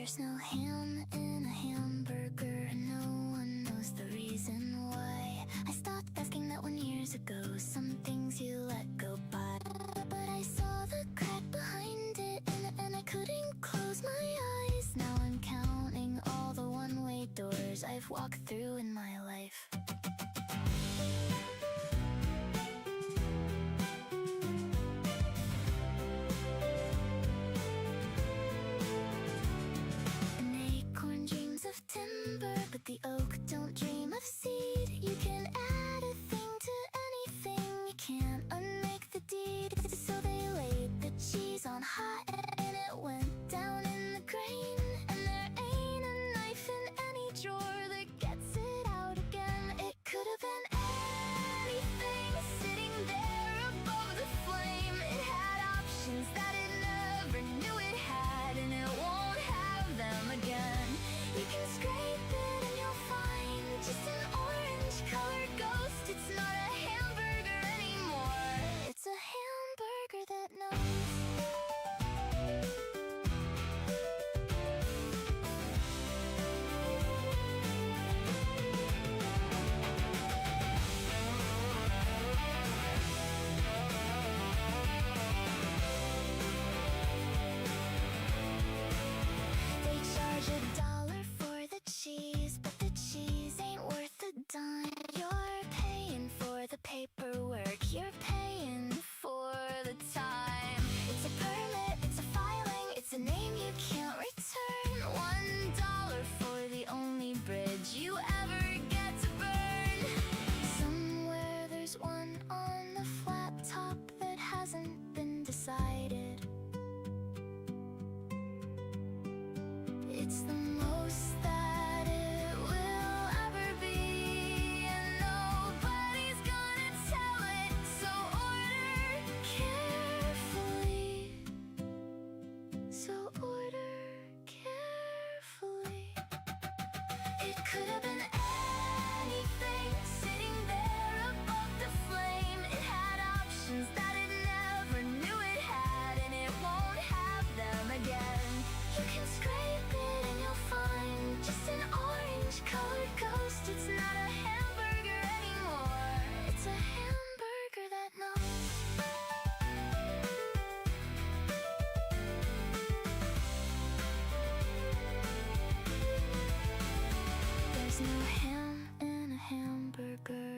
There's no ham in a hamburger, and no one knows the reason why. I stopped asking that 1 year ago. Some things you let go by, but I saw the crack behind it, and I couldn't close my eyes. Now I'm counting all the one-way doors I've walked through in my life. But the oak don't dream of seed. You can add a thing to anything, you can't unmake the deed. So they laid the cheese on hot, and it went down in the grain. And there ain't a knife in any drawer that gets it out again. It could have been anything sitting there above the flame. It had options that it never knew it had, and it won't have them again. You can scrape it and you'll find just an orange-colored ghost. It's not a hamburger anymore, it's a hamburger that knows. They charge $1 for the cheese, but the cheese ain't worth a dime. You're paying for the paperwork, you're paying for the time. It's a permit, it's a filing, it's a name you can't return. $1 for the only bridge you ever get to burn. Somewhere there's one on the flat top that hasn't been decided. It's the most that it will ever be, and nobody's gonna tell it. So order carefully. So order carefully. It could have been anything sitting there above the flame. It had options that it never knew it had, and it won't have them again. You can scrape it and you'll find just an orange-colored ghost. It's not a hamburger anymore, it's a hamburger that knows. There's no ham in a hamburger,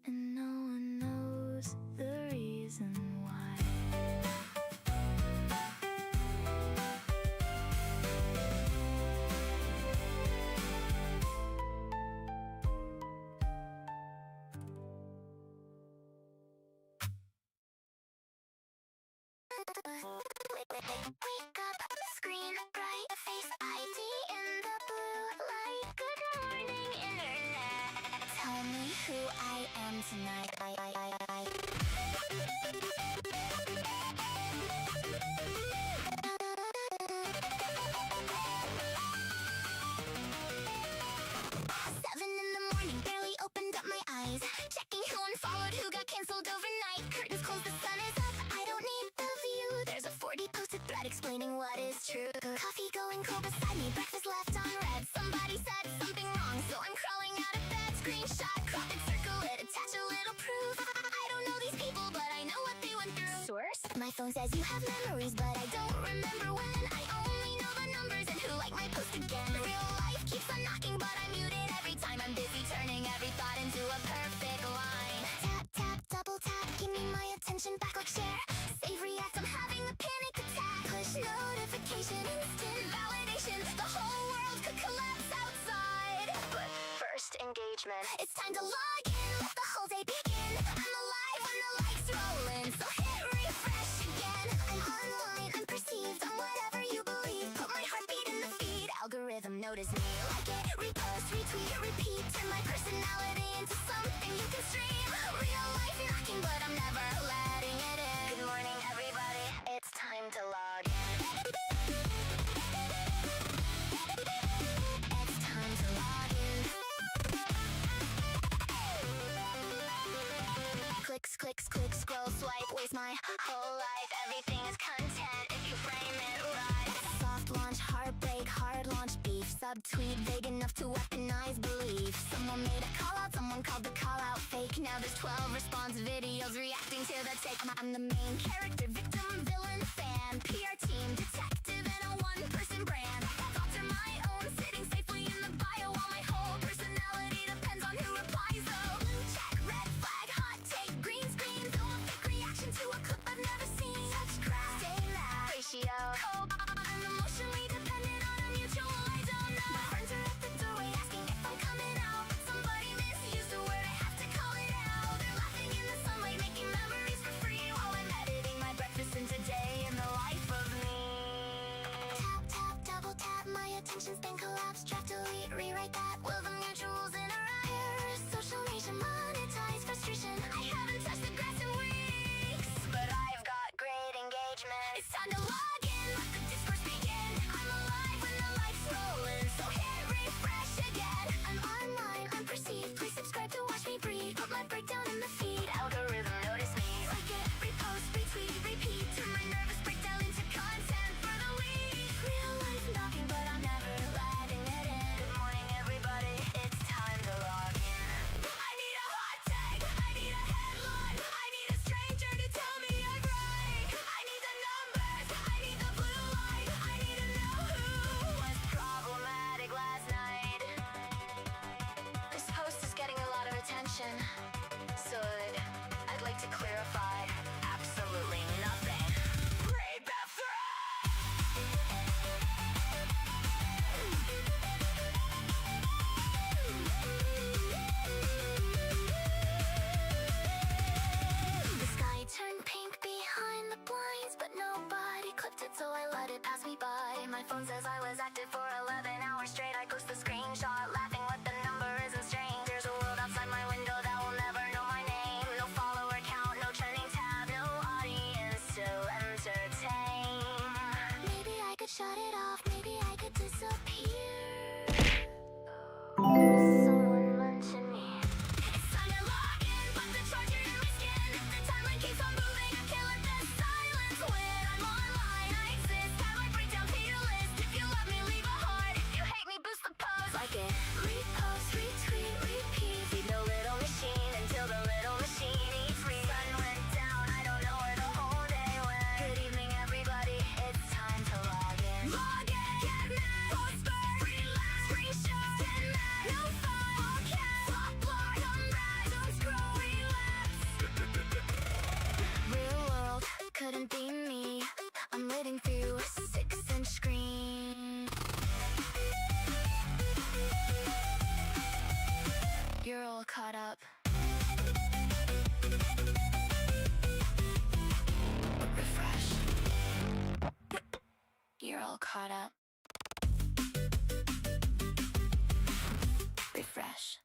and no one knows the reason why. Wake up, screen bright, face ID in the blue light. Good morning, internet. Tell me who I am tonight. Seven in the morning, barely opened up my eyes, checking who unfollowed, who got canceled overnight. Curtains closed, the sun is up, I don't need the view. There's a 40 posted thread explaining what is true. Coffee going cold beside me, breakfast left unread. Somebody said something wrong, so I'm crawling out of bed. Screenshot, crop it, circle it, attach a little proof. I don't know these people, but I know what they went through. Source? My phone says you have memories, but I don't remember when. I only know the numbers and who liked my post again. Real life keeps on knocking, but I'm muted every time. I'm busy turning every thought into a perfect line. Tap, tap, double tap, give me my attention back like share. Save, react, I'm having a panic attack. Push notification, instant validation. The whole world could collapse outside, but first engagement. It's time to log in, let the whole day begin. I'm alive when the lights rolling, so hit refresh again. I'm online, I'm perceived, I'm whatever you believe. Put my heartbeat in the feed, algorithm notice me. Like it, repost, retweet, repeat. Turn my personality into something you can stream. Real life knocking, but I'm never letting it in. Good morning, everybody, it's time to log in. It's time to log in. Clicks, clicks, clicks, scroll, swipe, waste my whole life. Everything is content if you frame it subtweet vague enough to weaponize belief. Someone made a call out, someone called the call out fake. Now there's 12 response videos reacting to the take. I'm the main character, victim, villain, fan, PR team, detective, and a one-person brand. Thoughts are my own, sitting safely in the bio, while my whole personality depends on who replies. Though blue check, red flag, hot take, green screen, film a fake reaction to a clip I've never seen. Such crap, stay loud, ratio, cold. I'm emotionally dependent on a mutual I don't know. My friends are at the doorway asking if I'm coming out, but somebody misused the word, I have to call it out. They're laughing in the sunlight, making memories for free, while I'm editing my breakfast into day in the life of me. Tap, tap, double tap, my attention span collapsed. Draft, delete, rewrite that. Will the mutuals interact? Social media monetize frustration. I haven't touched the grass in weeks, but I've got great engagement. It's time to log in, let the discourse begin. I'm alive when the lights rolling, so hit refresh again. I'm online, I'm perceived. Please subscribe to watch me breathe. Put my breakdown in the feed. Algorithm notice me. Like it, repost, retweet, repeat. Turn my nervous breakdown into content for the week. Real life knocking, but I'm never letting it in. Good morning, everybody. It's time to log in. I need a hot take. I need a headline. I need a stranger to tell me I'm right. I need the numbers. I need the blue light. I need to know who was problematic last night. This post is getting a lot of attention, so I'd like to clarify absolutely nothing. Pre-Beth The sky turned pink behind the blinds, but nobody clipped it, so I let it pass me by. My phone says I was active for 11 hours straight. I post the screenshot, laughing what the number isn't strange. There's a world outside my window that will never know my name. No follower count, no trending tab, no audience to entertain. Maybe I could shut it off, maybe I could disappear. Someone mention me. It's time to log in, put the charger in my skin. The timeline keeps on moving, I can't let the silence win. I'm online, I exist, have my breakdown, paid a list. If you love me, leave a heart. If you hate me, boost the post. Like it, repost, retweet, repeat. Feed the little machine until the little machine eats free. Sun went down, I don't know where the whole day went. Good evening, everybody, it's time to log in. Log in, get mad, post first, relax, screenshot, get mad, no fun, all caps, flop, blog, come back, don't scroll, relapse. Real world couldn't be me. I'm living through a 6-inch screen. You're all caught up. Refresh. You're all caught up. Refresh.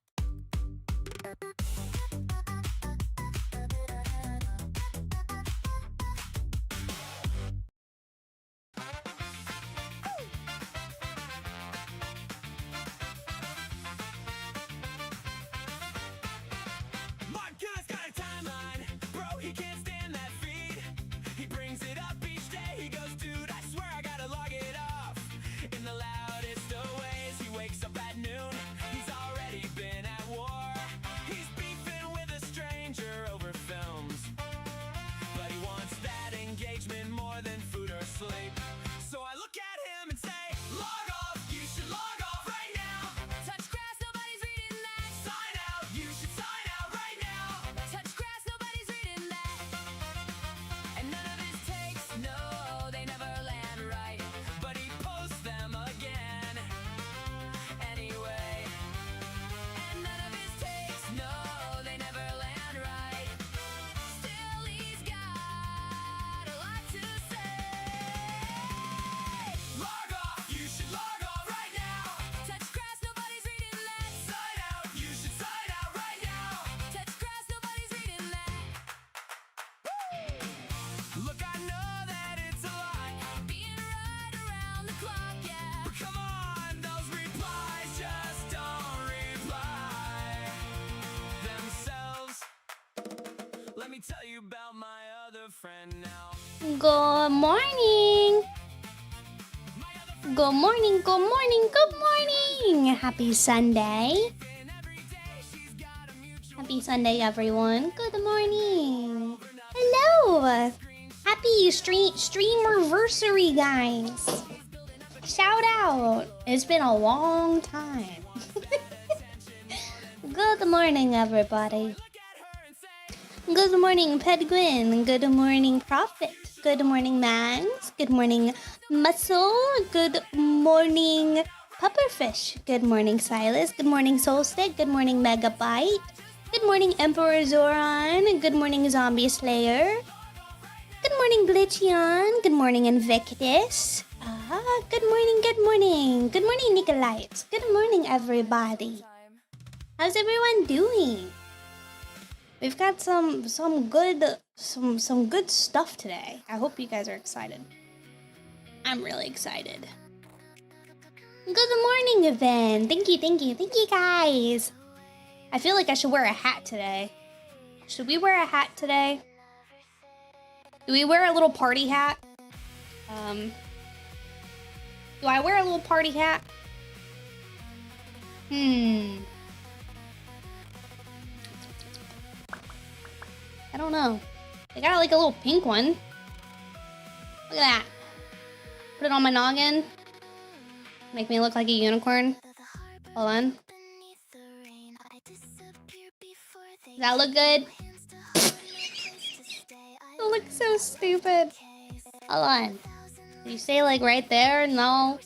Mark Guy's got a timeline, bro, he can't stand that feed. He brings it up each day, he goes, dude, I swear I gotta log it off. In the loudest of ways, he wakes up at noon, he's already been at war. He's beefing with a stranger over films, but he wants that engagement more than food or sleep. So I look at him and say, log off, you should log off right now. Touch grass, nobody's reading that. Sign out, you should sign out right now. Touch grass, nobody's reading that. And none of his takes, no, they never land right. But he posts them again anyway. And none of his takes, no, they never land right. Still, he's got a lot to say. Log off, you should log off right now. Touch grass, nobody's reading that. Sign out, you should sign out right now. Touch grass, nobody's reading that. Look, I know that it's a lot, Being right around the clock, yeah. but come on, those replies just don't reply themselves. Let me tell you about my other friend now. Good morning. My other friend Good morning. Good morning. Good morning. morning. Happy Sunday. Happy Sunday, everyone. Good morning. Hello. Happy streamiversary, guys. Shout out. It's been a long time. Good morning, everybody. Good morning, Pedguin. Good morning, Prophet. Good morning, Mags. Good morning, Muscle. Good morning, Pupperfish. Good morning, Silas. Good morning, Soulstick. Good morning, Megabyte. Good morning, Emperor Zoran. Good morning, Zombie Slayer. Good morning, Glitchion. Good morning, Invictus. Good morning, good morning. Good morning, Nicolites. Good morning, everybody. How's everyone doing? We've got some good stuff today. I hope you guys are excited. I'm really excited. Good morning, Evan. Thank you, guys. I feel like I should wear a hat today. Should we wear a hat today? Do we wear a little party hat? Do I wear a little party hat? I don't know. I got like a little pink one. Look at that. Put it on my noggin. Make me look like a unicorn. Hold on. Does that look good? It looks so stupid. Hold on. Did you say like right there? No.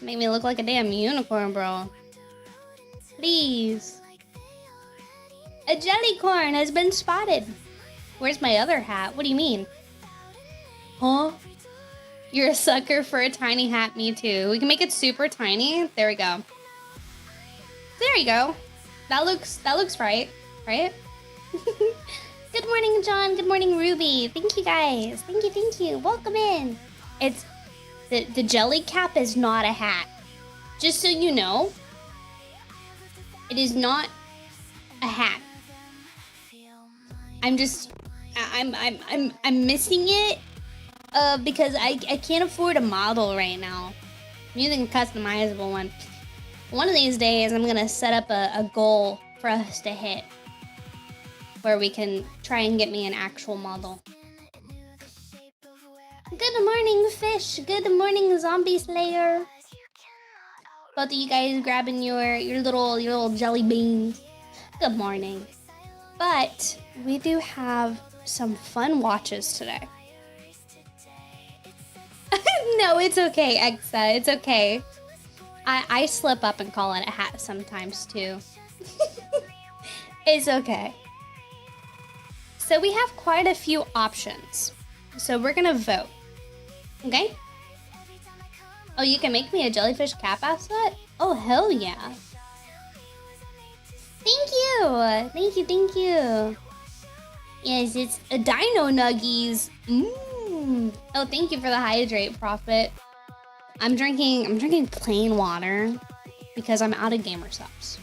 Make me look like a damn unicorn, bro. Please. A jellycorn has been spotted. Where's my other hat? What do you mean? Huh? You're a sucker for a tiny hat. Me too. We can make it super tiny. There we go. There you go. That looks right. Right? Good morning, John. Good morning, Ruby. Thank you, guys. Thank you. Welcome in. It's the jelly cap is not a hat. Just so you know, it is not a hat. I'm missing it because I can't afford a model right now. I'm using a customizable one. One of these days, I'm gonna set up a goal for us to hit, where we can try and get me an actual model. Good morning, Fish. Good morning, Zombie Slayer. Both of you guys grabbing your little jelly beans. Good morning. But we do have some fun watches today. No, it's okay, Exa. It's okay. I slip up and call it a hat sometimes too. It's okay. So we have quite a few options. So we're gonna vote. Okay? Oh, you can make me a jellyfish cap asset? Oh, hell yeah. Thank you. Yes, it's a dino nuggies. Oh, thank you for the hydrate, Prophet. I'm drinking plain water because I'm out of gamer subs.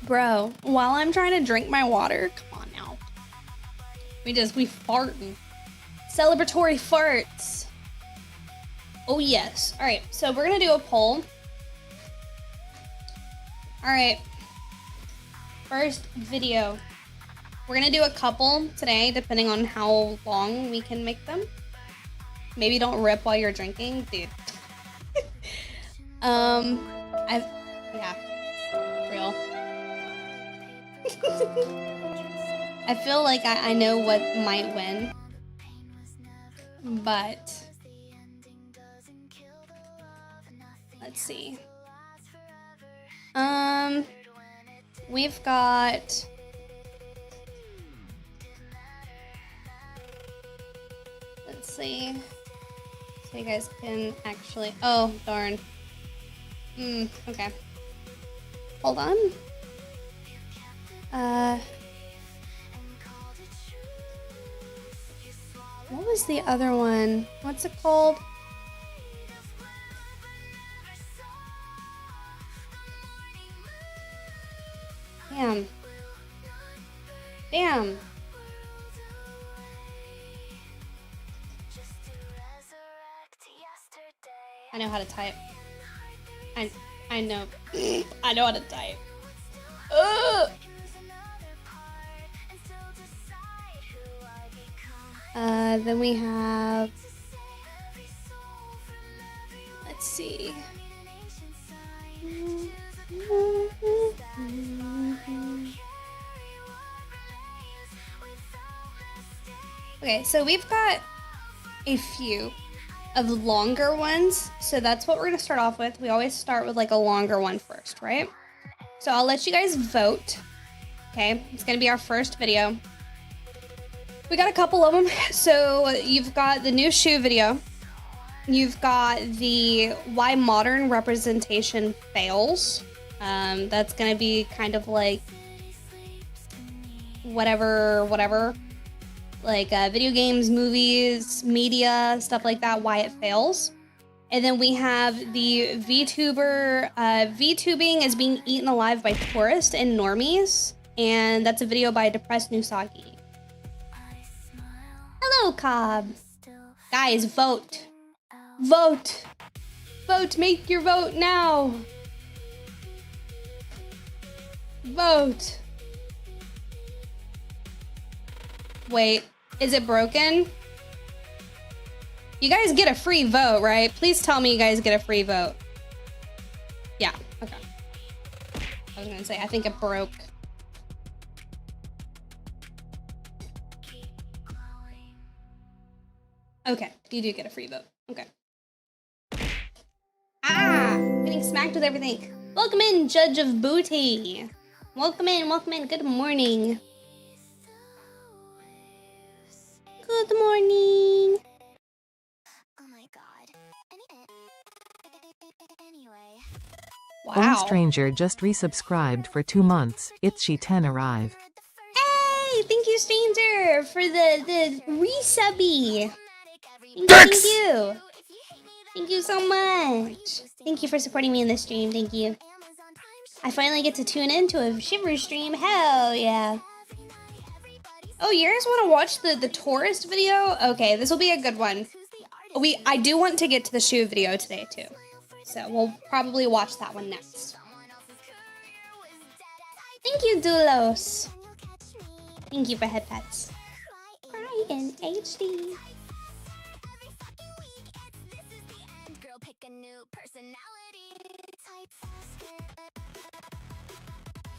Bro, while I'm trying to drink my water, come on now. We farting. Celebratory farts. Oh yes. All right, so we're gonna do a poll. All right. First video. We're gonna do a couple today, depending on how long we can make them. Maybe don't rip while you're drinking, dude. Yeah, real. I feel like I know what might win, but let's see. We've got. Let's see. So you guys can actually. Oh darn. Okay. Hold on. What was the other one? What's it called? Damn. I know how to type. I know. I know how to type. Ugh. Then we have, let's see. Okay, so we've got a few of longer ones, so that's what we're gonna start off with. We always start with like a longer one first, right? So I'll let you guys vote. Okay, it's gonna be our first video. We got a couple of them. So you've got the new shoe video. You've got the why modern representation fails. That's gonna be kind of like whatever, like video games, movies, media, stuff like that, why it fails. And then we have the VTuber, VTubing is being eaten alive by tourists and normies. And that's a video by Depressed Nusagi. Hello, Cobb. Guys, vote. Vote. Vote, make your vote now. Vote. Wait, is it broken? You guys get a free vote, right? Please tell me you guys get a free vote. Yeah, okay. I was gonna say, I think it broke. Okay, you do get a free vote. Okay. Ah! Getting smacked with everything. Welcome in, Judge of Booty. Welcome in, welcome in. Good morning. Good morning. Oh my god. Anyway. One Wow. stranger just resubscribed for 2 months. It's she 10 arrive. Hey, thank you, stranger, for the resubby. Thank you. Thank you so much. Thank you for supporting me in this stream. Thank you. I finally get to tune into a Shiver stream. Hell yeah. Oh, you guys want to watch the tourist video? Okay, this will be a good one. I do want to get to the shoe video today too. So we'll probably watch that one next. Thank you, Doulos. Thank you for head pets. Cry in HD. Girl, pick a new personality. Type faster.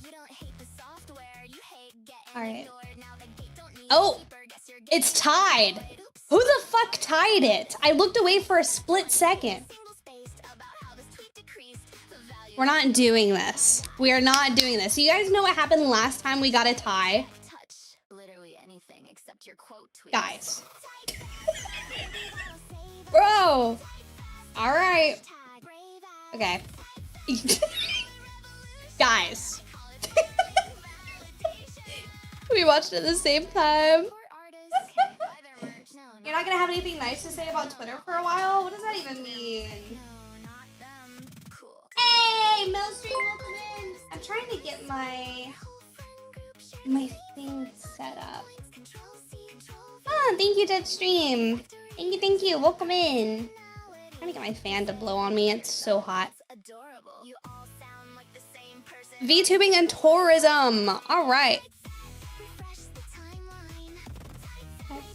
You don't hate the software, you hate getting All right. ignored. Now the gate don't need Oh, a keeper. Guess you're it's tied. Who the fuck tied it? I looked away for a split second. single-spaced about how this tweet decreased the value We're not doing this. We are not doing this. You guys know what happened last time we got a tie? touch. Literally anything except your quote tweets. Guys. Bro. All right. Okay. Guys. We watched it at the same time. You're not gonna have anything nice to say about Twitter for a while? What does that even mean? Hey, Melstream, welcome in. I'm trying to get my thing set up. Oh, thank you, Deadstream. Thank you. Welcome in. I'm trying to get my fan to blow on me. It's so hot. VTubing and tourism. All right.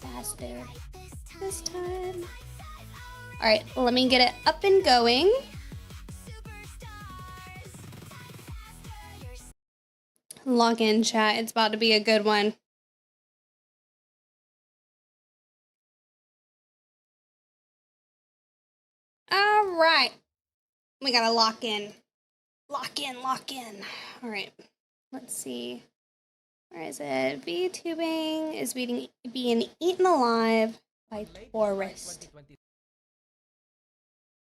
Faster this time. All right, let me get it up and going. Log in, chat. It's about to be a good one. All right. We gotta lock in. Lock in. All right. Let's see. Where is it? VTubing is being eaten alive by tourists.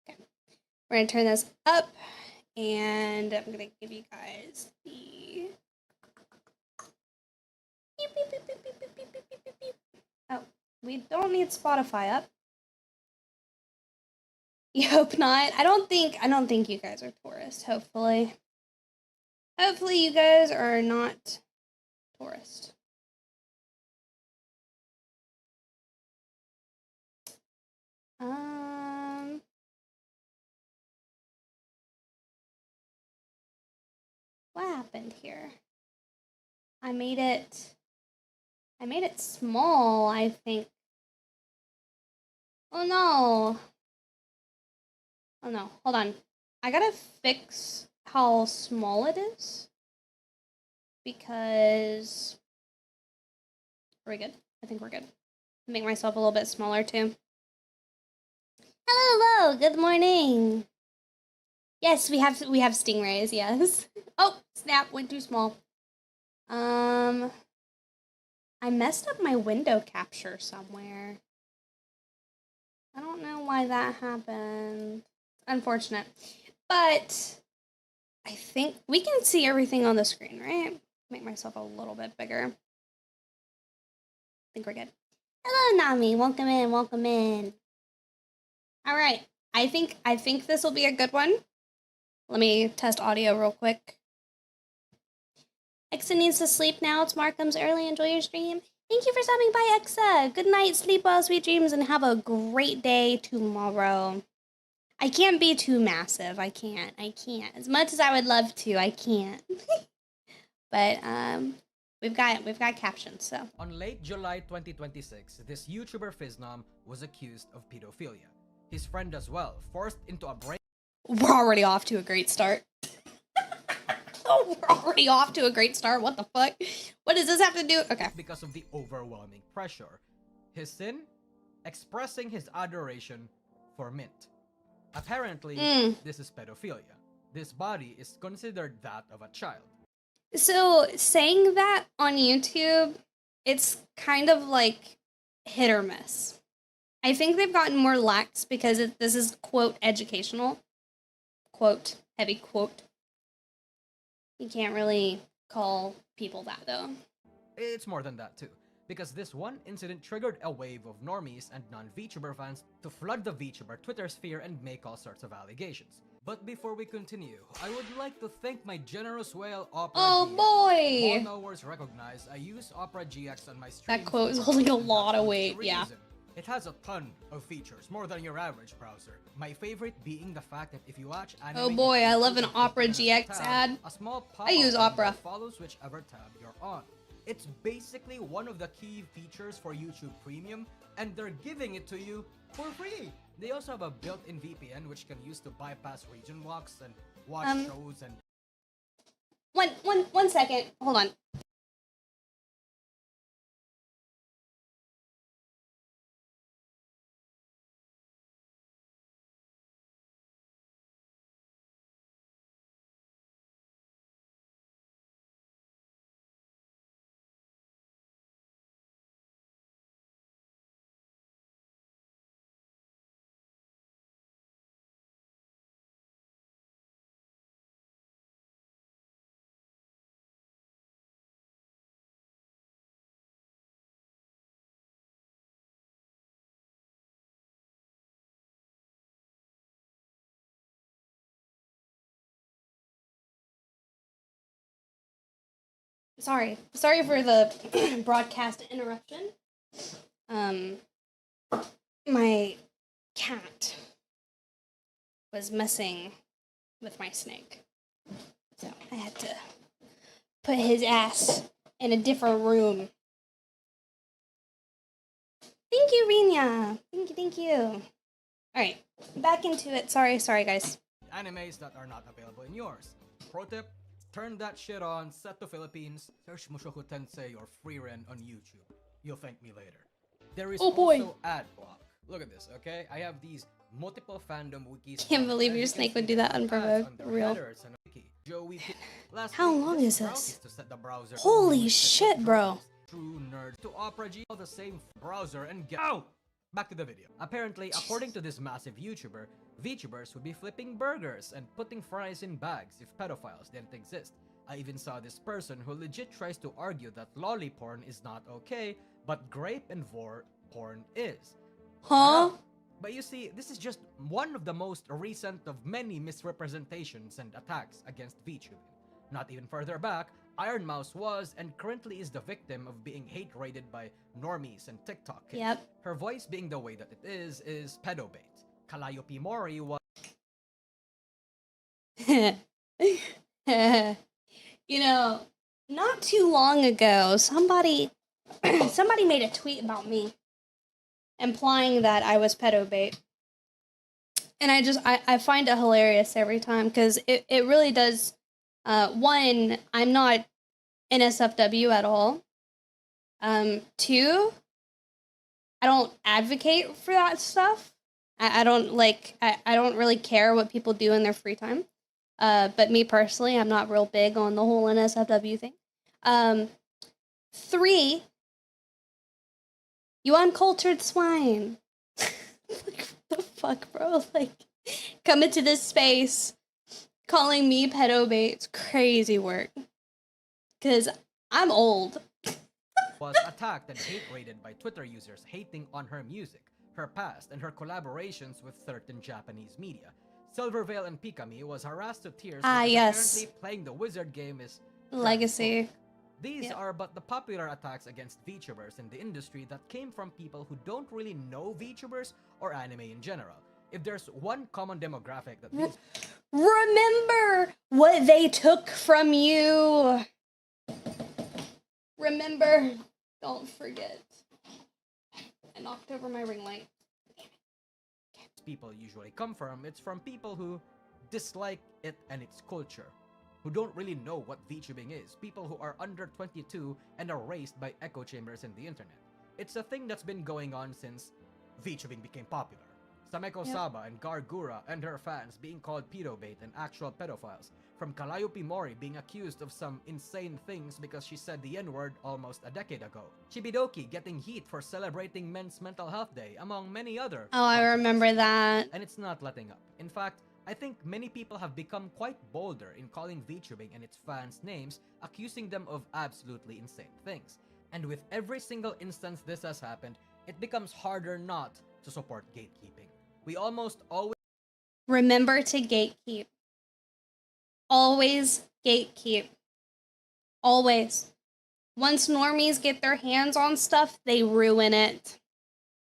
Okay. We're gonna turn this up, and I'm gonna give you guys the. Oh, we don't need Spotify up. You hope not. I don't think you guys are tourists. Hopefully you guys are not tourists. What happened here? I made it small, I think. Oh no. Oh no, hold on. I gotta fix how small it is. Because... Are we good? I think we're good. Make myself a little bit smaller too. Hello, good morning. Yes, we have stingrays, yes. Oh, snap, went too small. I messed up my window capture somewhere. I don't know why that happened. Unfortunate. But I think we can see everything on the screen, right? Make myself a little bit bigger. I think we're good. Hello, Nami. Welcome in, welcome in. All right. I think this will be a good one. Let me test audio real quick. Exa needs to sleep now. Tomorrow comes early. Enjoy your stream. Thank you for stopping by, Exa. Good night, sleep well, sweet dreams, and have a great day tomorrow. I can't be too massive. I can't. As much as I would love to, I can't. But we've got captions, so. On late July 2026, this YouTuber Fiznom was accused of pedophilia. His friend as well, forced into a break. We're already off to a great start. Oh, we're already off to a great start. What the fuck? What does this have to do? Okay. Because of the overwhelming pressure. His sin? Expressing his adoration for Mint. Apparently, this is pedophilia. This body is considered that of a child. So, saying that on YouTube, it's kind of like hit or miss. I think they've gotten more lax because this is, quote, educational. Quote, heavy quote. You can't really call people that, though. It's more than that, too. Because this one incident triggered a wave of normies and non-VTuber fans to flood the VTuber Twitter sphere and make all sorts of allegations. But before we continue, I would like to thank my generous whale, Opera Oh GX. boy! All knowers recognize I use Opera GX on my streams. That quote is for holding a and lot that's of the weight, yeah. reason. It has a ton of features, more than your average browser. My favorite being the fact that if you watch anime, Oh boy, I love an you can Opera open a GX tab, ad. A small I use pop-up Opera. window follows whichever tab you're on. It's basically one of the key features for YouTube Premium, and they're giving it to you for free. They also have a built-in VPN which can use to bypass region locks and watch shows and... One second. Hold on. Sorry for the broadcast interruption. My cat was messing with my snake, so I had to put his ass in a different room. Thank you, Rinya. Thank you. All right, back into it. Sorry, guys. animes that are not available in yours. Pro tip, turn that shit on, set to Philippines, search Mushoku Tensei or Freeren on YouTube. You'll thank me later. There is Oh boy. also ad block. Look at this, okay? I have these multiple fandom wikis. Can't believe As your you can snake would see, do that they have ads unprovoked. on their Real. headers and a wiki. Lastly, How long is browse this? to set the browser Holy only to shit, set bro. drops. True nerds to Opera G, all the same browser and get out. Back to the video. Apparently, according to this massive YouTuber, VTubers would be flipping burgers and putting fries in bags if pedophiles didn't exist. I even saw this person who legit tries to argue that lolly porn is not okay, but grape and vor porn is. Huh? But you see, this is just one of the most recent of many misrepresentations and attacks against VTubing. Not even further back, Iron Mouse was and currently is the victim of being hate-rated by normies and TikTok kids. Yep. Her voice being the way that it is pedobait. Calliope Mori was You know, not too long ago, somebody somebody made a tweet about me implying that I was pedo bait. And I find it hilarious every time because it really does. One, I'm not NSFW at all. Two, I don't advocate for that stuff. I don't like, I don't really care what people do in their free time. But me personally, I'm not real big on the whole NSFW thing. Three, you uncultured swine. Like, what the fuck, bro? Like, coming to this space, calling me pedo bait, it's crazy work. Because I'm old. Was attacked and hate raided by Twitter users hating on her music, her past, and her collaborations with certain Japanese media. Silverveil and Pikami was harassed to tears because yes. apparently playing the wizard game is Legacy. transphobic. These Yep. are but the popular attacks against VTubers in the industry that came from people who don't really know VTubers or anime in general. If there's one common demographic that these Remember what they took from you. Remember. Don't forget. I knocked over my ring light. people usually come from, it's from people who dislike it and its culture, who don't really know what VTubing is, people who are under 22 and are raised by echo chambers in the internet. It's a thing that's been going on since VTubing became popular. Sameko Saba and Gargura and her fans being called pedobait and actual pedophiles, from Calliope Mori being accused of some insane things because she said the N-word almost a decade ago, Chibidoki getting heat for celebrating Men's Mental Health Day, among many other. Oh, I remember that. And it's not letting up. In fact, I think many people have become quite bolder in calling VTubing and its fans names, accusing them of absolutely insane things. And with every single instance this has happened, it becomes harder not to support gatekeeping. We almost always Remember to gatekeep. Always gatekeep. Always. Once normies get their hands on stuff, they ruin it.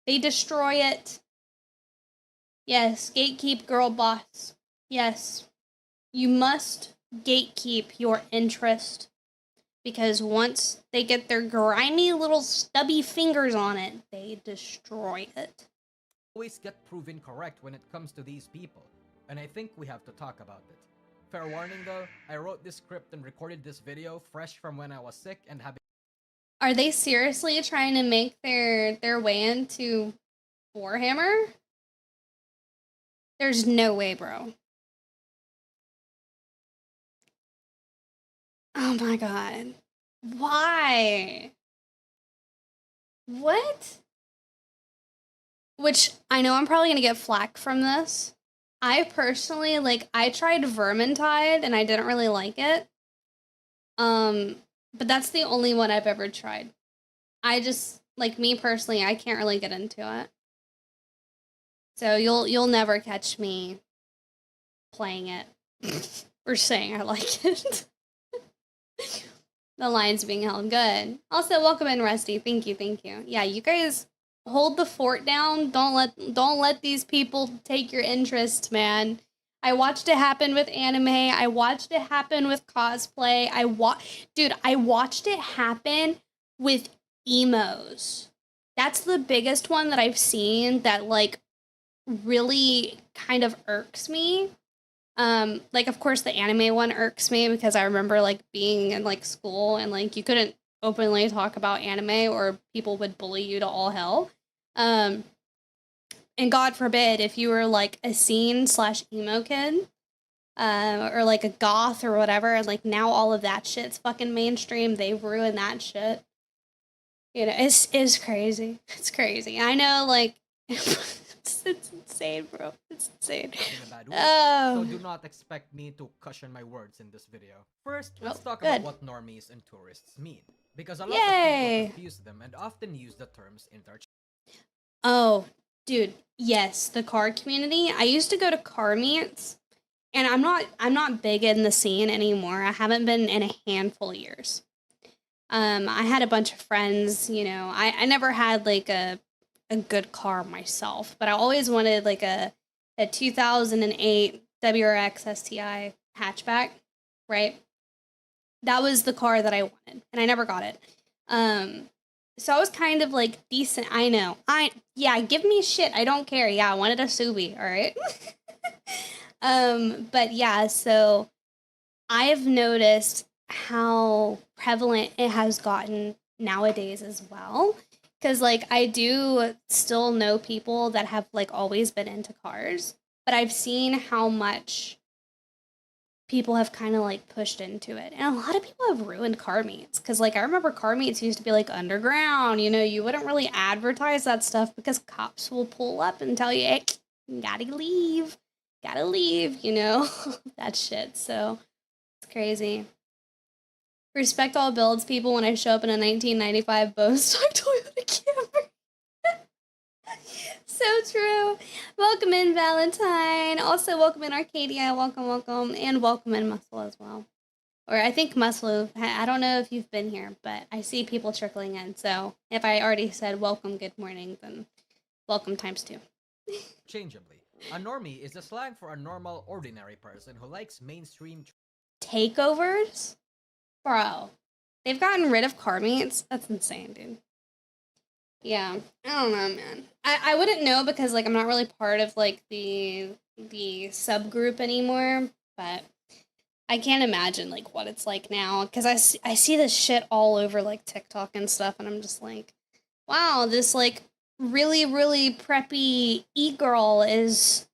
They destroy it. Yes, gatekeep, girl boss. Yes. You must gatekeep your interest. Because once they get their grimy little stubby fingers on it, they destroy it. get proven correct when it comes to these people, and I think we have to talk about it. Fair warning though, I wrote this script and recorded this video fresh from when I was sick and having. Are they seriously trying to make their way into Warhammer? There's no way, bro. Oh my god. Why? What? Which, I know I'm probably gonna get flack from this. I personally, I tried Vermintide and I didn't really like it. But that's the only one I've ever tried. I just, me personally, I can't really get into it. So you'll never catch me playing it or saying I like it. The line's being held good. Also, welcome in, Rusty. Thank you. Yeah, you guys hold the fort down. Don't let these people take your interest, man. I watched it happen with anime. I watched it happen with cosplay. I watched it happen with emos. That's the biggest one that I've seen that really kind of irks me. Of course the anime one irks me because I remember being in school and you couldn't openly talk about anime or people would bully you to all hell. And God forbid if you were a scene/emo kid, or a goth or whatever, and now all of that shit's fucking mainstream. They've ruined that shit. You know, it's crazy. It's crazy. I know, it's insane, bro. It's insane. In a bad way, Oh. so do not expect me to cushion my words in this video. First, let's talk good. about what normies and tourists mean, because a lot Yay. of people confuse them and often use the terms interchangeably. Oh, dude, yes, the car community. I used to go to car meets, and I'm not big in the scene anymore. I haven't been in a handful of years. I had a bunch of friends, I never had a good car myself, but I always wanted a 2008 WRX STI hatchback, right? that was the car that I wanted, and I never got it. So I was kind of like decent. I know. Yeah, give me shit. I don't care. Yeah, I wanted a Subi. All right. But yeah, so I've noticed how prevalent it has gotten nowadays as well. Because, like, I do still know people that have, like, always been into cars, but I've seen how much people have kind of, like, pushed into it. And a lot of people have ruined car meets. Because, like, I remember car meets used to be, like, underground. You know, you wouldn't really advertise that stuff because cops will pull up and tell you, hey, you gotta leave. Gotta leave, you know? That shit. So, it's crazy. Respect all builds people when I show up in a 1995 Bose stock Toyota Camry. So true. Welcome in, Valentine. Also, welcome in, Arcadia. Welcome, welcome. And welcome in, Muscle, as well. Or I think Muscle, I don't know if you've been here, but I see people trickling in. So if I already said welcome, good morning, then welcome times 2. Changeably. A normie is the slang for a normal, ordinary person who likes mainstream Takeovers? Bro, they've gotten rid of car meets? That's insane, dude. Yeah, I don't know, man. I wouldn't know because, like, I'm not really part of, like, the subgroup anymore, but I can't imagine, like, what it's like now, because I see this shit all over, like, TikTok and stuff, and I'm just like, wow, this, like, really, really preppy e-girl is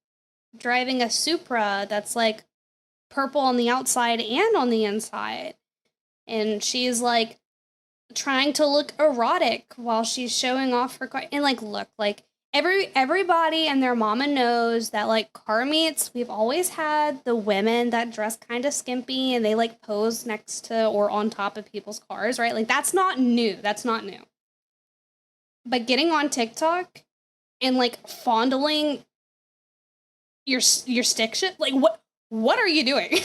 driving a Supra that's, like, purple on the outside and on the inside. And she's, like, trying to look erotic while she's showing off her car. And, like, look, like, everybody and their mama knows that, like, car meets, we've always had the women that dress kind of skimpy and they, like, pose next to or on top of people's cars, right? Like, that's not new. That's not new. But getting on TikTok and, like, fondling your stick shit, like, what are you doing?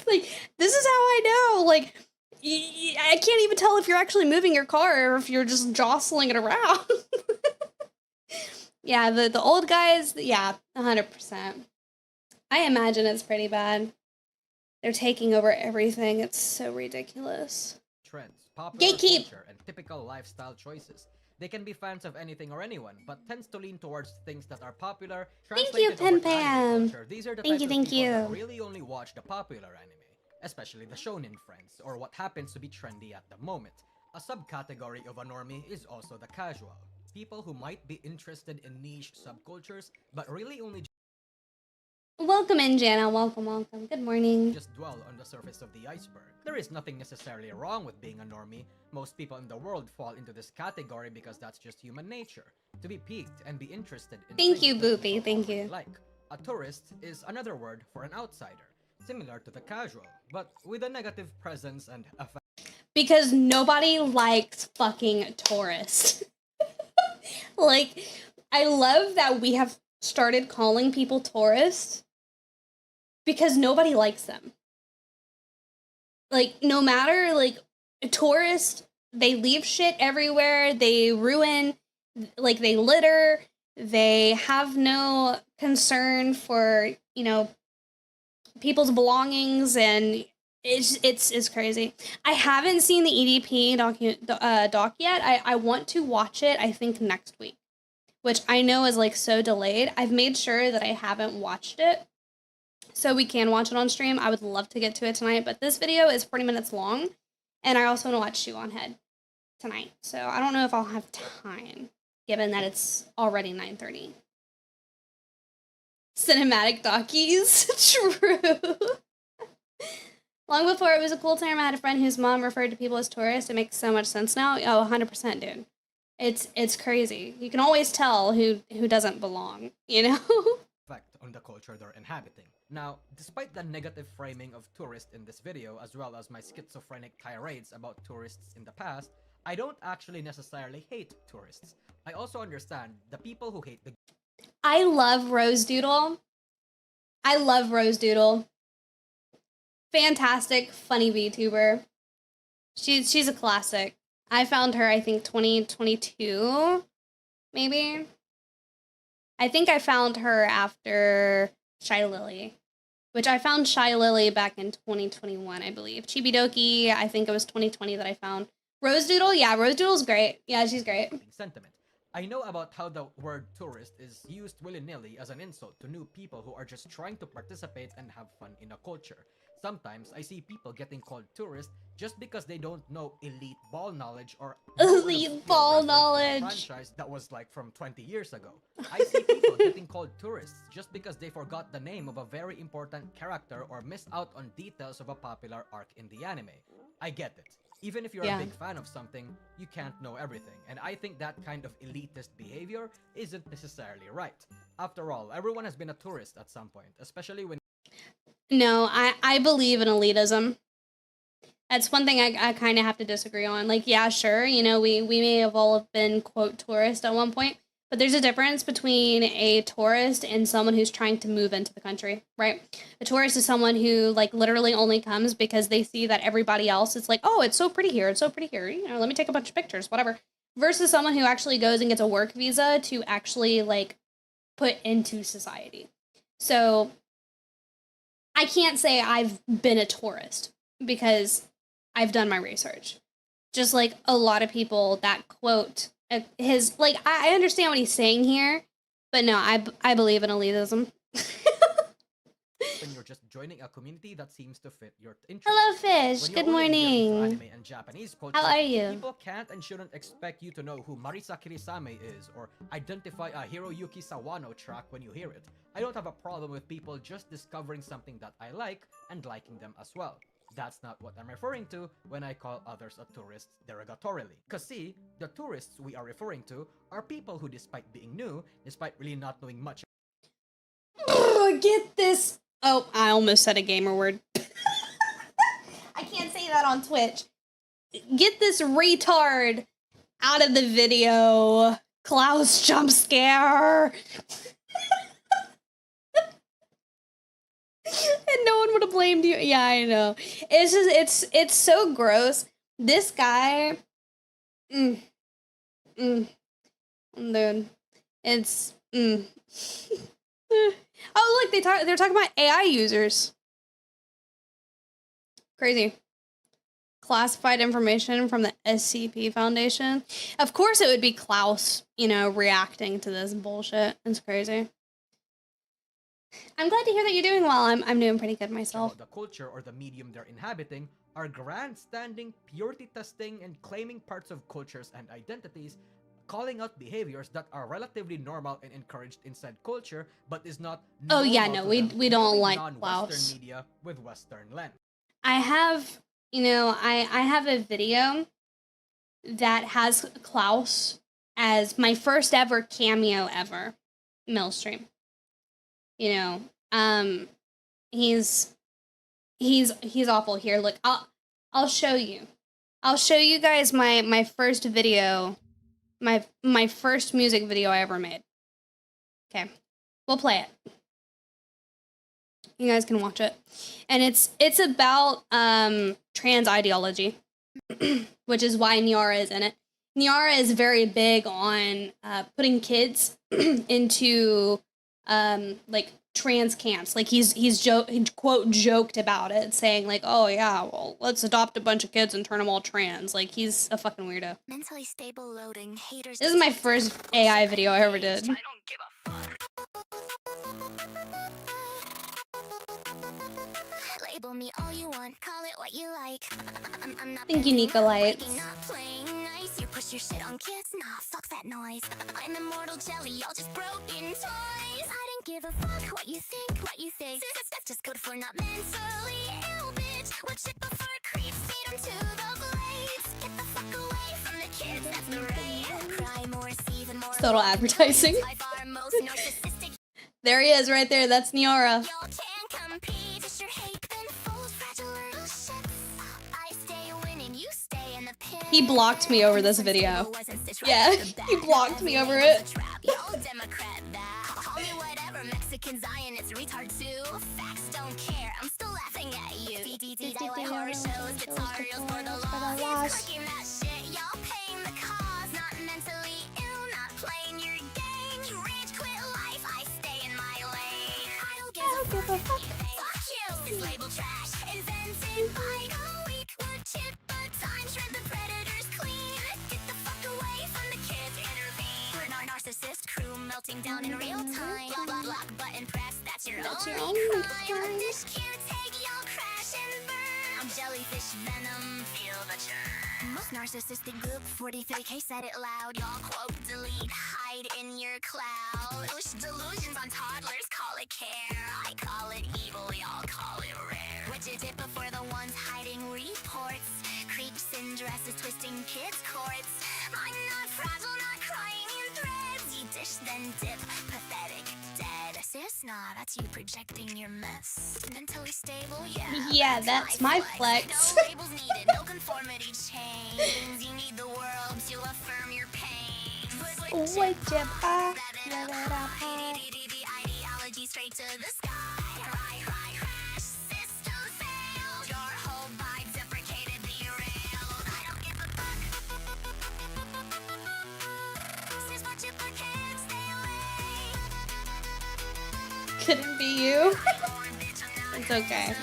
Like, this is how I know, like, I can't even tell if you're actually moving your car or if you're just jostling it around. Yeah, the old guys, yeah, 100%. I imagine it's pretty bad. They're taking over everything. It's so ridiculous. trends, popular Gatekeep. culture, and typical lifestyle choices. They can be fans of anything or anyone, but tends to lean towards things that are popular. Thank you, Translated over Pen to anime Pam. culture, these are the Thank types you, of people that you. really only watch the popular anime, especially the shonen friends, or what happens to be trendy at the moment. A subcategory of a normie is also the casual. People who might be interested in niche subcultures, but really only Welcome in, Jana. Welcome, welcome. Good morning. just dwell on the surface of the iceberg. There is nothing necessarily wrong with being a normie. Most people in the world fall into this category because that's just human nature. To be piqued and be interested in Thank things you, that Boopy. people Thank already you. like. A tourist is another word for an outsider, similar to the casual, but with a negative presence and effect. Because nobody likes fucking tourists. Like, I love that we have started calling people tourists because nobody likes them. Like, no matter, like, a tourist, they leave shit everywhere, they ruin, like, they litter, they have no concern for, you know, people's belongings, and it's crazy. I haven't seen the EDP doc yet. I want to watch it, I think, next week, which I know is, like, so delayed. I've made sure that I haven't watched it, so we can watch it on stream. I would love to get to it tonight, but this video is 40 minutes long, and I also want to watch Shoe on Head tonight, so I don't know if I'll have time, given that it's already 9:30. Cinematic dockies. True. Long before it was a cool term, I had a friend whose mom referred to people as tourists. It makes so much sense now. Oh, 100%, dude. It's crazy. You can always tell who doesn't belong, you know? Effect on the culture they're inhabiting. Now, despite the negative framing of tourists in this video, as well as my schizophrenic tirades about tourists in the past, I don't actually necessarily hate tourists. I also understand the people who hate the I love Rose Doodle. I love Rose Doodle. Fantastic, funny VTuber. She's a classic. I found her, I think, 2022, maybe. I think I found her after Shy Lily, which I found Shy Lily back in 2021, I believe. Chibi Doki, I think it was 2020 that I found. Rose Doodle, yeah, Rose Doodle's great. Yeah, she's great. Sentiment. I know about how the word tourist is used willy-nilly as an insult to new people who are just trying to participate and have fun in a culture. Sometimes I see people getting called tourists just because they don't know elite ball knowledge or Elite ball reference to a knowledge. franchise that was like from 20 years ago. I see people getting called tourists just because they forgot the name of a very important character or missed out on details of a popular arc in the anime. I get it. Even if you're Yeah. a big fan of something, you can't know everything, and I think that kind of elitist behavior isn't necessarily right. After all, everyone has been a tourist at some point, especially when No, I believe in elitism. That's one thing I kind of have to disagree on. Like, yeah, sure, you know, we may have all been, quote, tourists at one point, but there's a difference between a tourist and someone who's trying to move into the country, right? A tourist is someone who, like, literally only comes because they see that everybody else is like, oh, it's so pretty here, you know, let me take a bunch of pictures, whatever. Versus someone who actually goes and gets a work visa to actually, like, put into society. So I can't say I've been a tourist because I've done my research. Just like a lot of people that quote his, like, I understand what he's saying here, but no, I believe in elitism. you're just joining a community that seems to fit your interests. Hello, Fish. When Good you're already into morning. anime and Japanese culture, How are you? people can't and shouldn't expect you to know who Marisa Kirisame is or identify a Hiroyuki Sawano track when you hear it. I don't have a problem with people just discovering something that I like and liking them as well. That's not what I'm referring to when I call others a tourist derogatorily. Cause see, the tourists we are referring to are people who, despite being new, despite really not knowing much Get this. Oh, I almost said a gamer word. I can't say that on Twitch. Get this retard out of the video. Klaus jump scare. And no one would have blamed you. Yeah, I know. It's just it's so gross. This guy, dude, it's Oh, look, they're talking about AI users. Crazy. Classified information from the SCP Foundation. Of course, it would be Klaus, you know, reacting to this bullshit. It's crazy. I'm glad to hear that you're doing well. I'm doing pretty good myself. about the culture or the medium they're inhabiting are grandstanding, purity testing, and claiming parts of cultures and identities, calling out behaviors that are relatively normal and encouraged in said culture, but is not Oh, yeah, normal no, to them, we don't viewing like non-Western Klaus. media with Western lens. I have, you know, I have a video that has Klaus as my first ever cameo ever, Millstream. You know, he's awful. Here, look, I'll show you. I'll show you guys my first video, my first music video I ever made. Okay, we'll play it. You guys can watch it, and it's about trans ideology, which is why Nyara is in it. Nyara is very big on putting kids into like trans camps. Like he quote joked about it, saying like, "Oh yeah, well let's adopt a bunch of kids and turn them all trans." Like he's a fucking weirdo. Mentally stable loading. Haters. This is my first AI video I ever did. Label me all you want, call it what you like. I'm not Thank you, bending, Nicolites. breaking, not playing nice. You push your shit on kids, nah, fuck that noise. I'm immortal jelly, y'all just broken toys. I didn't give a fuck what you think, what you think. That's just code for not mentally ill, bitch. Watch it before it creeps, feed 'em to the blades. Get the fuck away from the kids, that's the rate. Cry more, see even more. Total advertising. By far most narcissistic. There he is, right there. That's Nyara. Y'all can't compete, just your hate been full, fragile little shits. I stay winning, you stay in the pit. He blocked me over this video. Yeah, he blocked me over it. Y'all Democrat that. Call me whatever, Mexican Zionist retard too. Facts don't care, I'm still laughing at you. DDD, I like horror shows, guitar reels for the lost. Clicking that shit, y'all paying the cause. Not mentally ill, not playing your game. You rage quit life, I stay in my lane. I don't give a fuck. Fuck is labeled trash. Invented by a weak wood chip, but time shred the predators clean. Get the fuck away from the kids, intervene. We're our narcissist crew melting down in real time. Block button press, that's your only crime. This cute take, y'all crash and burn. I'm jellyfish venom, feel the churn. Most narcissistic group, 43K said it loud. Y'all quote, delete, hide in your cloud. Push delusions on toddlers, call it care. I call it evil, y'all call it rare. What'd you dip before the ones hiding reports? Creeps in dresses, twisting kids' cords. I'm not fragile, not crying in threads. You dish, then dip, pathetic, dead. Sis, nah, that's you projecting your mess. Mentally stable, yeah. Yeah, that's my flex. No labels needed, no conformity chains. You need the world to affirm your pain. What you buy? Ideology straight to the sky. Crash, system failed. Your whole vibe deprecated, derailed. I don't give a fuck. Sis, watch it for kids, stay away. Couldn't be you. Born bitch, I'm not It's okay.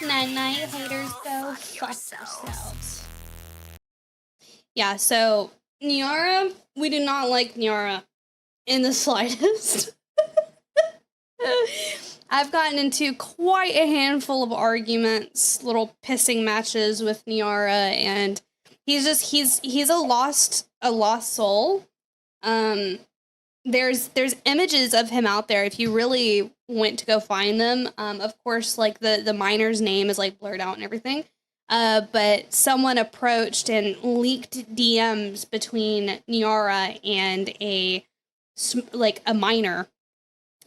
Night night, haters, go fuck yourselves. Yeah, so Niara, we do not like Niara in the slightest. I've gotten into quite a handful of arguments, little pissing matches with Niara, and he's a lost soul. There's images of him out there if you really went to go find them. Of course, like the miner's name is like blurred out and everything. But someone approached and leaked DMs between Niara and a miner,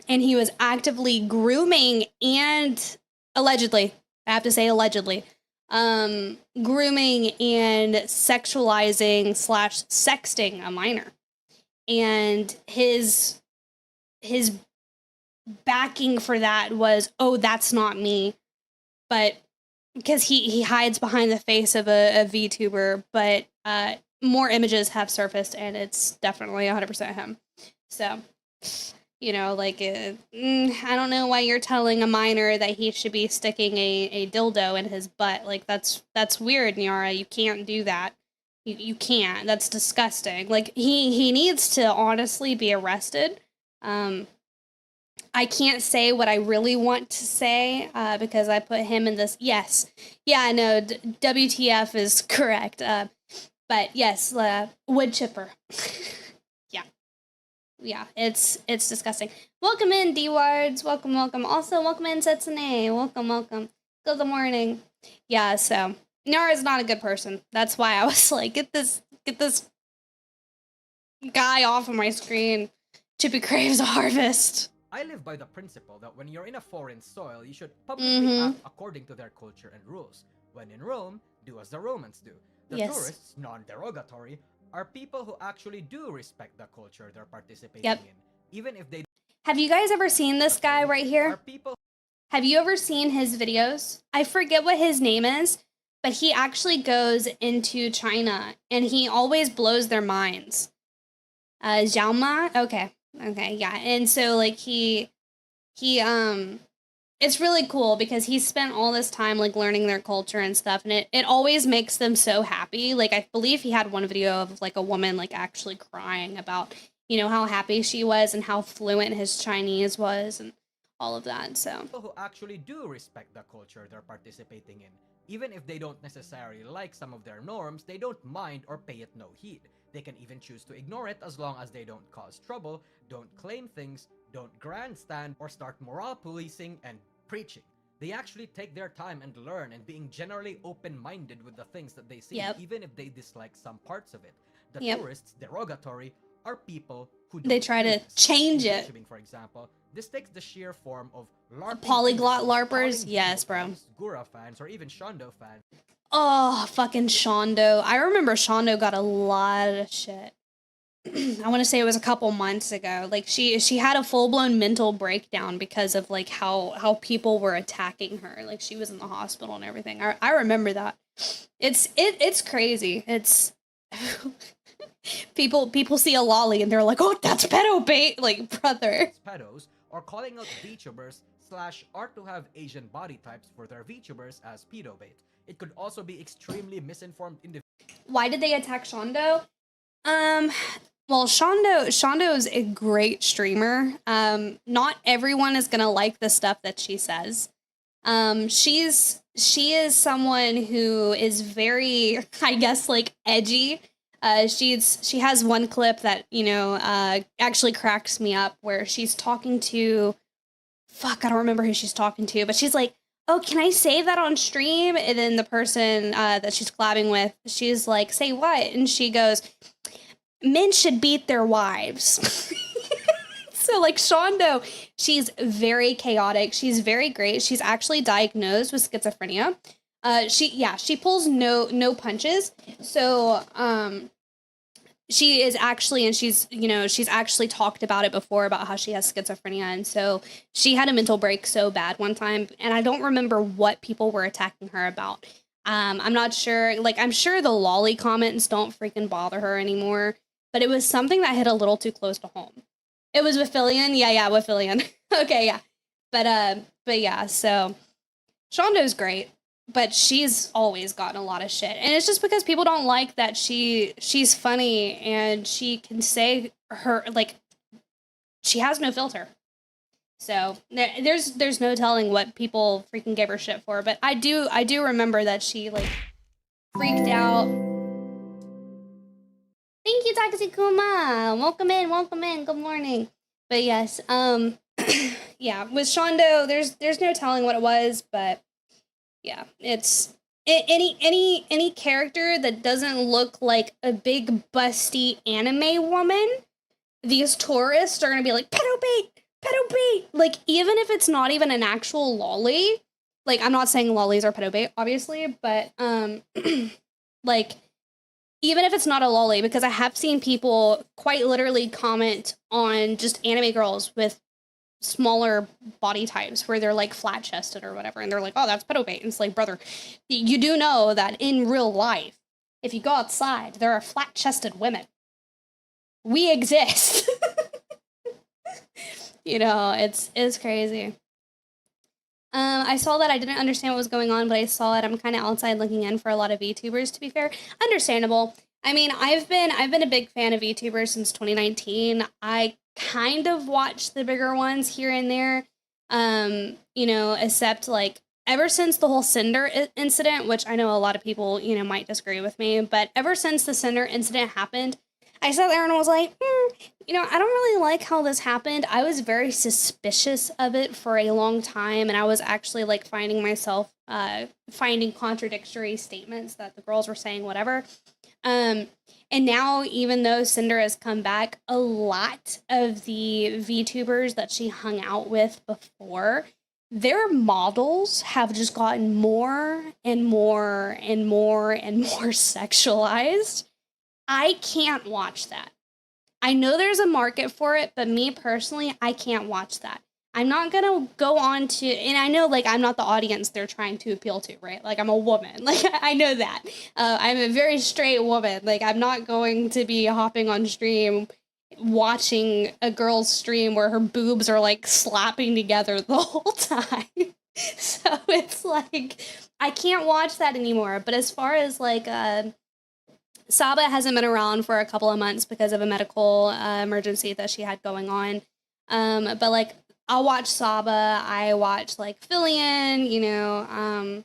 and he was actively grooming and allegedly, I have to say allegedly, grooming and sexualizing / sexting a miner. And his backing for that was, oh, that's not me. But because he hides behind the face of a VTuber, but more images have surfaced, and it's definitely 100% him. So, you know, like, I don't know why you're telling a minor that he should be sticking a dildo in his butt. Like, that's weird, Niara. You can't do that. You can't. That's disgusting. Like, he needs to honestly be arrested. I can't say what I really want to say because I put him in this. Yes. Yeah, no, WTF is correct. But yes, wood chipper. Yeah, it's disgusting. Welcome in, D-Wards. Welcome. Also, welcome in, Setsune. Welcome. Good morning. Yeah, so Nara's not a good person. That's why I was like, get this guy off of my screen. Chippy craves a harvest. I live by the principle that when you're in a foreign soil, you should publicly act according to their culture and rules. When in Rome, do as the Romans do. The Yes. tourists, non-derogatory, are people who actually do respect the culture they're participating Yep. in, even if they Have you guys ever seen this guy right are here? people Have you ever seen his videos? I forget what his name is, but he actually goes into China and he always blows their minds. Zhao Ma? Okay, yeah. And so like he it's really cool because he spent all this time like learning their culture and stuff, and it always makes them so happy. Like I believe he had one video of like a woman like actually crying about, you know, how happy she was and how fluent his Chinese was and all of that. So who actually do respect the culture they're participating in. Even if they don't necessarily like some of their norms, they don't mind or pay it no heed. They can even choose to ignore it as long as they don't cause trouble, don't claim things, don't grandstand, or start moral policing and preaching. They actually take their time and learn, and being generally open-minded with the things that they see, Yep. even if they dislike some parts of it. The Yep. tourists, derogatory, are people who don't they try to do this. change In it. YouTubing, for example, this takes the sheer form of LARPing Polyglot images, LARPers? calling Yes, people bro. fans, Gura fans, or even Shondo fans. Oh, fucking Shondo. I remember Shondo got a lot of shit. I want to say it was a couple months ago. Like she had a full-blown mental breakdown because of like how people were attacking her. Like she was in the hospital and everything. I remember that. It's crazy. It's People see a lolly and they're like, oh, that's pedo bait. Like, brother. pedos, or calling out VTubers / or to have Asian body types for their VTubers as pedo bait. It could also be extremely misinformed individuals. Why did they attack Shondo? Well, Shondo is a great streamer. Not everyone is gonna like the stuff that she says. She is someone who is very, I guess, like edgy. She has one clip that, you know, actually cracks me up where she's talking to, fuck, I don't remember who she's talking to, but she's like, oh, can I say that on stream? And then the person that she's collabing with, she's like, say what? And she goes, men should beat their wives. So like Shondo, she's very chaotic. She's very great. She's actually diagnosed with schizophrenia. She pulls no punches. So she is actually, and she's actually talked about it before about how she has schizophrenia. And so she had a mental break so bad one time, and I don't remember what people were attacking her about. I'm not sure. Like, I'm sure the lolly comments don't freaking bother her anymore, but it was something that hit a little too close to home. It was with Fillion? Yeah, with Fillion. Okay, yeah. But yeah, so Shondo's great, but she's always gotten a lot of shit. And it's just because people don't like that she's funny and she can say her, like, she has no filter. So there's no telling what people freaking gave her shit for. But I do remember that she, like, freaked out. Thank you, Taxi-kuma. Welcome in. Good morning. But yes, yeah, with Shondo, there's no telling what it was, but yeah, it's any character that doesn't look like a big busty anime woman, these tourists are gonna be like, pedo bait. Like, even if it's not even an actual lolly, like, I'm not saying lollies are pedo bait, obviously, but like, even if it's not a lolly, because I have seen people quite literally comment on just anime girls with smaller body types where they're like flat chested or whatever, and they're like, oh, that's pedo bait. And it's like, brother, you do know that in real life, if you go outside, there are flat chested women. We exist. You know, it's crazy. I saw that. I didn't understand what was going on, but I saw it. I'm kind of outside looking in for a lot of VTubers, to be fair. Understandable. I mean, I've been a big fan of VTubers since 2019. I kind of watch the bigger ones here and there. You know, except like ever since the whole Cinder incident, which I know a lot of people, you know, might disagree with me, but ever since the Cinder incident happened, I sat there and was like, you know, I don't really like how this happened. I was very suspicious of it for a long time, and I was actually, like, finding myself finding contradictory statements that the girls were saying, whatever. And now, even though Cinder has come back, a lot of the VTubers that she hung out with before, their models have just gotten more and more and more and more sexualized. I can't watch that. I know there's a market for it, but me personally, I can't watch that. I'm not gonna go on to, and I know, like, I'm not the audience they're trying to appeal to, right? Like, I'm a woman. Like, I know that. I'm a very straight woman. Like, I'm not going to be hopping on stream watching a girl's stream where her boobs are, like, slapping together the whole time. So it's like, I can't watch that anymore. But as far as, like, Saba hasn't been around for a couple of months because of a medical emergency that she had going on. But, like, I'll watch Saba. I watch, like, Fillion, you know.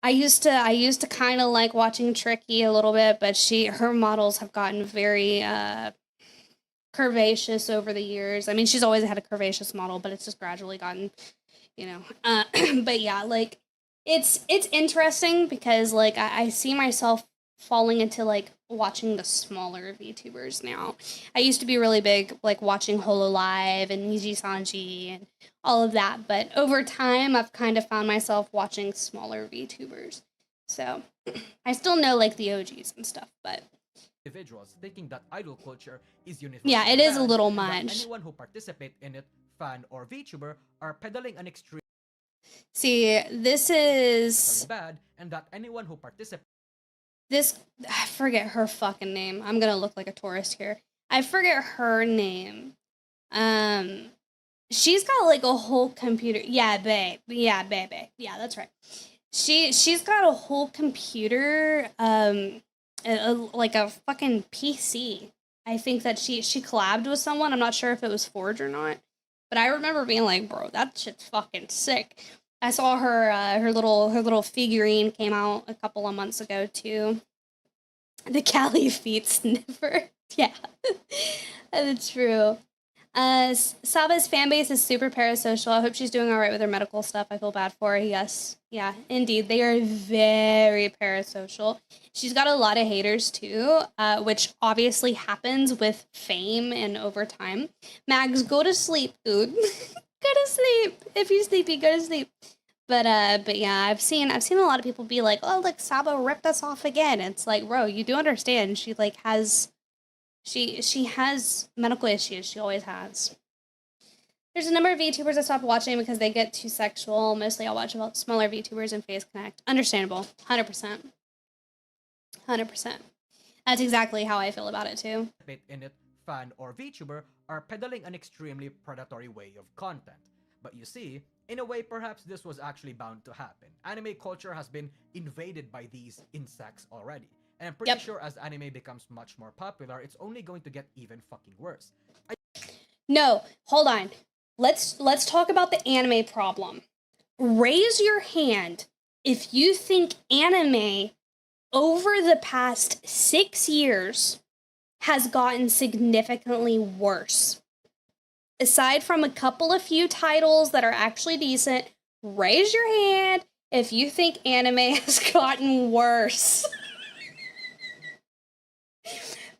I used to kind of like watching Tricky a little bit, but her models have gotten very curvaceous over the years. I mean, she's always had a curvaceous model, but it's just gradually gotten, you know. But yeah, like, it's interesting because, like, I see myself falling into, like, watching the smaller VTubers now. I used to be really big, like, watching Hololive and Niji Sanji and all of that, but over time, I've kind of found myself watching smaller VTubers. So, I still know, like, the OGs and stuff, but individuals thinking that idol culture is universal. yeah, it is a bad, little and that much. anyone who participate in it, fan or VTuber, are peddling an extreme See, this is bad, and that anyone who participates this, I forget her fucking name. I'm gonna look like a tourist here. I forget her name. She's got like a whole computer. Yeah, babe. Yeah, baby. Yeah, that's right. She's got a whole computer, like a fucking PC. I think that she collabed with someone. I'm not sure if it was Forge or not, but I remember being like, bro, that shit's fucking sick. I saw her her little figurine came out a couple of months ago too. The Cali feet sniffer. Yeah, that's true. Saba's fan base is super parasocial. I hope she's doing all right with her medical stuff. I feel bad for her. Yes. Yeah, indeed. They are very parasocial. She's got a lot of haters too, which obviously happens with fame and over time. Mags, go to sleep, dude. Go to sleep. If you're sleepy, go to sleep. But yeah, I've seen a lot of people be like, oh, look, Saba ripped us off again. It's like, bro, you do understand. She like has... She has medical issues. She always has. There's a number of VTubers I stopped watching because they get too sexual. Mostly I'll watch about smaller VTubers and Phase Connect. Understandable. 100%. 100%. That's exactly how I feel about it too. in it, fan or VTuber are peddling an extremely predatory way of content. But you see, in a way perhaps this was actually bound to happen. Anime culture has been invaded by these insects already. And I'm pretty sure as anime becomes much more popular, it's only going to get even fucking worse. No, hold on. Let's talk about the anime problem. Raise your hand if you think anime over the past 6 years has gotten significantly worse. Aside from a couple of few titles that are actually decent, raise your hand if you think anime has gotten worse.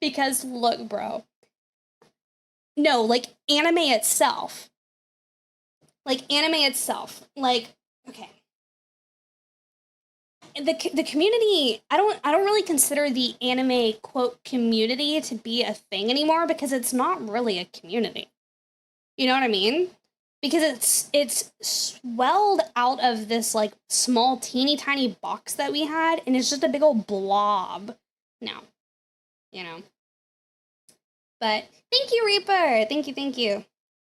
Because look, bro. No, like anime itself. Like, okay. The community, I don't really consider the anime quote community to be a thing anymore because it's not really a community. You know what I mean? Because it's swelled out of this like small teeny tiny box that we had, and it's just a big old blob now. You know. But thank you, Reaper. Thank you.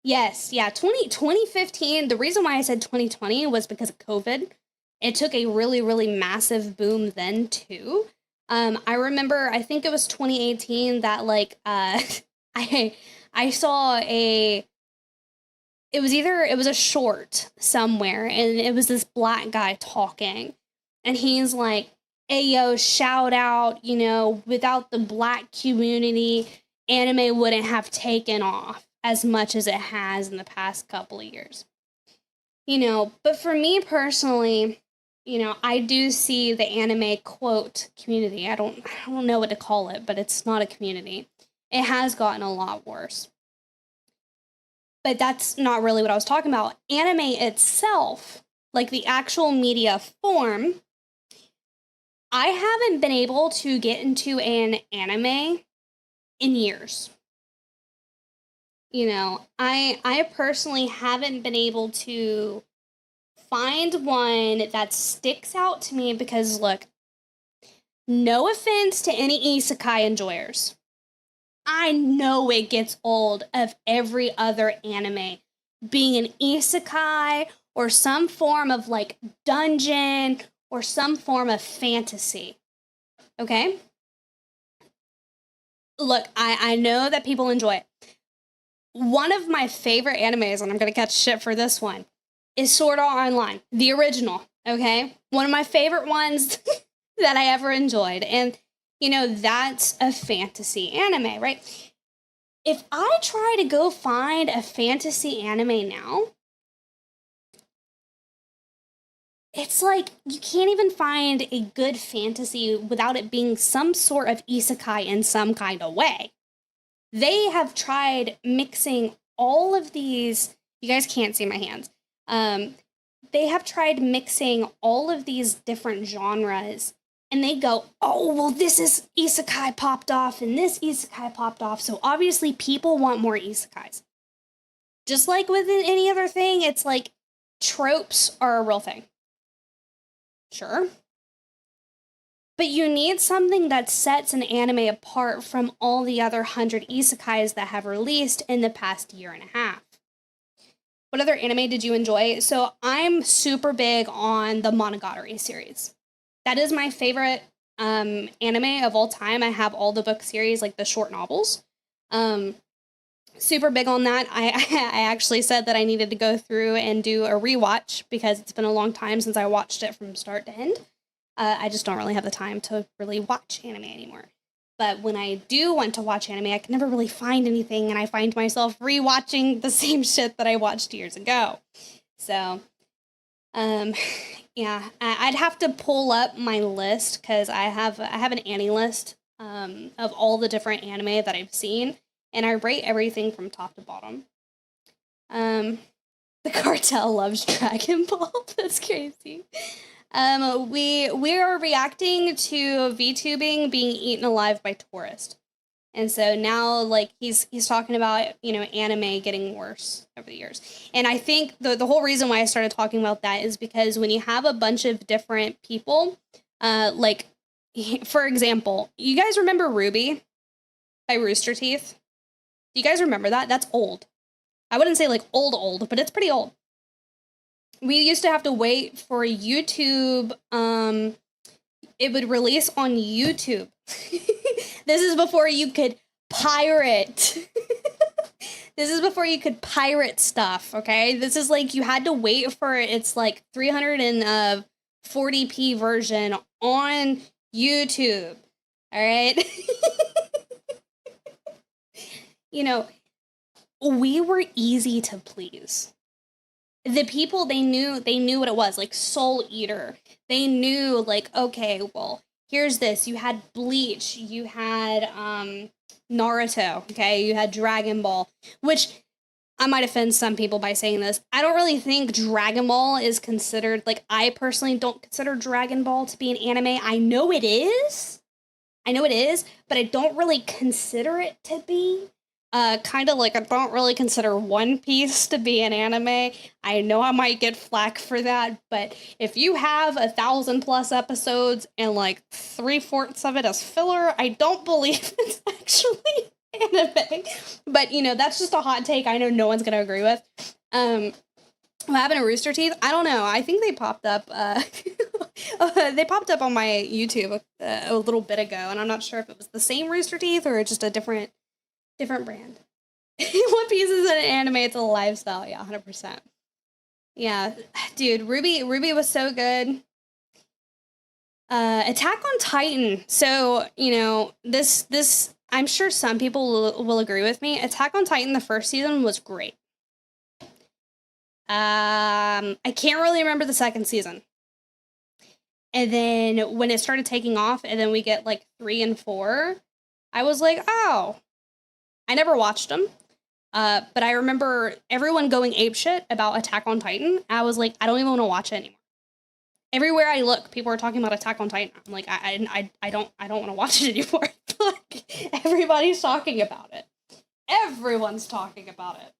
Yes, yeah, 2015, the reason why I said 2020 was because of COVID. It took a really, really massive boom then, too. I remember, I think it was 2018 that, like, I saw it was a short somewhere, and it was this black guy talking, and he's like, hey, yo, shout out, you know, without the black community, anime wouldn't have taken off as much as it has in the past couple of years. You know, but for me personally, you know, I do see the anime quote community. I don't know what to call it, but it's not a community. It has gotten a lot worse. But that's not really what I was talking about. Anime itself, like the actual media form, I haven't been able to get into an anime in years. You know, I personally haven't been able to find one that sticks out to me because, look, no offense to any isekai enjoyers. I know it gets old of every other anime being an isekai or some form of, like, dungeon or some form of fantasy. Okay? Look, I know that people enjoy it. One of my favorite animes, and I'm going to catch shit for this one, is Sword Art Online, the original, okay? One of my favorite ones that I ever enjoyed. And, you know, that's a fantasy anime, right? If I try to go find a fantasy anime now, it's like you can't even find a good fantasy without it being some sort of isekai in some kind of way. They have tried mixing all of these, you guys can't see my hands. They have tried mixing all of these different genres, and they go, oh, well, this is isekai popped off, and this isekai popped off, so obviously people want more isekais. Just like with any other thing, it's like tropes are a real thing. Sure. But you need something that sets an anime apart from all the other 100 isekais that have released in the past year and a half. What other anime did you enjoy? So I'm super big on the Monogatari series. That is my favorite anime of all time. I have all the book series, like the short novels. Super big on that. I actually said that I needed to go through and do a rewatch because it's been a long time since I watched it from start to end. I just don't really have the time to really watch anime anymore. But when I do want to watch anime, I can never really find anything, and I find myself rewatching the same shit that I watched years ago. So, yeah, I'd have to pull up my list because I have an Annie list of all the different anime that I've seen, and I rate everything from top to bottom. The cartel loves Dragon Ball. That's crazy. We are reacting to VTubing being eaten alive by tourists. And so now, like, he's talking about, you know, anime getting worse over the years. And I think the whole reason why I started talking about that is because when you have a bunch of different people, like, for example, you guys remember Ruby by Rooster Teeth? Do you guys remember that? That's old. I wouldn't say, like, old, but it's pretty old. We used to have to wait for YouTube. It would release on YouTube. This is before you could pirate. This is before you could pirate stuff, okay? This is like you had to wait for its like 340p version on YouTube. All right? You know, we were easy to please. The people, they knew what it was, like Soul Eater. They knew, like, okay, well, here's this. You had Bleach, you had Naruto, okay? You had Dragon Ball, which I might offend some people by saying this. I don't really think Dragon Ball is considered, like, I personally don't consider Dragon Ball to be an anime. I know it is, but I don't really consider it to be. Kind of like I don't really consider One Piece to be an anime. I know I might get flack for that, but if you have 1,000+ episodes and like 3/4 of it is filler, I don't believe it's actually anime. But you know, that's just a hot take. I know no one's gonna agree with. What happened to Rooster Teeth? I don't know. I think they popped up. They popped up on my YouTube a little bit ago, and I'm not sure if it was the same Rooster Teeth or just a different brand. One Piece is an anime, it's a lifestyle. Yeah, 100%. Yeah, dude, Ruby was so good. Attack on Titan. So, you know, this I'm sure some people will agree with me. Attack on Titan, the first season was great. I can't really remember the second season. And then when it started taking off, and then we get like 3 and 4, I was like, oh. I never watched them, but I remember everyone going apeshit about Attack on Titan. I was like, I don't even want to watch it anymore. Everywhere I look, people are talking about Attack on Titan. I'm like, I don't want to watch it anymore. Like, everybody's talking about it. Everyone's talking about it.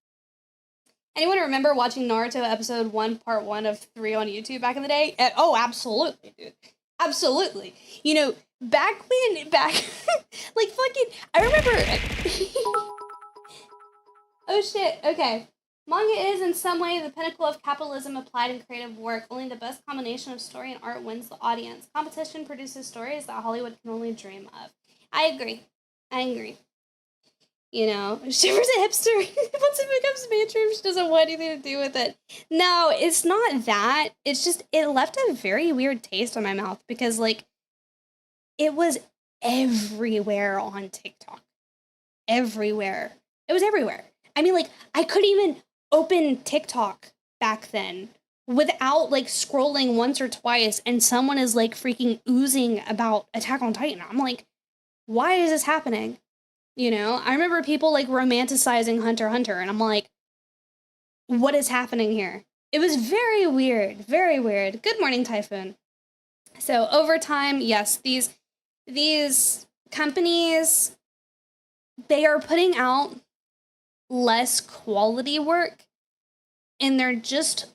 Anyone remember watching Naruto episode 1, part 1 of 3 on YouTube back in the day? Oh, absolutely, dude. Absolutely. You know, back, like, fucking, I remember, oh shit, okay. Manga is, in some way, the pinnacle of capitalism applied in creative work. Only the best combination of story and art wins the audience. Competition produces stories that Hollywood can only dream of. I agree. You know, Shiver's a hipster. Once it becomes mainstream, she doesn't want anything to do with it. No, it's not that. It's just, it left a very weird taste in my mouth because, like, it was everywhere on TikTok. Everywhere. It was everywhere. I mean, like, I couldn't even open TikTok back then without, like, scrolling once or twice and someone is, like, freaking oozing about Attack on Titan. I'm like, why is this happening? You know, I remember people, like, romanticizing Hunter x Hunter, and I'm like, what is happening here? It was very weird, very weird. Good morning, Typhoon. So, over time, yes, these companies, they are putting out less quality work, and they're just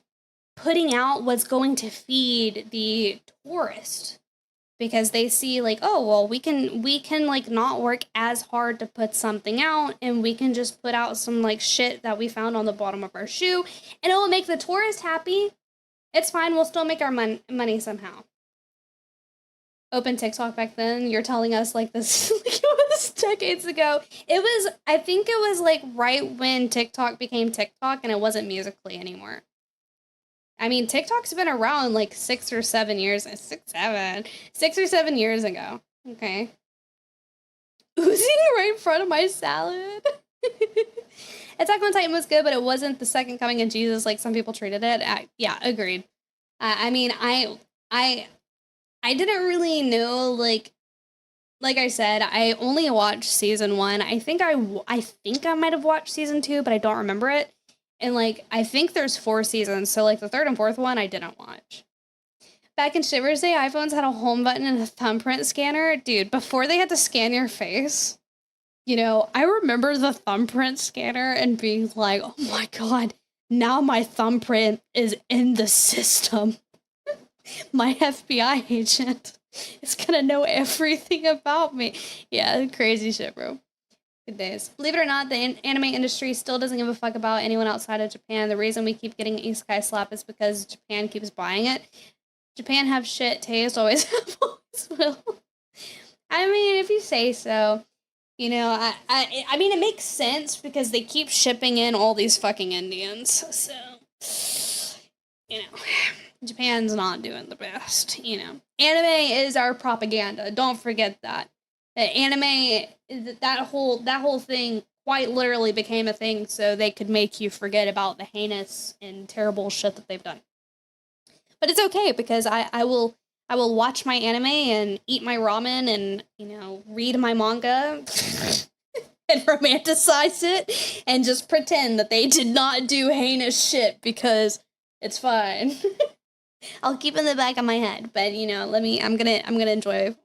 putting out what's going to feed the tourist. because they see like, oh, well, we can like not work as hard to put something out, and we can just put out some like shit that we found on the bottom of our shoe, and it will make the tourist happy. It's fine. We'll still make our money somehow. Open TikTok back then. You're telling us like this like it was decades ago. I think it was like right when TikTok became TikTok and it wasn't Musical.ly anymore. I mean, TikTok's been around like 6 or 7 years. 6 or 7 years ago. Okay. Oozing right in front of my salad. Attack on Titan was good, but it wasn't the second coming of Jesus like some people treated it. Yeah, agreed. I mean, I didn't really know, like I said, I only watched season 1. I think I might have watched season 2, but I don't remember it. And, like, I think there's 4 seasons, so, like, the 3rd and 4th one I didn't watch. Back in Shivers Day, iPhones had a home button and a thumbprint scanner. Dude, before they had to scan your face, you know, I remember the thumbprint scanner and being like, oh my god, now my thumbprint is in the system. My FBI agent is gonna know everything about me. Yeah, crazy shit, bro. Good days. Believe it or not, the anime industry still doesn't give a fuck about anyone outside of Japan. The reason we keep getting Isekai slap is because Japan keeps buying it. Japan have shit taste, always have, always will. I mean, if you say so. You know, I mean, it makes sense because they keep shipping in all these fucking Indians. So, you know, Japan's not doing the best, you know. Anime is our propaganda. Don't forget that. Anime, that whole thing quite literally became a thing so they could make you forget about the heinous and terrible shit that they've done. But it's okay because I will watch my anime and eat my ramen and, you know, read my manga and romanticize it and just pretend that they did not do heinous shit because it's fine. I'll keep it in the back of my head, but you know, I'm gonna enjoy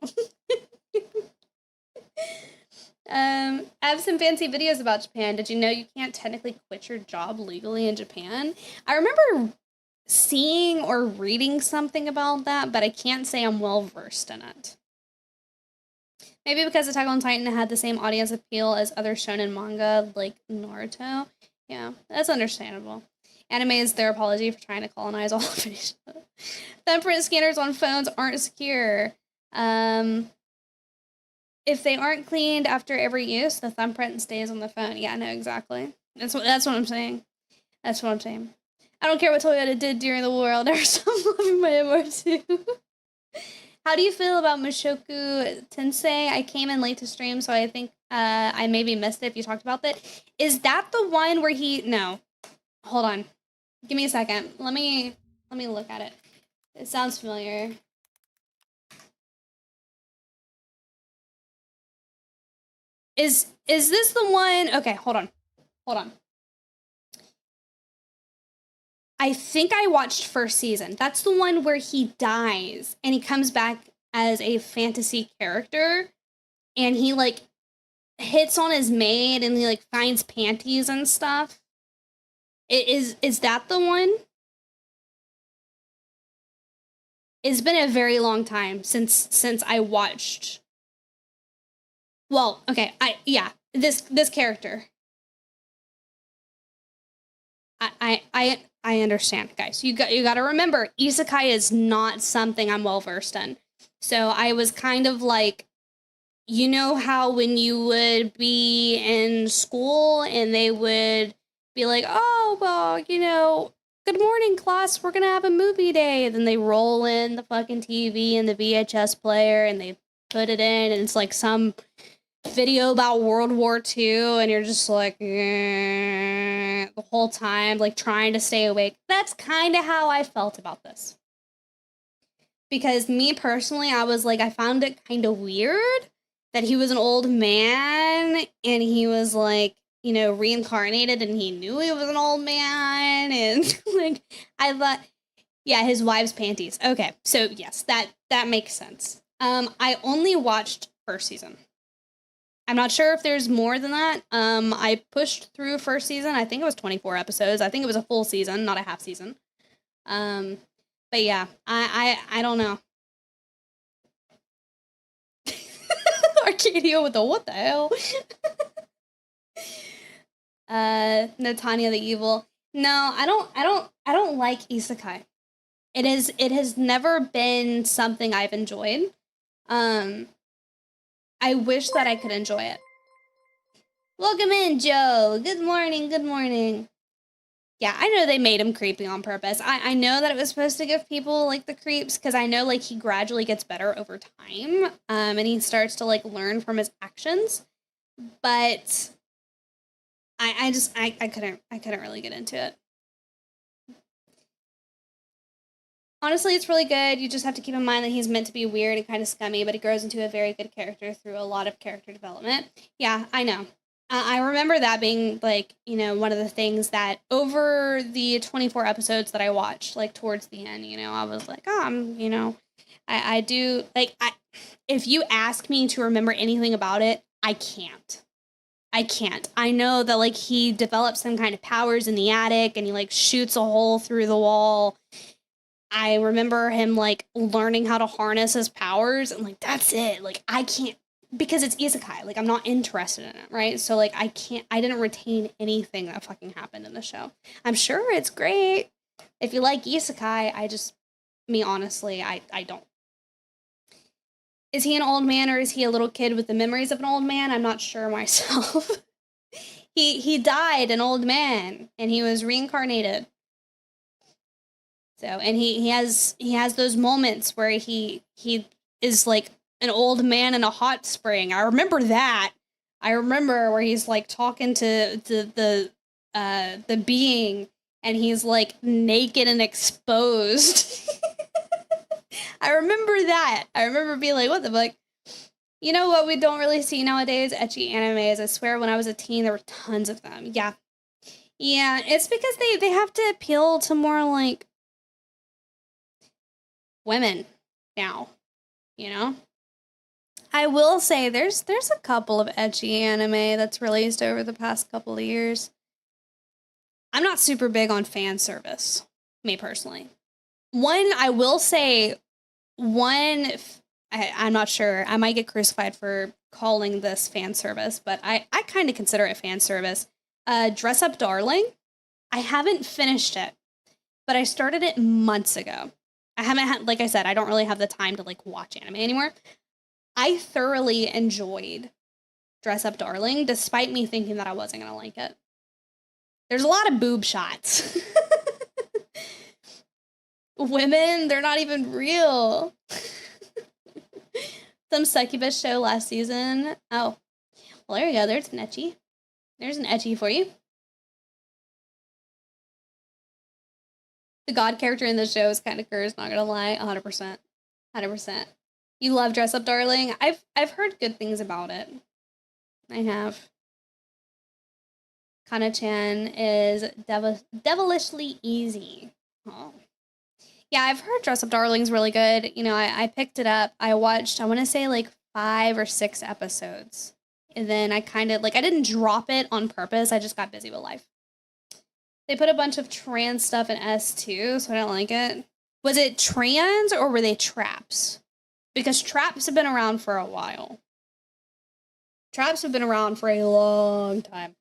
I have some fancy videos about Japan. Did you know you can't technically quit your job legally in Japan? I remember seeing or reading something about that, but I can't say I'm well versed in it. Maybe because Attack on Titan had the same audience appeal as other shonen manga like Naruto. Yeah, that's understandable. Anime is their apology for trying to colonize all of Asia. Thumbprint scanners on phones aren't secure. If they aren't cleaned after every use, the thumbprint stays on the phone. Yeah, no, exactly. That's what I'm saying. That's what I'm saying. I don't care what Toyota did during the war. I'll never stop loving my MR2. How do you feel about Mushoku Tensei? I came in late to stream, so I think I maybe missed it if you talked about that. Is that the one where he... No. Hold on. Give me a second. Let me look at it. It sounds familiar. Is this the one? Okay, hold on. I think I watched first season. That's the one where he dies and he comes back as a fantasy character and he like hits on his maid and he like finds panties and stuff. Is that the one? It's been a very long time since I watched. Well, okay, this character. I understand, guys. You got to remember, isekai is not something I'm well versed in. So I was kind of like, you know how when you would be in school and they would be like, oh, well, you know, good morning, class, we're gonna have a movie day. And then they roll in the fucking TV and the VHS player and they put it in and it's like some video about World War II and you're just like the whole time, like trying to stay awake. That's kind of how I felt about this. Because me personally, I was like, I found it kind of weird that he was an old man and he was like, you know, reincarnated and he knew he was an old man. And like, I thought, yeah, his wife's panties. Okay, so yes, that makes sense. I only watched first season. I'm not sure if there's more than that. I pushed through first season. I think it was 24 episodes. I think it was a full season, not a half season. But yeah, I don't know. Arcadia with the what the hell? Natanya the evil. No, I don't like isekai. It has never been something I've enjoyed. I wish that I could enjoy it. Welcome in, Joe. Good morning, good morning. Yeah, I know they made him creepy on purpose. I know that it was supposed to give people, like, the creeps, because I know, like, he gradually gets better over time, and he starts to, like, learn from his actions, but I couldn't really get into it. Honestly, it's really good. You just have to keep in mind that he's meant to be weird and kind of scummy, but he grows into a very good character through a lot of character development. Yeah, I know. I remember that being, like, you know, one of the things that over the 24 episodes that I watched, like, towards the end, you know, I was like, oh, you know, I do, like, if you ask me to remember anything about it, I can't. I know that, like, he develops some kind of powers in the attic and he, like, shoots a hole through the wall. I remember him, like, learning how to harness his powers and, like, that's it. Like, I can't, because it's isekai. Like, I'm not interested in it, right? So, like, I didn't retain anything that fucking happened in the show. I'm sure it's great. If you like isekai, honestly, I don't. Is he an old man or is he a little kid with the memories of an old man? I'm not sure myself. He died an old man and he was reincarnated. So, and he has those moments where he is like an old man in a hot spring. I remember that. I remember where he's like talking to the being and he's like naked and exposed. I remember that. I remember being like, what the fuck? You know what we don't really see nowadays? Ecchi animes. I swear when I was a teen, there were tons of them. Yeah. Yeah, it's because they have to appeal to more, like, women now, you know? I will say there's a couple of ecchi anime that's released over the past couple of years. I'm not super big on fan service, me personally. I will say, I'm not sure. I might get crucified for calling this fan service, but I kind of consider it fan service. Dress Up Darling. I haven't finished it, but I started it months ago. I haven't had, like I said, I don't really have the time to, like, watch anime anymore. I thoroughly enjoyed Dress Up Darling, despite me thinking that I wasn't going to like it. There's a lot of boob shots. Women, they're not even real. Some succubus show last season. Oh, well, there you go. There's an ecchi. There's an ecchi for you. The god character in the show is kind of cursed, not gonna lie. 100%. 100%. You love Dress Up Darling? I've heard good things about it. I have. Kana-chan is devilishly easy. Oh. Yeah, I've heard Dress Up Darling's really good. You know, I picked it up. I watched, I want to say, like, 5 or 6 episodes. And then I kind of, like, I didn't drop it on purpose. I just got busy with life. They put a bunch of trans stuff in S2, so I don't like it. Was it trans or were they traps? Because traps have been around for a while. Traps have been around for a long time.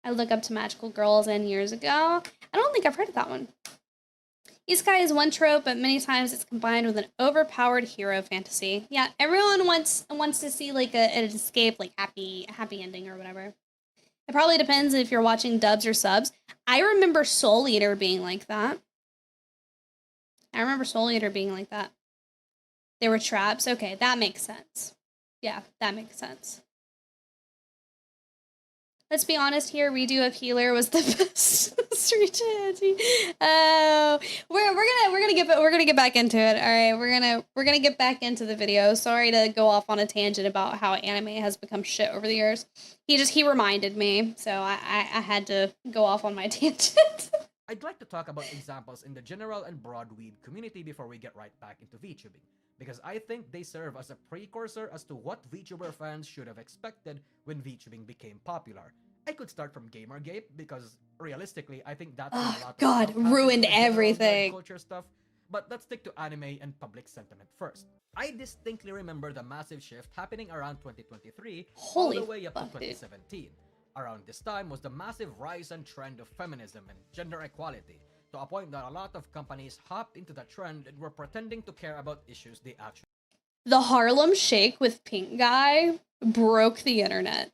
I look up to Magical Girls and years ago. I don't think I've heard of that one. Isekai is one trope, but many times it's combined with an overpowered hero fantasy. Yeah, everyone wants to see, like, an escape, like, happy ending or whatever. It probably depends if you're watching dubs or subs. I remember Soul Eater being like that. They were traps. Okay, that makes sense. Yeah, that makes sense. Let's be honest here. Redo of Healer was the best. Oh, we're gonna get back into it. All right, we're gonna get back into the video. Sorry to go off on a tangent about how anime has become shit over the years. He reminded me, so I had to go off on my tangent. I'd like to talk about examples in the general and broad weed community before we get right back into VTubing, because I think they serve as a precursor as to what VTuber fans should have expected when VTubing became popular. I could start from Gamergate, because realistically, I think that's when a lot of God, stuff happened ruined in the general nerd everything. culture stuff. But let's stick to anime and public sentiment first. I distinctly remember the massive shift happening around 2023 all Holy the way up to fuck, dude. 2017. Around this time was the massive rise and trend of feminism and gender equality, to a point that a lot of companies hopped into the trend and were pretending to care about issues they actually. The Harlem Shake with Pink Guy broke the internet.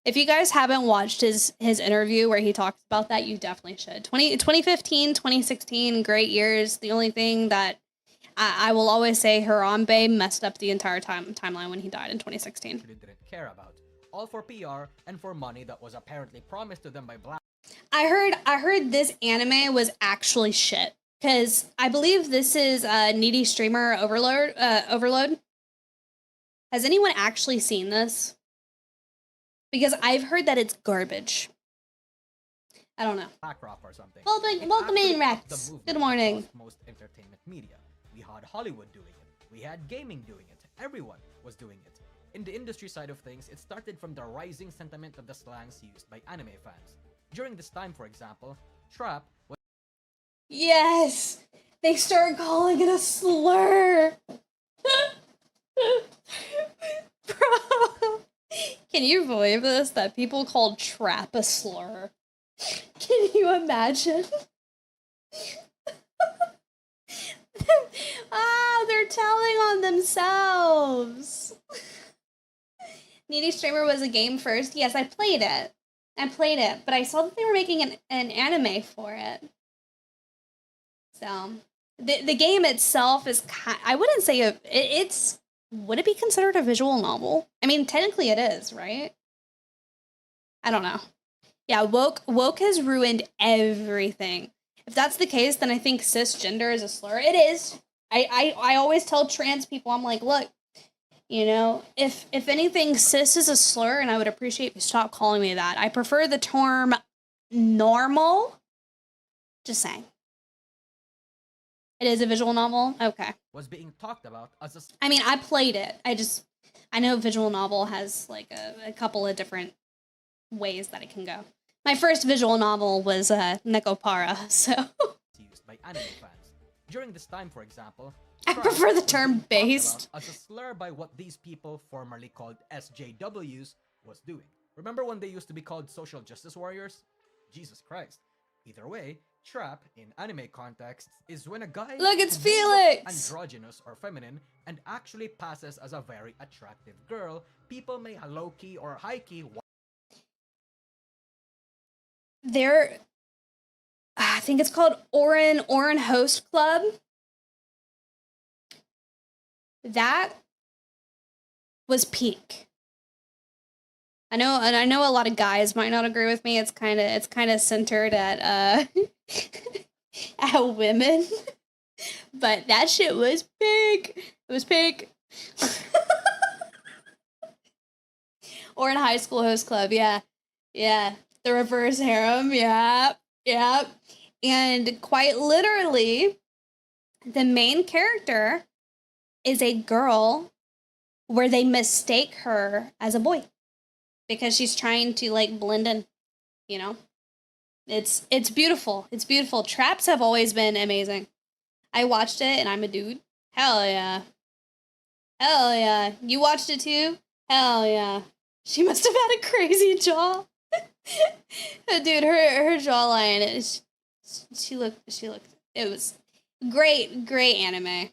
If you guys haven't watched his interview where he talks about that, you definitely should. 2015, 2016, great years. The only thing that I will always say, Harambe messed up the entire timeline when he died in 2016. didn't care about, all for PR and for money that was apparently promised to them by black. I heard this anime was actually shit, because I believe this is Needy Streamer Overload. Has anyone actually seen this? Because I've heard that it's garbage. I don't know. BlackRock or something. Welcome It in, actually upped the Rex. movement Good morning. across most entertainment media. We had Hollywood doing it. We had gaming doing it. Everyone was doing it. In the industry side of things, it started from the rising sentiment of the slangs used by anime fans. During this time, for example, trap was Yes! They started calling it a slur! Bro! Can you believe this? That people called trap a slur? Can you imagine? They're telling on themselves! Needy Streamer was a game first. Yes, I played it. But I saw that they were making an anime for it. So, the game itself is I wouldn't say it's... Would it be considered a visual novel? I mean, technically it is, right? I don't know. Yeah, woke has ruined everything. If that's the case, then I think cisgender is a slur. It is. I always tell trans people, I'm like, look, you know, if anything, cis is a slur, and I would appreciate if you stop calling me that. I prefer the term normal. Just saying. It is a visual novel? Okay. was being talked about as a I mean, I played it. I know visual novel has like a couple of different ways that it can go. My first visual novel was Nekopara, so used by anime fans. During this time, for example, I trap prefer the was term being talked based. about as a slur by what these people, formerly called SJWs, was doing. Remember when they used to be called social justice warriors? Jesus Christ. Either way, trap in anime contexts is when a guy Look, it's who may look Felix! androgynous or feminine and actually passes as a very attractive girl, people may low-key or high-key There, I think it's called Orin Host Club. That was peak. I know a lot of guys might not agree with me. It's kind of centered at at women, but that shit was big. It was big. Orin High School Host Club, yeah. The reverse harem, yeah. And quite literally, the main character is a girl where they mistake her as a boy because she's trying to like blend in, you know? It's beautiful. It's beautiful. Traps have always been amazing. I watched it and I'm a dude. Hell yeah. You watched it too? Hell yeah. She must have had a crazy jaw. Dude, her jawline is she looked it was great anime.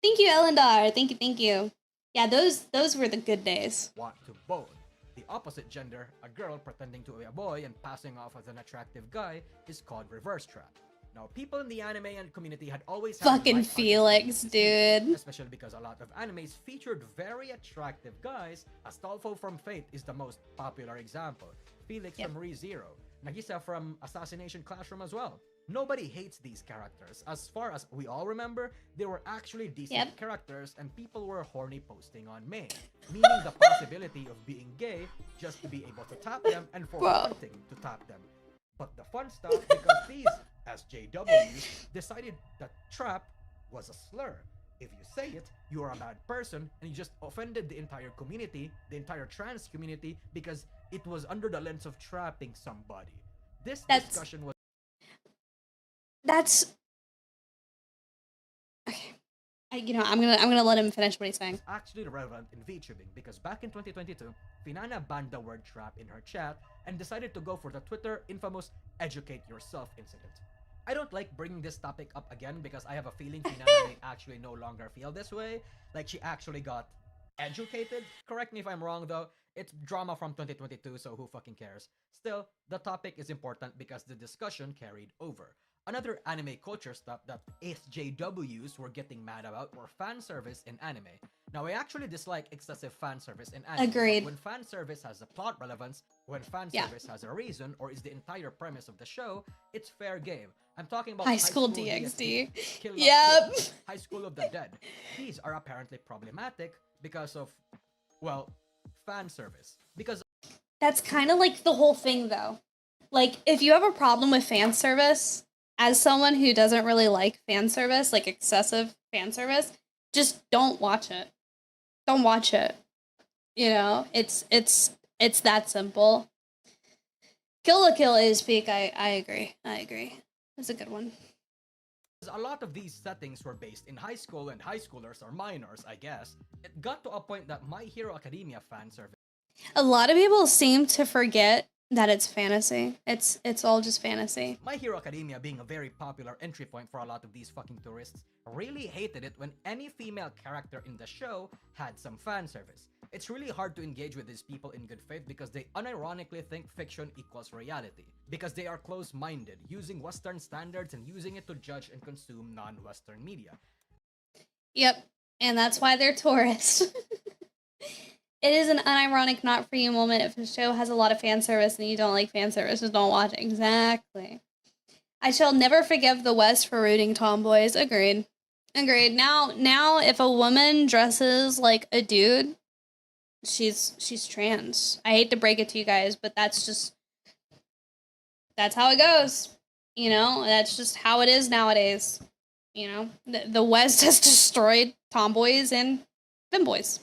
Thank you, Elendar. Thank you. Yeah, those were the good days. want to bone. The opposite gender, a girl pretending to be a boy and passing off as an attractive guy, is called reverse trap. Now, people in the anime and community had always had Fucking light-hearted Felix, comments this week, dude. especially because a lot of animes featured very attractive guys. Astolfo from Fate is the most popular example. Felix Yep. from ReZero. Nagisa from Assassination Classroom as well. Nobody hates these characters. As far as we all remember, they were actually decent Yep. characters and people were horny posting on May, meaning the possibility of being gay just to be able to tap them and for Bro. wanting to tap them. But the fun stuff, because these SJWs decided that trap was a slur. If you say it, you are a bad person and you just offended the entire community, the entire trans community, because it was under the lens of trapping somebody. This That's- discussion was That's Okay. I'm gonna let him finish what he's saying. Actually relevant in VTubing because back in 2022, Finana banned the word trap in her chat and decided to go for the Twitter infamous educate yourself incident. I don't like bringing this topic up again because I have a feeling Finana may actually no longer feel this way. Like she actually got educated. Correct me if I'm wrong though. It's drama from 2022, so who fucking cares? Still, the topic is important because the discussion carried over. Another anime culture stuff that SJWs were getting mad about were fan service in anime. Now, I actually dislike excessive fan service in anime. Agreed. When fan service has a plot relevance, when fan Yeah. service has a reason, or is the entire premise of the show, it's fair game. I'm talking about High School DxD. Kill La Yep. Kill, High School of the Dead. These are apparently problematic because of, well, fan service. Because That's kind of like the whole thing, though. Like, if you have a problem with fan service, as someone who doesn't really like fan service, like excessive fan service, just don't watch it. Don't watch it. You know, it's that simple. Kill la Kill is peak. I agree. It's a good one. a lot of these settings were based in high school and high schoolers are minors, I guess, it got to a point that My Hero Academia fan service A lot of people seem to forget that it's fantasy. It's all just fantasy. My Hero Academia being a very popular entry point for a lot of these fucking tourists, really hated it when any female character in the show had some fan service. It's really hard to engage with these people in good faith because they unironically think fiction equals reality. Because they are close-minded, using Western standards and using it to judge and consume non-Western media. Yep, and that's why they're tourists. It is an unironic not for you moment if a show has a lot of fan service and you don't like fan service, just don't watch it. Exactly. I shall never forgive the West for rooting tomboys. Agreed. Now if a woman dresses like a dude, she's trans. I hate to break it to you guys, but that's how it goes. You know, that's just how it is nowadays. You know, the West has destroyed tomboys and femboys.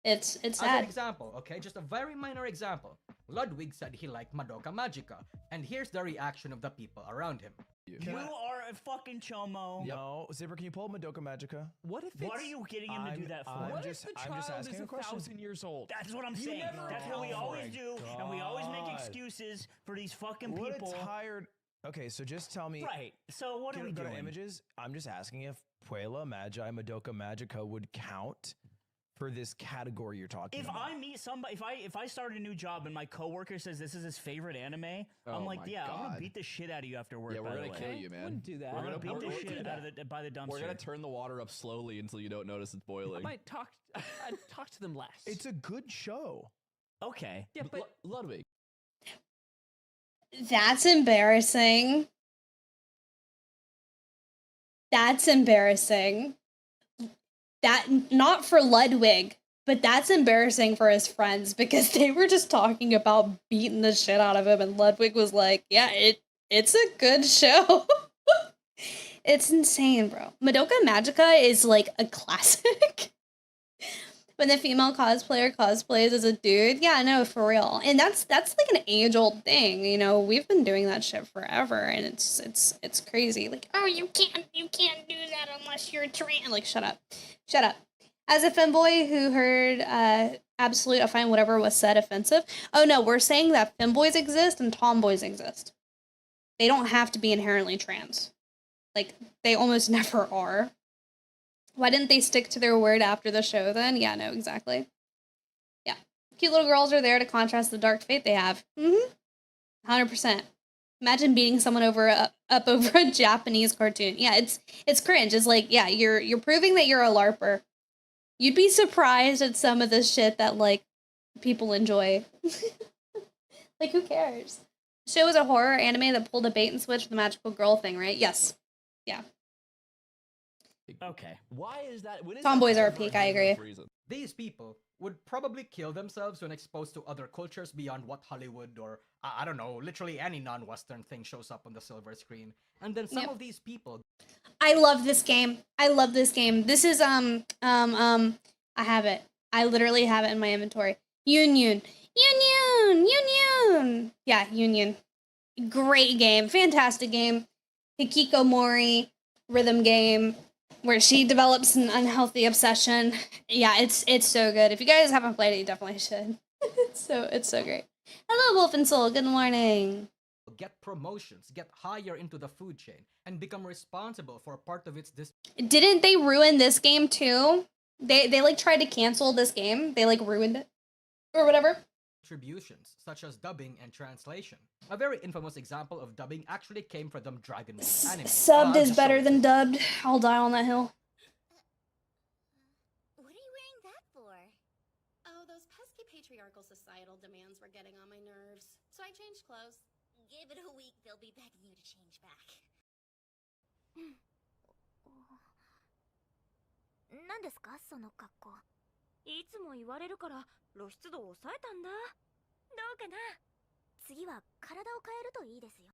It's As an sad. example, okay, just a very minor example. Ludwig said he liked Madoka Magica, and here's the reaction of the people around him. You are a fucking chomo. No, Zipper, can you pull up Madoka Magica? What if What are you getting him to do that for? I'm just asking a question. Years old. That's what I'm saying. That's what we always do, and we always make excuses for these fucking What people. a tired. Okay, so just tell me. Right. So what are Can we we go to doing? images? I'm just asking if Puella Magi Madoka Magica would count for this category you're talking If about. I meet somebody, if I start a new job and my coworker says this is his favorite anime, I'm Oh like, my yeah, I'm gonna God. beat the shit out of you after work. Yeah, we're by the gonna way. kill you, man. Wouldn't do that. I'm We're gonna gonna- beat the we're shit gonna- out of by the dumpster. We're gonna turn the water up slowly until you don't notice it's I boiling. might talk. I'd talk to them less. It's a good show. Okay. yeah, but Ludwig. That's embarrassing. That's embarrassing. That not for Ludwig, but that's embarrassing for his friends because they were just talking about beating the shit out of him, and Ludwig was like, "Yeah, it's a good show." It's insane, bro. Madoka Magica is like a classic. When the female cosplayer cosplays as a dude, yeah, no, for real. And that's like an age-old thing, you know. We've been doing that shit forever, and it's crazy. Like, oh, you can't do that unless you're trans. Like, shut up. As a femboy who heard absolute, I find whatever was said offensive. Oh no, we're saying that femboys exist and tomboys exist. They don't have to be inherently trans. Like, they almost never are. Why didn't they stick to their word after the show then? Yeah, no, exactly. Yeah. Cute little girls are there to contrast the dark fate they have. 100%. Imagine beating someone up over a Japanese cartoon. Yeah, it's cringe. It's like, yeah, you're proving that you're a LARPer. You'd be surprised at some of the shit that, like, people enjoy. Like, who cares? The show was a horror anime that pulled a bait and switch with the magical girl thing, right? Yes. Yeah. Okay. Why is that? When is Tomboys that are a for peak, a I negative agree. reason? These people would probably kill themselves when exposed to other cultures beyond what Hollywood or, I don't know, literally any non-Western thing shows up on the silver screen. And then some Yep. of these people I love this game. This is I have it. I literally have it in my inventory. Union. Yeah, Union. Great game. Fantastic game. Hikikomori rhythm game. where she develops an unhealthy obsession. Yeah, it's so good. If you guys haven't played it, you definitely should. It's so great. Hello, Wolf and Soul. Good morning. Get promotions, get higher into the food chain, and become responsible for a part of its Didn't they ruin this game too? They like tried to cancel this game. They like ruined it or whatever. distributions, such as dubbing and translation. A very infamous example of dubbing actually came from the Dragon Ball anime. Subbed I'll is just show better it than to you. dubbed. I'll die on that hill. What are you wearing that for? Oh, those pesky patriarchal societal demands were getting on my nerves. So I changed clothes. Give it a week, they'll be begging you to change back. 何ですかその格好。いつも言われるから露出度を抑えたんだ。どうかな次は体を変えるといいですよ。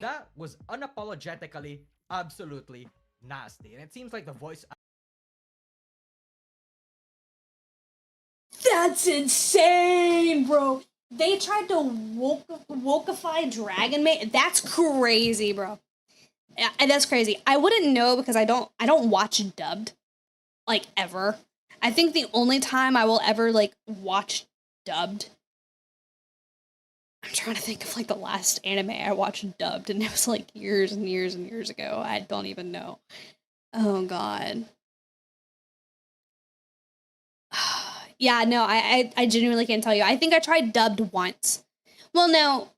That was unapologetically, absolutely nasty, and it seems like the voice That's insane, bro. They tried to wokeify Dragon Maid. That's crazy, bro. Yeah, that's crazy. I wouldn't know because I don't watch dubbed, like, ever. I think the only time I will ever like watch dubbed, I'm trying to think of like the last anime I watched dubbed, and it was like years and years and years ago. I don't even know. Oh god. Yeah, no, I genuinely can't tell you. I think I tried dubbed once. Well, no,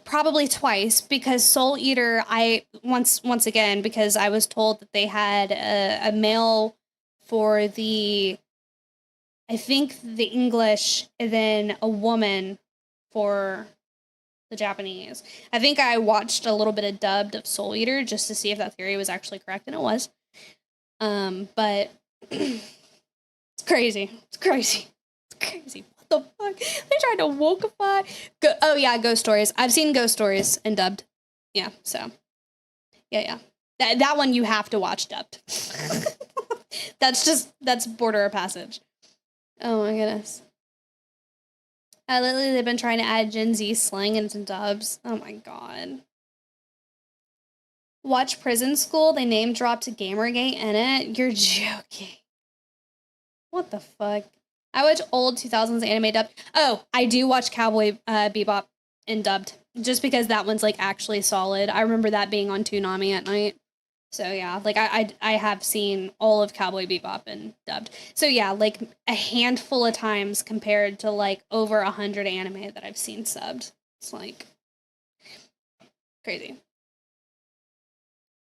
probably twice because Soul Eater, once again, because I was told that they had a male for the, I think the English, and then a woman for the Japanese. I think I watched a little bit of dubbed of Soul Eater just to see if that theory was actually correct, and it was. But it's crazy. It's crazy. It's crazy. What the fuck? They tried to wokeify. Oh yeah, Ghost Stories. I've seen Ghost Stories and dubbed. Yeah, so yeah. That one you have to watch dubbed. That's border of passage. Oh my goodness. Lately they've been trying to add Gen Z slang into dubs. Oh my god. Watch Prison School. They name dropped Gamergate in it. You're joking. What the fuck? I watch old 2000s anime dubbed. Oh, I do watch Cowboy Bebop in dubbed. Just because that one's like actually solid. I remember that being on Toonami at night. So yeah, like I have seen all of Cowboy Bebop in dubbed. So yeah, like a handful of times compared to like over 100 anime that I've seen subbed. It's like crazy.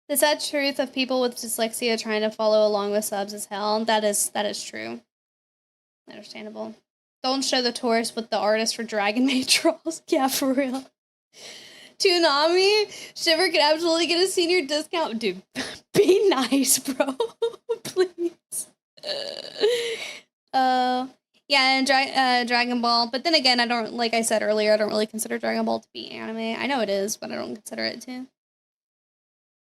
The sad truth of people with dyslexia trying to follow along with subs is hell. That is true. Understandable. Don't show the tourist with the artist for Dragon Maid trolls. Yeah, for real. Toonami, Shiver could absolutely get a senior discount. Dude, be nice, bro. Please. Yeah, and Dragon Ball. But then again, I don't, like I said earlier, I don't really consider Dragon Ball to be anime. I know it is, but I don't consider it to.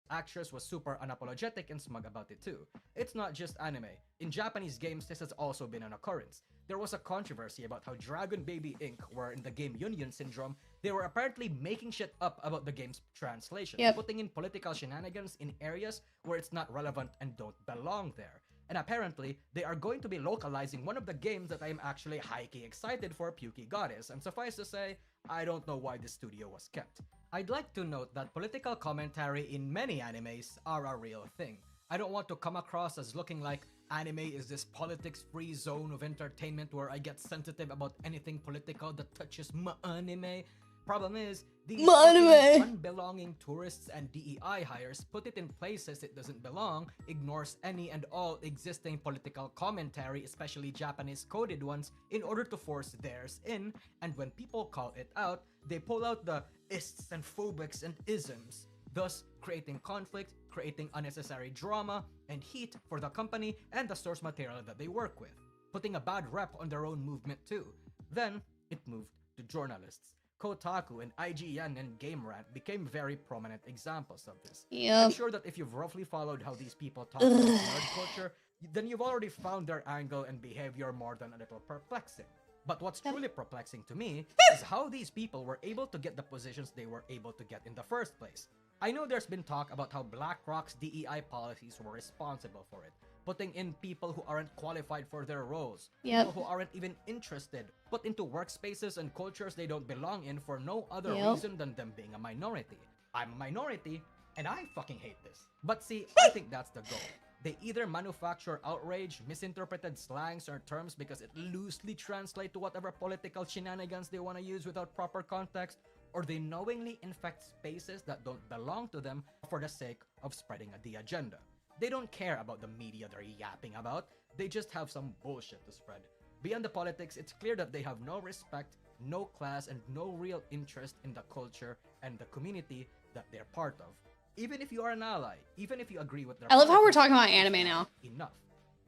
actress was super unapologetic and smug about it too. It's not just anime. In Japanese games, this has also been an occurrence. There was a controversy about how Dragon Baby Inc., where in the game Union Syndrome, they were apparently making shit up about the game's translation, putting in political shenanigans in areas where it's not relevant and don't belong there. And apparently, they are going to be localizing one of the games that I am actually highly excited for, Puki Goddess, and suffice to say, I don't know why this studio was kept. I'd like to note that political commentary in many animes are a real thing. I don't want to come across as looking like anime is this politics-free zone of entertainment where I get sensitive about anything political that touches my anime. Problem is, these unbelonging tourists and DEI hires put it in places it doesn't belong, ignores any and all existing political commentary, especially Japanese coded ones, in order to force theirs in, and when people call it out, they pull out the ists and phobics and isms, thus creating conflict, creating unnecessary drama and heat for the company and the source material that they work with, putting a bad rep on their own movement too. Then, it moved to journalists. Kotaku and IGN and Game Rant became very prominent examples of this. I'm sure that if you've roughly followed how these people talk about nerd culture, then you've already found their angle and behavior more than a little perplexing. But what's truly perplexing to me is how these people were able to get the positions they were able to get in the first place. I know there's been talk about how BlackRock's DEI policies were responsible for it, putting in people who aren't qualified for their roles, Yep. people who aren't even interested, put into workspaces and cultures they don't belong in for no other Yep. reason than them being a minority. I'm a minority, and I fucking hate this. But see, I think that's the goal. They either manufacture outrage, misinterpreted slangs or terms because it loosely translates to whatever political shenanigans they want to use without proper context, or they knowingly infect spaces that don't belong to them for the sake of spreading the agenda. They don't care about the media they're yapping about, they just have some bullshit to spread. Beyond the politics, it's clear that they have no respect, no class, and no real interest in the culture and the community that they're part of. Even if you are an ally, even if you agree with their I love how we're politics, talking about anime now. enough.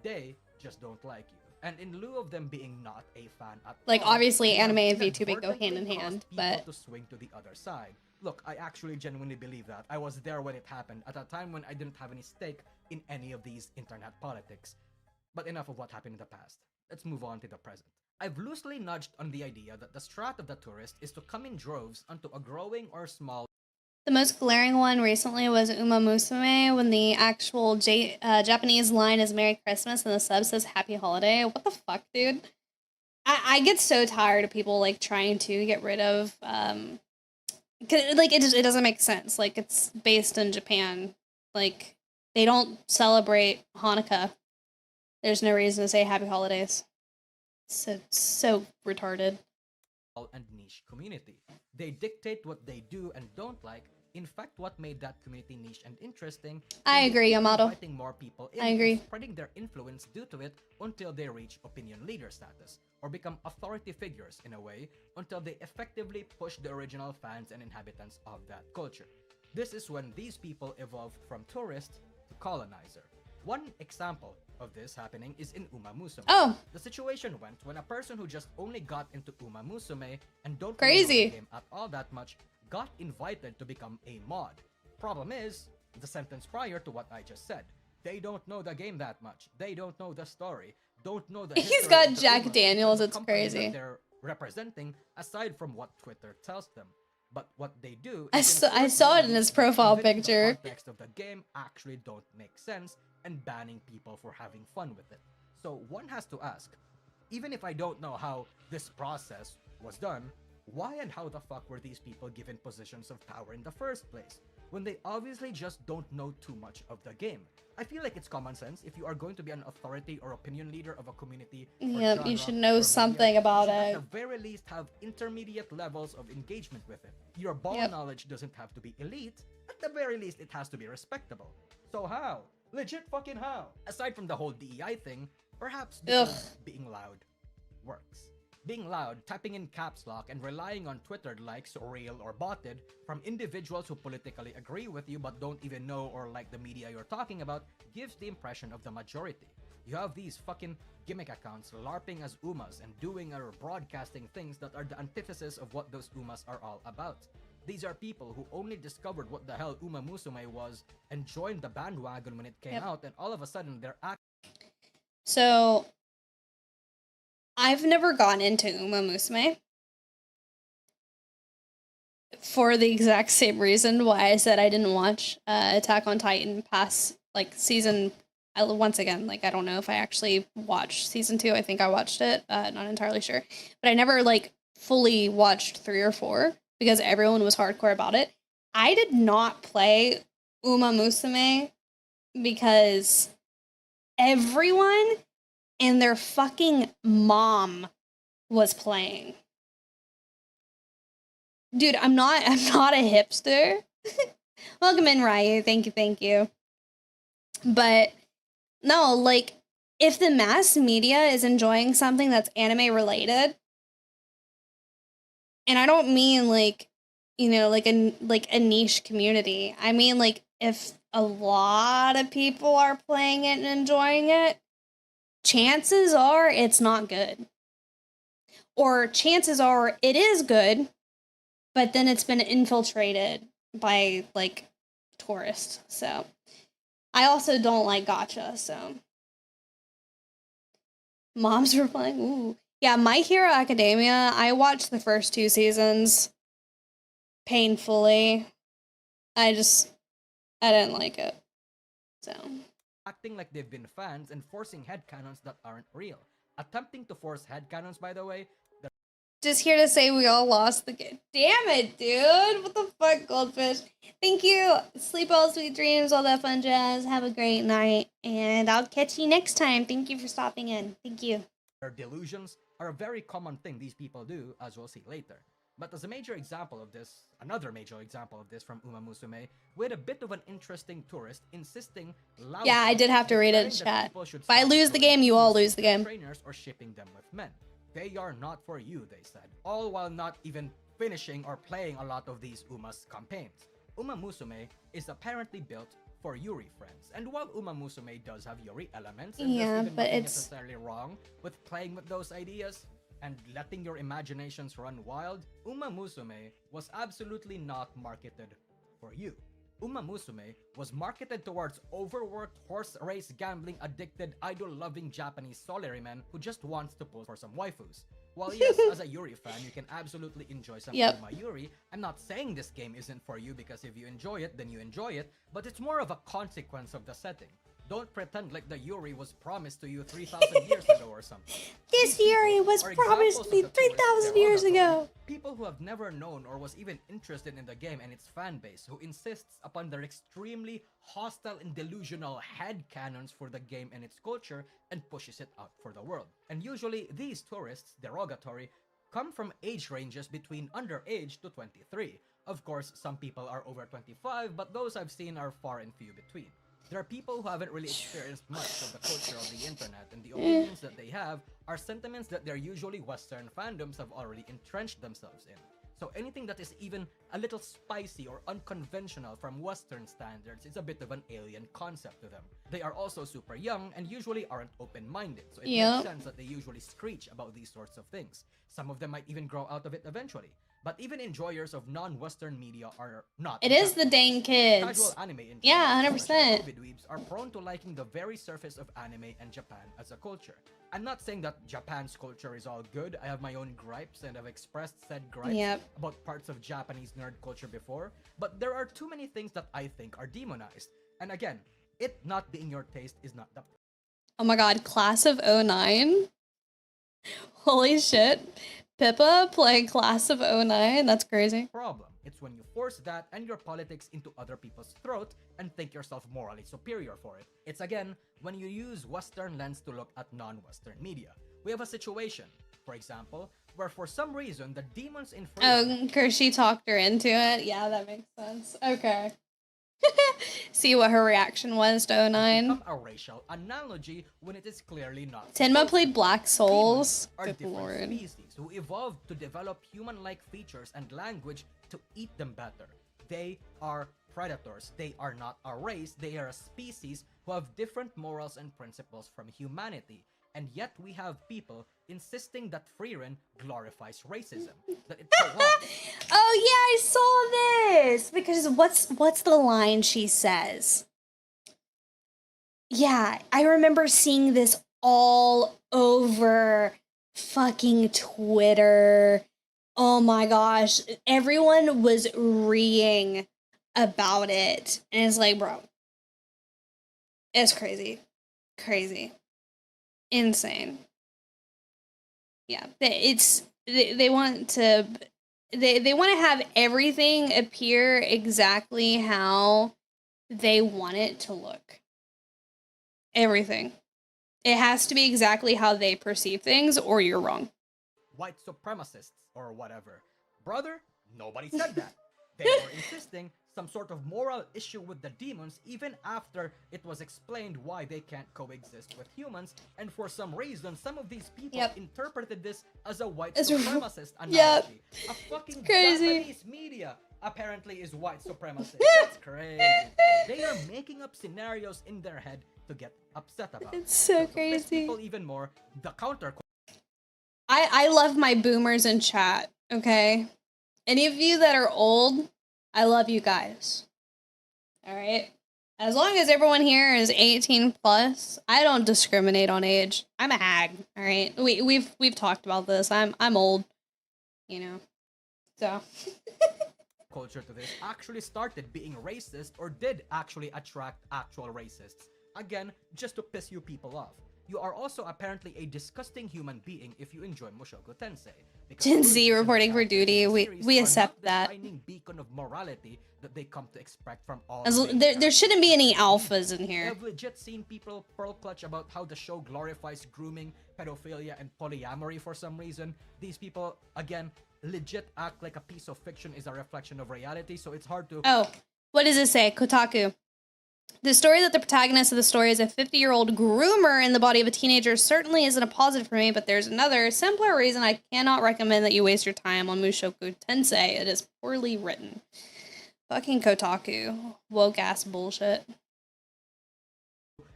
They just don't like you. And in lieu of them being not a fan at Like, all, obviously, they have anime and VTubing go inadvertently hand in caused hand, people but to swing to the other side. Look, I actually genuinely believe that. I was there when it happened, at a time when I didn't have any stake in any of these internet politics. But enough of what happened in the past. Let's move on to the present. I've loosely nudged on the idea that the strat of the tourist is to come in droves onto a growing or small the most glaring one recently was Uma Musume, when the actual Japanese line is Merry Christmas and the sub says Happy Holiday. What the fuck, dude? I get so tired of people, like, trying to get rid of, 'cause, like, it doesn't make sense. Like, it's based in Japan. Like, they don't celebrate Hanukkah. There's no reason to say Happy Holidays. So retarded. and niche community. They dictate what they do and don't like. In fact, what made that community niche and interesting, I is agree, Yamato. inviting more people in I agree. and spreading their influence due to it until they reach opinion leader status, or become authority figures in a way, until they effectively push the original fans and inhabitants of that culture. This is when these people evolve from tourist to colonizer. One example of this happening is in Uma Musume. Oh. The situation went when a person who just only got into Uma Musume and don't Crazy. really know the game at all that much got invited to become a mod. Problem is, the sentence prior to what I just said. They don't know the game that much. They don't know the story. Don't know the He's history got of the Jack Umas, Daniels, the it's company that crazy. they're representing aside from what Twitter tells them. But what they do I is saw it in his profile picture. The context of the game actually don't make sense and banning people for having fun with it. So one has to ask, even if I don't know how this process was done, why and how the fuck were these people given positions of power in the first place when they obviously just don't know too much of the game? I feel like it's common sense. If you are going to be an authority or opinion leader of a community or Yep, genre you should or know media, something you about should it. at the very least have intermediate levels of engagement with it. Your ball Yep. knowledge doesn't have to be elite. At the very least, it has to be respectable. So how? Legit fucking how? Aside from the whole DEI thing, perhaps because being loud works. Being loud, typing in caps lock, and relying on Twitter likes, real or botted, from individuals who politically agree with you but don't even know or like the media you're talking about, gives the impression of the majority. You have these fucking gimmick accounts LARPing as Umas and doing or broadcasting things that are the antithesis of what those Umas are all about. These are people who only discovered what the hell Uma Musume was and joined the bandwagon when it came Yep. out, and all of a sudden they're So, I've never gotten into Uma Musume for the exact same reason why I said I didn't watch Attack on Titan past, like, season. Once again, like, I don't know if I actually watched season 2. I think I watched it. Not entirely sure. But I never, like, fully watched 3 or 4 because everyone was hardcore about it. I did not play Uma Musume because everyone and their fucking mom was playing. Dude, I'm not a hipster. Welcome in, Ryu. Thank you. But no, like, if the mass media is enjoying something that's anime related, and I don't mean like, you know, like a niche community. I mean, like, if a lot of people are playing it and enjoying it, chances are it's not good. Or chances are it is good, but then it's been infiltrated by, like, tourists. So, I also don't like gacha, so. Moms were playing, ooh. Yeah, My Hero Academia, I watched the first 2 seasons painfully. I didn't like it. So acting like they've been fans and forcing headcanons that aren't real. Attempting to force headcanons, by the way, just here to say we all lost the game. Damn it, dude. What the fuck, Goldfish? Thank you. Sleep well, sweet dreams, all that fun jazz. Have a great night. And I'll catch you next time. Thank you for stopping in. Thank you. their delusions are a very common thing these people do, as we'll see later. But as a major example of this, another major example of this from Uma Musume, we had a bit of an interesting tourist insisting loudly. Yeah, I did have to read it in chat. If I lose the game, you all lose the game. Trainers or shipping them with men. They are not for you, they said. All while not even finishing or playing a lot of these Uma's campaigns. Uma Musume is apparently built for Yuri friends. And while Uma Musume does have Yuri elements, and Yeah, there's even but nothing it's- necessarily wrong with playing with those ideas and letting your imaginations run wild, Uma Musume was absolutely not marketed for you. Uma Musume was marketed towards overworked, horse race gambling addicted, idol loving Japanese salaryman who just wants to pose for some waifus. While yes, as a Yuri fan, you can absolutely enjoy some Yep. Uma Yuri, I'm not saying this game isn't for you because if you enjoy it, then you enjoy it, but it's more of a consequence of the setting. Don't pretend like the Yuri was promised to you 3,000 years ago or something. This Yuri was Are promised examples me of the tourists 3,000 years derogatory? ago. People who have never known or was even interested in the game and its fan base, who insists upon their extremely hostile and delusional headcanons for the game and its culture and pushes it out for the world. And usually these tourists, derogatory, come from age ranges between underage to 23. Of course, some people are over 25, but those I've seen are far and few between. There are people who haven't really experienced much of the culture of the internet, and the opinions that they have are sentiments that their usually Western fandoms have already entrenched themselves in. So anything that is even a little spicy or unconventional from Western standards is a bit of an alien concept to them. They are also super young and usually aren't open-minded, so it Yep. makes sense that they usually screech about these sorts of things. Some of them might even grow out of it eventually. But even enjoyers of non-Western media are not. It is the dang kids. Casual anime enjoyers, Yeah, especially 100%. COVID dweebs, are prone to liking the very surface of anime and Japan as a culture. I'm not saying that Japan's culture is all good. I have my own gripes and I've expressed said gripes Yep. about parts of Japanese nerd culture before, but there are too many things that I think are demonized. And again, it not being your taste is not the Oh my god, Class of 09? Holy shit. Pippa playing Class of 09? That's crazy. problem. It's when you force that and your politics into other people's throat and think yourself morally superior for it. It's again when you use Western lens to look at non-Western media. We have a situation, for example, where for some reason the demons in Oh, Kershey talked her into it. Yeah, that makes sense. Okay. See what her reaction was to 09. become a racial analogy when it is clearly not. Tenma played Black Souls. Are Good different lord. species who evolved to develop human-like features and language to eat them better. They are predators. They are not a race. They are a species who have different morals and principles from humanity. And yet we have people insisting that Freerin glorifies racism. That it's so wrong. Oh yeah, I saw this because what's the line she says? Yeah, I remember seeing this all over fucking Twitter. Oh my gosh, everyone was reeing about it, and it's like, bro, it's crazy, crazy, insane. Yeah, they want to they want to have everything appear exactly how they want it to look. Everything. It has to be exactly how they perceive things, or you're wrong. White supremacists or whatever. Brother, nobody said that. They were insisting some sort of moral issue with the demons even after it was explained why they can't coexist with humans, and for some reason some of these people Yep. interpreted this as a white As a- supremacist analogy. Yep. A fucking crazy. Japanese media apparently is white supremacist. That's crazy. They are making up scenarios in their head to get upset about. It's so To piss crazy. people even more, the counter I love my boomers in chat, okay? Any of you that are old, I love you guys. Alright? As long as everyone here is 18 plus, I don't discriminate on age. I'm a hag, alright? We've talked about this. I'm old. You know. So counterculture to this actually started being racist or did actually attract actual racists. Again, just to piss you people off. You are also apparently a disgusting human being if you enjoy Mushoku Tensei. because Gen furries Z in the reporting for characters in duty. the We series we are accept not the that. shining beacon of morality that they come to expect from all As, main there characters. shouldn't be any alphas in here. I've legit seen people pearl clutch about how the show glorifies grooming, pedophilia, and polyamory for some reason. These people, again, legit act like a piece of fiction is a reflection of reality, so it's hard to... Oh, what does it say? Kotaku. The story that the protagonist of the story is a 50-year-old groomer in the body of a teenager certainly isn't a positive for me, but there's another, simpler reason I cannot recommend that you waste your time on Mushoku Tensei. It is poorly written. Fucking Kotaku. Woke-ass bullshit.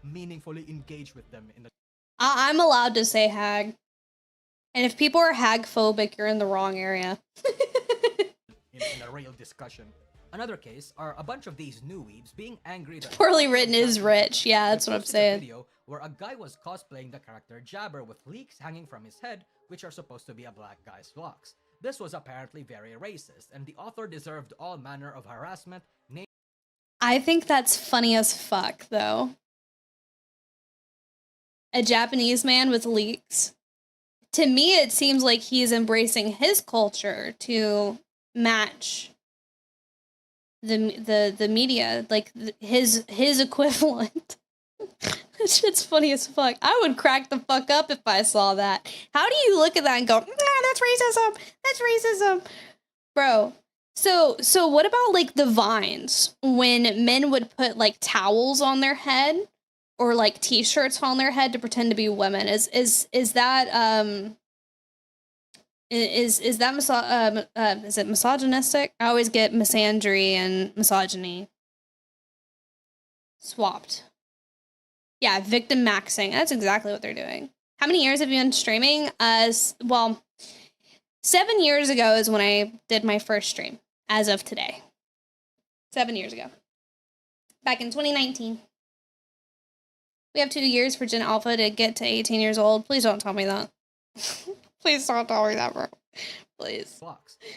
meaningfully engage with them in the I'm allowed to say hag. And if people are hag-phobic, you're in the wrong area. in a real discussion. Another case are a bunch of these new weebs being angry that Poorly written is rich. Yeah, that's what I'm posted a saying. video where a guy was cosplaying the character Jabber with leeks hanging from his head, which are supposed to be a black guy's locks. This was apparently very racist, and the author deserved all manner of harassment. I think that's funny as fuck, though. A Japanese man with leeks. To me, it seems like he's embracing his culture to match the media, like his equivalent. That shit's funny as fuck. I would crack the fuck up if I saw that. How do you look at that and go, nah, that's racism. That's racism, bro. So what about like the Vines when men would put like towels on their head or like t-shirts on their head to pretend to be women? Is that is that is it misogynistic? I always get misandry and misogyny swapped. Yeah, victim maxing. That's exactly what they're doing. How many years have you been streaming? Well, 7 years ago is when I did my first stream, as of today. 7 years ago. Back in 2019. We have 2 years for Gen Alpha to get to 18 years old. Please don't tell me that. Please don't tell me that, bro. Please.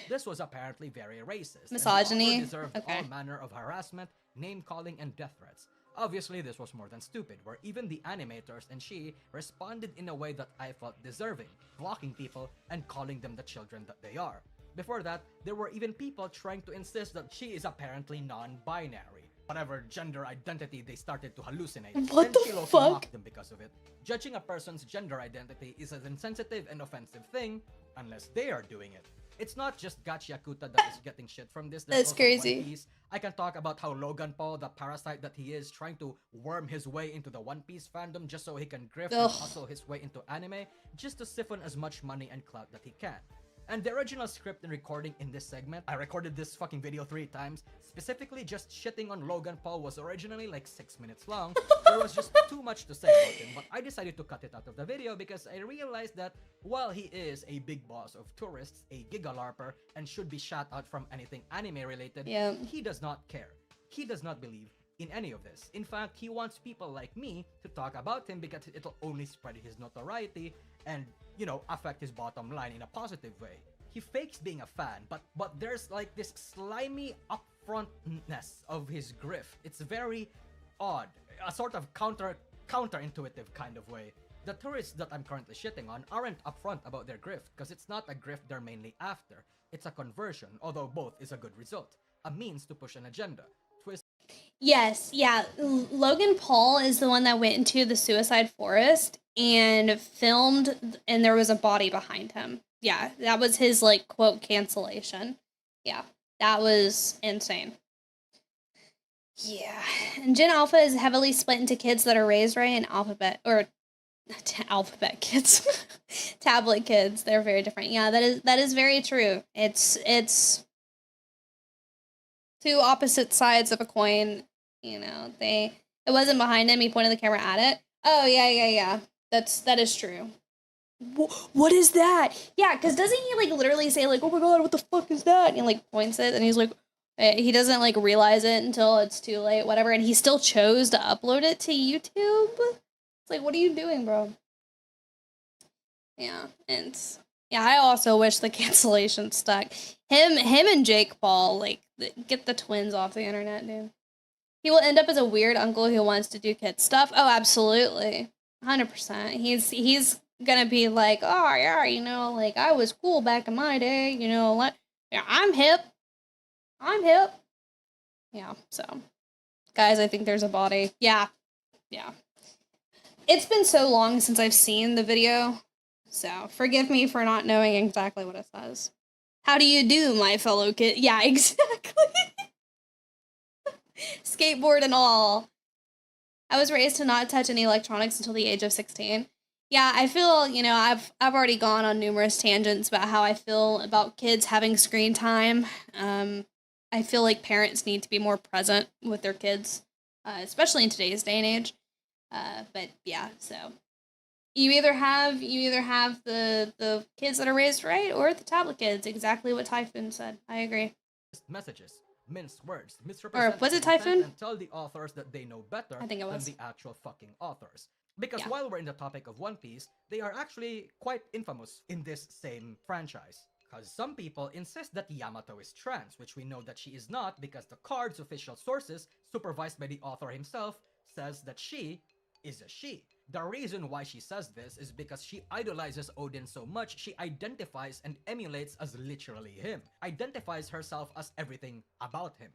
This was apparently very racist. Misogyny. And the author deserved Okay. all manner of harassment, name-calling, and death threats. Obviously, this was more than stupid, where even the animators and she responded in a way that I felt deserving, blocking people and calling them the children that they are. Before that, there were even people trying to insist that she is apparently non-binary. Whatever gender identity they started to hallucinate. What Then the she also fuck? mocked them because of it. Judging a person's gender identity is an insensitive and offensive thing, unless they are doing it. It's not just Gachiakuta that is getting shit from this. There's That's also crazy. One Piece. I can talk about how Logan Paul, the parasite that he is, trying to worm his way into the One Piece fandom just so he can grift and Ugh. hustle his way into anime, just to siphon as much money and clout that he can. And the original script and recording in this segment, I recorded this fucking video 3 times, specifically just shitting on Logan Paul was originally like 6 minutes long. There was just too much to say about him, but I decided to cut it out of the video because I realized that while he is a big boss of tourists, a gigalarper, and should be shut out from anything anime related, Yeah. he does not care. He does not believe in any of this. In fact, he wants people like me to talk about him because it'll only spread his notoriety and, you know, affect his bottom line in a positive way. He fakes being a fan, but there's like this slimy upfrontness of his grift. It's very odd, a sort of counterintuitive kind of way. The tourists that I'm currently shitting on aren't upfront about their grift because it's not a grift they're mainly after. It's a conversion, although both is a good result. A means to push an agenda. Yes, yeah. Logan Paul is the one that went into the suicide forest and filmed, and there was a body behind him. Yeah, that was his, like, quote, cancellation. Yeah, that was insane. Yeah, and Gen Alpha is heavily split into kids that are raised right and alphabet kids, tablet kids. They're very different. Yeah, that is very true. It's two opposite sides of a coin. You know, it wasn't behind him. He pointed the camera at it. Oh yeah. That is true. What is that? Yeah, because doesn't he like literally say like, oh my god, what the fuck is that? And he like points it, and he's like, he doesn't like realize it until it's too late, whatever. And he still chose to upload it to YouTube. It's like, what are you doing, bro? Yeah, and yeah, I also wish the cancellation stuck. Him and Jake Paul, like Get the twins off the internet, dude. He will end up as a weird uncle who wants to do kid stuff. Oh, absolutely. 100%. He's gonna be like, oh yeah, you know, like I was cool back in my day, you know, like yeah, I'm hip. I'm hip. Yeah, so guys, I think there's a body. Yeah. Yeah. It's been so long since I've seen the video, so forgive me for not knowing exactly what it says. How do you do, my fellow kid? Yeah, exactly. Skateboard and all. I was raised to not touch any electronics until the age of 16. Yeah, I feel, you know, I've already gone on numerous tangents about how I feel about kids having screen time. I feel like parents need to be more present with their kids, especially in today's day and age. But yeah, so you either have the kids that are raised right or the tablet kids. Exactly what Typhoon said. I agree. Messages, mince words, misrepresent was it intent, Typhoon? and tell the authors that they know better I think it than was. the actual fucking authors. Because Yeah. while we're in the topic of One Piece, they are actually quite infamous in this same franchise. Because some people insist that Yamato is trans, which we know that she is not because the card's official sources, supervised by the author himself, says that she is a she. The reason why she says this is because she idolizes Odin so much she identifies and emulates as literally him, identifies herself as everything about him.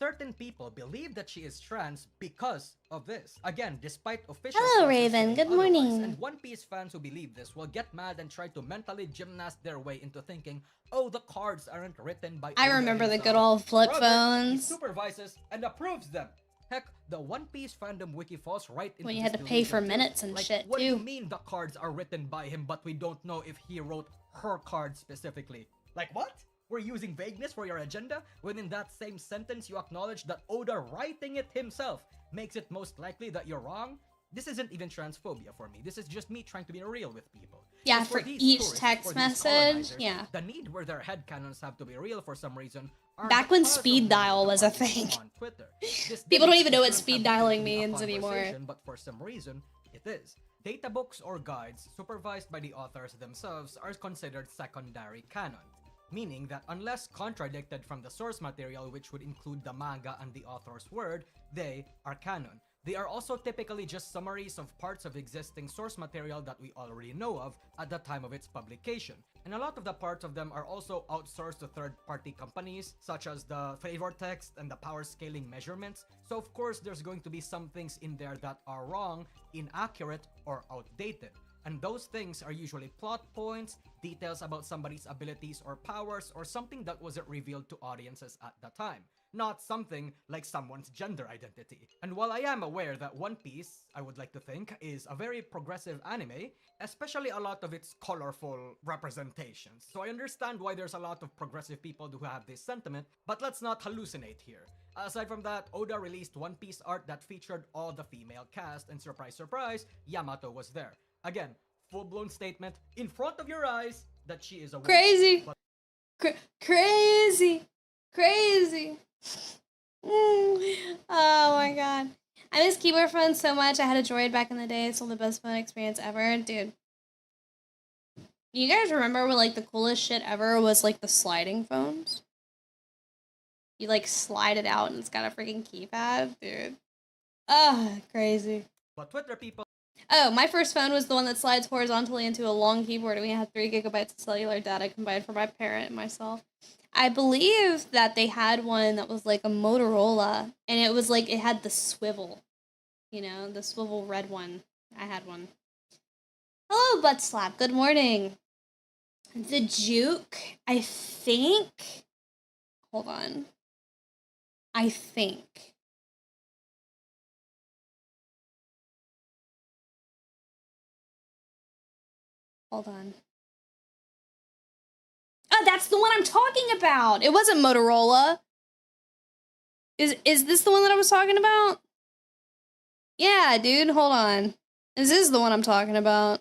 Certain people believe that she is trans because of this. Again, despite official Hello, sources Raven. saying Good otherwise, morning. and One Piece fans who believe this will get mad and try to mentally gymnast their way into thinking, oh, the cards aren't written by I Oda remember the himself. good old flip Rather, He phones. supervises and approves them. Heck, the One Piece fandom wiki falls right into When you this had to pay for delusion, too. minutes and Like, shit, what do you too. mean the cards are written by him, but we don't know if he wrote her card specifically? Like, what? We're using vagueness for your agenda, when in that same sentence you acknowledge that Oda writing it himself makes it most likely that you're wrong? This isn't even transphobia for me. This is just me trying to be real with people. Yeah, Because for these each tourists, text for these message, colonizers, yeah. the need where their headcanons have to be real for some reason are Back when because of speed what dial the was a parties thing. on Twitter. This People don't debate even know what shouldn't speed have needed dialing to be a means anymore. conversation, But for some reason, it is. Data books or guides supervised by the authors themselves are considered secondary canon, meaning that unless contradicted from the source material, which would include the manga and the author's word, they are canon. They are also typically just summaries of parts of existing source material that we already know of at the time of its publication. And a lot of the parts of them are also outsourced to third-party companies, such as the flavor text and the power scaling measurements. So of course, there's going to be some things in there that are wrong, inaccurate, or outdated. And those things are usually plot points, details about somebody's abilities or powers, or something that wasn't revealed to audiences at the time. Not something like someone's gender identity. And while I am aware that One Piece, I would like to think, is a very progressive anime, especially a lot of its colorful representations. So I understand why there's a lot of progressive people who have this sentiment, but let's not hallucinate here. Aside from that, Oda released One Piece art that featured all the female cast, and surprise surprise, Yamato was there. Again, full-blown statement in front of your eyes that she is a woman. Crazy. But Crazy. Crazy. Oh my god. I miss keyboard phones so much. I had a Droid back in the day. It's still the best phone experience ever. Dude. You guys remember when, like, the coolest shit ever was, like, the sliding phones? You, like, slide it out and it's got a freaking keypad? Dude. Ah, crazy. Twitter people Oh, my first phone was the one that slides horizontally into a long keyboard, and we had 3 gigabytes of cellular data combined for my parent and myself. I believe that they had one that was like a Motorola, and it was like, it had the swivel. You know, the swivel red one. I had one. Hello, Butt Slap. Good morning. The Juke, I think... Hold on. I think... Hold on. Oh, that's the one I'm talking about. It wasn't Motorola. Is this the one that I was talking about? Yeah, dude, hold on. This is the one I'm talking about.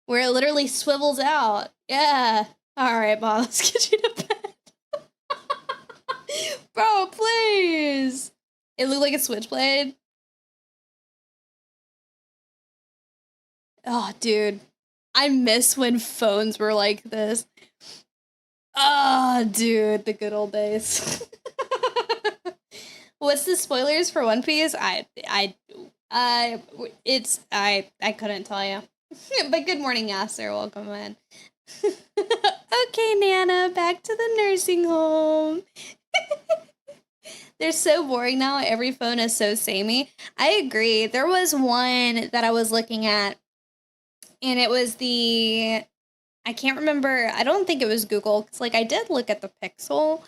Where it literally swivels out. Yeah. Alright, Bob, let's get you to bed. Bro, please. It looked like a switchblade. Oh, dude. I miss when phones were like this. Oh, dude, the good old days. What's the spoilers for One Piece? I couldn't tell you. But good morning, Yasser. Welcome in. Okay, Nana, back to the nursing home. They're so boring now. Every phone is so samey. I agree. There was one that I was looking at, and it was I can't remember. I don't think it was Google, because like I did look at the Pixel,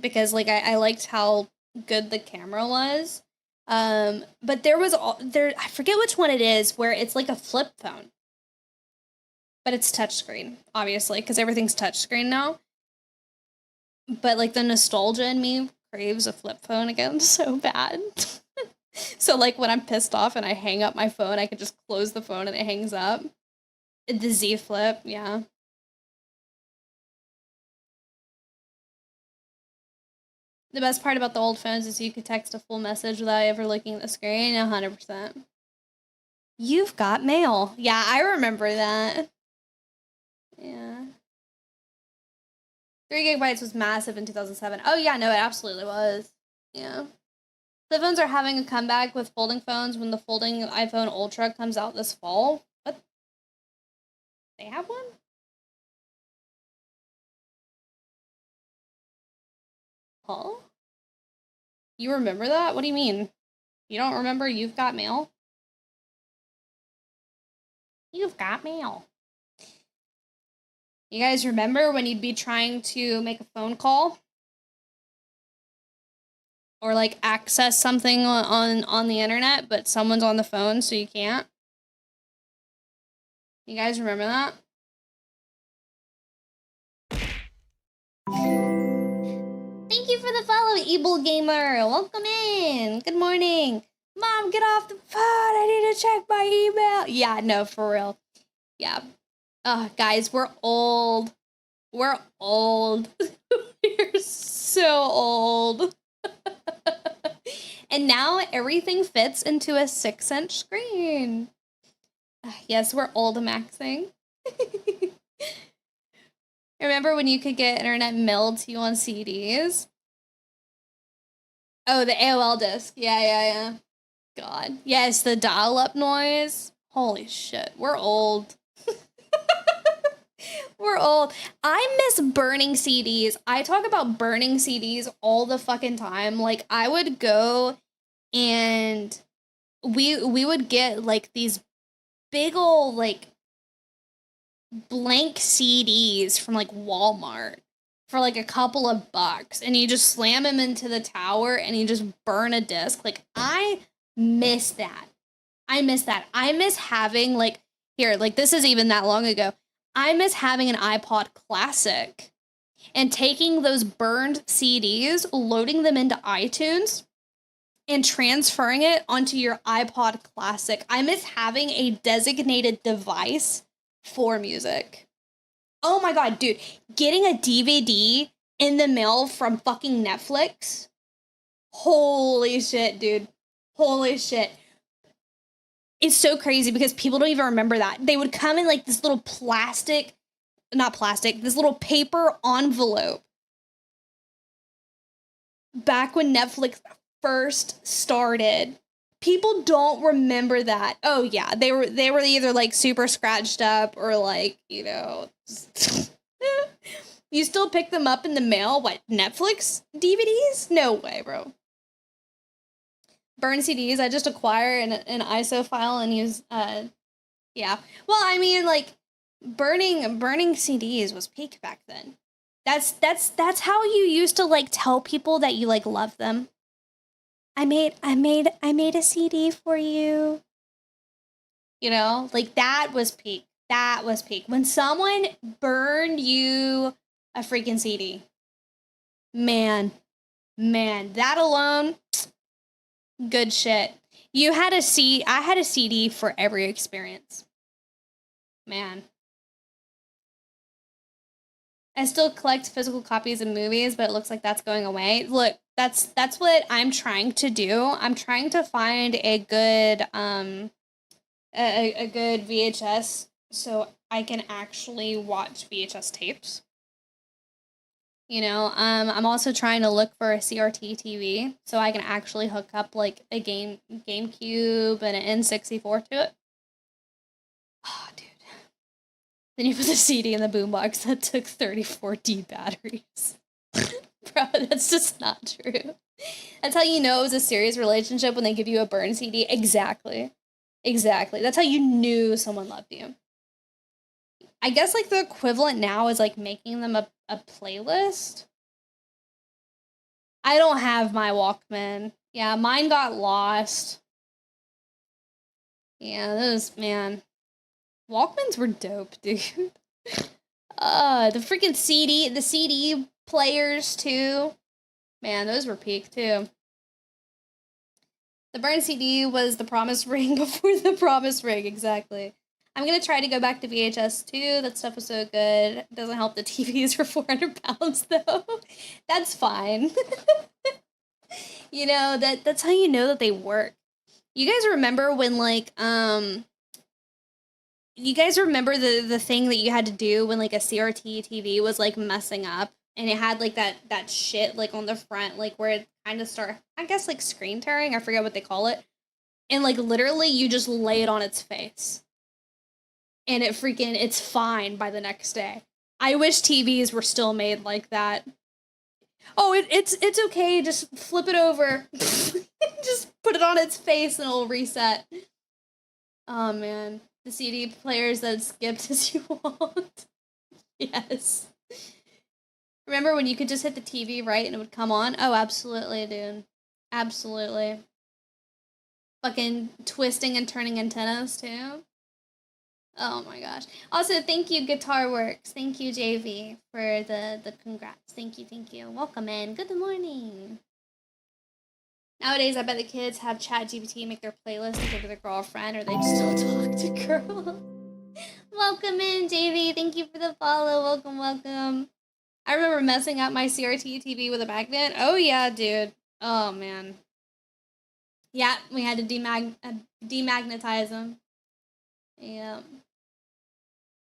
because like I liked how good the camera was. But there was I forget which one it is, where it's like a flip phone, but it's touchscreen, obviously, because everything's touchscreen now. But like the nostalgia in me craves a flip phone again so bad. So like when I'm pissed off and I hang up my phone, I can just close the phone and it hangs up. The Z Flip, yeah. The best part about the old phones is you could text a full message without ever looking at the screen. 100%. You've got mail. Yeah, I remember that. Yeah. 3 gigabytes was massive in 2007. Oh yeah, no, it absolutely was. Yeah. Flip phones are having a comeback with folding phones when the folding iPhone Ultra comes out this fall. What? They have one? Huh? You remember that? What do you mean? You don't remember You've Got Mail? You've got mail. You guys remember when you'd be trying to make a phone call? Or like access something on the internet, but someone's on the phone, so you can't? You guys remember that? Thank you for the follow, Evil Gamer. Welcome in. Good morning. Mom, get off the phone. I need to check my email. Yeah, no, for real. Yeah. Guys, we're old. We're old. We're so old. And now everything fits into a 6-inch screen. Yes, we're old maxing. Remember when you could get internet mailed to you on CDs? Oh, the AOL disc. Yeah. God. Yes, the dial-up noise. Holy shit, we're old. We're old. I miss burning CDs. I talk about burning CDs all the fucking time. Like, I would go and we would get like these big ol' like blank CDs from like Walmart for like a couple of bucks, and you just slam them into the tower and you just burn a disc. Like, I miss that. I miss having like, here, like this is even that long ago. I miss having an iPod Classic and taking those burned CDs, loading them into iTunes, and transferring it onto your iPod Classic. I miss having a designated device for music. Oh my god, dude. Getting a DVD in the mail from fucking Netflix? Holy shit, dude. Holy shit. It's so crazy because people don't even remember that. They would come in like this little this little paper envelope. Back when Netflix first started. People don't remember that. Oh yeah, they were either like super scratched up or like, you know, you still pick them up in the mail. What, Netflix DVDs? No way, bro. Burn CDs. I just acquire an ISO file and use. Yeah. Well, I mean, like burning CDs was peak back then. That's how you used to like tell people that you like love them. I made a CD for you. You know, like that was peak. That was peak. When someone burned you a freaking CD. Man, that alone, good shit. I had a CD for every experience. Man. I still collect physical copies of movies, but it looks like that's going away. Look, that's what I'm trying to do. I'm trying to find a good a good VHS so I can actually watch VHS tapes. You know, I'm also trying to look for a CRT TV so I can actually hook up like a GameCube and an N64 to it. Oh, dude. Then you put the CD in the boombox that took 34D batteries. Bro, that's just not true. That's how you know it was a serious relationship when they give you a burn CD. Exactly. Exactly. That's how you knew someone loved you. I guess like the equivalent now is like making them a playlist. I don't have my Walkman. Yeah, mine got lost. Yeah, those, man. Walkmans were dope, dude. The freaking the CD players too. Man, those were peak too. The burn CD was the promise ring before the promise ring, exactly. I'm gonna try to go back to VHS too. That stuff was so good. It doesn't help the TVs for 400 pounds though. That's fine. You know, that's how you know that they work. You guys remember when like you guys remember the thing that you had to do when like a CRT TV was like messing up and it had like that shit like on the front, like where it kind of start, I guess like screen tearing, I forget what they call it. And like literally you just lay it on its face. And it's fine by the next day. I wish TVs were still made like that. Oh, it's okay, just flip it over. Just put it on its face and it'll reset. Oh man. The CD players that skipped as you want. Yes. Remember when you could just hit the TV right and it would come on? Oh, absolutely, dude. Absolutely. Fucking twisting and turning antennas, too. Oh my gosh. Also, thank you, Guitar Works. Thank you, JV, for the congrats. Thank you, thank you. Welcome in. Good morning. Nowadays, I bet the kids have ChatGPT make their playlist and give to their girlfriend, or they still talk to girls. Welcome in, JV. Thank you for the follow. Welcome, welcome. I remember messing up my CRT TV with a magnet. Oh, yeah, dude. Oh, man. Yeah, we had to demagnetize them. Yeah.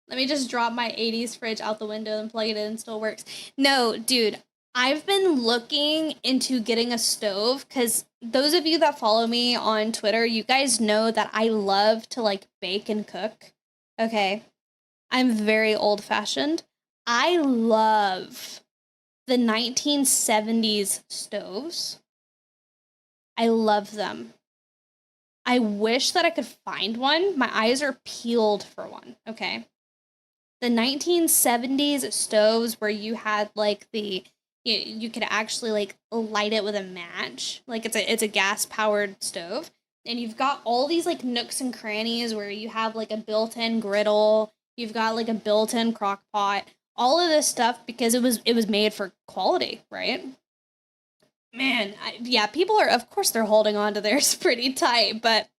Let me just drop my 80s fridge out the window and plug it in. Still works. No, dude. I've been looking into getting a stove because those of you that follow me on Twitter, you guys know that I love to like bake and cook. Okay. I'm very old-fashioned. I love the 1970s stoves. I love them. I wish that I could find one. My eyes are peeled for one, okay? The 1970s stoves where you had like you could actually like light it with a match. Like it's a gas-powered stove. And you've got all these like nooks and crannies where you have like a built-in griddle, you've got like a built-in crock pot, all of this stuff because it was made for quality, right? Man, yeah, people are, of course they're holding on to theirs pretty tight, but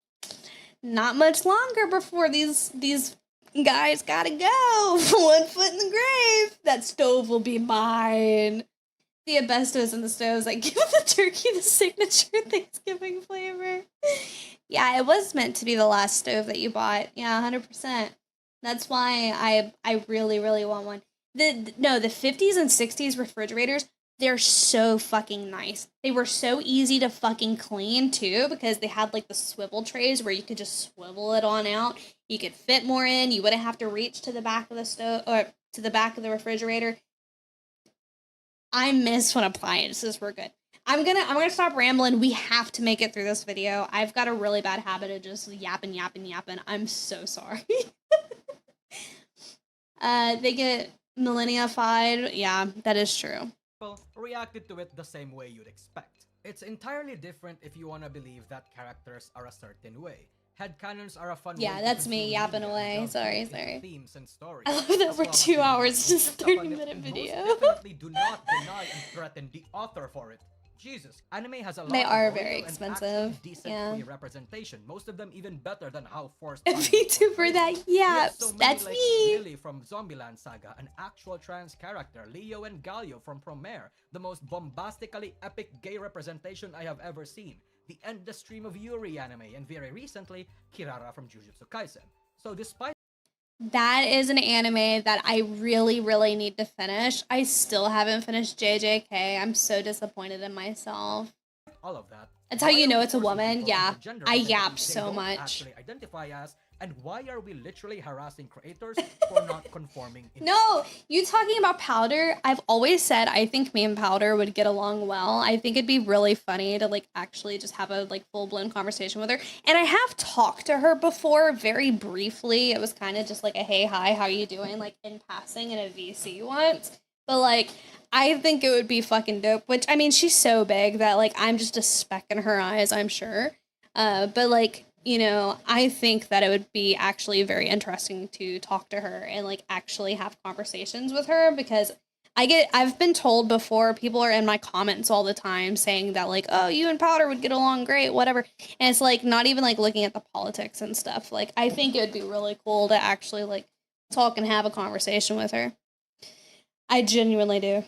not much longer before these guys gotta go. 1 foot in the grave. That stove will be mine. The asbestos in the stoves that give the turkey the signature Thanksgiving flavor. Yeah, it was meant to be the last stove that you bought. Yeah, 100%. That's why I really, really want one. The 50s and 60s refrigerators, they're so fucking nice. They were so easy to fucking clean, too, because they had, like, the swivel trays where you could just swivel it on out. You could fit more in. You wouldn't have to reach to the back of the stove, or to the back of the refrigerator. I miss when appliances were good. I'm gonna stop rambling. We have to make it through this video. I've got a really bad habit of just yapping. I'm so sorry. They get millenniafied. Yeah, that is true. Reacted to it the same way you'd expect. It's entirely different if you want to believe that characters are a certain way. Headcanons are a fun way that's to me consume yapping media away. and delve Sorry, deep into sorry. Themes and stories. I love that As we're long as 2 you hours, don't just pick up on 30-minute it, and video. Most definitely do not deny and threaten the author for it. Jesus, anime has a lot They of are real very and expensive, actually decent yeah. queer representation. Most of them even better than how forced A anime VTuber portrays that it. We have yaps. so many, That's like me. Lily from Zombieland Saga, an actual trans character, Leo and Galio from Promare, the most bombastically epic gay representation I have ever seen, the endless stream of Yuri anime, and very recently, Kirara from Jujutsu Kaisen. So despite That is an anime that I really, really need to finish. I still haven't finished JJK. I'm so disappointed in myself. All of that. That's how Why you are know we it's a forcing woman. people Yeah. into gender I identities yapped they so don't much. actually identify as, and why are we literally harassing creators for not conforming? No, you talking about Powder. I've always said I think me and Powder would get along well. I think it'd be really funny to like actually just have a like full-blown conversation with her. And I have talked to her before very briefly. It was kind of just like a hey, hi, how you doing, like in passing in a VC once. But like I think it would be fucking dope, which I mean she's so big that like I'm just a speck in her eyes, I'm sure. But like, you know, I think that it would be actually very interesting to talk to her and like actually have conversations with her, because I've been told before, people are in my comments all the time saying that like, oh, you and Powder would get along great, whatever. And it's like not even like looking at the politics and stuff. Like I think it would be really cool to actually like talk and have a conversation with her. I genuinely do.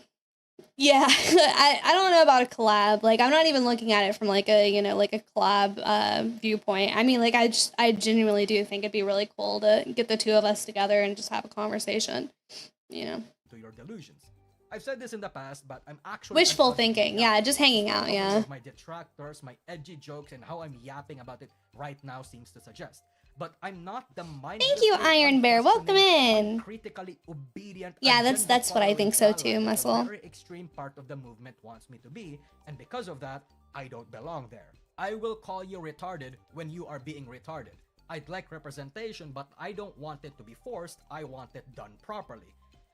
Yeah, I don't know about a collab. Like, I'm not even looking at it from like a, you know, like a collab viewpoint. I mean, like, I genuinely do think it'd be really cool to get the two of us together and just have a conversation, you know. To your delusions. I've said this in the past, but I'm actually Wishful thinking. Yeah, just hanging out, yeah. My detractors, my edgy jokes, and how I'm yapping about it right now seems to suggest. But I'm not the mindless. Thank you, Iron Bear. Welcome in. Critically obedient. Yeah, that's what I think so too, Muscle. A very extreme part of the movement wants me to be, and because of that, I don't belong there. I will call you retarded when you are being retarded. I'd like representation, but I don't want it to be forced. I want it done properly.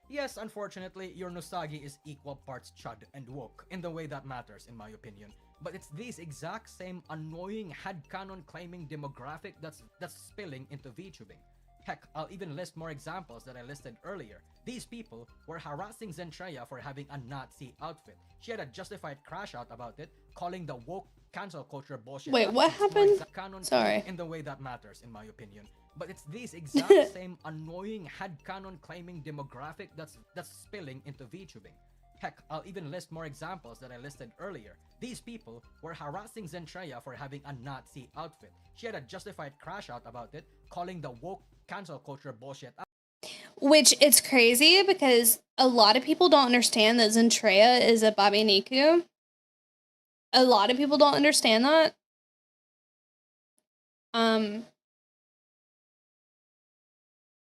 Yes, unfortunately, your Nosagi is equal parts chud and woke in the way that matters, in my opinion. But it's these exact same annoying headcanon claiming demographic that's spilling into VTubing. Heck, I'll even list more examples that I listed earlier. These people were harassing Zentreya for having a Nazi outfit. She had a justified crash out about it, calling the woke cancel culture bullshit. Wait, what happened? Sorry. In the way that matters, in my opinion. But it's these exact same annoying headcanon claiming demographic that's spilling into VTubing. Heck, I'll even list more examples that I listed earlier. These people were harassing Zentreya for having a Nazi outfit. She had a justified crash out about it, calling the woke cancel culture bullshit. Which it's crazy because a lot of people don't understand that Zentreya is a Babi Niku. A lot of people don't understand that.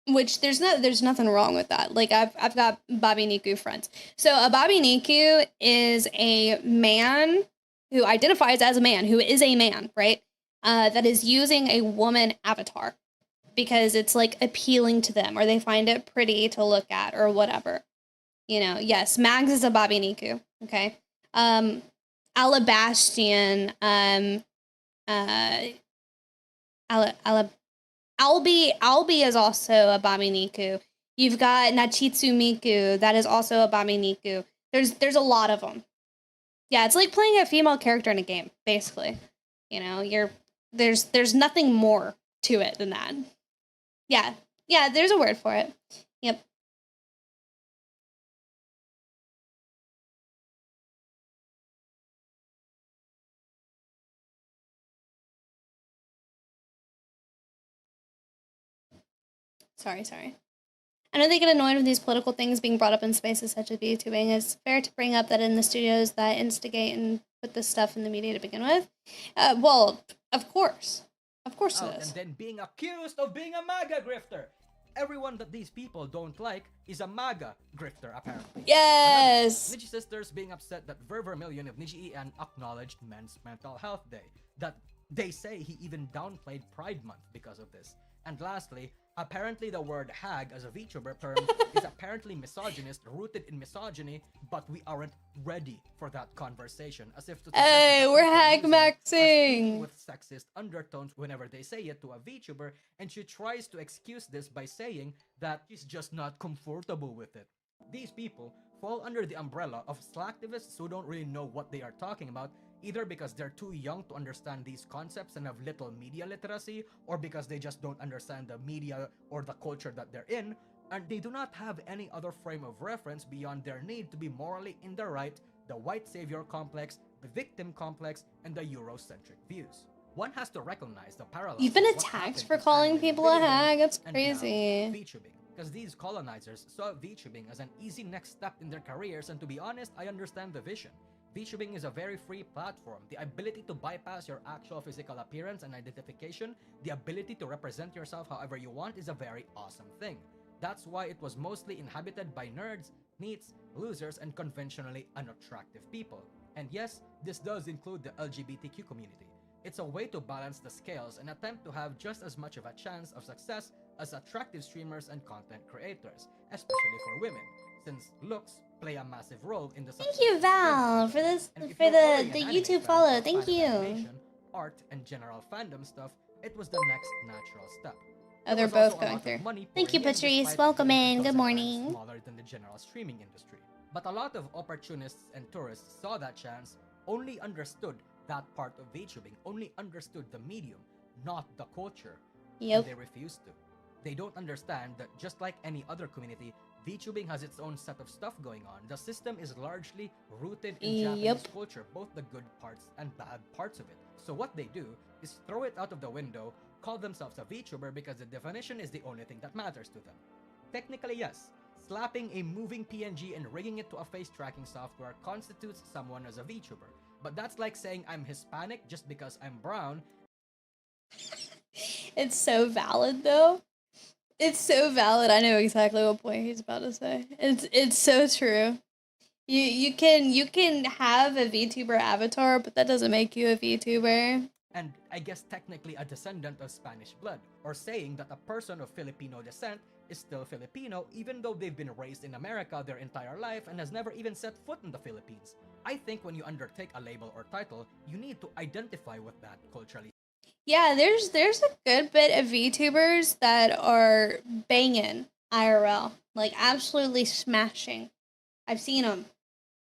Which there's nothing wrong with that. Like I've got Babi Niku friends. So a Babi Niku is a man who identifies as a man, who is a man, right? That is using a woman avatar because it's like appealing to them or they find it pretty to look at or whatever. You know, yes, Mags is a Babi Niku, okay? Alabastian, Albi is also a Babi Niku. You've got Nachitsu Miku, that is also a Babi Niku. There's a lot of them. Yeah, it's like playing a female character in a game, basically. You know, there's nothing more to it than that. Yeah, there's a word for it. Yep. Sorry. I know they get annoyed with these political things being brought up in spaces such as VTubing. It's fair to bring up that in the studios that instigate and put this stuff in the media to begin with. Well, of course. Of course it is. And then being accused of being a MAGA grifter. Everyone that these people don't like is a MAGA grifter, apparently. Yes! Niji Sisters being upset that Vermillion of Niji En acknowledged Men's Mental Health Day. That they say he even downplayed Pride Month because of this. And lastly, apparently the word hag as a VTuber term is apparently misogynist, rooted in misogyny, but we aren't ready for that conversation. As if to hey, we're hag maxing with sexist undertones whenever they say it to a VTuber, and she tries to excuse this by saying that she's just not comfortable with it. These people fall under the umbrella of slacktivists who don't really know what they are talking about, either because they're too young to understand these concepts and have little media literacy, or because they just don't understand the media or the culture that they're in, and they do not have any other frame of reference beyond their need to be morally in the right, the white savior complex, the victim complex, and the Eurocentric views. One has to recognize the parallels. You've been of what attacked happened for in calling anime people a video hag. games That's and now crazy. VTubing. Because these colonizers saw VTubing as an easy next step in their careers, and to be honest, I understand the vision. VTubing is a very free platform. The ability to bypass your actual physical appearance and identification, the ability to represent yourself however you want, is a very awesome thing. That's why it was mostly inhabited by nerds, neets, losers, and conventionally unattractive people. And yes, this does include the LGBTQ community. It's a way to balance the scales and attempt to have just as much of a chance of success as attractive streamers and content creators, especially for women, since looks play a massive role in the success. Thank you, of streaming. Val, for this And if for you're already the an anime YouTube fan follow. or Thank fan of you. animation, art, and general fandom stuff, it was the next natural step. Oh, There they're was both also a going lot of through. money Thank you, pouring in, Patrice. despite Welcome being in. a Good dozen times morning. smaller than the general streaming industry. But a lot of opportunists and tourists saw that chance, only understood that part of VTubing, only understood the medium, not the culture. Yep. And they refused to. They don't understand that just like any other community, VTubing has its own set of stuff going on. The system is largely rooted in Japanese culture, both the good parts and bad parts of it. So what they do is throw it out of the window, call themselves a VTuber because the definition is the only thing that matters to them. Technically, yes, slapping a moving PNG and rigging it to a face tracking software constitutes someone as a VTuber. But that's like saying I'm Hispanic just because I'm brown. It's so valid though. It's so valid. I know exactly what point he's about to say. It's so true. You can have a VTuber avatar, but that doesn't make you a VTuber. And I guess technically a descendant of Spanish blood, or saying that a person of Filipino descent is still Filipino even though they've been raised in America their entire life and has never even set foot in the Philippines. I think when you undertake a label or title, you need to identify with that culturally. Yeah, there's a good bit of VTubers that are banging IRL, like absolutely smashing. I've seen them.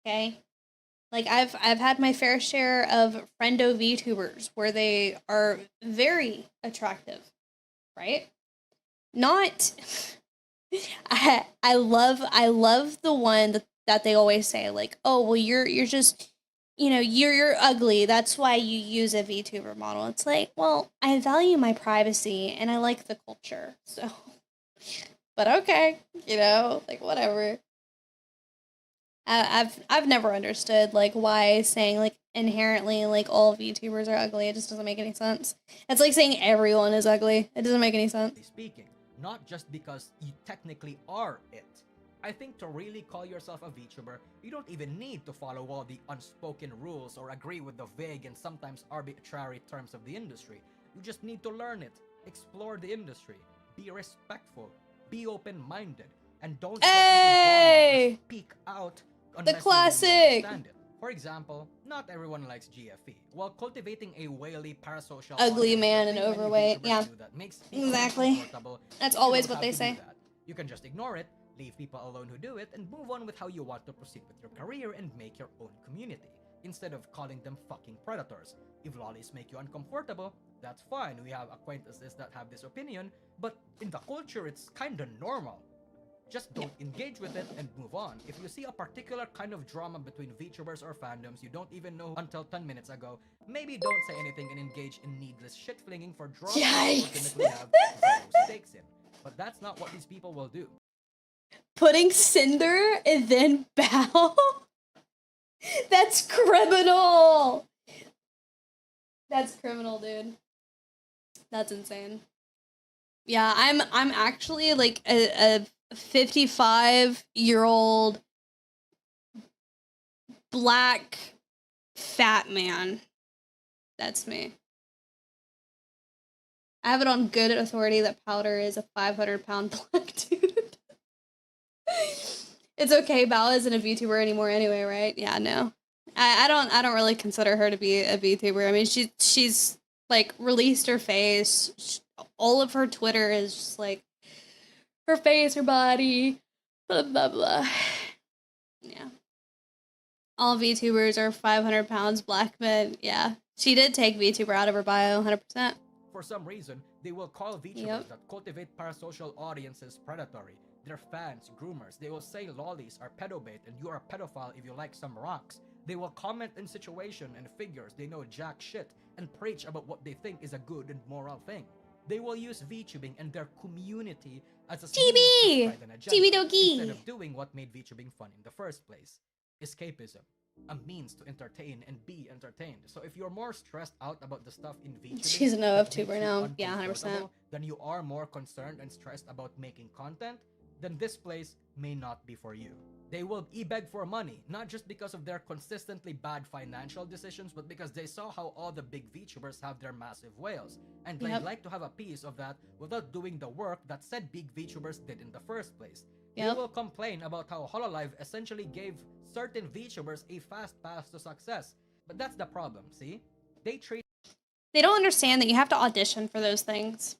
Okay, like I've had my fair share of friendo VTubers where they are very attractive, right? Not. I love the one that they always say, like, oh well, you're just, you know, you're ugly, that's why you use a VTuber model. It's like, well, I value my privacy and I like the culture, so but okay, you know, like whatever. I've never understood like why saying like inherently like all VTubers are ugly. It just doesn't make any sense. It's like saying everyone is ugly. It doesn't make any sense. Speaking, not just because you technically are it. I think to really call yourself a VTuber, you don't even need to follow all the unspoken rules or agree with the vague and sometimes arbitrary terms of the industry. You just need to learn it, explore the industry, be respectful, be open-minded, and don't Hey! speak out The unless classic! you really understand it. For example, not everyone likes GFE. While cultivating a whaley parasocial Ugly audience, man the and thing many overweight, VTubers yeah. do that makes people Exactly. uncomfortable, That's you always don't what have they to do say. that. You can just ignore it, leave people alone who do it, and move on with how you want to proceed with your career and make your own community, instead of calling them fucking predators. If lollies make you uncomfortable, that's fine. We have acquaintances that have this opinion, but in the culture, it's kinda normal. Just don't engage with it and move on. If you see a particular kind of drama between VTubers or fandoms you don't even know until 10 minutes ago, maybe don't say anything and engage in needless shit flinging for drama you Yikes. ultimately have zero stakes in. But that's not what these people will do. Putting Cinder and then bow? That's criminal! That's criminal, dude. That's insane. Yeah, I'm actually like a 55-year-old black fat man. That's me. I have it on good authority that Powder is a 500-pound black dude. It's okay, Bao isn't a VTuber anymore anyway, right? Yeah, no. I don't really consider her to be a VTuber. I mean, she's like released her face. All of her Twitter is just like her face, her body, blah blah blah. Yeah. All VTubers are 500 pounds black men. Yeah. She did take VTuber out of her bio, 100%. For some reason, they will call VTubers that cultivate parasocial audiences predatory. They're fans, groomers. They will say lollies are pedobait and you are a pedophile if you like some rocks. They will comment in situation and figures they know jack shit and preach about what they think is a good and moral thing. They will use VTubing and their community as a means to TB! spread an agenda TB Doki! instead of doing what made VTubing fun in the first place. Escapism. A means to entertain and be entertained. So if you're more stressed out about the stuff in VTubing She's an that OFTuber makes you now. Yeah, 100%. uncomfortable, then you are more concerned and stressed about making content, then this place may not be for you. They will e-beg for money, not just because of their consistently bad financial decisions, but because they saw how all the big VTubers have their massive whales, and they'd like to have a piece of that without doing the work that said big VTubers did in the first place. They will complain about how Hololive essentially gave certain VTubers a fast path to success. But that's the problem, see? They don't understand that you have to audition for those things.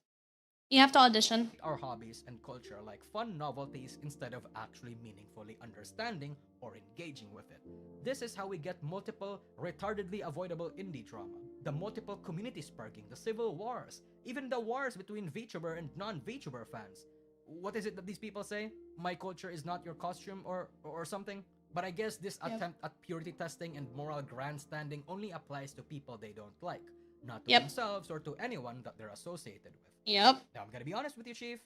You have to audition. Our hobbies and culture like fun novelties instead of actually meaningfully understanding or engaging with it. This is how we get multiple, retardedly avoidable indie drama, the multiple community sparking, the civil wars, even the wars between VTuber and non-VTuber fans. What is it that these people say? My culture is not your costume or something? But I guess this attempt at purity testing and moral grandstanding only applies to people they don't like, not to themselves or to anyone that they're associated with. Now, I'm gonna be honest with you, Chief.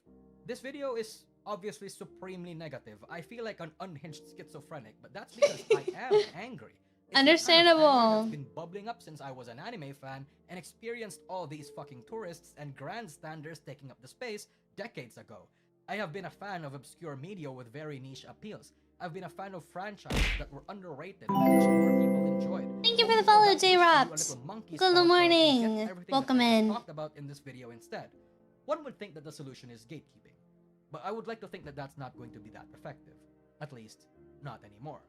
This video is obviously supremely negative. I feel like an unhinged schizophrenic, but that's because I am angry. It's Understandable. The kind of anger that's been bubbling up since I was an anime fan and experienced all these fucking tourists and grandstanders taking up the space decades ago. I have been a fan of obscure media with very niche appeals. I've been a fan of franchises that were underrated and I wish more people enjoyed. Thank you for the follow, J-Rops. Good morning. Welcome in. Talked about in this video instead. One would think that the solution is gatekeeping, but I would like to think that that's not going to be that effective. At least, not anymore.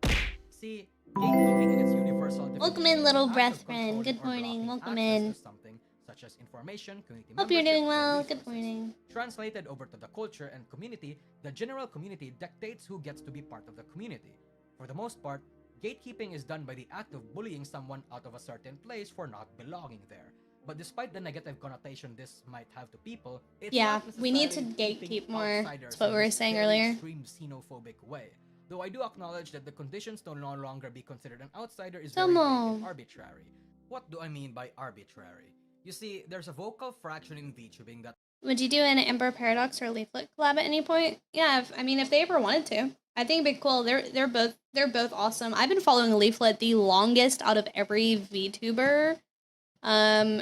See, gatekeeping in its universal definition. Welcome in, little is breath active friend. control Good or morning. blocking Welcome access in. to something such as information, community Hope you're membership, doing or well. resources. Good morning. Translated over to the culture and community, the general community dictates who gets to be part of the community. For the most part, gatekeeping is done by the act of bullying someone out of a certain place for not belonging there. But despite the negative connotation this might have to people, it's not we need to necessarily gatekeep keeping more. outsiders That's what in we were this saying very earlier. extreme xenophobic way. Though I do acknowledge that the conditions to no longer be considered an outsider is very vague and arbitrary. What do I mean by arbitrary? You see, there's a vocal fraction in VTubing that Would you do an Ember Paradox or Leaflet collab at any point? Yeah, if they ever wanted to, I think it'd be cool. They're both awesome. I've been following Leaflet the longest out of every VTuber,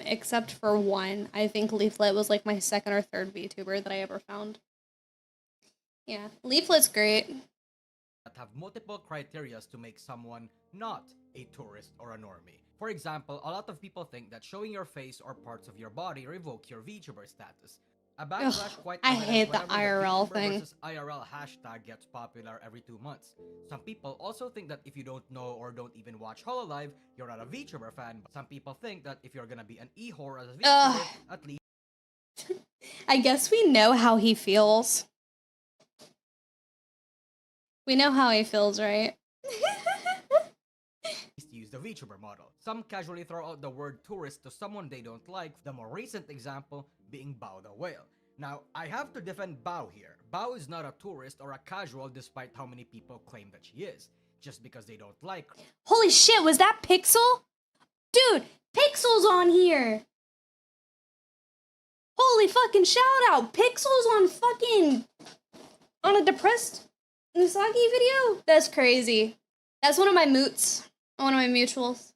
except for one. I think Leaflet was like my second or third VTuber that I ever found. Yeah, Leaflet's great. That have multiple criterias to make someone not a tourist or a normie. For example, a lot of people think that showing your face or parts of your body revoke your VTuber status. A backlash quite I evident hate the whenever IRL VTuber thing. versus IRL hashtag gets popular every 2 months. Some people also think that if you don't know or don't even watch Hololive, you're not a VTuber fan. Some people think that if you're gonna be an e-whore as a VTuber, at least I guess we know how he feels. We know how he feels, right? use the VTuber model. Some casually throw out the word tourist to someone they don't like, the more recent example being Bao the Whale. Now, I have to defend Bao here. Bao is not a tourist or a casual despite how many people claim that she is, just because they don't like her. Holy shit, was that Pixel? Dude, Pixel's on here! Holy fucking shout out! Pixel's on a depressed Misaki video? That's crazy. That's one of my moots. One of my mutuals.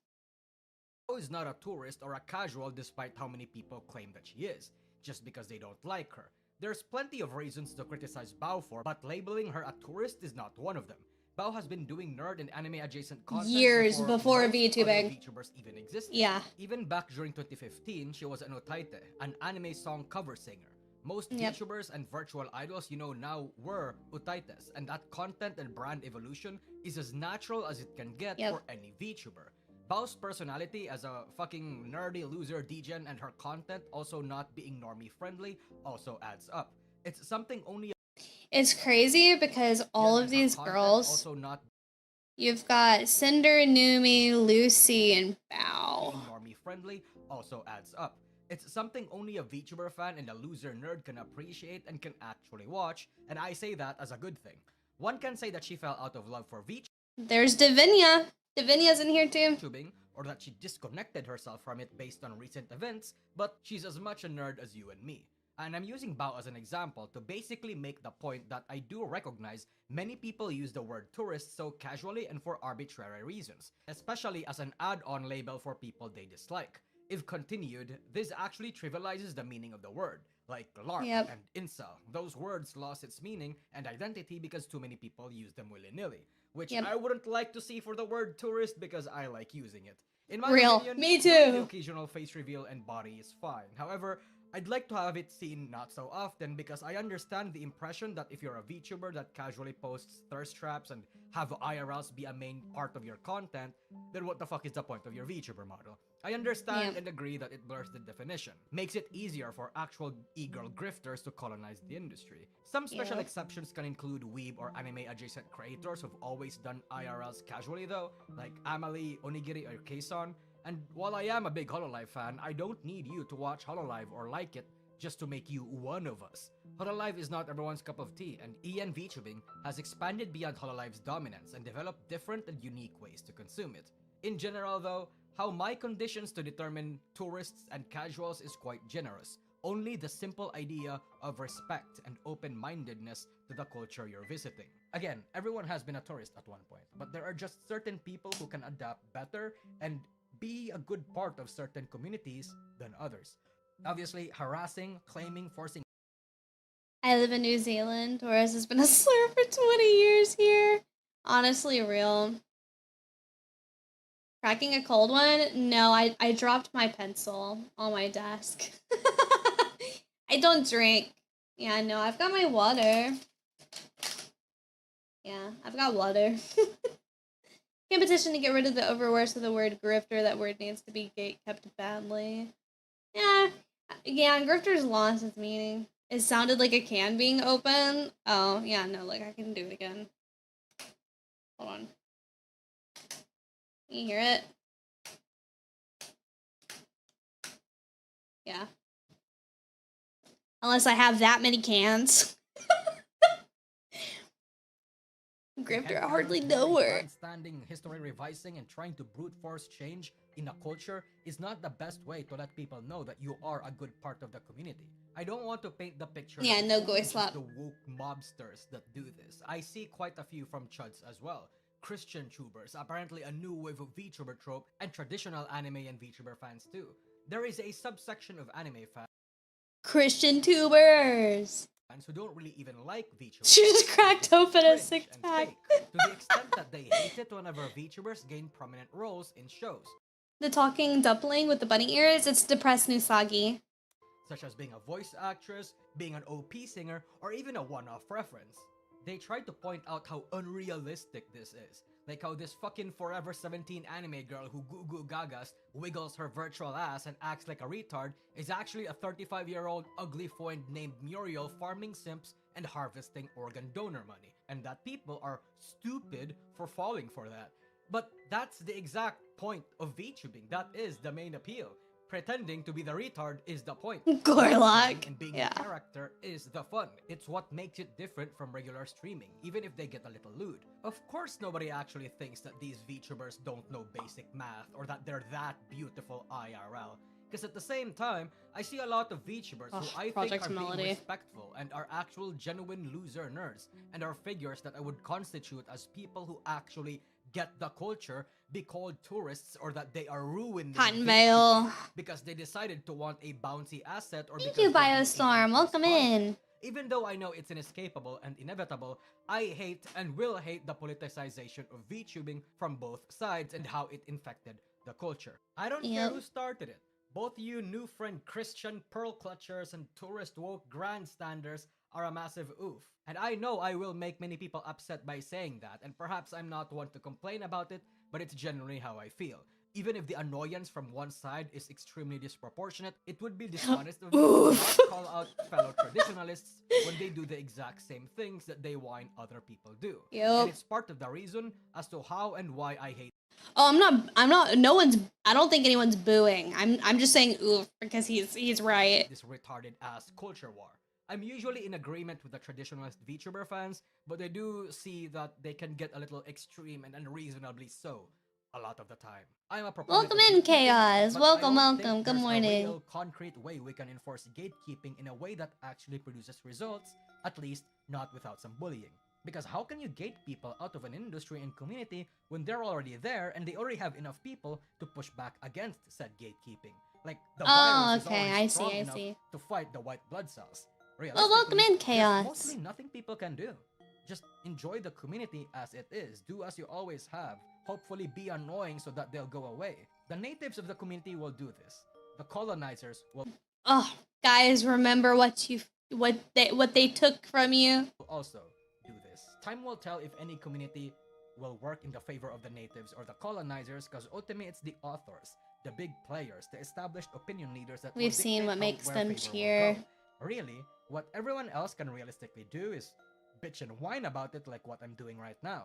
Bao is not a tourist or a casual despite how many people claim that she is, just because they don't like her. There's plenty of reasons to criticize Bao for, but labeling her a tourist is not one of them. Bao has been doing nerd and anime adjacent content years before most VTubing. other VTubers even existed. Yeah. Even back during 2015, she was an otaite, an anime song cover singer. Most VTubers and virtual idols you know now were otaites, and that content and brand evolution is as natural as it can get for any VTuber. Bao's personality as a fucking nerdy loser degen and her content also not being normie friendly also adds up. It's something only It's crazy because all of these girls, also not you've got Cinder, Numi, Lucy, and Bao. being normie friendly also adds up. It's something only a VTuber fan and a loser nerd can appreciate and can actually watch, and I say that as a good thing. One can say that she fell out of love for VTuber. There's Divinia. Davinia's in here too. VTubing, or that she disconnected herself from it based on recent events, but she's as much a nerd as you and me. And I'm using Bao as an example to basically make the point that I do recognize many people use the word tourist so casually and for arbitrary reasons, especially as an add-on label for people they dislike. If continued, this actually trivializes the meaning of the word, like LARP Yep. and incel. Those words lost its meaning and identity because too many people use them willy-nilly, which Yep. I wouldn't like to see for the word tourist because I like using it. In my Real. opinion, Me doing the too. occasional face reveal and body is fine. However, I'd like to have it seen not so often because I understand the impression that if you're a VTuber that casually posts thirst traps and have IRLs be a main part of your content, then what the fuck is the point of your VTuber model? I understand Yeah. and agree that it blurs the definition, makes it easier for actual e-girl grifters to colonize the industry. Some special Yeah. exceptions can include weeb or anime adjacent creators who've always done IRLs casually though, like Amalie, Onigiri, or Keisan. And while I am a big Hololive fan, I don't need you to watch Hololive or like it just to make you one of us. Hololive is not everyone's cup of tea, and EN VTubing has expanded beyond Hololive's dominance and developed different and unique ways to consume it. In general though, how my conditions to determine tourists and casuals is quite generous. Only the simple idea of respect and open-mindedness to the culture you're visiting. Again, everyone has been a tourist at one point, but there are just certain people who can adapt better and be a good part of certain communities than others. Obviously, harassing, claiming, forcing I live in New Zealand, whereas has been a slur for 20 years here. Honestly, real. Cracking a cold one? No, I dropped my pencil on my desk. I don't drink. Yeah, no, I've got my water. Yeah, I've got water. Can petition to get rid of the overworst of the word grifter. That word needs to be kept badly. Yeah, grifter's lost its meaning. It sounded like a can being open. Oh, yeah, no, like I can do it again. Hold on. Can you hear it? Yeah. Unless I have that many cans. Grifter, I hardly know her. Standing, history revising, and trying to brute force change in a culture is not the best way to let people know that you are a good part of the community. I don't want to paint the picture Yeah, that no it's goy only just slap. the woke mobsters that do this. I see quite a few from Chuds as well. Christian tubers, apparently a new wave of VTuber trope, and traditional anime and VTuber fans too. There is a subsection of anime Christian tubers. fans who don't really even like VTubers. She just cracked open a Cringe six and pack. fake, to the extent that they hate it whenever VTubers gain prominent roles in shows, The talking dumpling with the bunny ears, it's depressed Nusagi. such as being a voice actress, being an OP singer, or even a one-off reference. They try to point out how unrealistic this is, like how this fucking Forever 17 anime girl who goo goo gagas, wiggles her virtual ass and acts like a retard is actually a 35-year-old ugly foind named Muriel farming simps and harvesting organ donor money, and that people are stupid for falling for that. But that's the exact point of VTubing. That is the main appeal. Pretending to be the retard is the point. Gorlock. And being Yeah. a character is the fun. It's what makes it different from regular streaming, even if they get a little lewd. Of course, nobody actually thinks that these VTubers don't know basic math or that they're that beautiful IRL. Because at the same time, I see a lot of VTubers who Ugh, I think Project are being Melody. respectful and are actual genuine loser nerds and are figures that I would constitute as people who actually get the culture, be called tourists, or that they are ruining Cotton VTubing Vale. because they decided to want a bouncy asset or Thank because you, they're being Biostorm. eaten Welcome by sponsors. in. Even though I know it's inescapable and inevitable, I hate and will hate the politicization of VTubing from both sides and how it infected the culture. I don't care Yep. who started it. Both you new friend Christian pearl clutchers and tourist woke grandstanders are a massive oof. And I know I will make many people upset by saying that, and perhaps I'm not one to complain about it, but it's generally how I feel. Even if the annoyance from one side is extremely disproportionate, it would be dishonest of me to not call out fellow traditionalists when they do the exact same things that they whine other people do. Yep. And it's part of the reason as to how and why I hate Oh, I'm not, no one's, I don't think anyone's booing. I'm just saying oof because he's right. this retarded ass culture war. I'm usually in agreement with the traditionalist VTuber fans, but I do see that they can get a little extreme and unreasonably so a lot of the time. I'm a Welcome proponent in, of gatekeeping, Chaos. but I Welcome, don't think welcome. Good there's morning. a real concrete way we can enforce gatekeeping in a way that actually produces results, at least not without some bullying. Because how can you gate people out of an industry and community when they're already there and they already have enough people to push back against said gatekeeping? Like, the Oh, virus is okay. already I strong see, I enough see. to fight the white blood cells. Well, welcome in, There's Chaos. mostly nothing people can do. Just enjoy the community as it is. Do as you always have. Hopefully be annoying so that they'll go away. The natives of the community will do this. The colonizers will Oh, guys, remember what they took from you? also do this. Time will tell if any community will work in the favor of the natives or the colonizers, because ultimately it's the authors, the big players, the established opinion leaders that will We've seen dictate what makes where them favor will cheer. go. Really, what everyone else can realistically do is bitch and whine about it like what I'm doing right now.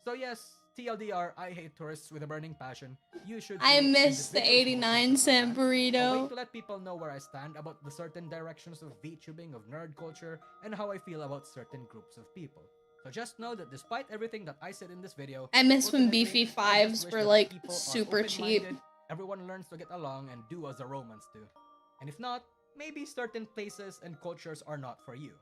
So yes, TLDR, I hate tourists with a burning passion. You should I too, and miss this the video is no 89-cent secret for that. A way burrito. to let people know where I stand about the certain directions of VTubing, of nerd culture, and how I feel about certain groups of people. So just know that despite everything that I said in this video, I miss when ultimately, beefy I just fives wish were that like people are super cheap. open-minded, everyone learns to get along and do as the Romans do. And if not, maybe certain places and cultures are not for you.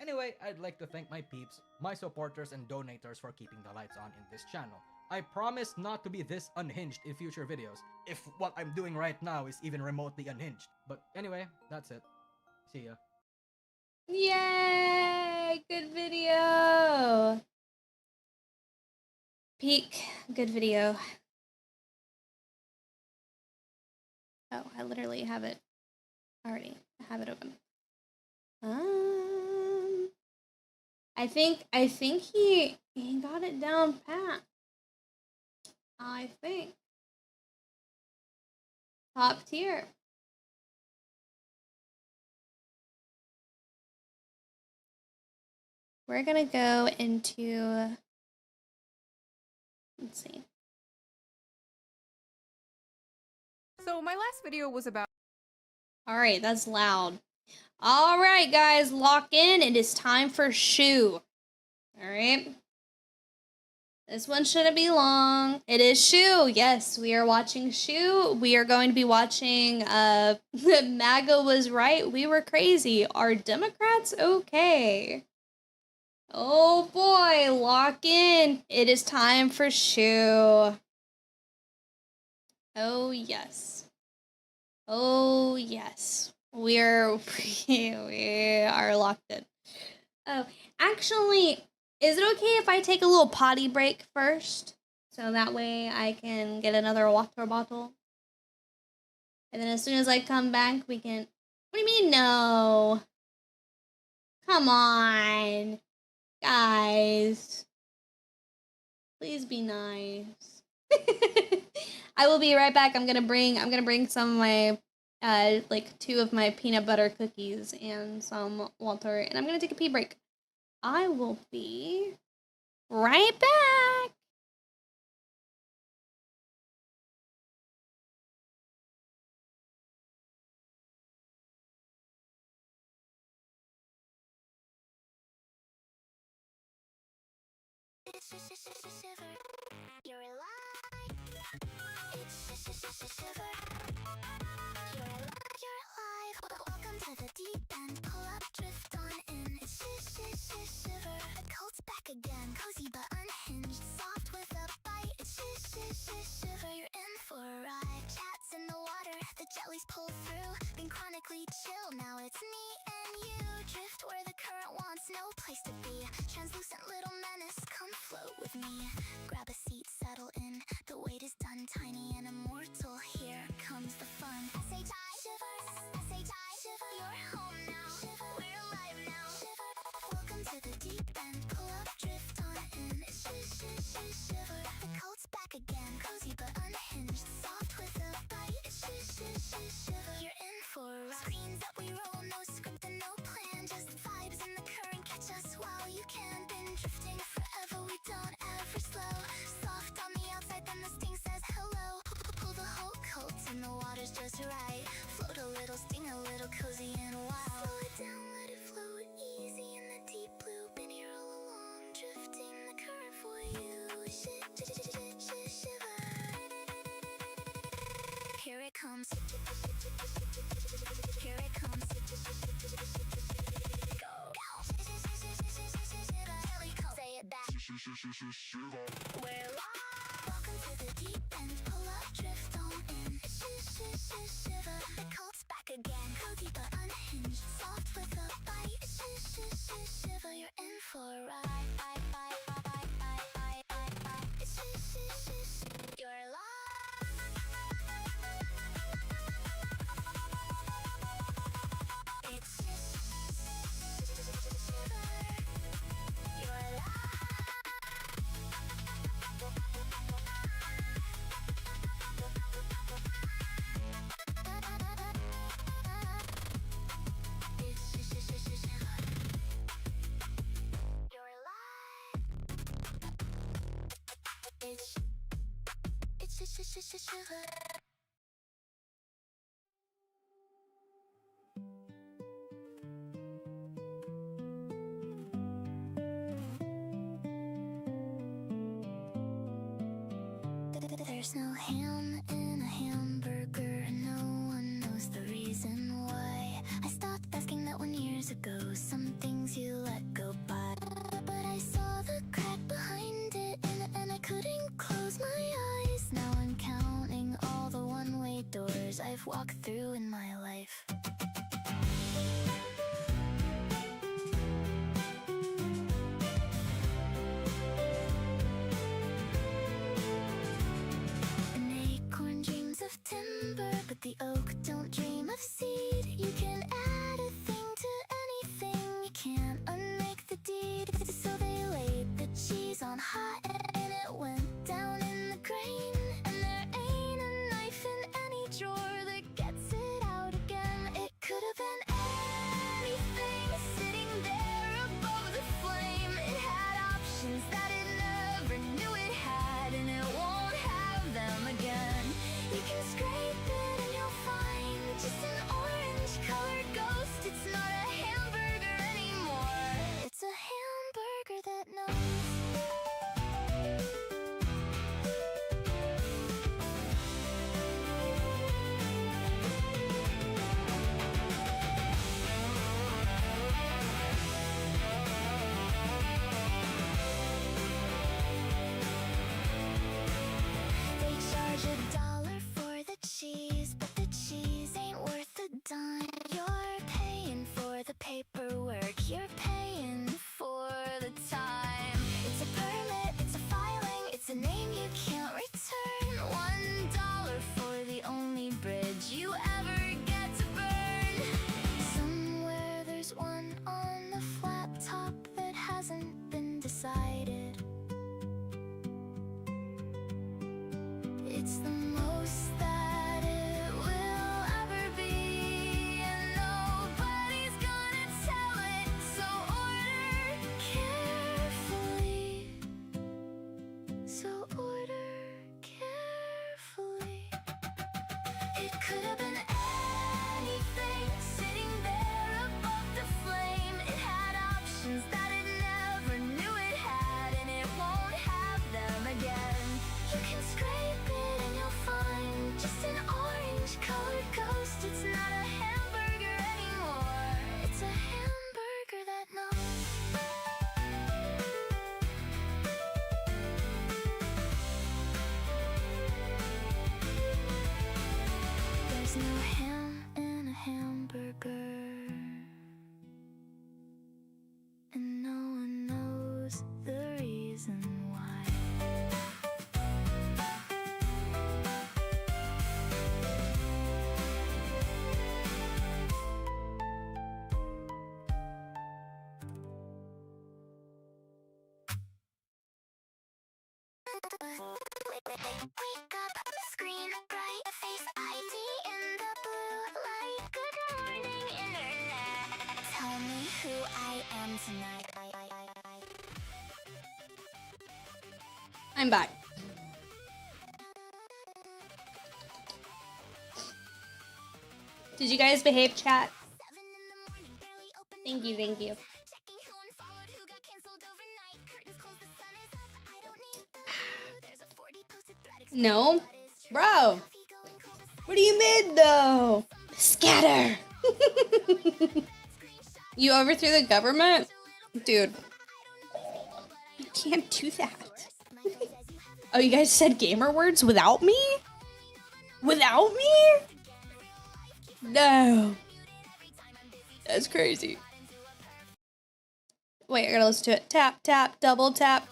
Anyway, I'd like to thank my peeps, my supporters and donators for keeping the lights on in this channel. I promise not to be this unhinged in future videos, if what I'm doing right now is even remotely unhinged. But anyway, that's it. See ya. Yay! Good video. Peak. Good video. Oh, I literally have it already. I have it open. I think he got it down pat. I think. Top tier. We're gonna go into, let's see. So my last video was about All right, that's loud. All right, guys, lock in. It is time for Shoe. All right. This one shouldn't be long. It is Shoe. Yes, we are watching Shoe. We are going to be watching MAGA was right. We were crazy. Are Democrats okay? Oh boy, lock in. It is time for Shoe. Oh yes. Oh yes. We are locked in. Oh, actually, is it okay if I take a little potty break first? So that way I can get another water bottle. And then as soon as I come back, we can... What do you mean, no? Come on. Guys. Please be nice. I will be right back. I'm gonna bring some of my like 2 of my peanut butter cookies and some water, and I'm gonna take a pee break. I will be right back. You're alive. It's shiver. You're alive. Welcome to the deep end. Pull up, drift on in. It's shiver. The cult's back again. Cozy but unhinged. Soft with a bite. It's shiver. You're in for a ride. Chats in the water. The jellies pull through. Been chronically chill. Now it's me and you. Drift where the current wants no place to be. Translucent little menace. Come float with me. Grab a seat, settle in. The wait is done, tiny and immortal. Here comes the fun. S-H-I, shiver. S-H-I, shiver. You're home now. Shiver. We're alive now. Shiver. Welcome to the deep end. Pull up, drift on in. It's shiver. The cult's back again. Cozy but unhinged. Soft with a bite. It's shiver. You're in for a ride. Screens that we roll. No script and no plan. Just vibes in the current. Catch us while you can. Been drifting forever. We don't ever slow. Soft on the outside, then the sting says hello. Pull the whole cult and the water's just right. Float a little, sting a little, cozy and wild. Slow it down, let it float easy in the deep blue. Been here all along, drifting the current for you. Shiver. Welcome to the deep end. Pull up, drift on in. Shiver. The cult's back again. Cozy but unhinged. Soft with a bite. Shiver. You're in for a ride. You're live. It's shiver. You're it's shiver. There's no ham in a hamburger. No one knows the reason why. I stopped asking that 1 years ago. Some things you let go by. But I saw the crack behind it, and I couldn't close my eyes. Now I'm counting all the one-way doors I've walked through in my life. An acorn dreams of timber, but the oak don't dream of seed. You can add a thing to anything, you can't unmake the deed. So they laid the cheese on hot, and it went down in the grain. And there ain't a knife in any drawer that gets it out again. It could have been anything sitting there above the flame. It had options that it never knew it had, and it won't have them again. You can scrape it and you'll find just an orange colored ghost. It's not a hamburger anymore. It's a hamburger that knows. They charge $1 for the cheese, but the cheese ain't worth a dime. You're paying for the paperwork, you're paying for the time. It's a permit, it's a filing, it's a name you can't return. $1 for the only bridge you ever get to burn. Somewhere there's one on the flat top that hasn't been decided. It's the most that it will ever be, and nobody's gonna tell it. So order carefully. So order carefully. It could have been anything sitting there above the flame. It had options that it never knew it had, and it won't have them again. You can scrape it and you'll find just an orange colored ghost. It's not a hamburger anymore. It's a hamburger that knows. There's no ham in a hamburger, and no one knows the reason why. Wake up, screen bright, face ID in the blue light. Good morning, internet. Tell me who I am tonight. I'm back. Did you guys behave, chat? Thank you, thank you. Checking who unfollowed, who got canceled overnight. Curtains closed, the sun is up. I don't need the view. There's a 40 posted thread. No? Bro. What do you mean, though? Scatter. You overthrew the government? Dude. can't do that. Oh, you guys said gamer words without me? Without me? No. That's crazy. Wait, I gotta listen to it. Tap, tap, double tap.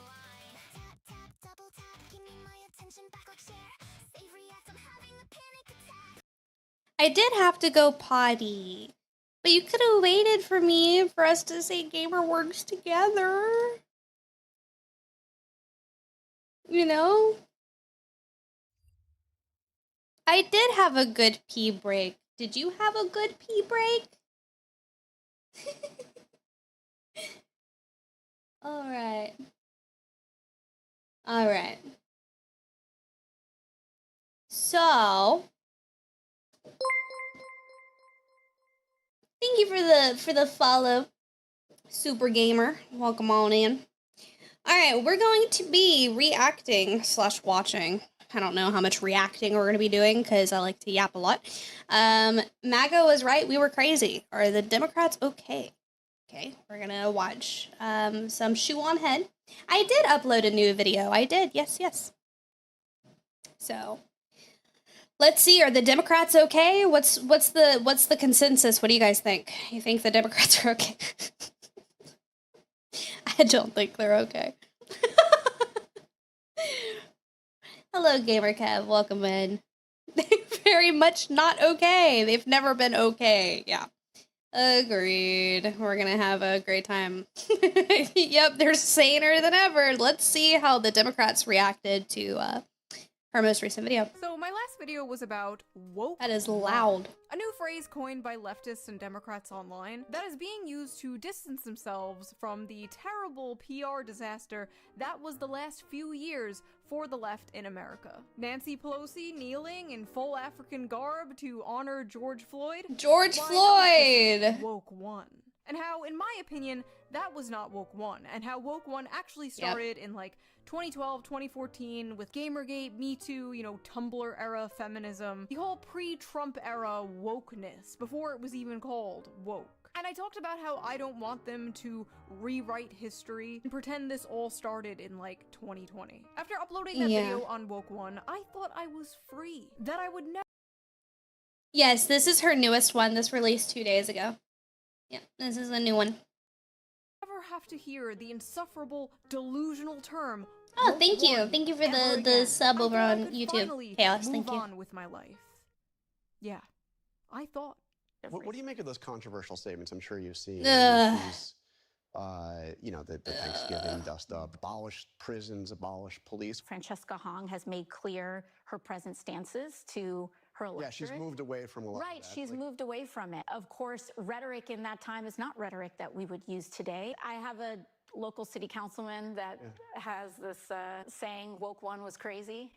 I did have to go potty. But you could have waited for me for us to say gamer words together. You know? I did have a good pee break. Did you have a good pee break? Alright. Alright. So thank you for the follow, Super Gamer. Welcome on in. Alright, we're going to be reacting / watching. I don't know how much reacting we're going to be doing because I like to yap a lot. Mago was right. We were crazy. Are the Democrats okay? Okay, we're going to watch some Shoe on Head. I did upload a new video. I did. Yes, yes. So, let's see. Are the Democrats okay? What's the consensus? What do you guys think? You think the Democrats are okay? I don't think they're okay. Hello, Gamer Kev. Welcome in. They're very much not okay. They've never been okay. Yeah. Agreed. We're gonna have a great time. Yep, they're saner than ever. Let's see how the Democrats reacted to her most recent video. So my last video was about woke. That is loud. A new phrase coined by leftists and Democrats online that is being used to distance themselves from the terrible PR disaster that was the last few years for the left in America. Nancy Pelosi kneeling in full African garb to honor George Floyd. George Why, that was Floyd! Woke one. And how, in my opinion, that was not woke one, and how woke one actually started in like 2012, 2014 with Gamergate, Me Too, you know, Tumblr era feminism, the whole pre-Trump era wokeness, before it was even called woke. And I talked about how I don't want them to rewrite history and pretend this all started in like 2020. After uploading that video on Woke One, I thought I was free, that I would never— Yes, this is her newest one. This released 2 days ago. Yeah, this is a new one. have to hear the insufferable, delusional term. Oh, thank you. Thank you for the sub over on YouTube. Chaos, thank you. Move on with my life. Yeah, I thought. What do you make of those controversial statements? I'm sure you've seen. You know, the Thanksgiving dust up, abolish prisons, abolish police. Francesca Hong has made clear her present stances to her electorate. Yeah, she's moved away from a lot Right, of that. she's moved away from it. Of course, rhetoric in that time is not rhetoric that we would use today. I have a local city councilman that has this saying, woke one was crazy.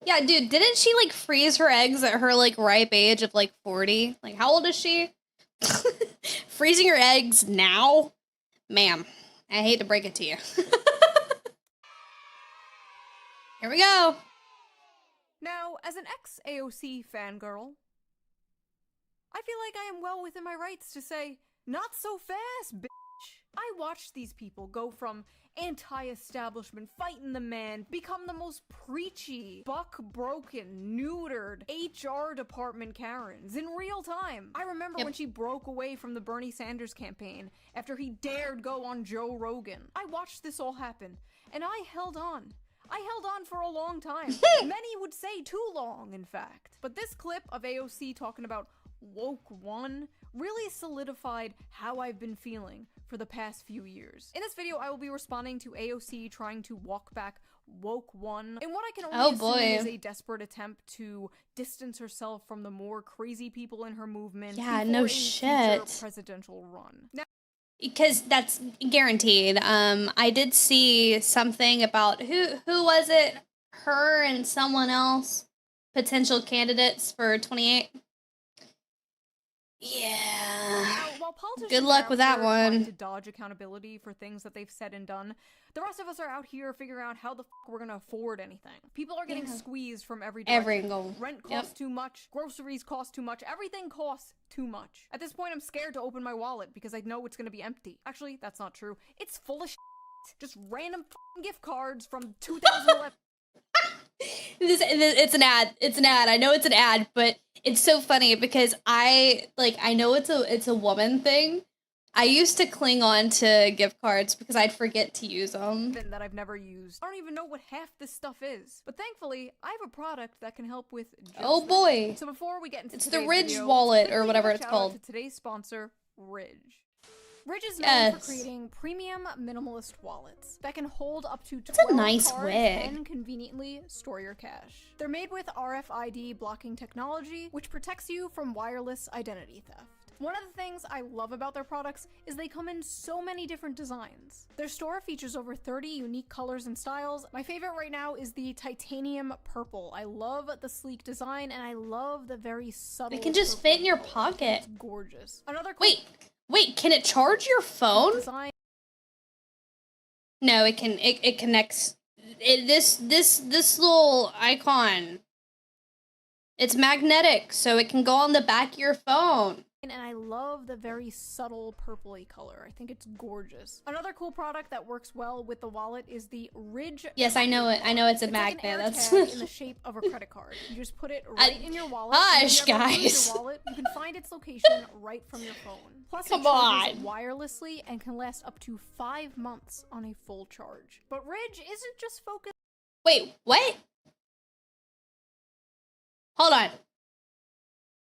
Yeah, dude, didn't she like freeze her eggs at her like ripe age of like 40? Like, how old is she? Freezing your eggs now? Ma'am, I hate to break it to you. Here we go. Now, as an ex-AOC fangirl, I feel like I am well within my rights to say, not so fast, bitch. I watched these people go from anti-establishment, fighting the man, become the most preachy, buck-broken, neutered HR department Karens in real time. I remember when she broke away from the Bernie Sanders campaign after he dared go on Joe Rogan. I watched this all happen, and I held on. I held on for a long time. Many would say too long, in fact. But this clip of AOC talking about woke one really solidified how I've been feeling for the past few years. In this video, I will be responding to AOC trying to walk back woke one in what I can only assume is a desperate attempt to distance herself from the more crazy people in her movement. Yeah, before no a shit. future presidential run. Now, because that's guaranteed. I did see something about who was it? Her and someone else, potential candidates for 28. Yeah. while politicians Good luck are with out that here trying one. to dodge accountability for things that they've said and done, the rest of us are out here figuring out how the fuck we're gonna afford anything. People are getting squeezed from every direction. Every angle. Rent costs too much, groceries cost too much, everything costs too much. At this point, I'm scared to open my wallet because I know it's gonna be empty. Actually, that's not true. It's full of shit. Just random gift cards from 2011. It's an ad. It's an ad. I know it's an ad, but it's so funny because I know it's a woman thing. I used to cling on to gift cards because I'd forget to use them. That I've never used. I don't even know what half this stuff is. But thankfully, I have a product that can help with just Oh that. boy. So before we get into It's the today's Ridge video, wallet let's or quickly whatever give a it's shout out called. to today's sponsor, Ridge. Ridge is known Yes. for creating premium minimalist wallets that can hold up to 12 That's a nice cards wig. and conveniently store your cash. They're made with RFID blocking technology, which protects you from wireless identity theft. One of the things I love about their products is they come in so many different designs. Their store features over 30 unique colors and styles. My favorite right now is the titanium purple. I love the sleek design and I love the very subtle. It can just fit in your pocket. It's gorgeous. Another cool Wait, can it charge your phone? design. No, it can. It connects. This little icon. It's magnetic, so it can go on the back of your phone. And I love the very subtle purpley color. I think it's gorgeous. Another cool product that works well with the wallet is the Ridge. Yes, I know it. I know it's a Like magnet. an air That's tag in the shape of a credit card. You just put it right in your wallet. and Hush, if you ever lose guys. Your wallet, you can find its location right from your phone. Plus, Come it charges on. wirelessly and can last up to 5 months on a full charge. But Ridge isn't just focused. Wait, what? Hold on.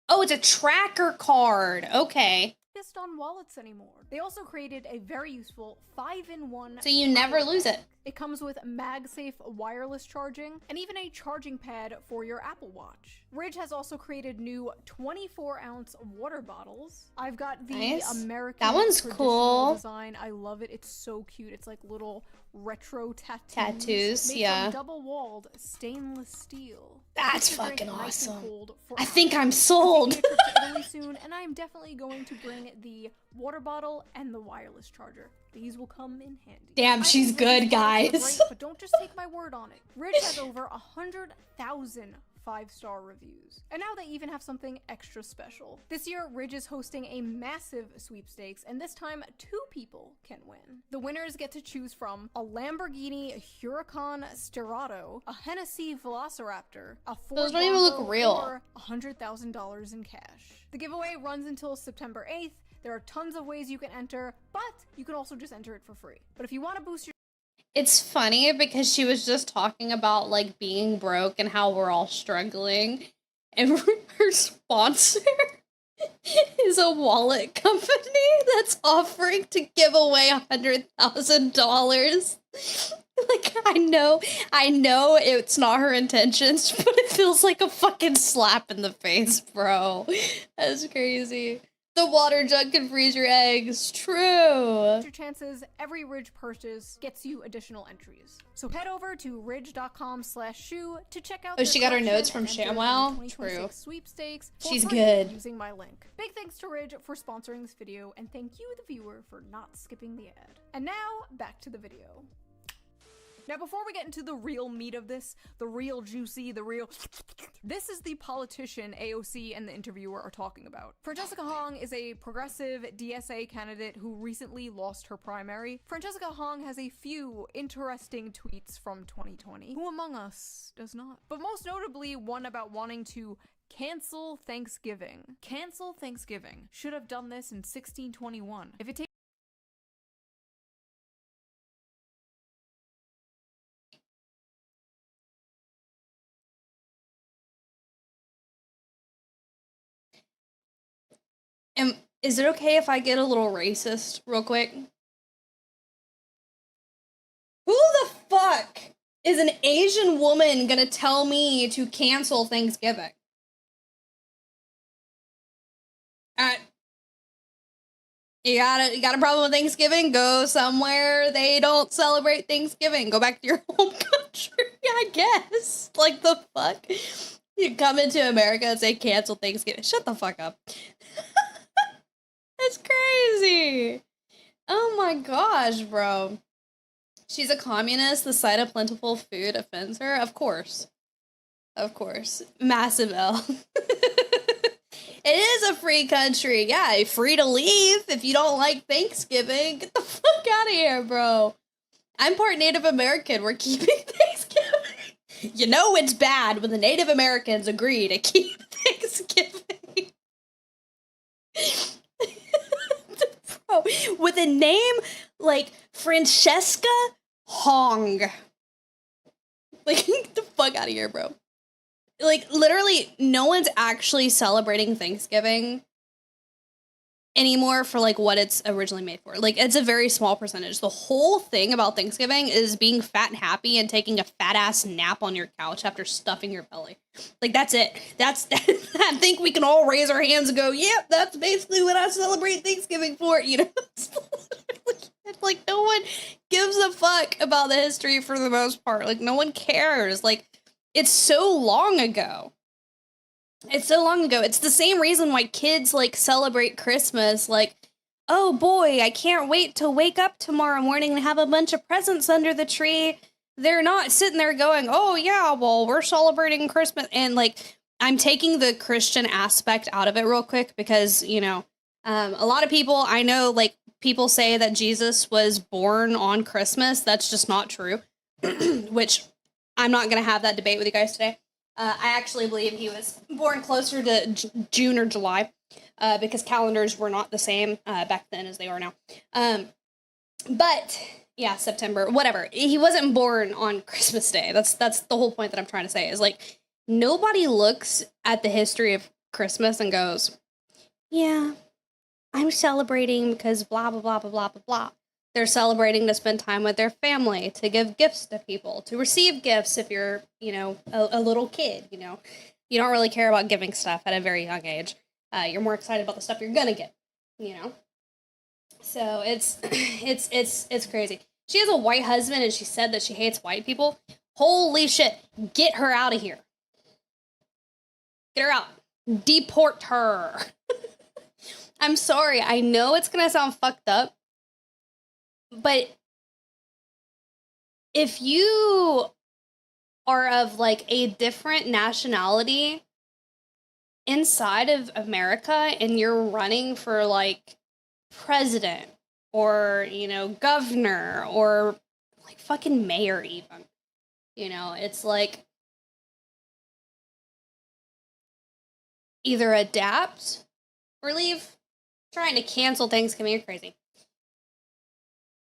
Oh, it's a tracker card. Okay. Just on wallets anymore. They also created a very useful 5-in-1. So you never lose it. It comes with MagSafe wireless charging and even a charging pad for your Apple Watch. Ridge has also created new 24-ounce water bottles. I've got the Nice. American That one's traditional cool. design. I love it. It's so cute. It's like little retro Tattoos, made yeah. from double-walled stainless steel. That's Keep your drink fucking nice and awesome. cold for I think hours. I'm sold. I'm taking a trip to Italy soon, and I'm definitely going to bring the water bottle and the wireless charger. These will come in handy. Damn, I she's think Ridge's good, products are guys. great, but don't just take my word on it. Ridge has over 100,000 5-star reviews. And now they even have something extra special. This year, Ridge is hosting a massive sweepstakes, and this time 2 people can win. The winners get to choose from a Lamborghini Huracan Sterrato, a Hennessy Velociraptor, a Ford Those don't even look Bronco, real. or $100,000 in cash. The giveaway runs until September 8th. There are tons of ways you can enter, but you can also just enter it for free. But if you want to boost your It's funny because she was just talking about like being broke and how we're all struggling, and her sponsor is a wallet company that's offering to give away $100,000. Like, I know it's not her intentions, but it feels like a fucking slap in the face, bro. That's crazy. The water jug can freeze your eggs. True. chances, every Ridge purchase gets you additional entries. So head over to ridge.com/shoe to check out Oh, she their got her collection notes from and enter the ShamWow? 2026 True. sweepstakes for She's free good. using my link. Big thanks to Ridge for sponsoring this video, and thank you, the viewer, for not skipping the ad. And now, back to the video. Now, before we get into the real meat of this, the real juicy, this is the politician AOC and the interviewer are talking about. Francesca Hong is a progressive DSA candidate who recently lost her primary. Francesca Hong has a few interesting tweets from 2020. Who among us does not? But most notably, one about wanting to cancel Thanksgiving. Cancel Thanksgiving. Should have done this in 1621. If it takes Is it okay if I get a little racist real quick? Who the fuck is an Asian woman gonna tell me to cancel Thanksgiving? You got a problem with Thanksgiving? Go somewhere they don't celebrate Thanksgiving. Go back to your home country, I guess. Like, the fuck? You come into America and say cancel Thanksgiving. Shut the fuck up. That's crazy. Oh my gosh, bro. She's a communist. The sight of plentiful food offends her. Of course. Of course. Massive L. It is a free country. Yeah, free to leave if you don't like Thanksgiving. Get the fuck out of here, bro. I'm part Native American. We're keeping Thanksgiving. You know it's bad when the Native Americans agree to keep Thanksgiving. Bro, with a name like Francesca Hong. Like, get the fuck out of here, bro. Like, literally, no one's actually celebrating Thanksgiving anymore for, like, what it's originally made for. Like, it's a very small percentage. The whole thing about Thanksgiving is being fat and happy and taking a fat-ass nap on your couch after stuffing your belly. Like, that's it. I think we can all raise our hands and go, yep, that's basically what I celebrate Thanksgiving for, you know? It's like, no one gives a fuck about the history for the most part. Like, no one cares. Like, it's so long ago. It's so long ago. It's the same reason why kids, like, celebrate Christmas. Like, oh boy, I can't wait to wake up tomorrow morning and have a bunch of presents under the tree. They're not sitting there going, oh yeah, well, we're celebrating Christmas. And, like, I'm taking the Christian aspect out of it real quick because, you know, a lot of people, I know, like, people say that Jesus was born on Christmas. That's just not true. Which I'm not going to have that debate with you guys today. I actually believe he was born closer to June or July because calendars were not the same back then as they are now. But yeah, September, whatever. He wasn't born on Christmas Day. That's the whole point that I'm trying to say is, like, nobody looks at the history of Christmas and goes, yeah, I'm celebrating because blah, blah, blah, blah, blah, blah, blah. They're celebrating to spend time with their family, to give gifts to people, to receive gifts if you're, you know, a little kid, you know. You don't really care about giving stuff at a very young age. You're more excited about the stuff you're gonna get, you know. So it's crazy. She has a white husband and she said that she hates white people. Holy shit. Get her out of here. Get her out. Deport her. I'm sorry. I know it's gonna sound fucked up. But if you are of, like, a different nationality inside of America and you're running for, like, president or, you know, governor or, like, fucking mayor even, you know, it's like either adapt or leave. Trying to cancel Thanksgiving, you're crazy.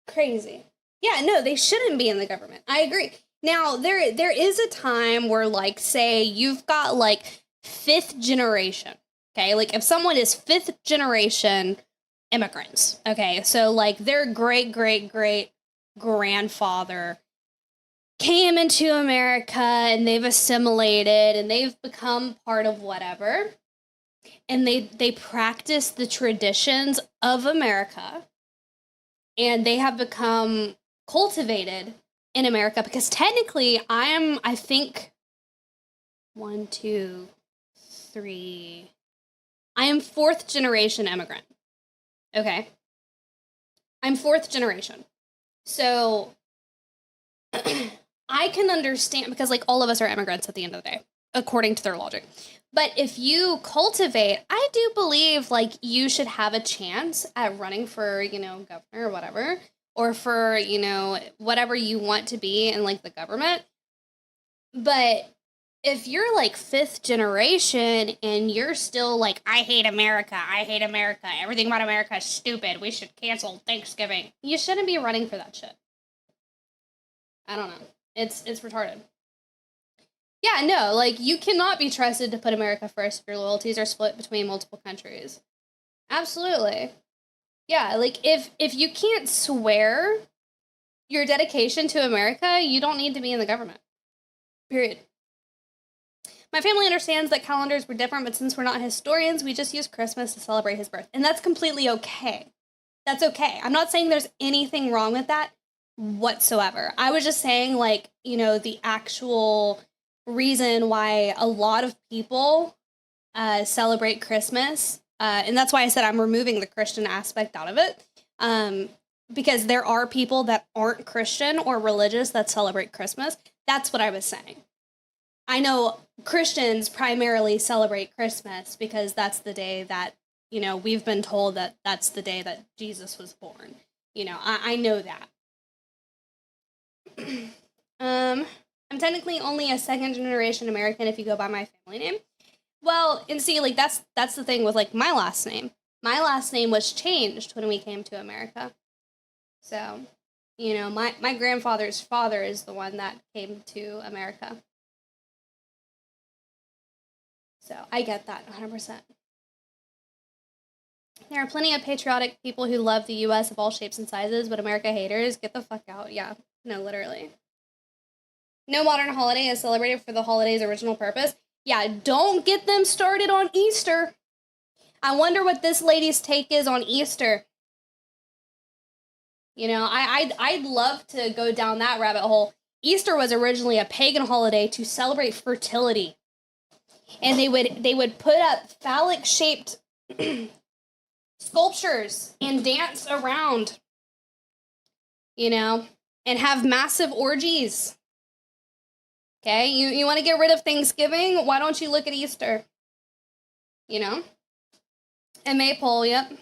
Crazy. Yeah, no, they shouldn't be in the government. I agree. Now, there is a time where, like, say you've got, like, 5th generation, okay? Like, if someone is 5th generation immigrants, okay? So, like, their great-great-great-grandfather came into America and they've assimilated and they've become part of whatever. And they practice the traditions of America. And they have become cultivated in America because technically I think 1, 2, 3. I am 4th generation immigrant. Okay. I'm 4th generation. So I can understand because, like, all of us are immigrants at the end of the day, according to their logic. But if you cultivate, I do believe, like, you should have a chance at running for, you know, governor or whatever, or for, you know, whatever you want to be in, like, the government. But if you're, like, 5th generation and you're still like, I hate America, everything about America is stupid, we should cancel Thanksgiving, you shouldn't be running for that shit. I don't know. It's retarded. Yeah, no, like, you cannot be trusted to put America first if your loyalties are split between multiple countries. Absolutely. Yeah, like, if you can't swear your dedication to America, you don't need to be in the government. Period. My family understands that calendars were different, but since we're not historians, we just use Christmas to celebrate his birth. And that's completely okay. That's okay. I'm not saying there's anything wrong with that whatsoever. I was just saying, like, you know, the actual reason why a lot of people celebrate Christmas And that's why I said I'm removing the Christian aspect out of it. Because there are people that aren't Christian or religious that celebrate Christmas. That's what I was saying. I know Christians primarily celebrate Christmas because that's the day that, you know, we've been told that that's the day that Jesus was born. You know, I know that. I'm technically only a second generation American if you go by my family name. Well, and see, like, that's the thing with, like, my last name. My last name was changed when we came to America. So, you know, my grandfather's father is the one that came to America. So I get that 100%. There are plenty of patriotic people who love the U.S. of all shapes and sizes, but America haters, get the fuck out. Yeah, no, literally. No modern holiday is celebrated for the holiday's original purpose. Yeah, don't get them started on Easter. I wonder what this lady's take is on Easter. You know, I'd love to go down that rabbit hole. Easter was originally a pagan holiday to celebrate fertility. And they would put up phallic-shaped sculptures and dance around, you know, and have massive orgies. Okay, you want to get rid of Thanksgiving? Why don't you look at Easter? You know? And Maypole, yep.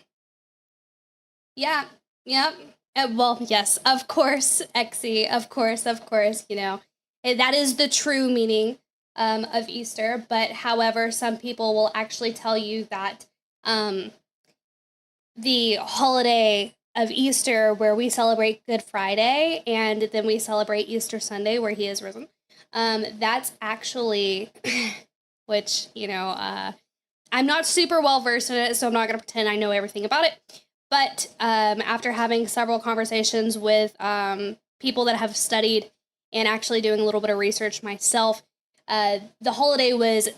Yeah, yep. Well, yes, of course, Exy, of course, you know. That is the true meaning of Easter, but however, some people will actually tell you that the holiday of Easter, where we celebrate Good Friday, and then we celebrate Easter Sunday, where he is risen, that's actually, which, you know, I'm not super well versed in it, so I'm not going to pretend I know everything about it. But after having several conversations with people that have studied and actually doing a little bit of research myself, the holiday was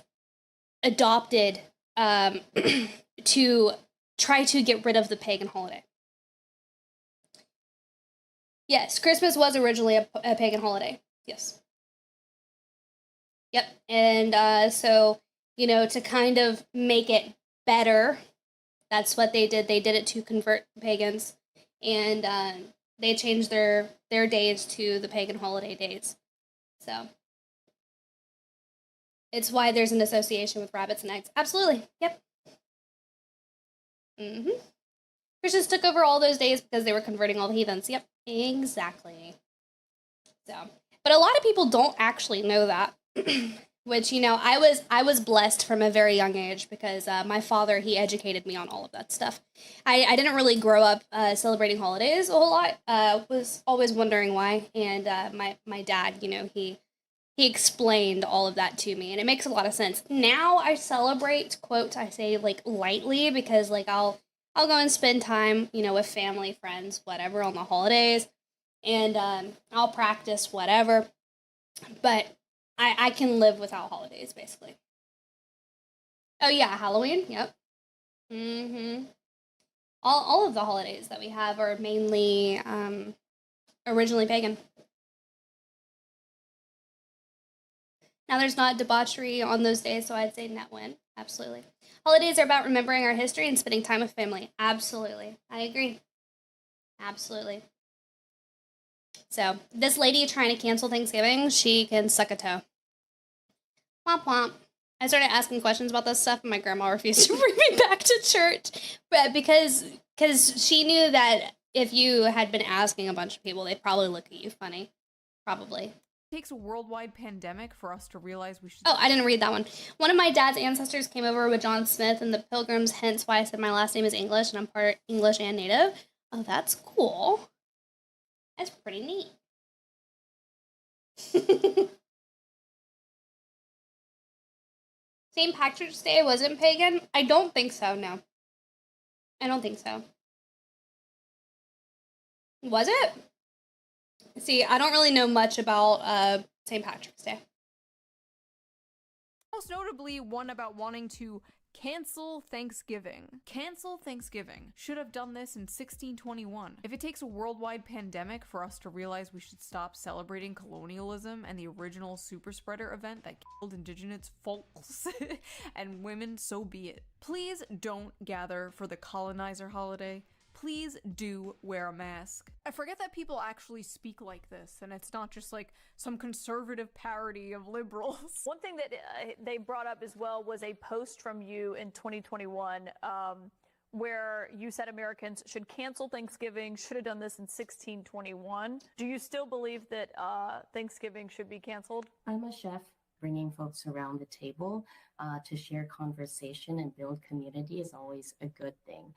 adopted to try to get rid of the pagan holiday. Yes, Christmas was originally a pagan holiday. Yes. Yep. And so, you know, to kind of make it better, that's what they did. They did it to convert pagans, and they changed their days to the pagan holiday days. So it's why there's an association with rabbits and eggs. Absolutely. Yep. Mm-hmm. Christians took over all those days because they were converting all the heathens. Yep, exactly. So, but a lot of people don't actually know that. Which, you know, I was blessed from a very young age because my father, he educated me on all of that stuff. I didn't really grow up celebrating holidays a whole lot. Was always wondering why, and my dad, you know, he explained all of that to me, and it makes a lot of sense. Now I celebrate, quote, I say, like, lightly, because, like, I'll go and spend time, you know, with family, friends, whatever, on the holidays, and I'll practice whatever, but I can live without holidays, basically. Oh, yeah, Halloween, yep. Mm-hmm. All of the holidays that we have are mainly originally pagan. Now, there's not debauchery on those days, so I'd say net win. Absolutely. Holidays are about remembering our history and spending time with family. Absolutely. I agree. Absolutely. So, this lady trying to cancel Thanksgiving, she can suck a toe. Womp womp. I started asking questions about this stuff, and my grandma refused to bring me back to church. But because she knew that if you had been asking a bunch of people, they'd probably look at you funny. Probably. It takes a worldwide pandemic for us to realize we should... Oh, I didn't read that one. One of my dad's ancestors came over with John Smith and the Pilgrims, hence why I said my last name is English, and I'm part English and Native. Oh, that's cool. That's pretty neat. St. Patrick's Day wasn't pagan? I don't think so, no. I don't think so. Was it? See, I don't really know much about St. Patrick's Day. Most notably, one about wanting to Cancel Thanksgiving. Cancel Thanksgiving. Should have done this in 1621. If it takes a worldwide pandemic for us to realize we should stop celebrating colonialism and the original super spreader event that killed indigenous folks and women, so be it. Please don't gather for the colonizer holiday. Please do wear a mask. I forget that people actually speak like this, and it's not just like some conservative parody of liberals. One thing that they brought up as well was a post from you in 2021 where you said Americans should cancel Thanksgiving, should have done this in 1621. Do you still believe that Thanksgiving should be canceled? I'm a chef. Bringing folks around the table to share conversation and build community is always a good thing.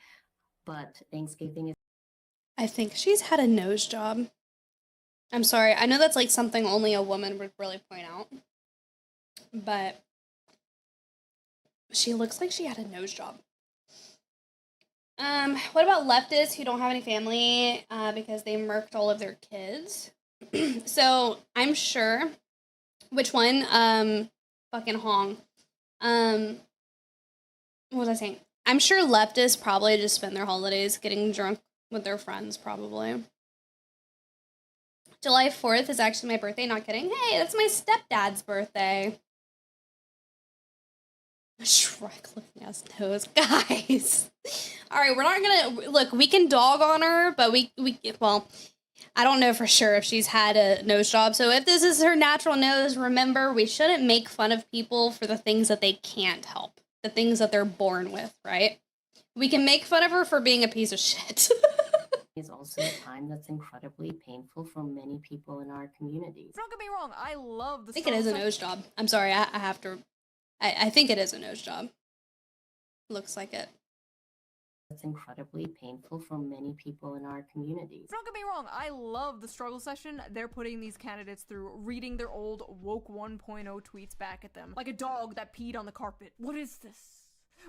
But Thanksgiving is... I think she's had a nose job. I'm sorry. I know that's like something only a woman would really point out. But she looks like she had a nose job. What about leftists who don't have any family because they murked all of their kids? So I'm sure... Which one? Fucking Hong. What was I saying? I'm sure leftists probably just spend their holidays getting drunk with their friends, probably. July 4th is actually my birthday, not kidding. Hey, that's my stepdad's birthday. Shrek looking ass nose. Guys. Alright, we're not gonna... Look, we can dog on her, but well... I don't know for sure if she's had a nose job. So if this is her natural nose, remember, we shouldn't make fun of people for the things that they can't help. The things that they're born with, right? We can make fun of her for being a piece of shit. is also a time that's incredibly painful for many people in our communities. Don't get me wrong, I love the... I think it is a nose job. I'm sorry, I have to... I think it is a nose job. Looks like it. It's incredibly painful for many people in our communities. Don't get me wrong, I love the struggle session they're putting these candidates through, reading their old woke 1.0 tweets back at them, like a dog that peed on the carpet. What is this?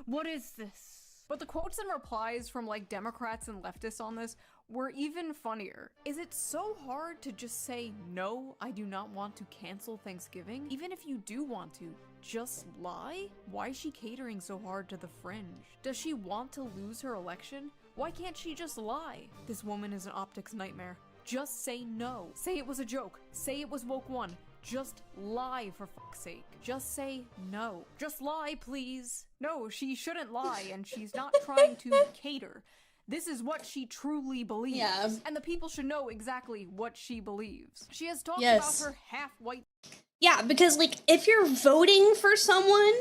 What is this? But the quotes and replies from like Democrats and leftists on this were even funnier. Is it so hard to just say, no, I do not want to cancel Thanksgiving? Even if you do want to, just lie? Why is she catering so hard to the fringe? Does she want to lose her election? Why can't she just lie? This woman is an optics nightmare. Just say no. Say it was a joke. Say it was woke 1. Just lie, for fuck's sake. Just say no. Just lie, please. No, she shouldn't lie, and she's not trying to cater. This is what she truly believes. Yeah. And the people should know exactly what she believes. She has talked Yes. about her half-white... Yeah, because, like, if you're voting for someone,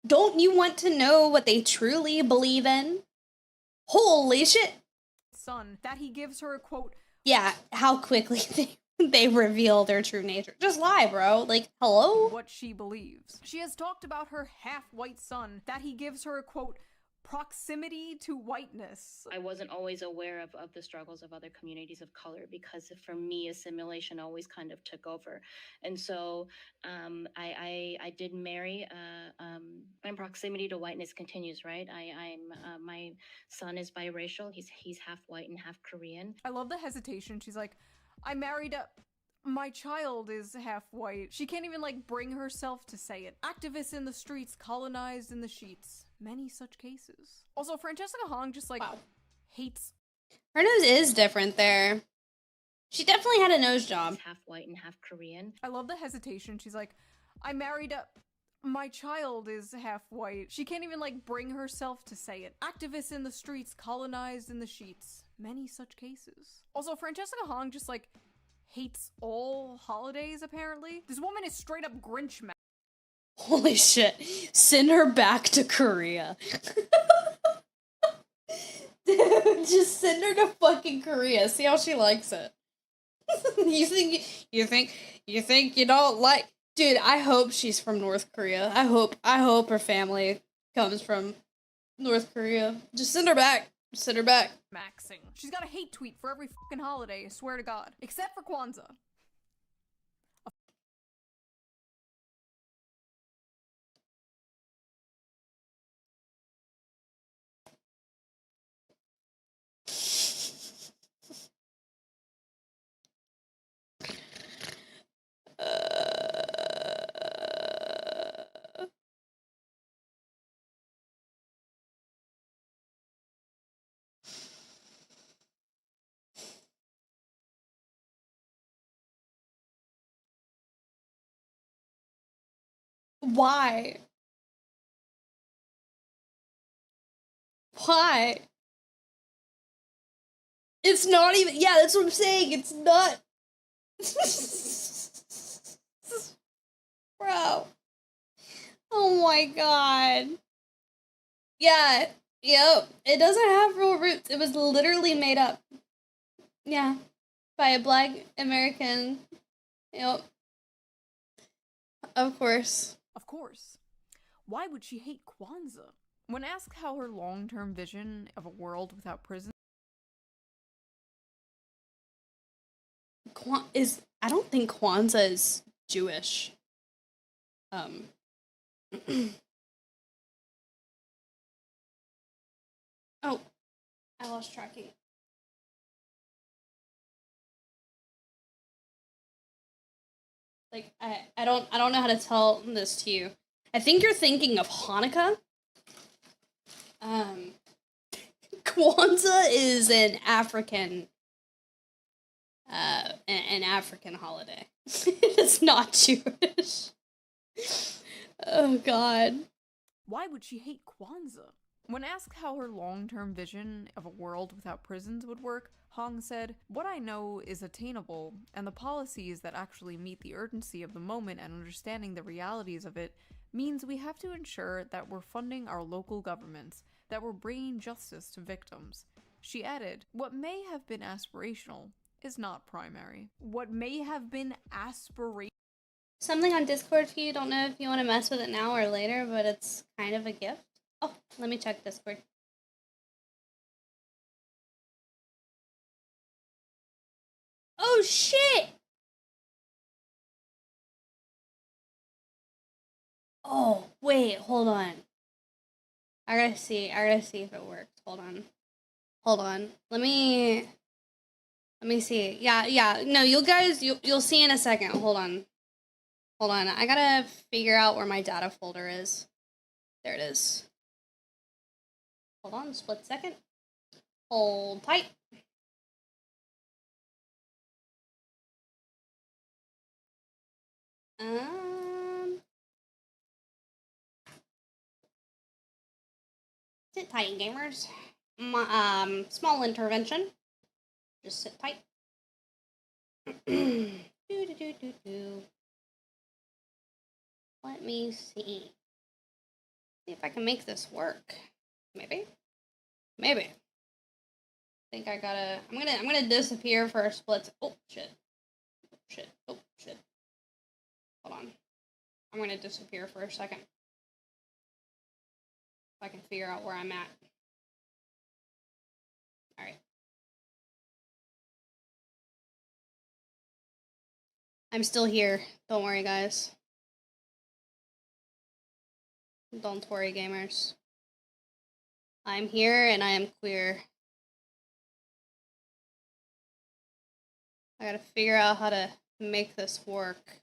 don't you want to know what they truly believe in? Holy shit. Son, that he gives her a quote... Yeah, how quickly they reveal their true nature. Just lie, bro. Like, hello? What she believes. She has talked about her half-white son, that he gives her a quote, proximity to whiteness. I wasn't always aware of the struggles of other communities of color because for me, assimilation always kind of took over. And so I did marry, my proximity to whiteness continues, right? My son is biracial. He's half white and half Korean. I love the hesitation. She's like, I married a... My child is half white. She can't even, like, bring herself to say it. Activists in the streets, colonized in the sheets. Many such cases. Also, Francesca Hong just, like, hates... Her nose is different there. She definitely had a nose job. Half white and half Korean. I love the hesitation. She's like, I married a... My child is half white. She can't even, like, bring herself to say it. Activists in the streets, colonized in the sheets. Many such cases. Also, Francesca Hong just, like... hates all holidays, apparently. This woman is straight up Grinch mad. Holy shit. Send her back to Korea. Dude, just send her to fucking Korea. See how she likes it. You think you don't like... Dude, I hope she's from North Korea. I hope her family comes from North Korea. Just send her back. Send her back. Maxing. She's got a hate tweet for every fucking holiday, I swear to God. Except for Kwanzaa. Why? Why? It's not even. Yeah, that's what I'm saying. It's not. Bro. Oh my god. Yeah. Yep. It doesn't have real roots. It was literally made up. Yeah. By a black American. Yep. Of course. Of course. Why would she hate Kwanzaa? When asked how her long-term vision of a world without prison I don't think Kwanzaa is Jewish. Oh, I lost tracking. Like I don't know how to tell this to you. I think you're thinking of Hanukkah. Kwanzaa is an African holiday. It's not Jewish. Oh god. Why would she hate Kwanzaa? When asked how her long-term vision of a world without prisons would work, Hong said, "What I know is attainable, and the policies that actually meet the urgency of the moment and understanding the realities of it means we have to ensure that we're funding our local governments, that we're bringing justice to victims." She added, "What may have been aspirational is not primary." What may have been aspirational? Something on Discord for you. Don't know if you want to mess with it now or later, but it's kind of a gift. Oh, let me check Discord. Oh shit! Oh, wait, hold on. I gotta see if it works. Hold on. Let me see. Yeah. No, you'll see in a second. Hold on. I gotta figure out where my data folder is. There it is. Hold on, split second. Hold tight. Sit tight, gamers. Small intervention. Just sit tight. Let me see. See if I can make this work. Maybe. I think I gotta. I'm gonna disappear for a split. Oh shit. Oh shit. Hold on. I'm gonna disappear for a second. If I can figure out where I'm at. Alright. I'm still here. Don't worry, guys. Don't worry, gamers. I'm here and I am queer. I gotta figure out how to make this work.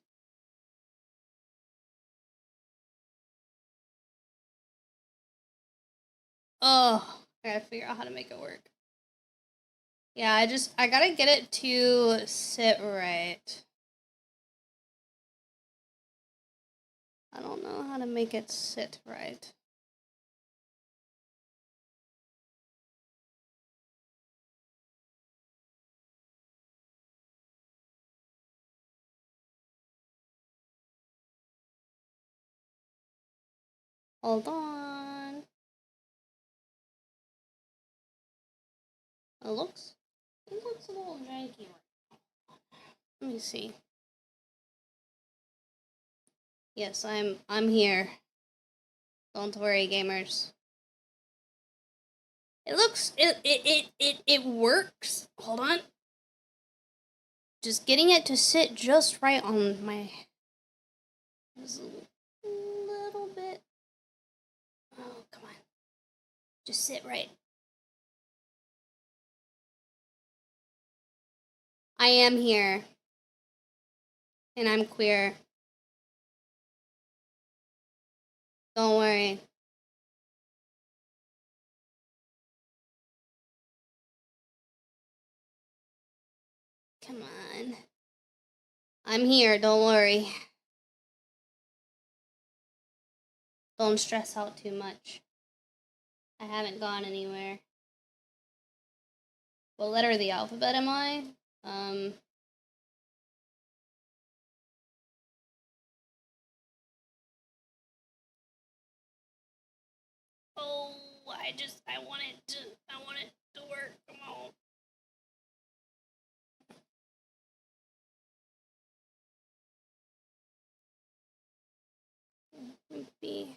Oh, I gotta figure out how to make it work. Yeah, I gotta get it to sit right. I don't know how to make it sit right. Hold on. It looks a little janky. Let me see. Yes, I'm here. Don't worry, gamers. It works. Hold on. Just getting it to sit just right on my. Just a little bit. Oh, come on. Just sit right. I am here. And I'm queer. Don't worry. Come on. I'm here, don't worry. Don't stress out too much. I haven't gone anywhere. What letter of the alphabet am I? Oh, I want it to work. Come on. B.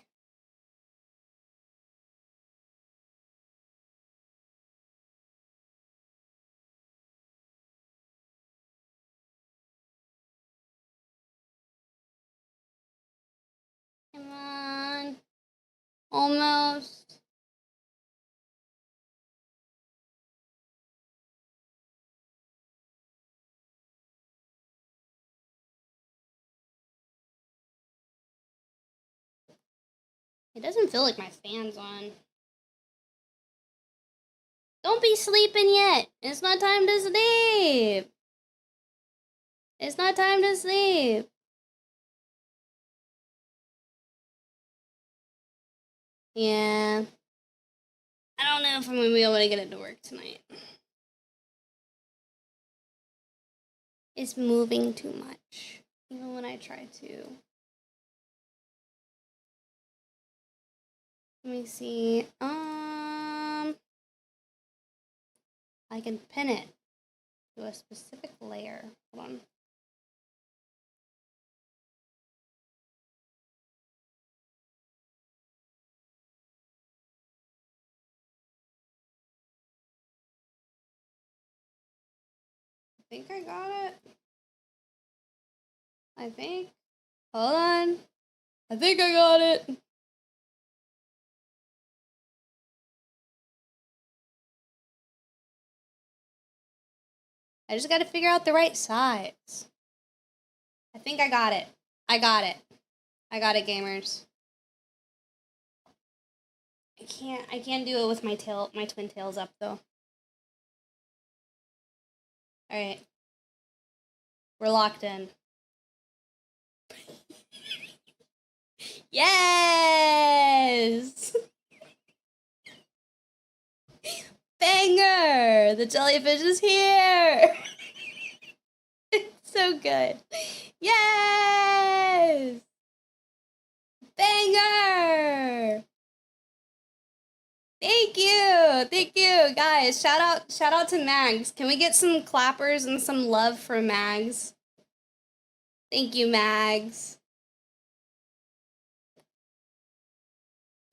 Come on. Almost. It doesn't feel like my fan's on. Don't be sleeping yet. It's not time to sleep. It's not time to sleep. Yeah. I don't know if I'm gonna be able to get it to work tonight. It's moving too much, even when I try to. Let me see. I can pin it to a specific layer. Hold on. I think I got it. I think. Hold on. I think I got it. I just gotta figure out the right size. I think I got it. I got it. I got it, gamers. I can't do it with my twin tails up though. Alright. We're locked in. Yes! Banger! The jellyfish is here! It's so good. Yes! Banger! Thank you, guys. Shout out to Mags. Can we get some clappers and some love for Mags? Thank you, Mags.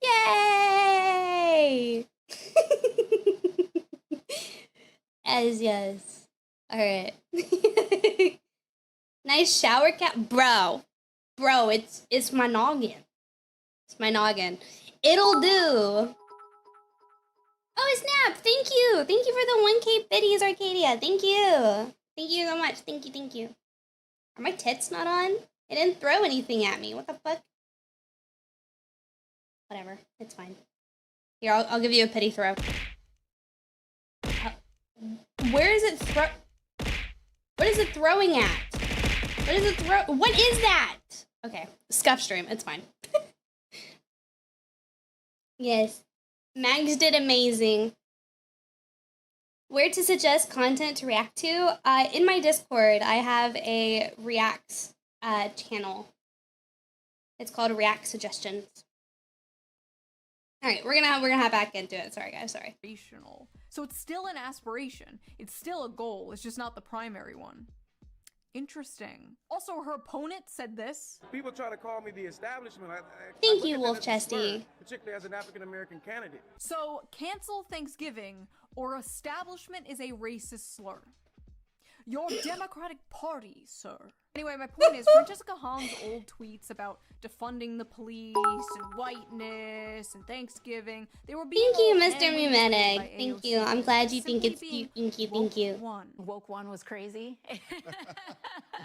Yay! Yes. All right. Nice shower cap, bro. It's my noggin. It's my noggin. It'll do. Oh, snap! Thank you for the 1K biddies, Arcadia. Thank you so much. Thank you. Are my tits not on? It didn't throw anything at me. What the fuck? Whatever. It's fine. Here, I'll give you a pity throw. Where is it What is it throwing at? What is that? Okay, scuff stream. It's fine. Yes. Mags did amazing. Where to suggest content to react to? In my Discord, I have a reacts channel. It's called React Suggestions. All right, we're gonna hop back into it. Sorry, guys. Sorry. So it's still an aspiration. It's still a goal. It's just not the primary one. Interesting. Also, her opponent said this. People try to call me the establishment. Thank you, Wolf Chesty. Particularly as an African-American candidate. So, cancel Thanksgiving or establishment is a racist slur. Your Democratic Party, sir. Anyway, my point is, Francesca Hahn's old tweets about defunding the police and whiteness and Thanksgiving, they were being Thank you, Mr. Mumetic. Thank you. I'm glad you think it's cute. Thank you. Woke one was crazy.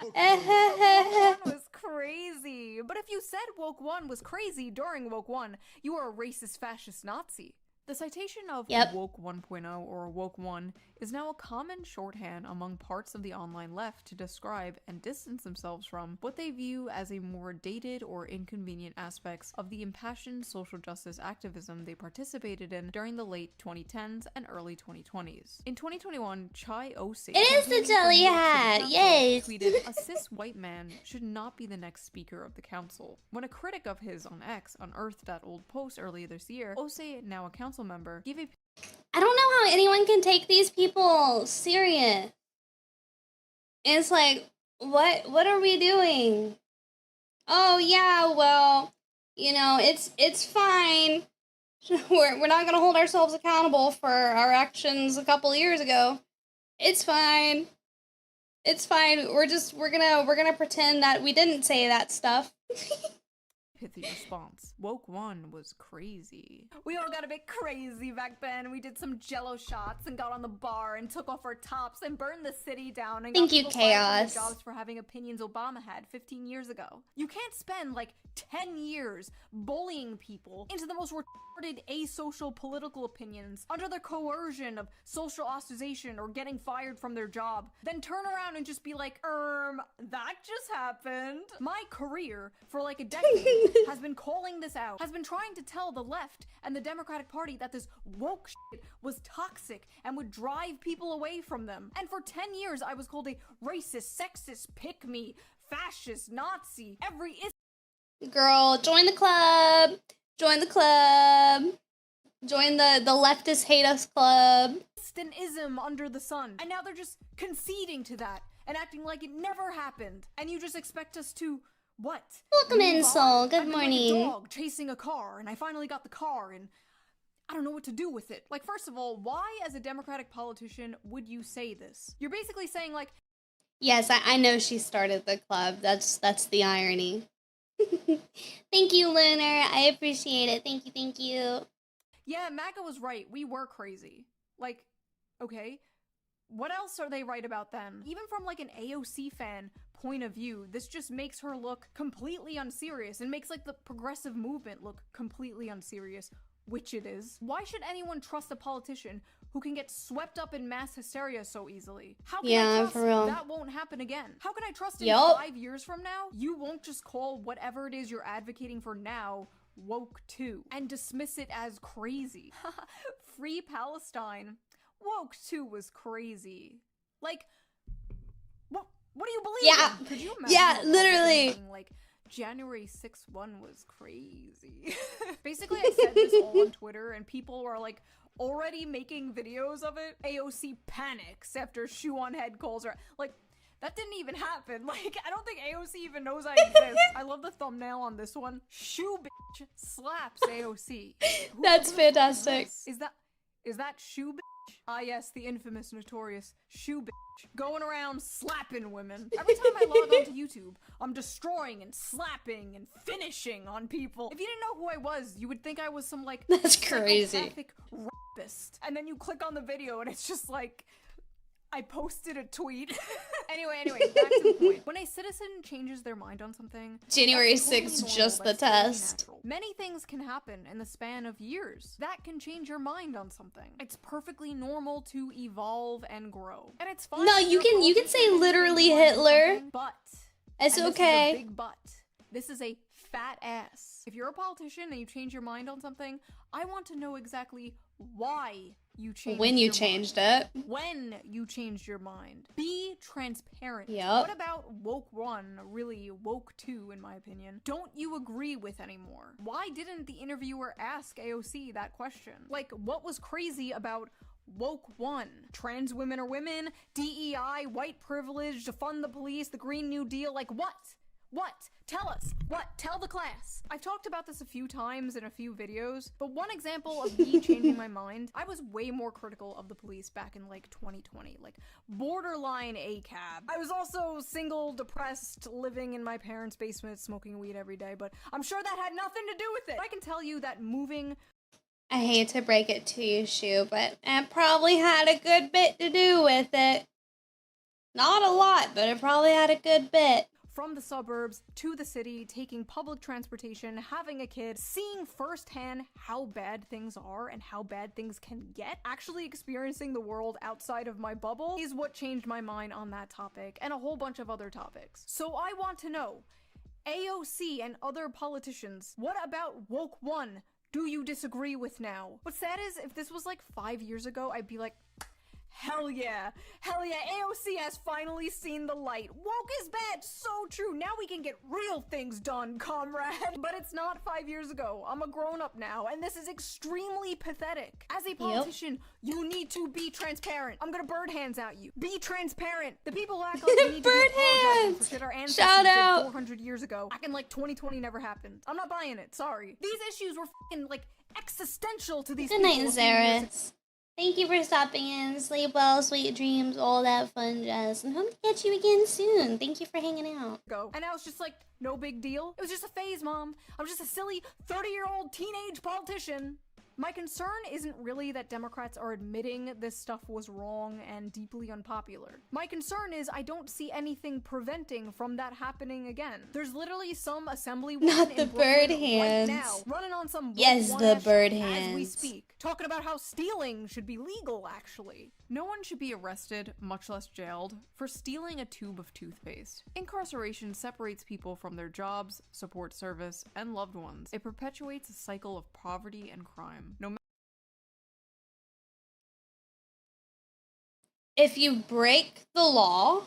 Woke one was crazy. But if you said woke one was crazy during woke one, you are a racist fascist Nazi. The citation of Yep. woke 1.0 or woke 1 is now a common shorthand among parts of the online left to describe and distance themselves from what they view as a more dated or inconvenient aspects of the impassioned social justice activism they participated in during the late 2010s and early 2020s. In 2021, Chai Osi, It is the jelly hat, yes. tweeted, "A cis white man should not be the next speaker of the council." When a critic of his on X unearthed that old post earlier this year, Osi, now a council member, gave a I don't know how anyone can take these people serious. It's like, what are we doing? Oh yeah, well, you know, it's fine. We're not gonna hold ourselves accountable for our actions a couple years ago. It's fine. It's fine. We're gonna pretend that we didn't say that stuff. pithy response. Woke 1 was crazy. We all got a bit crazy back then. We did some jello shots and got on the bar and took off our tops and burned the city down and Thank got you, people fired from their Chaos. jobs for having opinions Obama had 15 years ago. You can't spend like 10 years bullying people into the most retarded asocial political opinions under the coercion of social ostracization or getting fired from their job, then turn around and just be like, that just happened. My career for like a decade has been calling this out, has been trying to tell the left and the Democratic Party that this woke shit was toxic and would drive people away from them. And for 10 years, I was called a racist, sexist, pick-me, fascist, Nazi, every Girl, join the club. Join the club. Join the leftist hate us club. an ism under the sun. And now they're just conceding to that and acting like it never happened. And you just expect us to what? Welcome in, Move Soul. on? Good I've been morning. like a dog chasing a car, and I finally got the car, and I don't know what to do with it. Like, first of all, why as a Democratic politician would you say this? You're basically saying like, Yes, I know she started the club. That's the irony. Thank you, Lunar. I appreciate it. Thank you, thank you. yeah, MAGA was right. We were crazy. Like, okay, what else are they right about then? Even from like an AOC fan point of view, this just makes her look completely unserious and makes like the progressive movement look completely unserious, which it is. Why should anyone trust a politician who can get swept up in mass hysteria so easily? How can I trust for real. that won't happen again? How can I trust in Yup. 5 years from now, you won't just call whatever it is you're advocating for now woke too and dismiss it as crazy? Free Palestine. Woke too was crazy. Like, what do you believe Yeah. in? Could you imagine? Yeah, what literally. being like January 6th one was crazy. Basically, I said this all on Twitter, and people were like already making videos of it. AOC panics after shoe on head calls her. Like, that didn't even happen. Like, I don't think AOC even knows I exist. I love the thumbnail on this one. Shoe bitch slaps AOC. That's who the fuck fantastic. Is that shoe bitch? Ah yes, the infamous, notorious shoe bitch. Going around slapping women. Every time I log onto YouTube, I'm destroying and slapping and finishing on people. If you didn't know who I was, you would think I was some like That's crazy. psychopathic rapist. And then you click on the video and it's just like, I posted a tweet. Anyway, back to the point. When a citizen changes their mind on something, January that's totally 6th, normal, just the that's totally test. natural. Many things can happen in the span of years. That can change your mind on something. It's perfectly normal to evolve and grow. And it's fine. No, if you you're a can say politician and literally you want to do Hitler. something, But It's and okay. This is a big but. This is a fat ass. If you're a politician and you change your mind on something, I want to know exactly why you changed When you your changed mind. it. When you changed your mind. Be transparent. Yup. What about woke 1, really woke 2 in my opinion, don't you agree with anymore? Why didn't the interviewer ask AOC that question? Like, what was crazy about woke 1? Trans women are women, DEI, white privilege, defund the police, the Green New Deal, like what? What? Tell us. What? Tell the class. I've talked about this a few times in a few videos, but one example of me changing my mind, I was way more critical of the police back in like 2020, like borderline ACAB. I was also single, depressed, living in my parents' basement, smoking weed every day, but I'm sure that had nothing to do with it. I can tell you that moving I hate to break it to you, Shu, but it probably had a good bit to do with it. Not a lot, but it probably had a good bit. from the suburbs to the city, taking public transportation, having a kid, seeing firsthand how bad things are and how bad things can get, actually experiencing the world outside of my bubble is what changed my mind on that topic and a whole bunch of other topics. So I want to know, AOC and other politicians, what about woke one do you disagree with now? What's sad is, if this was like 5 years ago, I'd be like, hell yeah, AOC has finally seen the light. Woke is bad, so true. Now we can get real things done, comrade. But it's not 5 years ago. I'm a grown up now, and this is extremely pathetic. As a politician, you need to be transparent. I'm gonna bird hands at you. Be transparent. The people who act like we need to be apologizing for shit our ancestors Shout did out. 400 years ago, acting like 2020 never happened. I'm not buying it, sorry. These issues were fucking like existential to these Good people. night, a few years ago. Zaris. Thank you for stopping in. Sleep well, sweet dreams, all that fun jazz. And hope to catch you again soon. Thank you for hanging out. And I was just like, no big deal. It was just a phase, Mom. I'm just a silly 30-year-old teenage politician. My concern isn't really that Democrats are admitting this stuff was wrong and deeply unpopular. My concern is I don't see anything preventing from that happening again. There's literally some assemblywoman Not in the Brooklyn bird hands. right now running on some Yes, woke the one-ass bird shit as we hands. speak, talking about how stealing should be legal, actually. No one should be arrested, much less jailed, for stealing a tube of toothpaste. Incarceration separates people from their jobs, support service, and loved ones. It perpetuates a cycle of poverty and crime. If you break the law,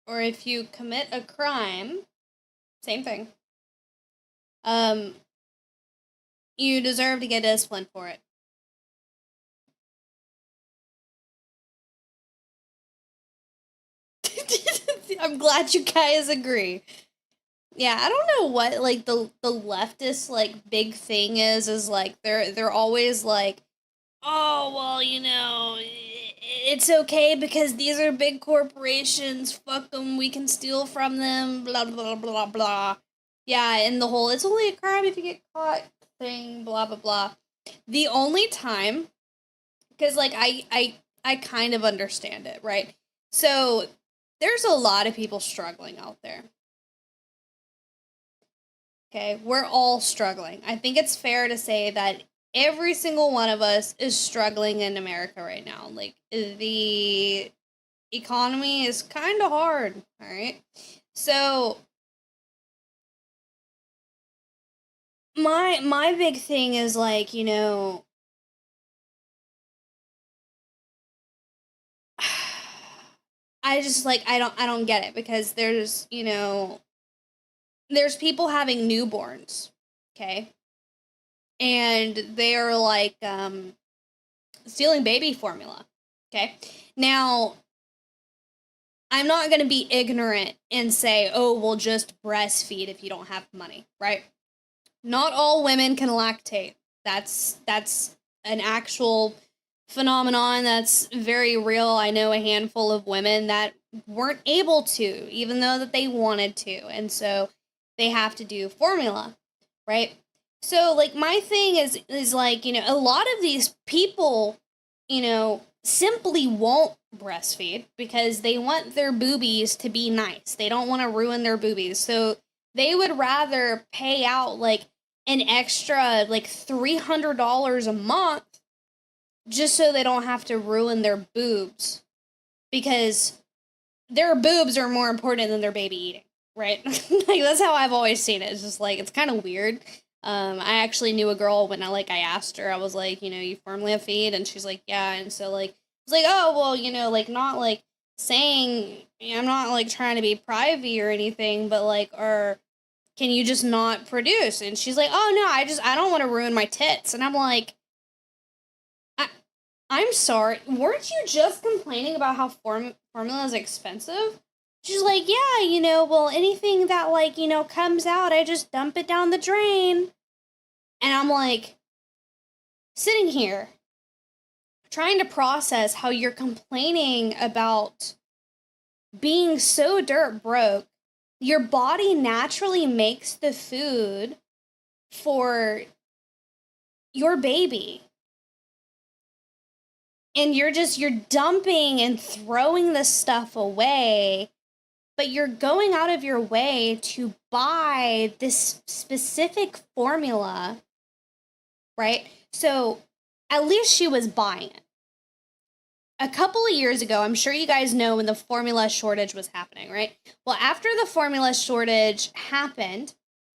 or if you commit a crime, same thing. You deserve to get disciplined for it. I'm glad you guys agree. Yeah, I don't know what like the leftist like big thing is like they're always like, oh well, you know, it's okay because these are big corporations, fuck them, we can steal from them, blah blah blah blah. Yeah, and the whole it's only a crime if you get caught thing, blah blah blah. The only time, because like I kind of understand it, right? So there's a lot of people struggling out there. Okay, we're all struggling. I think it's fair to say that every single one of us is struggling in America right now. Like, the economy is kind of hard, all right? So, my big thing is, like, you know, I just, like, I don't get it, because there's, you know, there's people having newborns, okay? And they're like stealing baby formula. Okay. Now, I'm not going to be ignorant and say, oh, well, just breastfeed if you don't have money, right? Not all women can lactate. That's an actual phenomenon that's very real. I know a handful of women that weren't able to, even though that they wanted to. And so they have to do formula, right? So, like, my thing is like, you know, a lot of these people, you know, simply won't breastfeed because they want their boobies to be nice. They don't want to ruin their boobies. So they would rather pay out, like, an extra, like, $300 a month just so they don't have to ruin their boobs. Because their boobs are more important than their baby eating, right? Like, that's how I've always seen it. It's just, like, it's kind of weird. I actually knew a girl when I asked her, I was like, you know, you formula feed? And she's like, yeah. And so, like, I was like, oh, well, you know, like, not, like, saying, I'm not, like, trying to be privy or anything, but, like, or can you just not produce? And she's like, oh, no, I don't want to ruin my tits. And I'm like, I'm sorry, weren't you just complaining about how formula is expensive? She's like, yeah, you know, well, anything that, like, you know, comes out, I just dump it down the drain. And I'm like, sitting here, trying to process how you're complaining about being so dirt broke. Your body naturally makes the food for your baby. and you're dumping and throwing this stuff away, but you're going out of your way to buy this specific formula, right? So at least she was buying it. A couple of years ago, I'm sure you guys know when the formula shortage was happening, right? Well, after the formula shortage happened,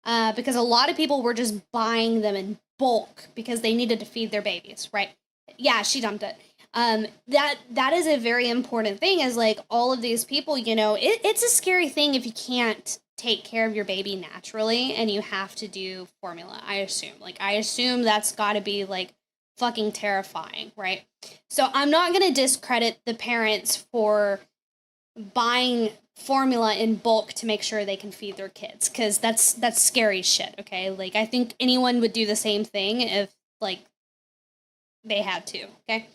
because a lot of people were just buying them in bulk because they needed to feed their babies, right? Yeah, she dumped it. That is a very important thing, is like all of these people, you know, it's a scary thing if you can't take care of your baby naturally and you have to do formula, I assume that's got to be like fucking terrifying, right? So I'm not going to discredit the parents for buying formula in bulk to make sure they can feed their kids, because that's scary shit, okay? Like, I think anyone would do the same thing if, like, they had to, okay?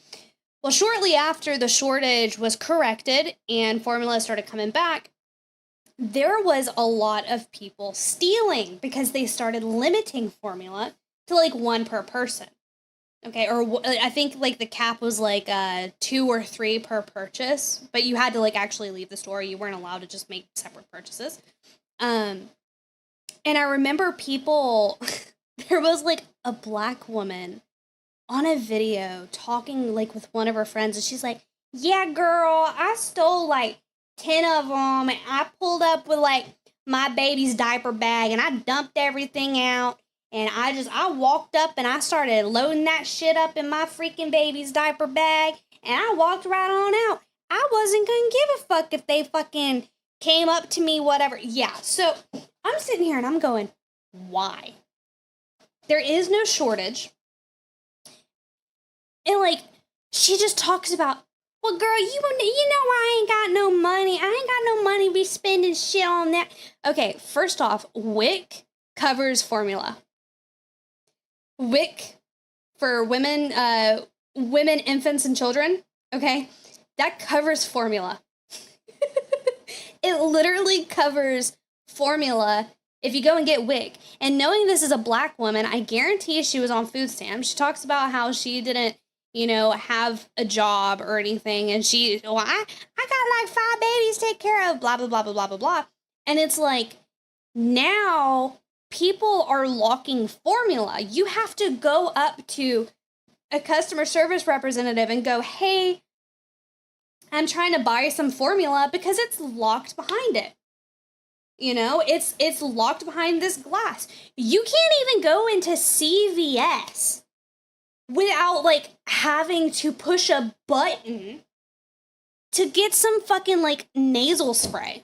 Well, shortly after the shortage was corrected and formula started coming back, there was a lot of people stealing because they started limiting formula to, like, 1 per person. Okay, or I think, like, the cap was, like, 2 or 3 per purchase, but you had to, like, actually leave the store. You weren't allowed to just make separate purchases. And I remember people, there was, like, a black woman on a video talking, like, with one of her friends, and she's like, yeah, girl, I stole, like, 10 of them, and I pulled up with, like, my baby's diaper bag, and I dumped everything out. And I walked up and I started loading that shit up in my freaking baby's diaper bag. And I walked right on out. I wasn't going to give a fuck if they fucking came up to me, whatever. Yeah, so I'm sitting here and I'm going, why? There is no shortage. And, like, she just talks about, well, girl, you know I ain't got no money. I ain't got no money to be spending shit on that. Okay, first off, WIC covers formula. WIC for women, infants, and children, okay? That covers formula. It literally covers formula if you go and get WIC. And knowing this is a black woman, I guarantee she was on food stamps. She talks about how she didn't, you know, have a job or anything. And I got like 5 babies to take care of, blah, blah, blah, blah, blah, blah, blah. And it's like, now people are locking formula. You have to go up to a customer service representative and go, hey, I'm trying to buy some formula, because it's locked behind it. You know, it's locked behind this glass. You can't even go into CVS without, like, having to push a button to get some fucking, like, nasal spray.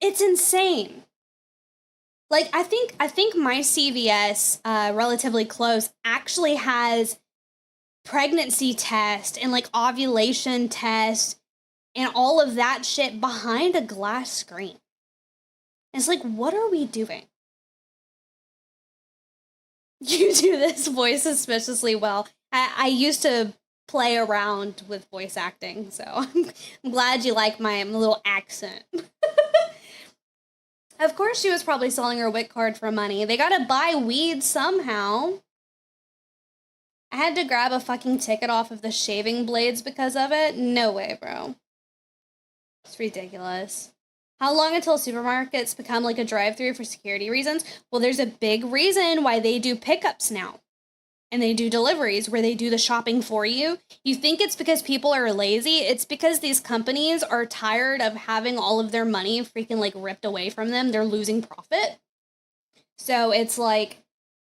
It's insane. Like, I think my CVS, relatively close, actually has pregnancy test and, like, ovulation test and all of that shit behind a glass screen. It's like, what are we doing? You do this voice suspiciously well. I used to play around with voice acting, so I'm glad you like my little accent. Of course she was probably selling her WIC card for money. They gotta buy weed somehow. I had to grab a fucking ticket off of the shaving blades because of it. No way, bro. It's ridiculous. How long until supermarkets become like a drive-thru for security reasons? Well, there's a big reason why they do pickups now. And they do deliveries where they do the shopping for you. You think it's because people are lazy? It's because these companies are tired of having all of their money freaking, like, ripped away from them. They're losing profit. So it's like,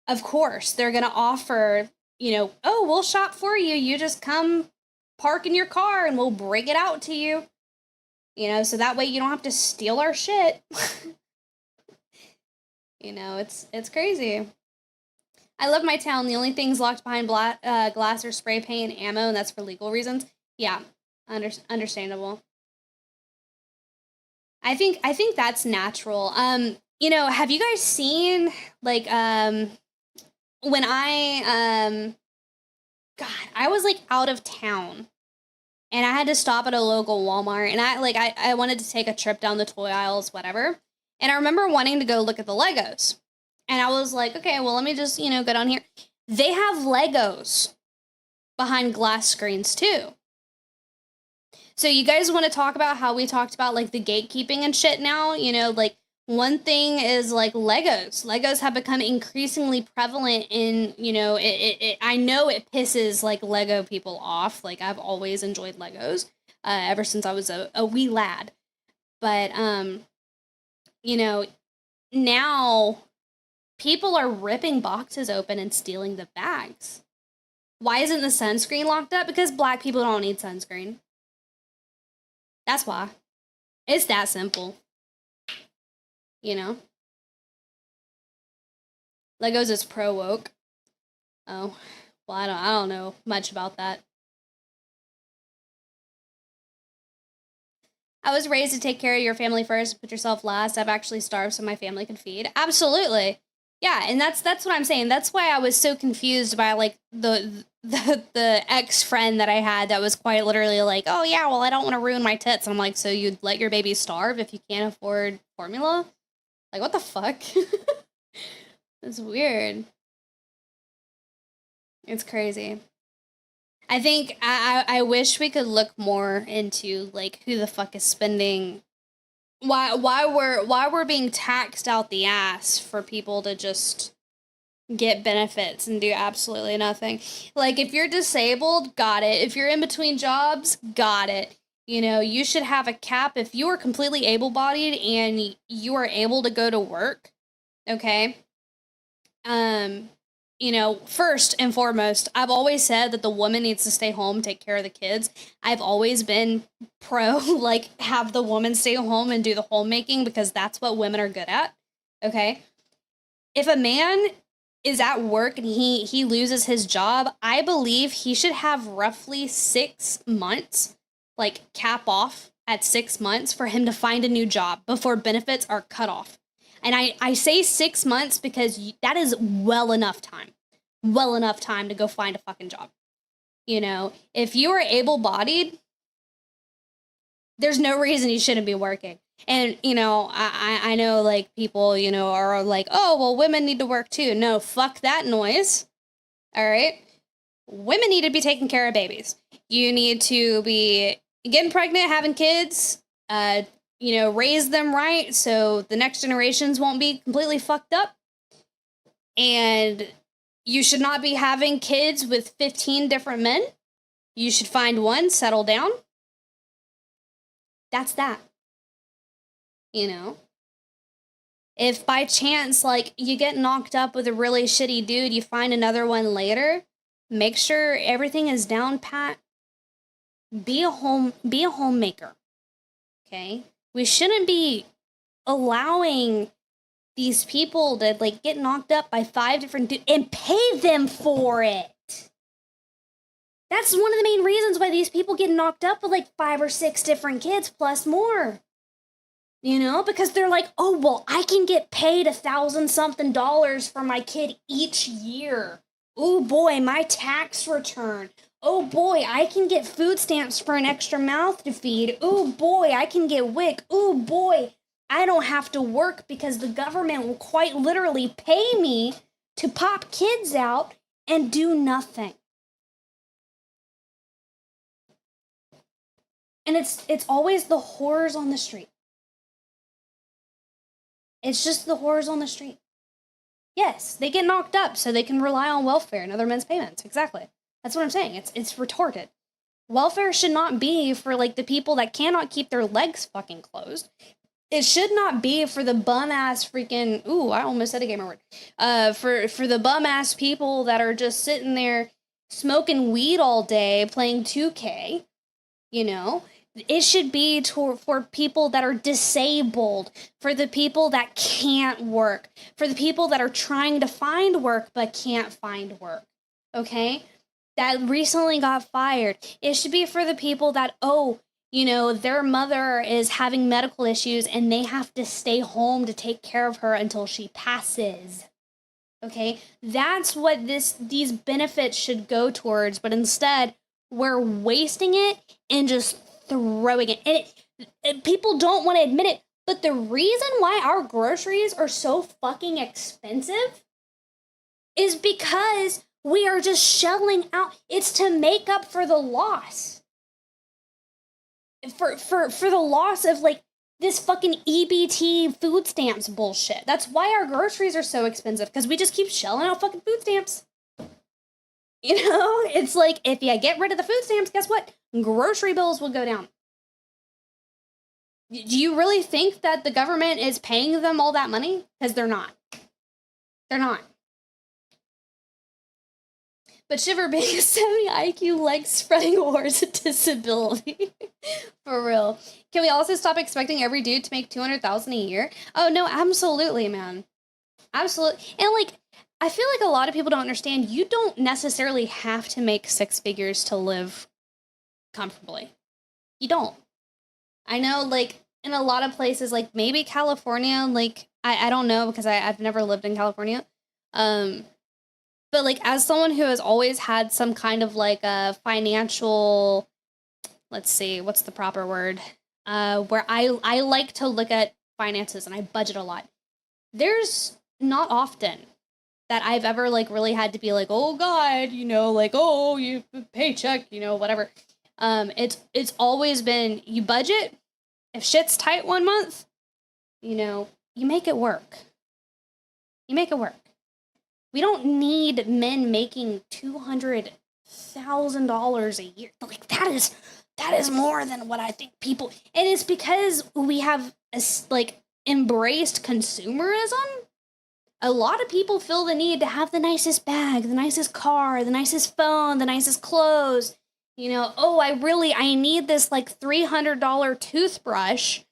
of course, they're going to offer, you know, oh, we'll shop for you. You just come park in your car and we'll bring it out to you. You know, so that way you don't have to steal our shit. You know, it's crazy. I love my town. The only things locked behind glass are spray paint and ammo, and that's for legal reasons. Yeah, understandable. I think that's natural. You know, have you guys seen, like, when I was, like, out of town, and I had to stop at a local Walmart, and I wanted to take a trip down the toy aisles, whatever. And I remember wanting to go look at the Legos. And I was like, okay, well, let me just, you know, go down here. They have Legos behind glass screens too. So you guys want to talk about how we talked about like the gatekeeping and shit now? You know, like one thing is like Legos. Legos have become increasingly prevalent in, you know, I know it pisses like Lego people off. Like I've always enjoyed Legos ever since I was a wee lad. But, you know, now people are ripping boxes open and stealing the bags. Why isn't the sunscreen locked up? Because black people don't need sunscreen. That's why. It's that simple. You know? Legos is pro woke. Oh, well, I don't know much about that. I was raised to take care of your family first, put yourself last. I've actually starved so my family can feed. Absolutely. Yeah, and that's what I'm saying. That's why I was so confused by like the ex-friend that I had that was quite literally like, oh yeah, well I don't want to ruin my tits. I'm like, so you'd let your baby starve if you can't afford formula? Like what the fuck? It's weird. It's crazy. I think I wish we could look more into like who the fuck is spending why we're being taxed out the ass for people to just get benefits and do absolutely nothing. Like if you're disabled, got it. If you're in between jobs, got it. You know, you should have a cap if you are completely able-bodied and you are able to go to work. Okay? You know, first and foremost, I've always said that the woman needs to stay home, take care of the kids. I've always been pro, like, have the woman stay home and do the homemaking because that's what women are good at, okay? If a man is at work and he loses his job, I believe he should have roughly 6 months, like, cap off at 6 months for him to find a new job before benefits are cut off. And I say 6 months because that is well enough time. Well enough time to go find a fucking job. You know, if you are able-bodied, there's no reason you shouldn't be working. And, you know, I know, like, people, you know, are like, oh, well, women need to work too. No, fuck that noise. All right? Women need to be taking care of babies. You need to be getting pregnant, having kids, you know, raise them right so the next generations won't be completely fucked up. And you should not be having kids with 15 different men. You should find one, settle down. That's that. You know? If by chance, like, you get knocked up with a really shitty dude, you find another one later, make sure everything is down pat. Be a homemaker. Okay? We shouldn't be allowing these people to, like, get knocked up by 5 different dudes and pay them for it. That's one of the main reasons why these people get knocked up with, like, 5 or 6 different kids plus more. You know, because they're like, oh, well, I can get paid $1,000-something for my kid each year. Oh, boy, my tax return. Oh, boy, I can get food stamps for an extra mouth to feed. Oh, boy, I can get WIC. Oh, boy, I don't have to work because the government will quite literally pay me to pop kids out and do nothing. And it's always the whores on the street. It's just the whores on the street. Yes, they get knocked up so they can rely on welfare and other men's payments. Exactly. That's what I'm saying. It's retarded. Welfare should not be for, like, the people that cannot keep their legs fucking closed. It should not be for the bum-ass freaking... Ooh, I almost said a gamer word. For the bum-ass people that are just sitting there smoking weed all day, playing 2K, you know? It should be for people that are disabled, for the people that can't work, for the people that are trying to find work but can't find work, okay? That recently got fired. It should be for the people that, oh, you know, their mother is having medical issues and they have to stay home to take care of her until she passes, okay? That's what these benefits should go towards, but instead, we're wasting it and just throwing it. And people don't want to admit it, but the reason why our groceries are so fucking expensive is because we are just shelling out. It's to make up for the loss. For the loss of like this fucking EBT food stamps bullshit. That's why our groceries are so expensive, because we just keep shelling out fucking food stamps. You know, it's like if you get rid of the food stamps, guess what? Grocery bills will go down. Do you really think that the government is paying them all that money? Because they're not. They're not. But Shiver being a 70 IQ leg spreading wars a disability. For real. Can we also stop expecting every dude to make $200,000 a year? Oh no, absolutely, man. Absolutely. And like, I feel like a lot of people don't understand, you don't necessarily have to make six figures to live comfortably. You don't. I know, like, in a lot of places, like, maybe California, like, I don't know, because I've never lived in California. But, like, as someone who has always had some kind of, like, a financial, let's see, what's the proper word? Where I like to look at finances and I budget a lot. There's not often that I've ever, like, really had to be like, oh, God, you know, like, oh, you paycheck, you know, whatever. It's always been, you budget. If shit's tight one month, you know, you make it work. You make it work. We don't need men making $200,000 a year. Like, that is more than what I think people, and it's because we have, like, embraced consumerism. A lot of people feel the need to have the nicest bag, the nicest car, the nicest phone, the nicest clothes. You know, oh, I need this, like, $300 toothbrush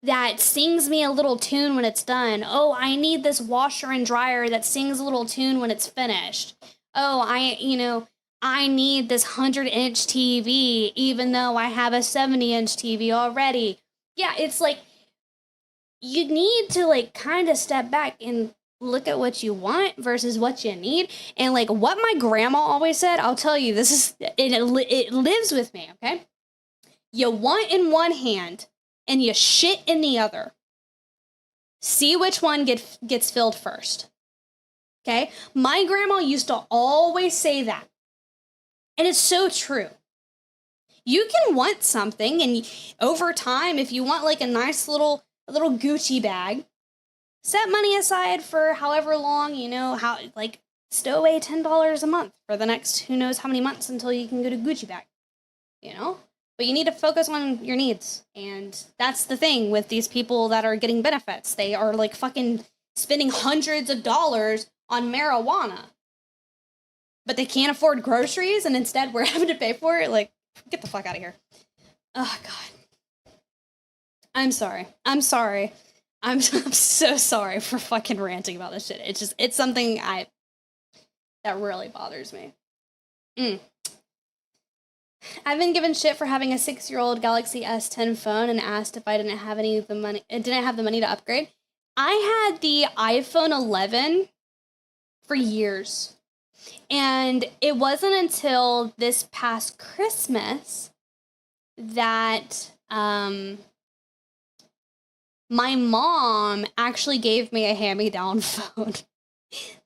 that sings me a little tune when it's done. Oh, I need this washer and dryer that sings a little tune when it's finished. Oh, I need this 100-inch TV, even though I have a 70-inch TV already. Yeah, it's like, you need to, like, kind of step back and look at what you want versus what you need. And, like, what my grandma always said, I'll tell you, it lives with me, okay? You want in one hand and you shit in the other. See which one gets filled first. Okay? My grandma used to always say that. And it's so true. You can want something, and over time, if you want like a nice little Gucci bag, set money aside for however long, you know, stow away $10 a month for the next who knows how many months until you can get a Gucci bag, you know? But you need to focus on your needs. And that's the thing with these people that are getting benefits. They are like fucking spending hundreds of dollars on marijuana. But they can't afford groceries, and instead we're having to pay for it. Like, get the fuck out of here. Oh, God. I'm sorry. I'm so sorry for fucking ranting about this shit. It's something that really bothers me. I've been given shit for having a 6-year-old Galaxy S10 phone and asked if I didn't have the money to upgrade. I had the iPhone 11 for years. And it wasn't until this past Christmas that my mom actually gave me a hand-me-down phone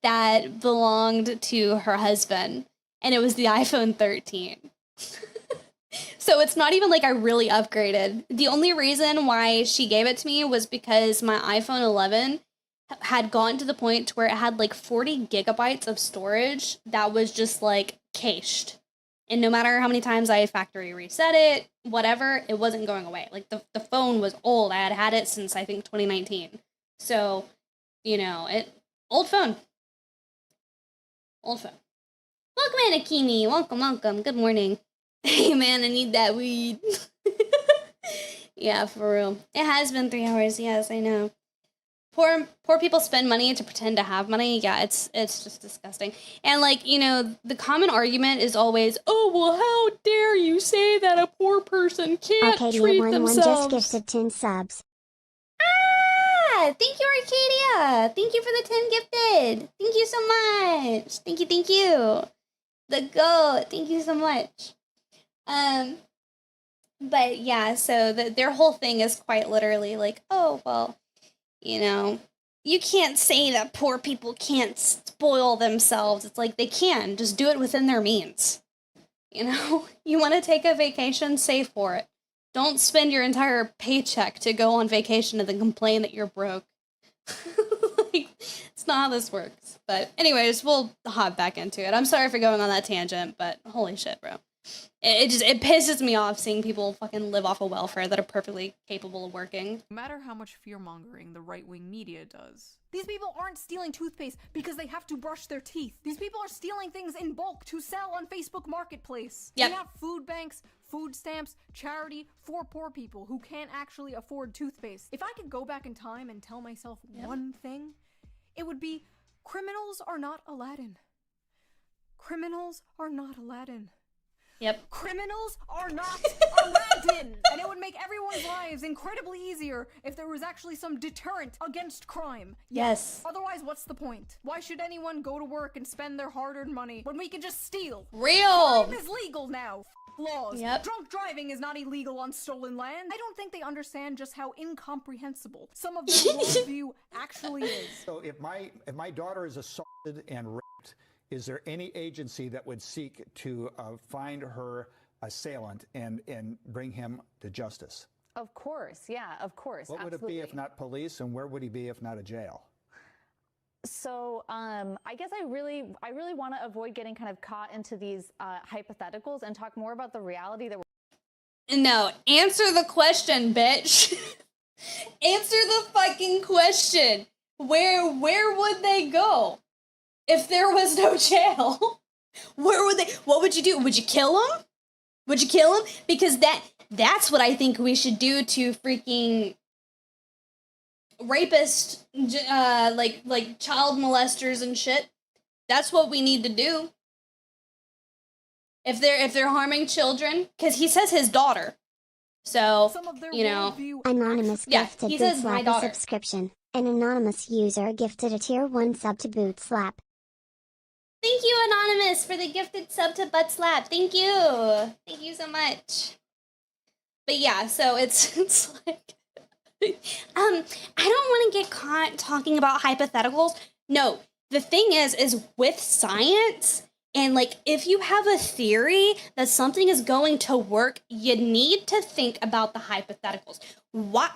that belonged to her husband. And it was the iPhone 13. So it's not even like I really upgraded. The only reason why she gave it to me was because my iPhone 11 had gotten to the point where it had like 40 gigabytes of storage that was just like cached. And no matter how many times I factory reset it, whatever, it wasn't going away. Like the phone was old. I had it since I think 2019. So, you know, old phone. Welcome in, Akini. Welcome. Good morning. Hey man, I need that weed. Yeah, for real. It has been 3 hours. Yes, I know. Poor people spend money to pretend to have money. Yeah, it's just disgusting. And like, you know, the common argument is always, oh, well, how dare you say that a poor person can't treat themselves. Just gifted 10 subs. Ah, thank you, Arcadia. Thank you for the 10 gifted. Thank you so much. Thank you. The goat. Thank you so much. But yeah, so their whole thing is quite literally like, oh, well, you know, you can't say that poor people can't spoil themselves. It's like they can, just do it within their means. You know, you want to take a vacation, save for it. Don't spend your entire paycheck to go on vacation and then complain that you're broke. Like, it's not how this works. But anyways, we'll hop back into it. I'm sorry for going on that tangent, but holy shit, bro. It pisses me off seeing people fucking live off of welfare that are perfectly capable of working. No matter how much fear-mongering the right-wing media does. These people aren't stealing toothpaste because they have to brush their teeth. These people are stealing things in bulk to sell on Facebook Marketplace. Yep. We have food banks, food stamps, charity for poor people who can't actually afford toothpaste. If I could go back in time and tell myself one thing, it would be criminals are not Aladdin. Criminals are not Aladdin. Yep. Criminals are not Aladdin! And it would make everyone's lives incredibly easier if there was actually some deterrent against crime. Yes. Otherwise, what's the point? Why should anyone go to work and spend their hard-earned money when we can just steal? Real! Crime is legal now. Laws. Yep. Drunk driving is not illegal on stolen land. I don't think they understand just how incomprehensible some of their worldview actually is. So if my daughter is assaulted and raped, is there any agency that would seek to find her assailant and bring him to justice? Of course, yeah, of course. What would it be if not police, and where would he be if not a jail? So I guess I really want to avoid getting kind of caught into these hypotheticals and talk more about the reality that we're. No, answer the question, bitch. Answer the fucking question. Where would they go if there was no jail? Where would they? What would you do? Would you kill him? Would you kill him? Because that's what I think we should do to freaking rapists, like child molesters and shit. That's what we need to do. If they're harming children, because he says his daughter, so you know. Anonymous Yeah, gifted he Boot says my Slap a daughter. subscription. An anonymous user gifted a tier 1 sub to Boot Slap. Thank you, Anonymous, for the gifted sub to Butt Slap. Thank you. Thank you so much. But yeah, so it's like, I don't want to get caught talking about hypotheticals. No, the thing is with science, and like, if you have a theory that something is going to work, you need to think about the hypotheticals. What?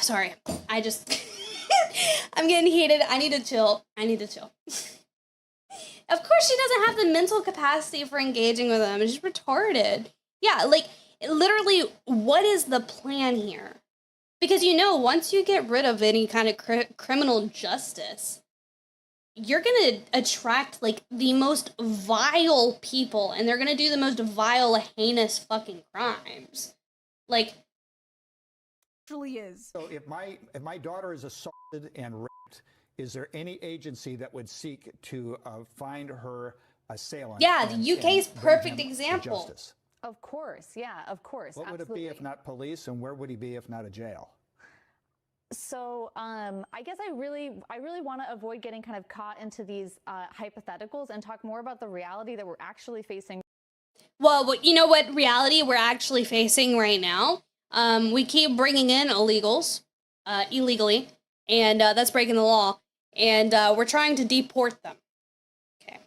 Sorry, I just, I'm getting heated. I need to chill. Of course she doesn't have the mental capacity for engaging with them. She's retarded. Yeah, like, literally, what is the plan here? Because, you know, once you get rid of any kind of criminal justice, you're going to attract, like, the most vile people, and they're going to do the most vile, heinous fucking crimes. Like, Actually is. So if my daughter is assaulted and raped, is there any agency that would seek to find her assailant? yeah, the UK's and bring perfect him to example. justice? Of course, yeah, of course. What would it be if not police, and where would he be if not a jail? So I guess I really want to avoid getting kind of caught into these hypotheticals and talk more about the reality that we're actually facing. Well, you know what reality we're actually facing right now? We keep bringing in illegals, illegally, and that's breaking the law. And we're trying to deport them. Okay,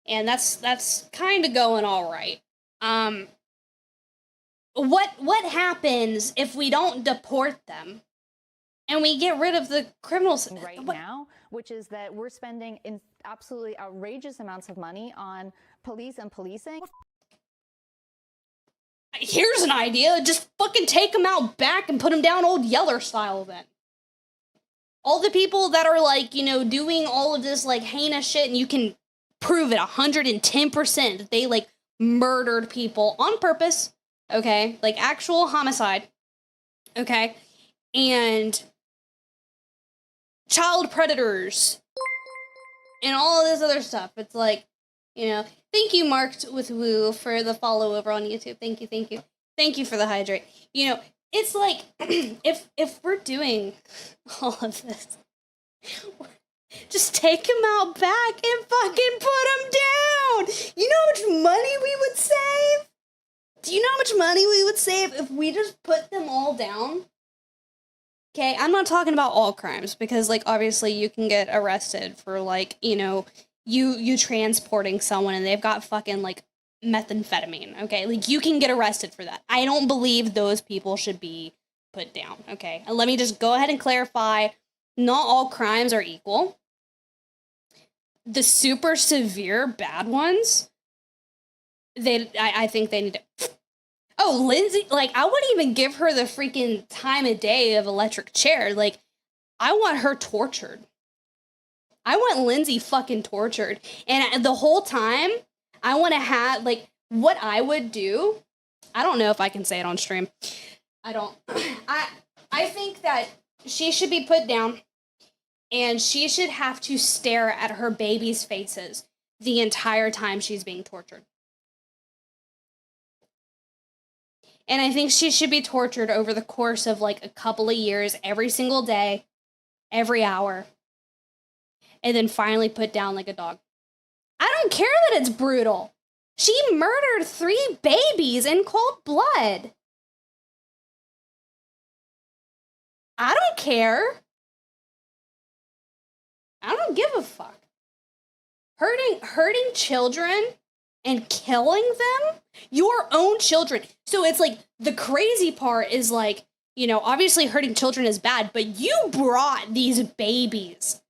and that's kind of going all right. What happens if we don't deport them, and we get rid of the criminals right now, which is that we're spending absolutely outrageous amounts of money on police and policing. Here's an idea. Just fucking take them out back and put them down old Yeller style then. All the people that are, like, you know, doing all of this, like, heinous shit, and you can prove it 110% that they, like, murdered people on purpose, okay? Like, actual homicide, okay? And child predators and all of this other stuff. It's like, you know, thank you, Marked with Woo, for the follow over on YouTube. Thank you, thank you. Thank you for the hydrate. You know, it's like, if we're doing all of this, just take him out back and fucking put him down. You know how much money we would save? Do you know how much money we would save if we just put them all down? Okay, I'm not talking about all crimes because, like, obviously you can get arrested for, like, you know, you transporting someone and they've got fucking, like, methamphetamine, okay? Like, you can get arrested for that. I don't believe those people should be put down, okay? And let me just go ahead and clarify, not all crimes are equal. The super severe bad ones, I think they need to... Oh, Lindsay, like, I wouldn't even give her the freaking time of day of electric chair. Like, I want her tortured. I want Lindsay fucking tortured. And the whole time, I want to have, like, what I would do, I don't know if I can say it on stream. I don't. I think that she should be put down, and she should have to stare at her baby's faces the entire time she's being tortured. And I think she should be tortured over the course of, like, a couple of years, every single day, every hour, and then finally put down like a dog. I don't care that it's brutal. She murdered 3 babies in cold blood. I don't care. I don't give a fuck. Hurting children and killing them? Your own children. So it's like, the crazy part is, like, you know, obviously hurting children is bad, but you brought these babies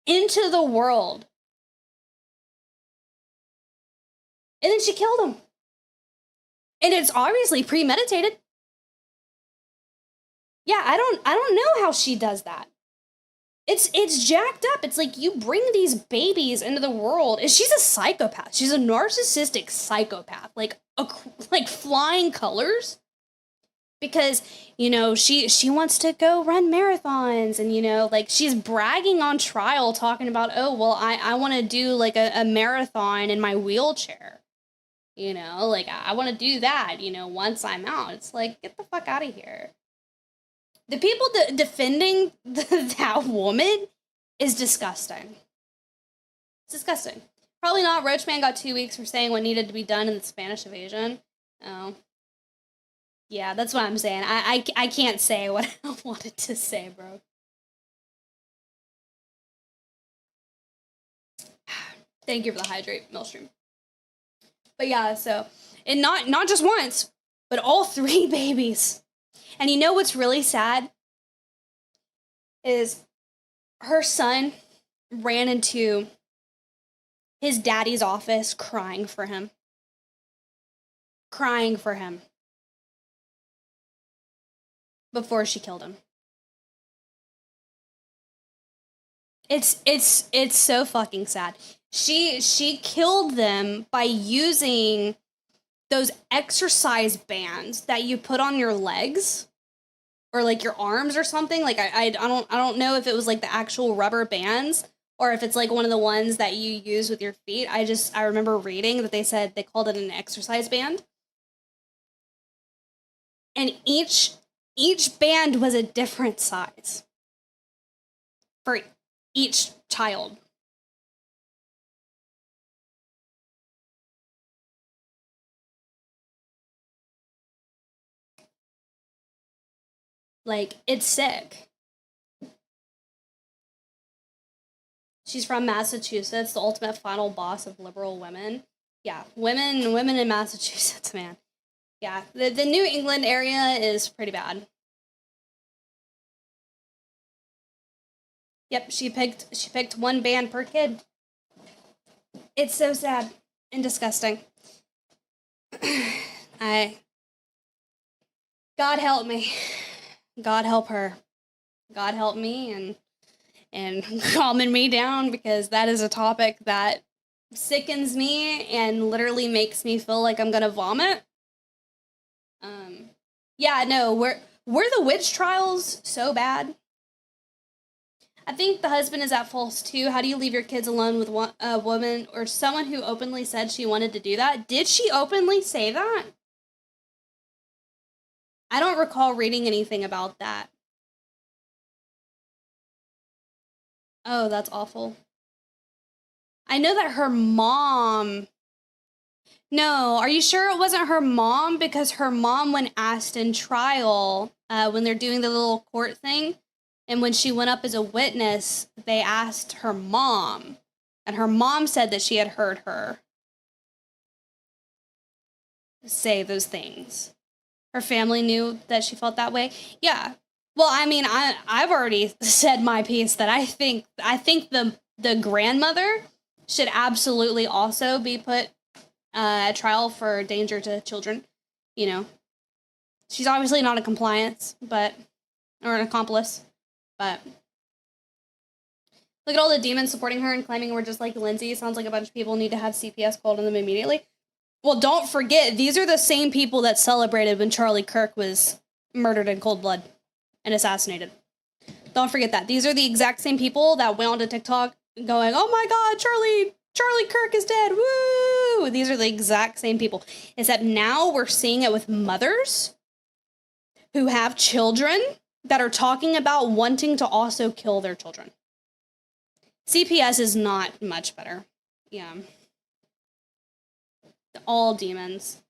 into the world. And then she killed them. And it's obviously premeditated. Yeah, I don't know how she does that. It's jacked up. It's like, you bring these babies into the world, and she's a psychopath. She's a narcissistic psychopath, like flying colors. Because, you know, she wants to go run marathons, and, you know, like, she's bragging on trial, talking about, oh, well, I want to do, like, a marathon in my wheelchair. You know, like, I want to do that, you know, once I'm out. It's like, get the fuck out of here. The people defending that woman is disgusting. It's disgusting. Probably not. Roachman got 2 weeks for saying what needed to be done in the Spanish invasion. Oh. Yeah, that's what I'm saying. I can't say what I wanted to say, bro. Thank you for the hydrate, Millstream. But yeah, so, and not just once, but all 3 babies. And you know what's really sad? Is her son ran into his daddy's office crying for him. Crying for him. Before she killed him. It's so fucking sad. She killed them by using those exercise bands that you put on your legs or, like, your arms or something. Like, I don't know if it was, like, the actual rubber bands or if it's, like, one of the ones that you use with your feet. I remember reading that they said they called it an exercise band. And each band was a different size for each child. Like, it's sick. She's from Massachusetts, the ultimate final boss of liberal women. Yeah, women in Massachusetts, man. Yeah, the New England area is pretty bad. Yep, she picked one band per kid. It's so sad and disgusting. God help me. God help her. God help me and calming me down, because that is a topic that sickens me and literally makes me feel like I'm gonna vomit. Yeah, no, were the witch trials so bad? I think the husband is at fault too. How do you leave your kids alone with a woman or someone who openly said she wanted to do that? Did she openly say that? I don't recall reading anything about that. Oh, that's awful. I know that her mom No, are you sure it wasn't her mom? Because her mom, when asked in trial, when they're doing the little court thing, and when she went up as a witness, they asked her mom, and her mom said that she had heard her say those things. Her family knew that she felt that way. Yeah. Well, I mean, I've already said my piece that I think the grandmother should absolutely also be put at trial for danger to children. You know, she's obviously not a compliance, or an accomplice, but look at all the demons supporting her and claiming we're just like Lindsay. Sounds like a bunch of people need to have CPS called on them immediately. Well, don't forget, these are the same people that celebrated when Charlie Kirk was murdered in cold blood and assassinated. Don't forget that. These are the exact same people that went onto TikTok going, oh my God, Charlie Kirk is dead, woo! These are the exact same people. Except now we're seeing it with mothers who have children that are talking about wanting to also kill their children. CPS is not much better. Yeah. All demons.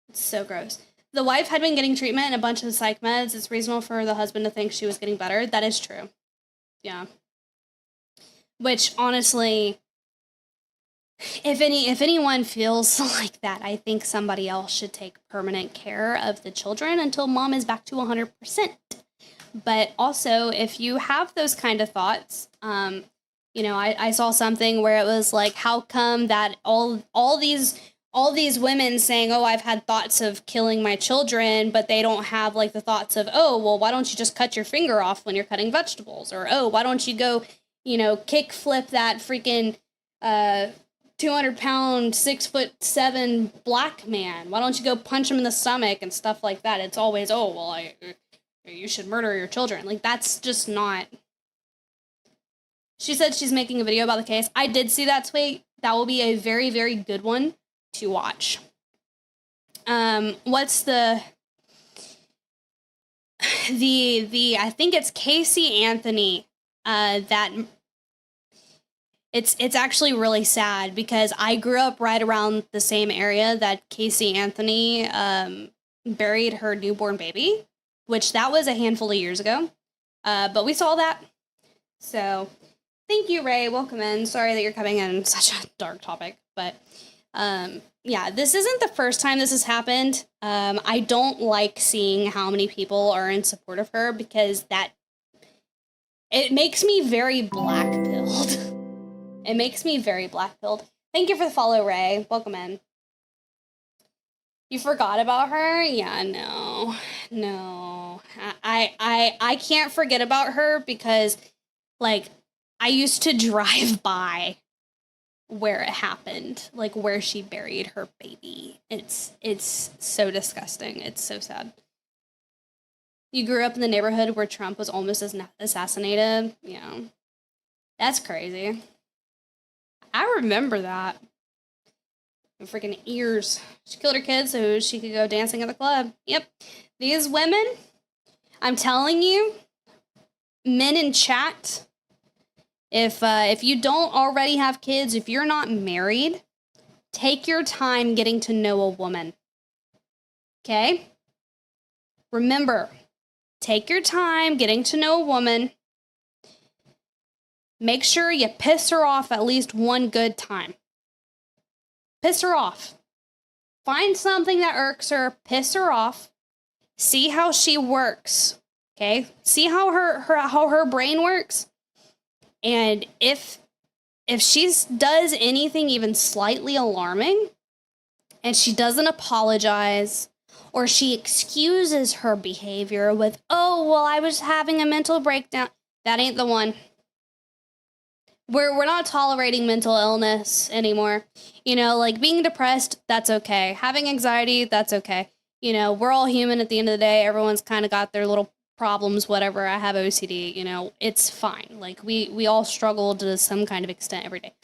It's so gross. The wife had been getting treatment and a bunch of psych meds. It's reasonable for the husband to think she was getting better. That is true. Yeah. Which, honestly, if anyone feels like that, I think somebody else should take permanent care of the children until mom is back to 100%. But also, if you have those kind of thoughts, you know, I saw something where it was like, how come that all these women saying, oh, I've had thoughts of killing my children, but they don't have like the thoughts of, oh, well, why don't you just cut your finger off when you're cutting vegetables? Or, oh, why don't you go, you know, kick flip that freaking 200-pound, 6'7" black man? Why don't you go punch him in the stomach and stuff like that? It's always, oh, well, you should murder your children. Like, that's just not. She said she's making a video about the case. I did see that tweet. That will be a very, very good one to watch. What's the I think it's Casey Anthony, that it's actually really sad because I grew up right around the same area that Casey Anthony buried her newborn baby, which that was a handful of years ago. But we saw that. So thank you, Ray. Welcome in. Sorry that you're coming in such a dark topic, but yeah, this isn't the first time this has happened. I don't like seeing how many people are in support of her because it makes me very black-pilled. It makes me very black-pilled. Thank you for the follow, Ray. Welcome in. You forgot about her? Yeah, no. I can't forget about her because, like, I used to drive by where it happened, like where she buried her baby. It's so disgusting. It's so sad. You grew up in the neighborhood where Trump was almost assassinated? Yeah. That's crazy. I remember that. My freaking ears. She killed her kids so she could go dancing at the club. Yep. These women, I'm telling you, men in chat, if you don't already have kids, if you're not married, take your time getting to know a woman. Okay? Remember, take your time getting to know a woman. Make sure you piss her off at least one good time. Piss her off. Find something that irks her, piss her off. See how she works. Okay? See how her brain works. And if she does anything even slightly alarming, and she doesn't apologize, or she excuses her behavior with, oh, well, I was having a mental breakdown, that ain't the one. We're not tolerating mental illness anymore. You know, like being depressed, that's okay. Having anxiety, that's okay. You know, we're all human at the end of the day. Everyone's kind of got their little problems, whatever. I have OCD, you know, it's fine. Like we all struggle to some kind of extent every day.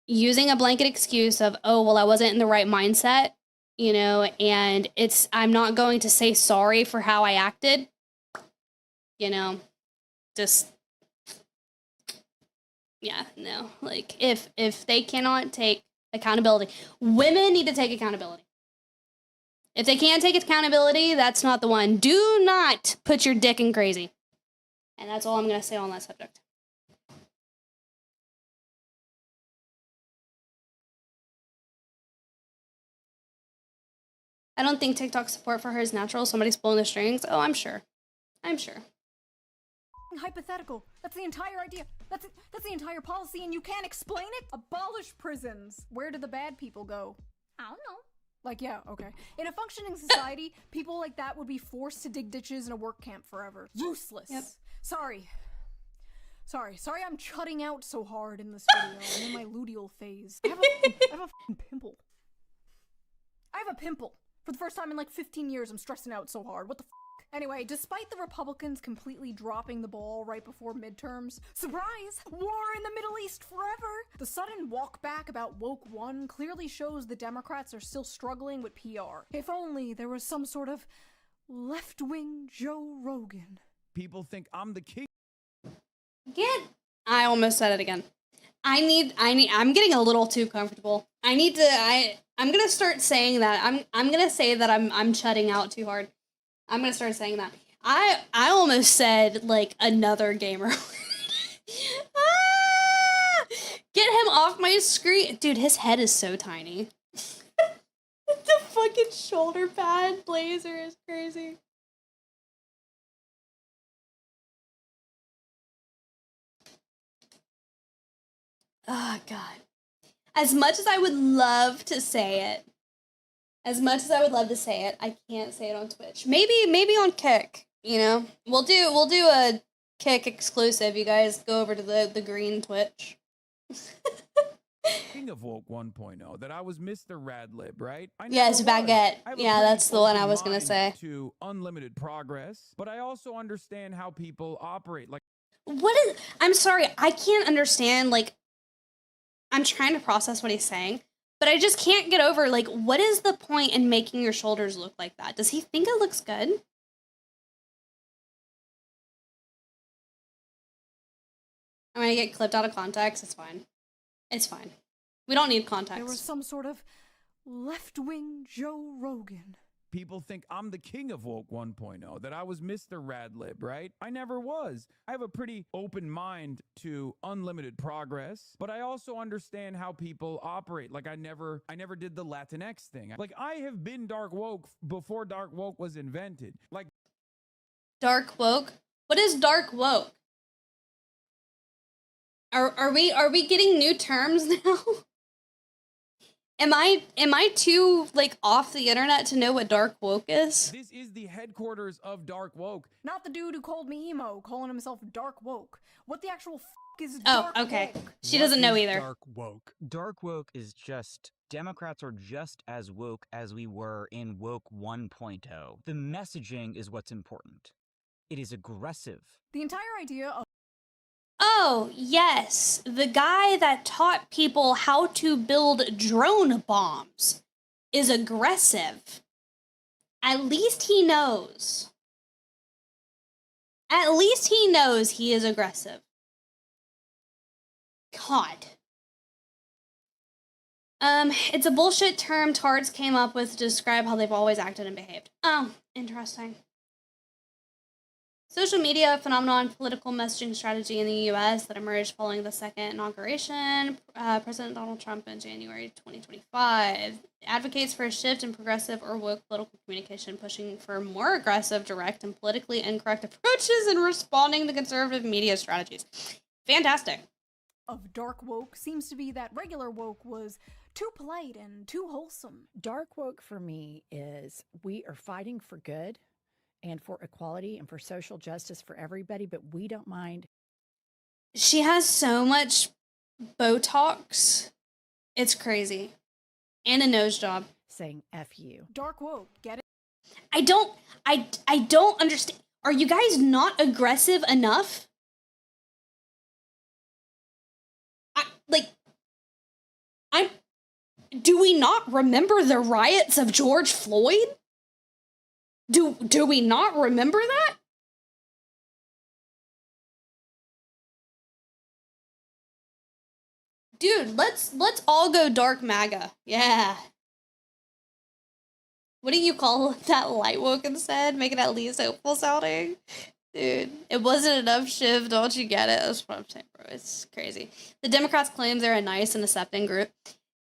Using a blanket excuse of, oh, well, I wasn't in the right mindset, you know, and I'm not going to say sorry for how I acted, you know, just, yeah, no, like if they cannot take Accountability. Women need to take accountability. If they can't take accountability, that's not the one. Do not put your dick in crazy. And that's all I'm going to say on that subject. I don't think TikTok's support for her is natural. Somebody's pulling the strings. Oh, I'm sure. I'm sure. Hypothetical. That's the entire idea. That's the entire policy, and you can't explain it? Abolish prisons. Where do the bad people go? I don't know. Like, yeah, okay. In a functioning society, people like that would be forced to dig ditches in a work camp forever. Useless. Yep. Sorry I'm chutting out so hard in this video. I'm in my luteal phase. I have a f***ing pimple. I have a pimple. For the first time in like 15 years, I'm stressing out so hard. What the f***? Anyway, despite the Republicans completely dropping the ball right before midterms, surprise! War in the Middle East forever! The sudden walk back about Woke 1 clearly shows the Democrats are still struggling with PR. If only there was some sort of left-wing Joe Rogan. People think I'm the king. I almost said it again. I'm getting a little too comfortable. I'm gonna start saying that. I'm gonna say that I'm shutting out too hard. I'm gonna start saying that. I almost said like another gamer. Get him off my screen. Dude, his head is so tiny. The fucking shoulder pad blazer is crazy. Oh, God. As much as I would love to say it, I can't say it on Twitch. Maybe on Kick, you know? We'll do a Kick exclusive. You guys go over to the green Twitch. King of Woke 1.0, that I was Mr. Radlib, right? Yes, Baguette. Yeah, that's the one I was gonna say. To unlimited progress, but I also understand how people operate. Like, I'm sorry, I can't understand, like, I'm trying to process what he's saying, but I just can't get over, like, what is the point in making your shoulders look like that? Does he think it looks good? I'm gonna get clipped out of context. It's fine. It's fine. We don't need context. There was some sort of left-wing Joe Rogan. people think I'm the king of Woke 1.0, that I was Mr. Radlib, right? I never was. I have a pretty open mind to unlimited progress, but I also understand how people operate. Like I never did the Latinx thing. Like I have been dark woke before dark woke was invented. Like dark woke? What is dark woke? Are we getting new terms now? Am I too like off the internet to know what dark woke is? This is the headquarters of dark woke. Not the dude who called me emo, calling himself dark woke. What the actual f is dark woke? Okay. She doesn't know either. Dark woke. Dark woke is just Democrats are just as woke as we were in Woke 1.0. The messaging is what's important. It is aggressive. The entire idea of Oh, yes. The guy that taught people how to build drone bombs is aggressive. At least he knows. At least he knows he is aggressive. God. It's a bullshit term tards came up with to describe how they've always acted and behaved. Oh, interesting. Social media phenomenon, political messaging strategy in the U.S. that emerged following the second inauguration, President Donald Trump in January 2025, advocates for a shift in progressive or woke political communication, pushing for more aggressive, direct, and politically incorrect approaches in responding to conservative media strategies. Fantastic. Of dark woke seems to be that regular woke was too polite and too wholesome. Dark woke for me is we are fighting for good and for equality and for social justice for everybody, but we don't mind. She has so much Botox. It's crazy. And a nose job. Saying F you. Dark woke, get it? I don't understand. Are you guys not aggressive enough? Do we not remember the riots of George Floyd? Do we not remember that? Dude, let's all go dark MAGA. Yeah. What do you call that light woke instead? Make it at least hopeful sounding? Dude, it wasn't enough, Shiv. Don't you get it? That's what I'm saying, bro. It's crazy. The Democrats claim they're a nice and accepting group.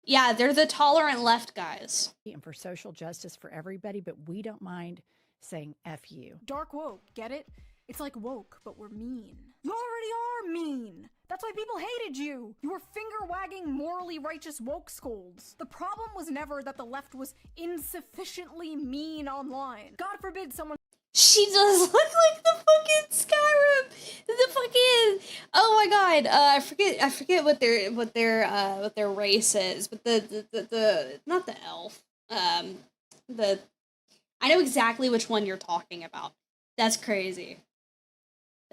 Yeah, they're the tolerant left guys. And for social justice for everybody, but we don't mind saying F you. Dark woke, get it? It's like woke, but we're mean. You already are mean. That's why people hated you. You were finger-wagging, morally righteous woke scolds. The problem was never that the left was insufficiently mean online. God forbid someone... She does look like the fucking Skyrim. The fucking, oh my god. I forget what their race is, but the not the elf. I know exactly which one you're talking about. That's crazy.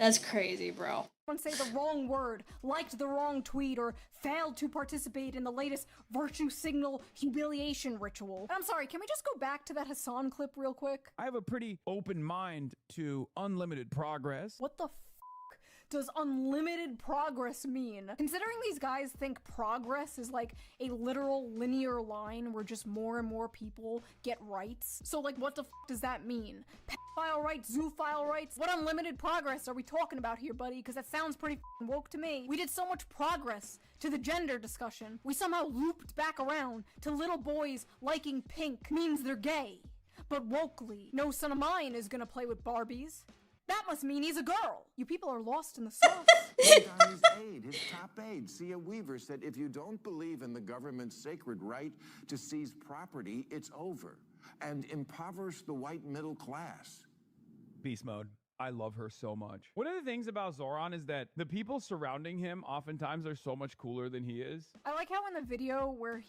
That's crazy, bro. Say the wrong word, liked the wrong tweet, or failed to participate in the latest virtue signal humiliation ritual. I'm sorry, can we just go back to that Hassan clip real quick? I have a pretty open mind to unlimited progress. What the does unlimited progress mean? Considering these guys think progress is like a literal linear line where just more and more people get rights. So like what the does that mean? Pedophile rights, zoophile rights? What unlimited progress are we talking about here, buddy? Because that sounds pretty woke to me. We did so much progress to the gender discussion. We somehow looped back around to little boys liking pink means they're gay. But wokely, no son of mine is gonna play with Barbies. That must mean he's a girl. You people are lost in the sauce. On his aide, his top aide, Sia Weaver, said if you don't believe in the government's sacred right to seize property, it's over. And impoverish the white middle class. Beast mode. I love her so much. One of the things about Zoran is that the people surrounding him oftentimes are so much cooler than he is. I like how in the video where he...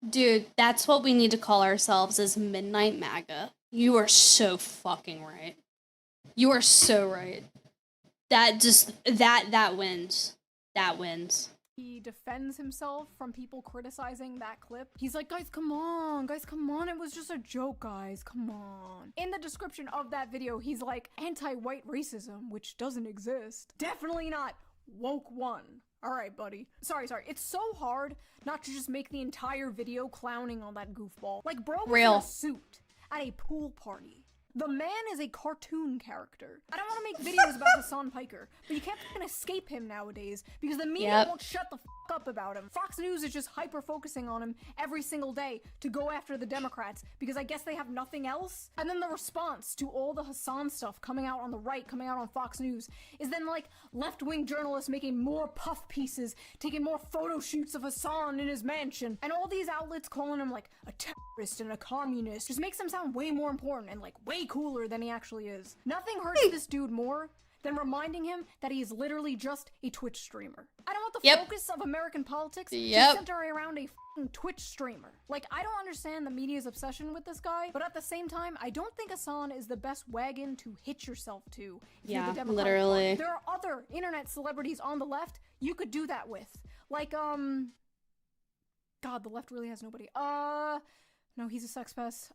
Dude, that's what we need to call ourselves as Midnight MAGA. You are so fucking right. You are so right. That just, that wins. That wins. He defends himself from people criticizing that clip. He's like, guys, come on, it was just a joke, guys, come on. In the description of that video, he's like, anti-white racism, which doesn't exist. Definitely not woke one. All right, buddy. Sorry. It's so hard not to just make the entire video clowning on that goofball. Like, bro was in a suit at a pool party. The man is a cartoon character. I don't want to make videos about Hassan Piker, but you can't fucking escape him nowadays because the media won't shut the fuck up about him. Fox News is just hyper-focusing on him every single day to go after the Democrats because I guess they have nothing else. And then the response to all the Hassan stuff coming out on the right, coming out on Fox News, is then like left-wing journalists making more puff pieces, taking more photo shoots of Hassan in his mansion, and all these outlets calling him like a terrorist and a communist. Just makes him sound way more important and like way cooler than he actually is. Nothing hurts this dude more than reminding him that he is literally just a Twitch streamer. I don't want the focus of American politics to center around a fucking Twitch streamer. Like, I don't understand the media's obsession with this guy, but at the same time, I don't think Hassan is the best wagon to hitch yourself to if you're the Democratic literally. Party. There are other internet celebrities on the left you could do that with. Like, God, the left really has nobody. No, he's a sex pest.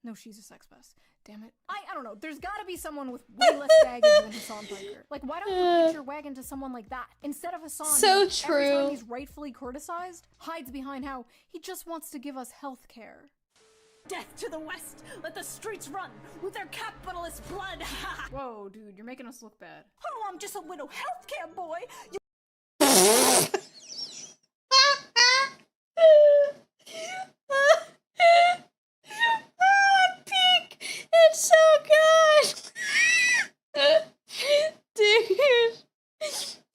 No, she's a sex pest. Damn it. I don't know. There's gotta be someone with way less baggage than Hassan Piker. Like, why don't you hitch your wagon to someone like that? Instead of Hassan, So who, every time true. he's rightfully criticized, hides behind how he just wants to give us health care. Death to the West! Let the streets run with their capitalist blood! Whoa, dude, you're making us look bad. Oh, I'm just a little healthcare boy! Pink! It's so good! Dude!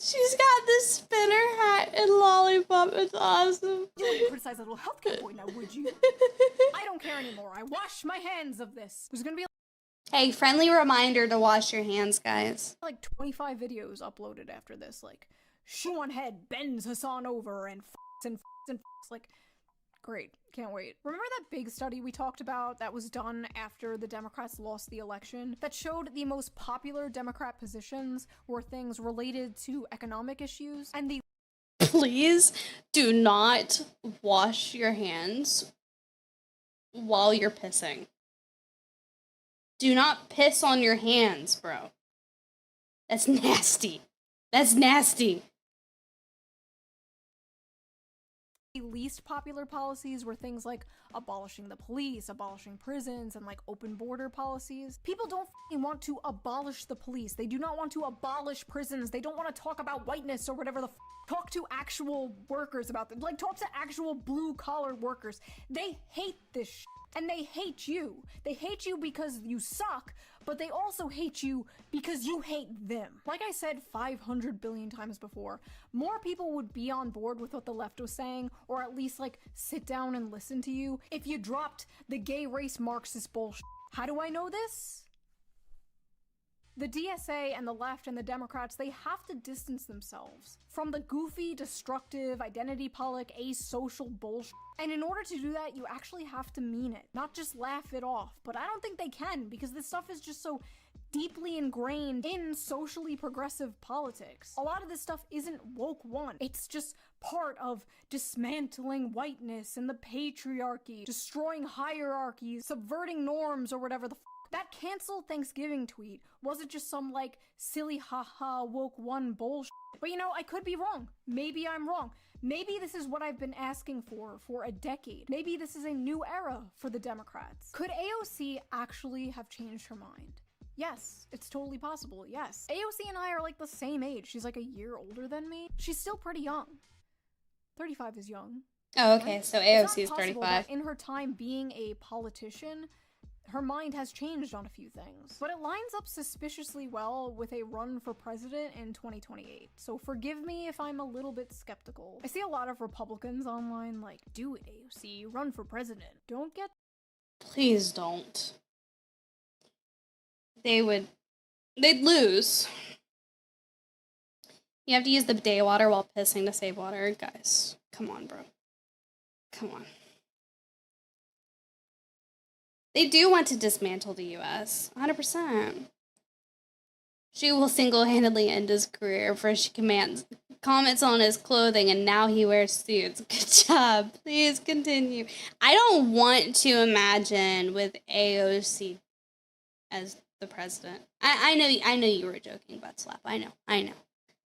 She's got this spinner hat and lollipop. It's awesome. You wouldn't criticize a little healthcare boy now, would you? I don't care anymore. I wash my hands of this. There's gonna be Hey, friendly reminder to wash your hands, guys. like 25 videos uploaded after this. Like, shoe on head bends Hassan over and like, great. Can't wait. Remember that big study we talked about that was done after the Democrats lost the election that showed the most popular Democrat positions were things related to economic issues and the Please do not wash your hands while you're pissing. Do not piss on your hands, bro. That's nasty. That's nasty. least popular policies were things like abolishing the police, abolishing prisons, and like open border policies. People don't want to abolish the police. They do not want to abolish prisons. They don't want to talk about whiteness or whatever the talk to actual workers about them. Like, talk to actual blue-collar workers. They hate this shit. And they hate you. They hate you because you suck, but they also hate you because you hate them. Like I said 500 billion times before, more people would be on board with what the left was saying, or at least like sit down and listen to you, if you dropped the gay race Marxist bullshit. How do I know this? The DSA and the left and the Democrats, they have to distance themselves from the goofy, destructive, identity politic, asocial bullshit. And in order to do that, you actually have to mean it, not just laugh it off. But I don't think they can, because this stuff is just so deeply ingrained in socially progressive politics. A lot of this stuff isn't woke one. It's just part of dismantling whiteness and the patriarchy, destroying hierarchies, subverting norms, or whatever the that cancel Thanksgiving tweet wasn't just some like silly haha woke one bullshit. But you know, I could be wrong. Maybe I'm wrong. Maybe this is what I've been asking for a decade. Maybe this is a new era for the Democrats. Could AOC actually have changed her mind? Yes, it's totally possible, yes. AOC and I are like the same age. She's like a year older than me. She's still pretty young. 35 is young. Oh, okay, right? so It's AOC is not possible 35. that in her time being a politician, her mind has changed on a few things. But it lines up suspiciously well with a run for president in 2028. So forgive me if I'm a little bit skeptical. I see a lot of Republicans online like, do it, AOC, run for president. Don't get... Please don't. They'd lose. You have to use the bidet water while pissing to save water. Guys, come on, bro. Come on. They do want to dismantle the U.S. 100%. She will single-handedly end his career for she comments on his clothing and now he wears suits. Good job. Please continue. I don't want to imagine with AOC as the president. I know you were joking, butt slap. I know.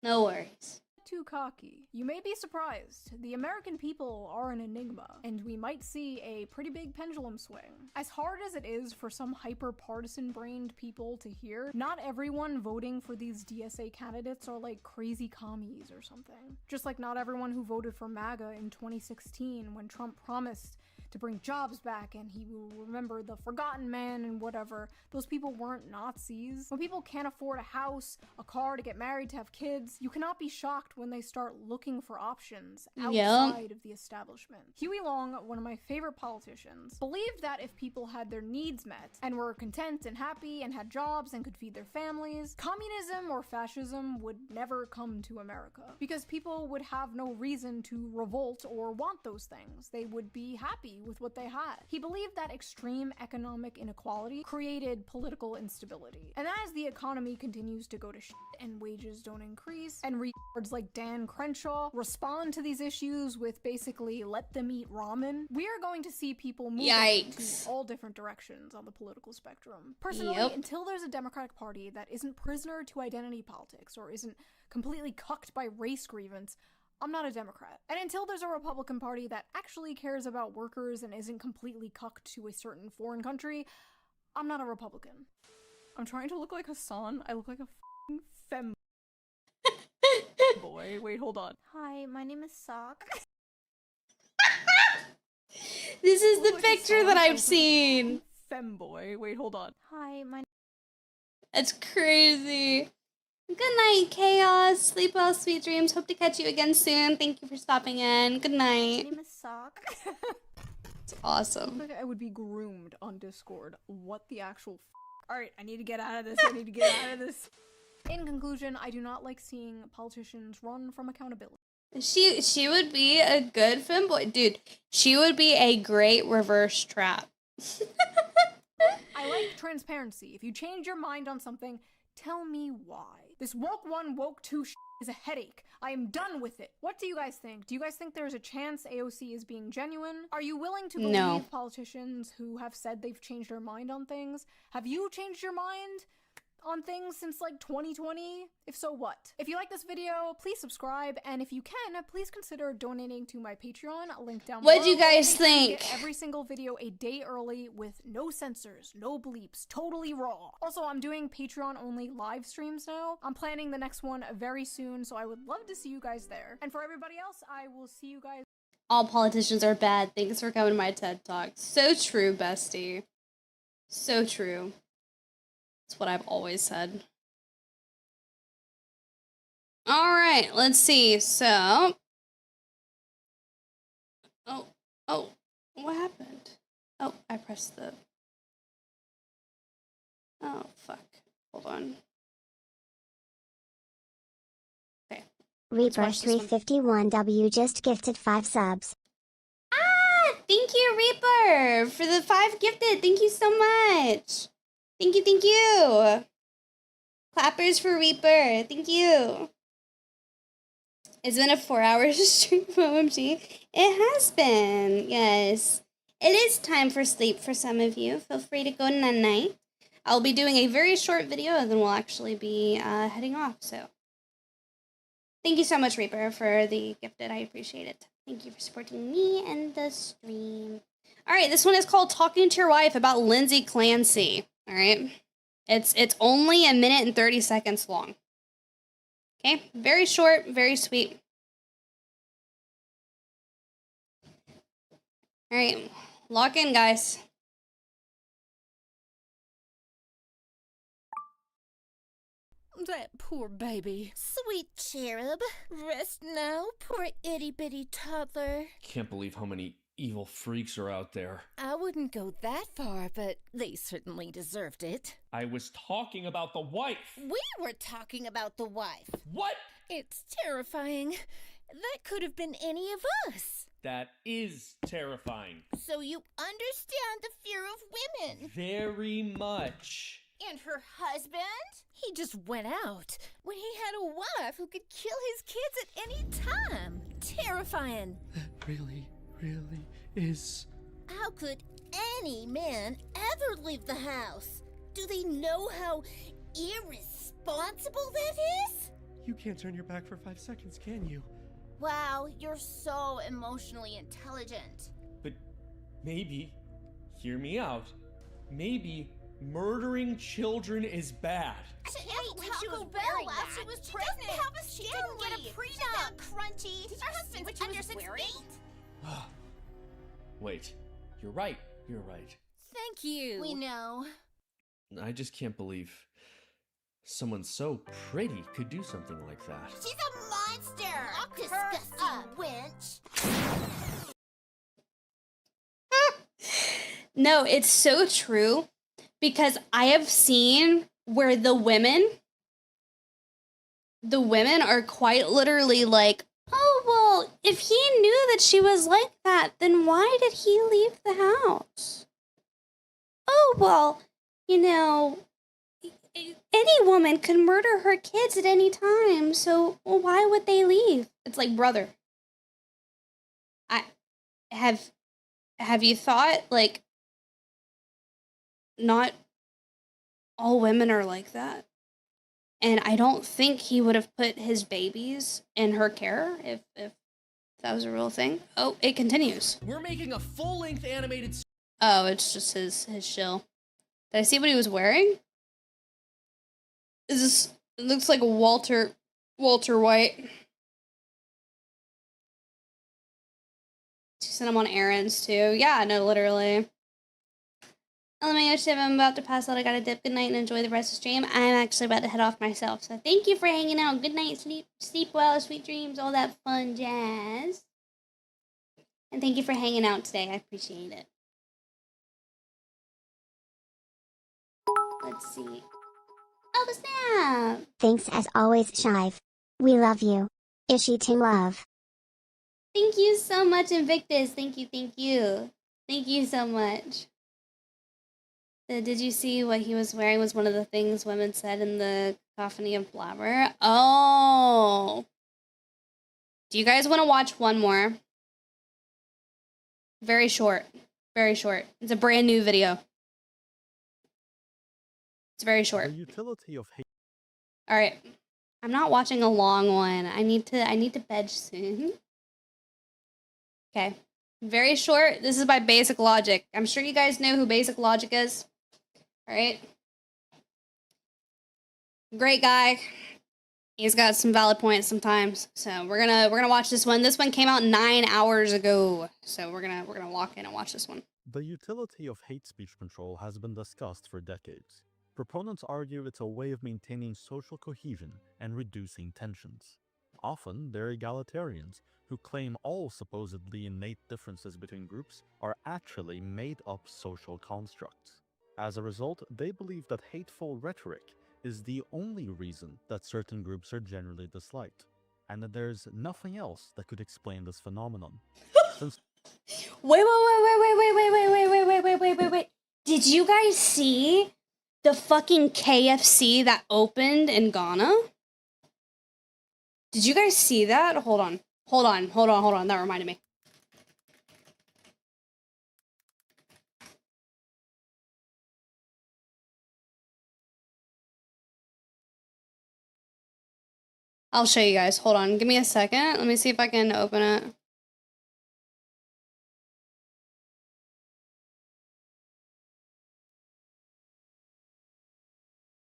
No worries. Too cocky. You may be surprised. The American people are an enigma, and we might see a pretty big pendulum swing. As hard as it is for some hyper-partisan brained people to hear, not everyone voting for these DSA candidates are like crazy commies or something. Just like not everyone who voted for MAGA in 2016 when Trump promised to bring jobs back and he will remember the forgotten man and whatever. Those people weren't Nazis. When people can't afford a house, a car, to get married, to have kids, you cannot be shocked when they start looking for options outside of the establishment. Huey Long, one of my favorite politicians, believed that if people had their needs met and were content and happy and had jobs and could feed their families, communism or fascism would never come to America because people would have no reason to revolt or want those things. They would be happy with what they had. He believed that extreme economic inequality created political instability. And as the economy continues to go to shit and wages don't increase, and retards like Dan Crenshaw respond to these issues with basically let them eat ramen, we are going to see people move to all different directions on the political spectrum. Personally, until there's a Democratic Party that isn't prisoner to identity politics or isn't completely cucked by race grievance, I'm not a Democrat. And until there's a Republican Party that actually cares about workers and isn't completely cucked to a certain foreign country, I'm not a Republican. I'm trying to look like Hassan. I look like a f***ing fem boy. Wait, hold on. Hi, my name is Sock. This is the picture that I've seen. Femboy. Wait, hold on. Hi, my That's crazy. Good night, Chaos. Sleep well, sweet dreams. Hope to catch you again soon. Thank you for stopping in. Good night. name is Sock. It's awesome. Like I would be groomed on Discord. What the actual Alright, I need to get out of this. I need to get out of this. In conclusion, I do not like seeing politicians run from accountability. She would be a good femboy. Dude, she would be a great reverse trap. I like transparency. If you change your mind on something, tell me why. This woke one, woke two is a headache. I am done with it. What do you guys think? Do you guys think there's a chance AOC is being genuine? Are you willing to believe politicians who have said they've changed their mind on things? Have you changed your mind on things since like 2020? If so, what? If you like this video, please subscribe, and if you can, please consider donating to my Patreon, link down below. What'd you guys Make sure you think? get every single video a day early with no censors, no bleeps, totally raw. Also, I'm doing Patreon-only live streams now. I'm planning the next one very soon, so I would love to see you guys there. And for everybody else, I will see you guys. All politicians are bad. Thanks for coming to my TED Talk. So true, bestie. So true. That's what I've always said. All right, let's see. So, oh, what happened? Oh, I pressed the. Oh, fuck. Hold on. Okay. Reaper351W just gifted 5 subs. Ah, thank you, Reaper, for the 5 gifted. Thank you so much. Thank you, thank you. Clappers for Reaper. Thank you. It's been a 4-hour stream, OMG. It has been, yes. It is time for sleep for some of you. Feel free to go night-night. I'll be doing a very short video, and then we'll actually be heading off, so. Thank you so much, Reaper, for the gifted. I appreciate it. Thank you for supporting me and the stream. All right, this one is called Talking to Your Wife about Lindsay Clancy. All right. It's only 1 minute and 30 seconds long. Okay, very short, very sweet. All right, lock in, guys. That poor baby. Sweet cherub. Rest now, poor itty-bitty toddler. Can't believe how many evil freaks are out there. I wouldn't go that far, but they certainly deserved it. I was talking about the wife. We were talking about the wife. What? It's terrifying. That could have been any of us. That is terrifying. So you understand the fear of women. Very much. And her husband? He just went out when he had a wife who could kill his kids at any time. Terrifying. That really is. How could any man ever leave the house? Do they know how irresponsible that is? You can't turn your back for 5 seconds, can you? Wow, you're so emotionally intelligent. But maybe, hear me out, maybe murdering children is bad. She can't believe she was wearing that. She was pregnant. She doesn't have a she didn't get a prenup. She's not crunchy. Did her husband's under 6 feet. Wait, you're right. Thank you. We know. I just can't believe someone so pretty could do something like that. She's a monster. Disgusting wench. No, it's so true. Because I have seen where the women are quite literally like, oh, well, if he knew that she was like that, then why did he leave the house? Oh, well, you know, any woman could murder her kids at any time, so well, why would they leave? It's like, brother, have you thought, like, not all women are like that. And I don't think he would have put his babies in her care if that was a real thing. Oh, it continues. We're making a full-length animated... Oh, it's just his shill. Did I see what he was wearing? Is this... It looks like a Walter White. She sent him on errands, too. Yeah, no, literally. LMAO7, I'm about to pass out. I gotta dip. Good night and enjoy the rest of the stream. I'm actually about to head off myself. So thank you for hanging out. Good night, sleep well, sweet dreams, all that fun jazz. And thank you for hanging out today. I appreciate it. Let's see. Oh, snap! Thanks as always, Shive. We love you. Ishi Team Love. Thank you so much, Invictus. Thank you, thank you. Thank you so much. Did you see what he was wearing was one of the things women said in the Cacophony of Blabber? Oh. Do you guys want to watch one more? Very short. Very short. It's a brand new video. It's very short. The utility of hate. All right. I'm not watching a long one. I need to bed soon. Okay. Very short. This is by Basic Logic. I'm sure you guys know who Basic Logic is. All right. Great guy. He's got some valid points sometimes. So we're gonna watch this one. This one came out 9 hours ago. So we're gonna lock in and watch this one. The utility of hate speech control has been discussed for decades. Proponents argue it's a way of maintaining social cohesion and reducing tensions. Often, they're egalitarians who claim all supposedly innate differences between groups are actually made-up social constructs. As a result, they believe that hateful rhetoric is the only reason that certain groups are generally disliked, and that there's nothing else that could explain this phenomenon. Since Wait. Did you guys see the fucking KFC that opened in Ghana? Did you guys see that? Hold on. That reminded me. I'll show you guys. Hold on. Give me a second. Let me see if I can open it.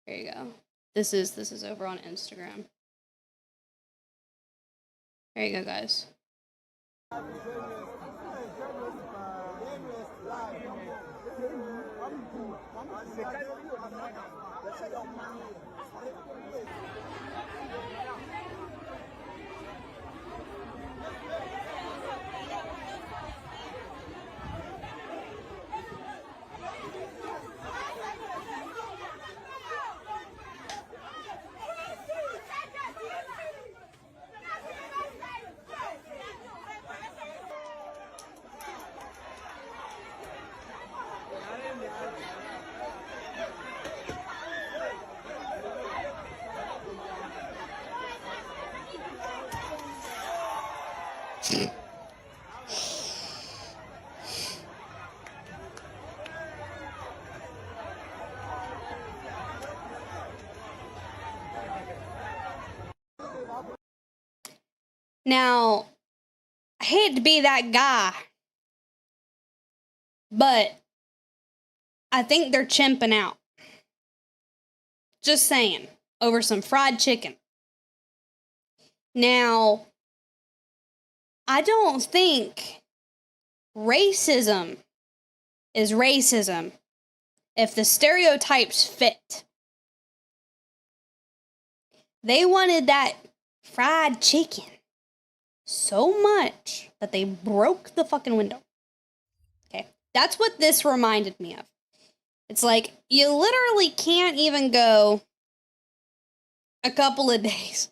There you go. This is over on Instagram. There you go, guys. Now, I hate to be that guy, but I think they're chimping out. Just saying, over some fried chicken. Now, I don't think racism is racism if the stereotypes fit. They wanted that fried chicken so much that they broke the fucking window. Okay, that's what this reminded me of. It's like, you literally can't even go a couple of days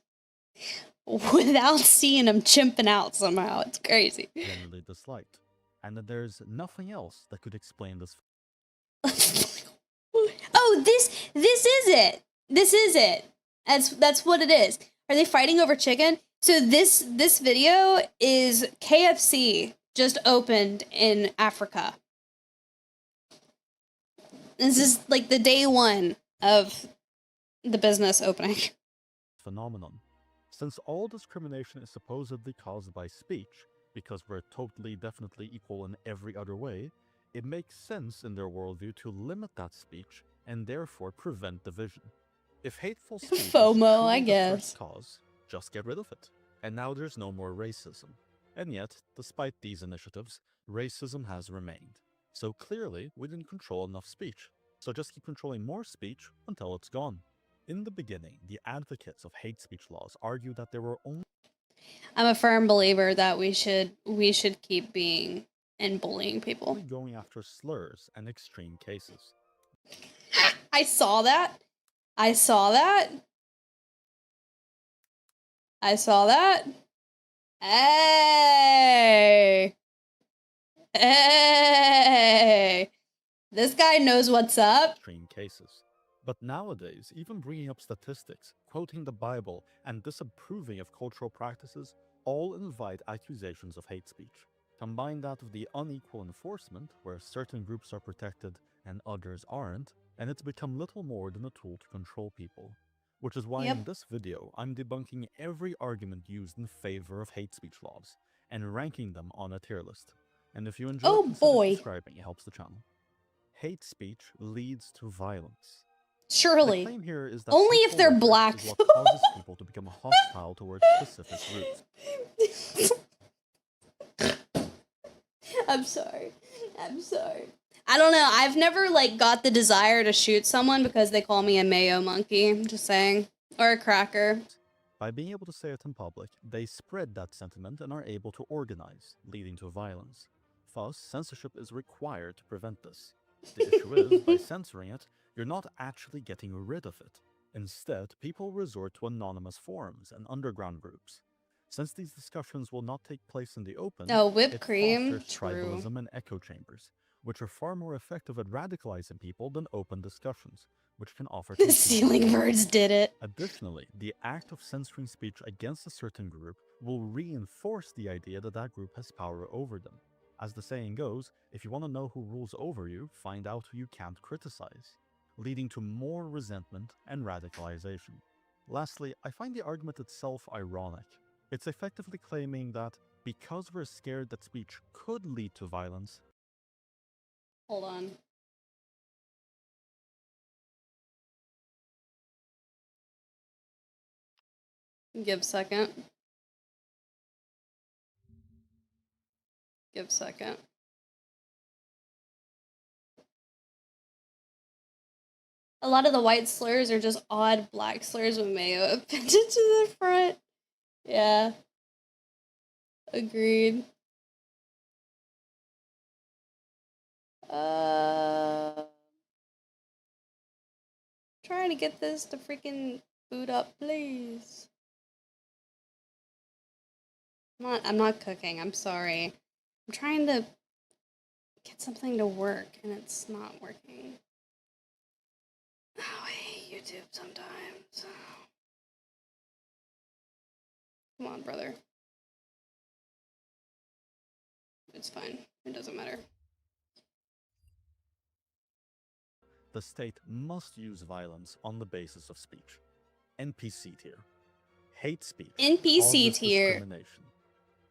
without seeing them chimping out somehow. It's crazy. Generally disliked, and that there's nothing else that could explain this. Oh, this is it. This is it. That's what it is. Are they fighting over chicken? So this video is KFC just opened in Africa. This is like the day one of the business opening. Phenomenon. Since all discrimination is supposedly caused by speech, because we're totally definitely equal in every other way, it makes sense in their worldview to limit that speech and therefore prevent division. If hateful speech is FOMO, truly I the guess. first cause, just get rid of it. And now there's no more racism. And yet, despite these initiatives, racism has remained. So clearly, we didn't control enough speech. So just keep controlling more speech until it's gone. In the beginning, the advocates of hate speech laws argued that there were only I'm a firm believer that we should keep being and bullying people. going after slurs and extreme cases. I saw that. I saw that. Hey. This guy knows what's up. Extreme cases. But nowadays, even bringing up statistics, quoting the Bible, and disapproving of cultural practices all invite accusations of hate speech. Combine that with the unequal enforcement, where certain groups are protected and others aren't, and it's become little more than a tool to control people. Which is why Yep. in this video, I'm debunking every argument used in favor of hate speech laws, and ranking them on a tier list. And if you enjoy, Oh, consider boy. subscribing, it helps the channel. Hate speech leads to violence. Surely. The claim here is that Only if hateful they're rhetoric black. is what causes people to become hostile towards specific groups. I'm sorry. I'm sorry. I don't know. I've never like got the desire to shoot someone because they call me a mayo monkey. I'm just saying. Or a cracker. By being able to say it in public, they spread that sentiment and are able to organize, leading to violence. Thus, censorship is required to prevent this. The issue is, by censoring it, you're not actually getting rid of it. Instead, people resort to anonymous forums and underground groups. Since these discussions will not take place in the open, Oh, whipped it cream. fosters True. tribalism and echo chambers, which are far more effective at radicalizing people than open discussions, which can offer The ceiling birds did it. Additionally, the act of censoring speech against a certain group will reinforce the idea that that group has power over them. As the saying goes, if you want to know who rules over you, find out who you can't criticize, leading to more resentment and radicalization. Lastly, I find the argument itself ironic. It's effectively claiming that because we're scared that speech could lead to violence. Hold on. Give second. Give second. A lot of the white slurs are just odd black slurs with mayo appended to the front. Yeah. Agreed. Trying to get this to freaking boot up, please. I'm not cooking, I'm sorry. I'm trying to get something to work and it's not working. Oh, I hate YouTube sometimes. Come on, brother. It's fine. It doesn't matter. The state must use violence on the basis of speech. NPC tier. Hate speech. NPC causes tier. discrimination.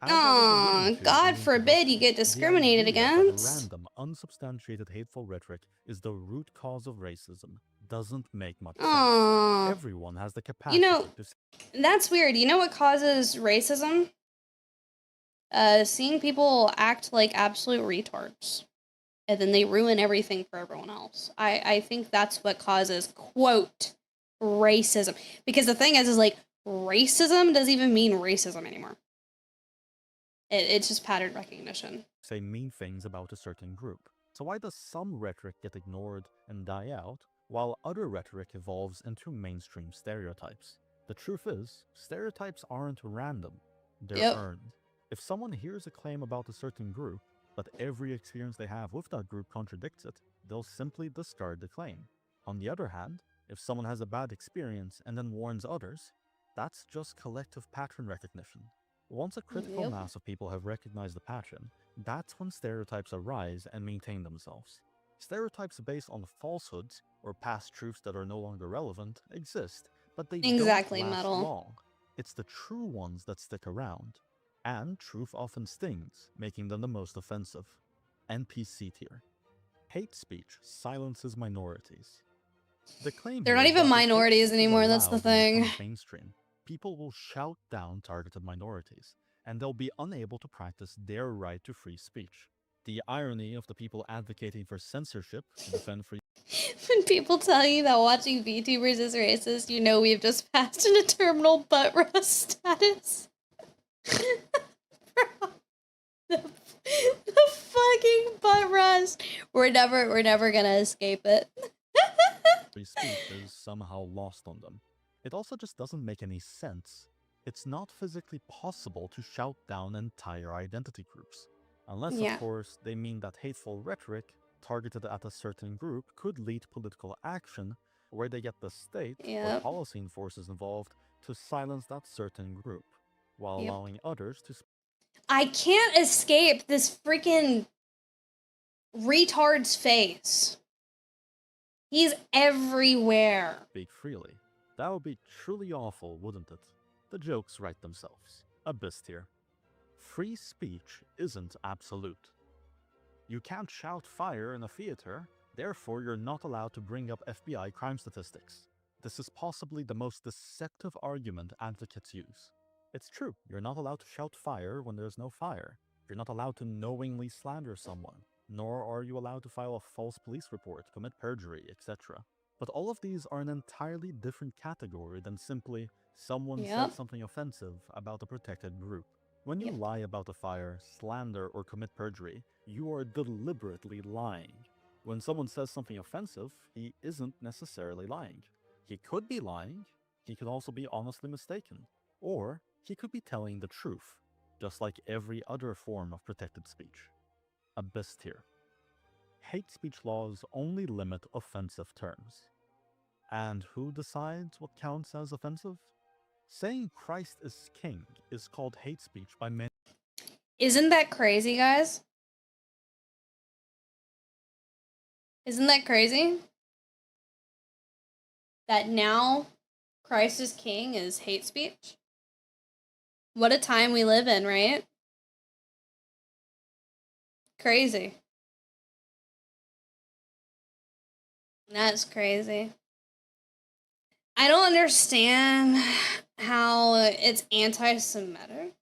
As I was Aw, alluding to God in the forbid you get introduction, discriminated the idea that against. random, unsubstantiated hateful rhetoric is the root cause of racism doesn't make much Aw. sense. Everyone has the capacity You know, to that's weird. You know what causes racism? Seeing people act like absolute retards. And then they ruin everything for everyone else. I think that's what causes, quote, racism. Because the thing is like, racism doesn't even mean racism anymore. It's just pattern recognition. say mean things about a certain group. So why does some rhetoric get ignored and die out, while other rhetoric evolves into mainstream stereotypes? The truth is, stereotypes aren't random, they're earned. If someone hears a claim about a certain group, but every experience they have with that group contradicts it, they'll simply discard the claim. On the other hand, if someone has a bad experience and then warns others, that's just collective pattern recognition. Once a critical mass of people have recognized the pattern, that's when stereotypes arise and maintain themselves. Stereotypes based on falsehoods or past truths that are no longer relevant exist, but they don't last long. It's the true ones that stick around. And truth often stings, making them the most offensive. NPC tier. Hate speech silences minorities. The claim They're here not is even that if hate minorities speech is anymore, that's the allowed and thing. becomes mainstream, people will shout down targeted minorities, and they'll be unable to practice their right to free speech. The irony of the people advocating for censorship to defend free When people tell you that watching VTubers is racist, you know we've just passed into terminal butt rust status. the fucking butt rust. We're never gonna escape it. free speech is somehow lost on them. It also just doesn't make any sense. It's not physically possible to shout down entire identity groups. Unless, of course, they mean that hateful rhetoric targeted at a certain group could lead to political action where they get the state or policy forces involved to silence that certain group, while allowing others to I can't escape this freaking retard's face. He's everywhere. Speak freely. That would be truly awful, wouldn't it? The jokes write themselves. Abyss here. Free speech isn't absolute. You can't shout fire in a theater, therefore you're not allowed to bring up FBI crime statistics. This is possibly the most deceptive argument advocates use. It's true, you're not allowed to shout fire when there's no fire. You're not allowed to knowingly slander someone, nor are you allowed to file a false police report, commit perjury, etc. But all of these are an entirely different category than simply someone said something offensive about a protected group. When you lie about a fire, slander, or commit perjury, you are deliberately lying. When someone says something offensive, he isn't necessarily lying. He could be lying, he could also be honestly mistaken, or he could be telling the truth, just like every other form of protected speech. Abyss tier. Hate speech laws only limit offensive terms. And who decides what counts as offensive? Saying Christ is king is called hate speech by many. Isn't that crazy, guys? Isn't that crazy? That now Christ is king is hate speech? What a time we live in, right? Crazy. That's crazy. I don't understand how it's anti-Semitic.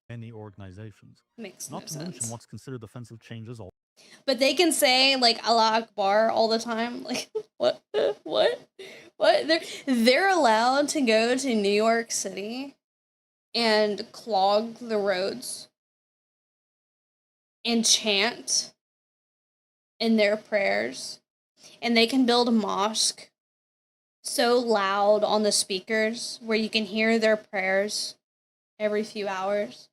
Many organizations. Makes Not no to mention sense. what's considered offensive changes all. But they can say like Allah Akbar all the time. Like what? What? They're allowed to go to New York City and clog the roads and chant in their prayers, and they can build a mosque so loud on the speakers where you can hear their prayers every few hours.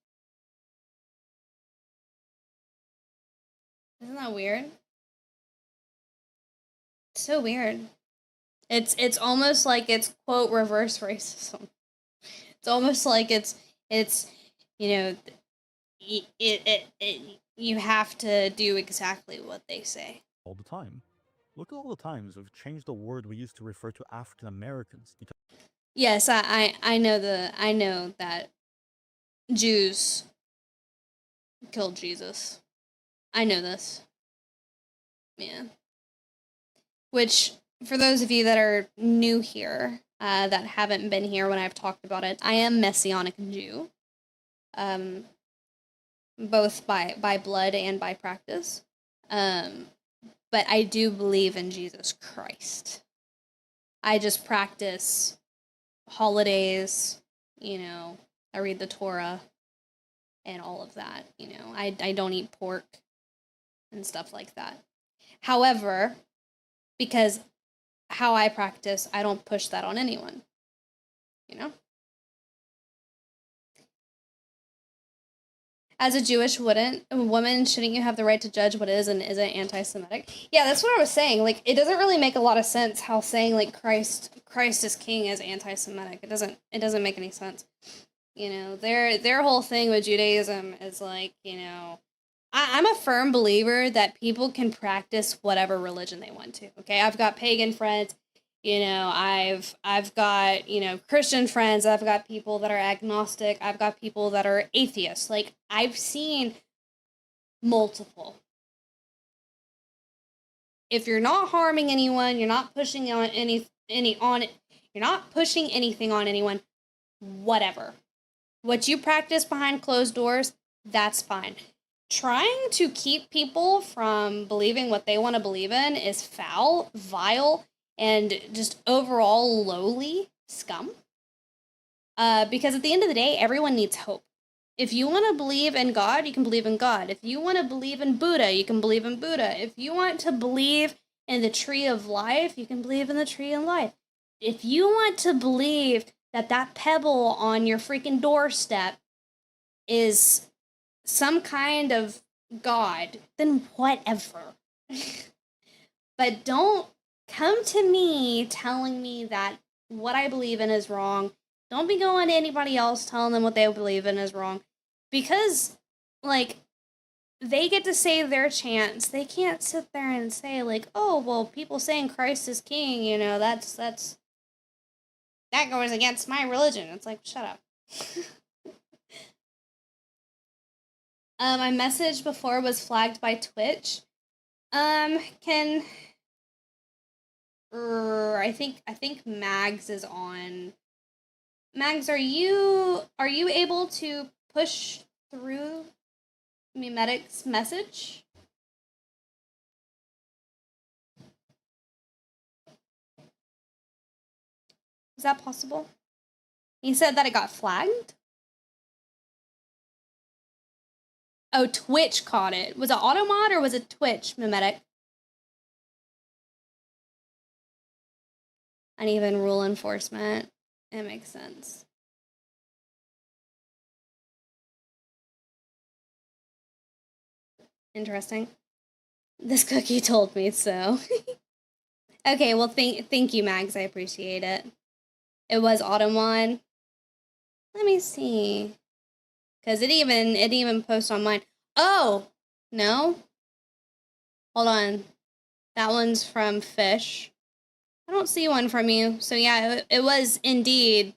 Isn't that weird? It's so weird. It's almost like it's quote reverse racism. It's almost like it's you know you have to do exactly what they say. All the time. Look at all the times we've changed the word we used to refer to African Americans because Yes, I know that Jews killed Jesus. I know this. Yeah. Which, for those of you that are new here, that haven't been here when I've talked about it, I am Messianic Jew. Both by blood and by practice. But I do believe in Jesus Christ. I just practice holidays, I read the Torah and all of that, I don't eat pork and stuff like that. However, because how I practice, I don't push that on anyone, As a Jewish woman, shouldn't you have the right to judge what is and isn't anti-Semitic? Yeah, that's what I was saying. Like, it doesn't really make a lot of sense how saying like Christ is king is anti-Semitic. It doesn't make any sense. Their whole thing with Judaism is like, I'm a firm believer that people can practice whatever religion they want to. Okay, I've got pagan friends. I've got, Christian friends. I've got people that are agnostic. I've got people that are atheists. Like, I've seen multiple. If you're not harming anyone, you're not pushing on you're not pushing anything on anyone, whatever. What you practice behind closed doors, that's fine. Trying to keep people from believing what they want to believe in is foul, vile, and just overall lowly scum. Because at the end of the day, everyone needs hope. If you want to believe in God, you can believe in God. If you want to believe in Buddha, you can believe in Buddha. If you want to believe in the tree of life, you can believe in the tree of life. If you want to believe that pebble on your freaking doorstep is some kind of God, then whatever. But don't come to me telling me that what I believe in is wrong. Don't be going to anybody else telling them what they believe in is wrong. Because like, they get to save their chance. They can't sit there and say, like, oh, well, people saying Christ is king, you know, that goes against my religion. It's like, shut up. My message before was flagged by Twitch. I think Mags is on. Mags, are you able to push through Mimetic's message? Is that possible? He said that it got flagged? Oh, Twitch caught it. Was it Automod or was it Twitch, Mimetic? Uneven rule enforcement. It makes sense. Interesting. This cookie told me so. Okay, well, thank you, Mags. I appreciate it. It was Automod. Let me see. Because it even posts on mine. Oh! No? Hold on. That one's from Fish. I don't see one from you. So yeah, it was indeed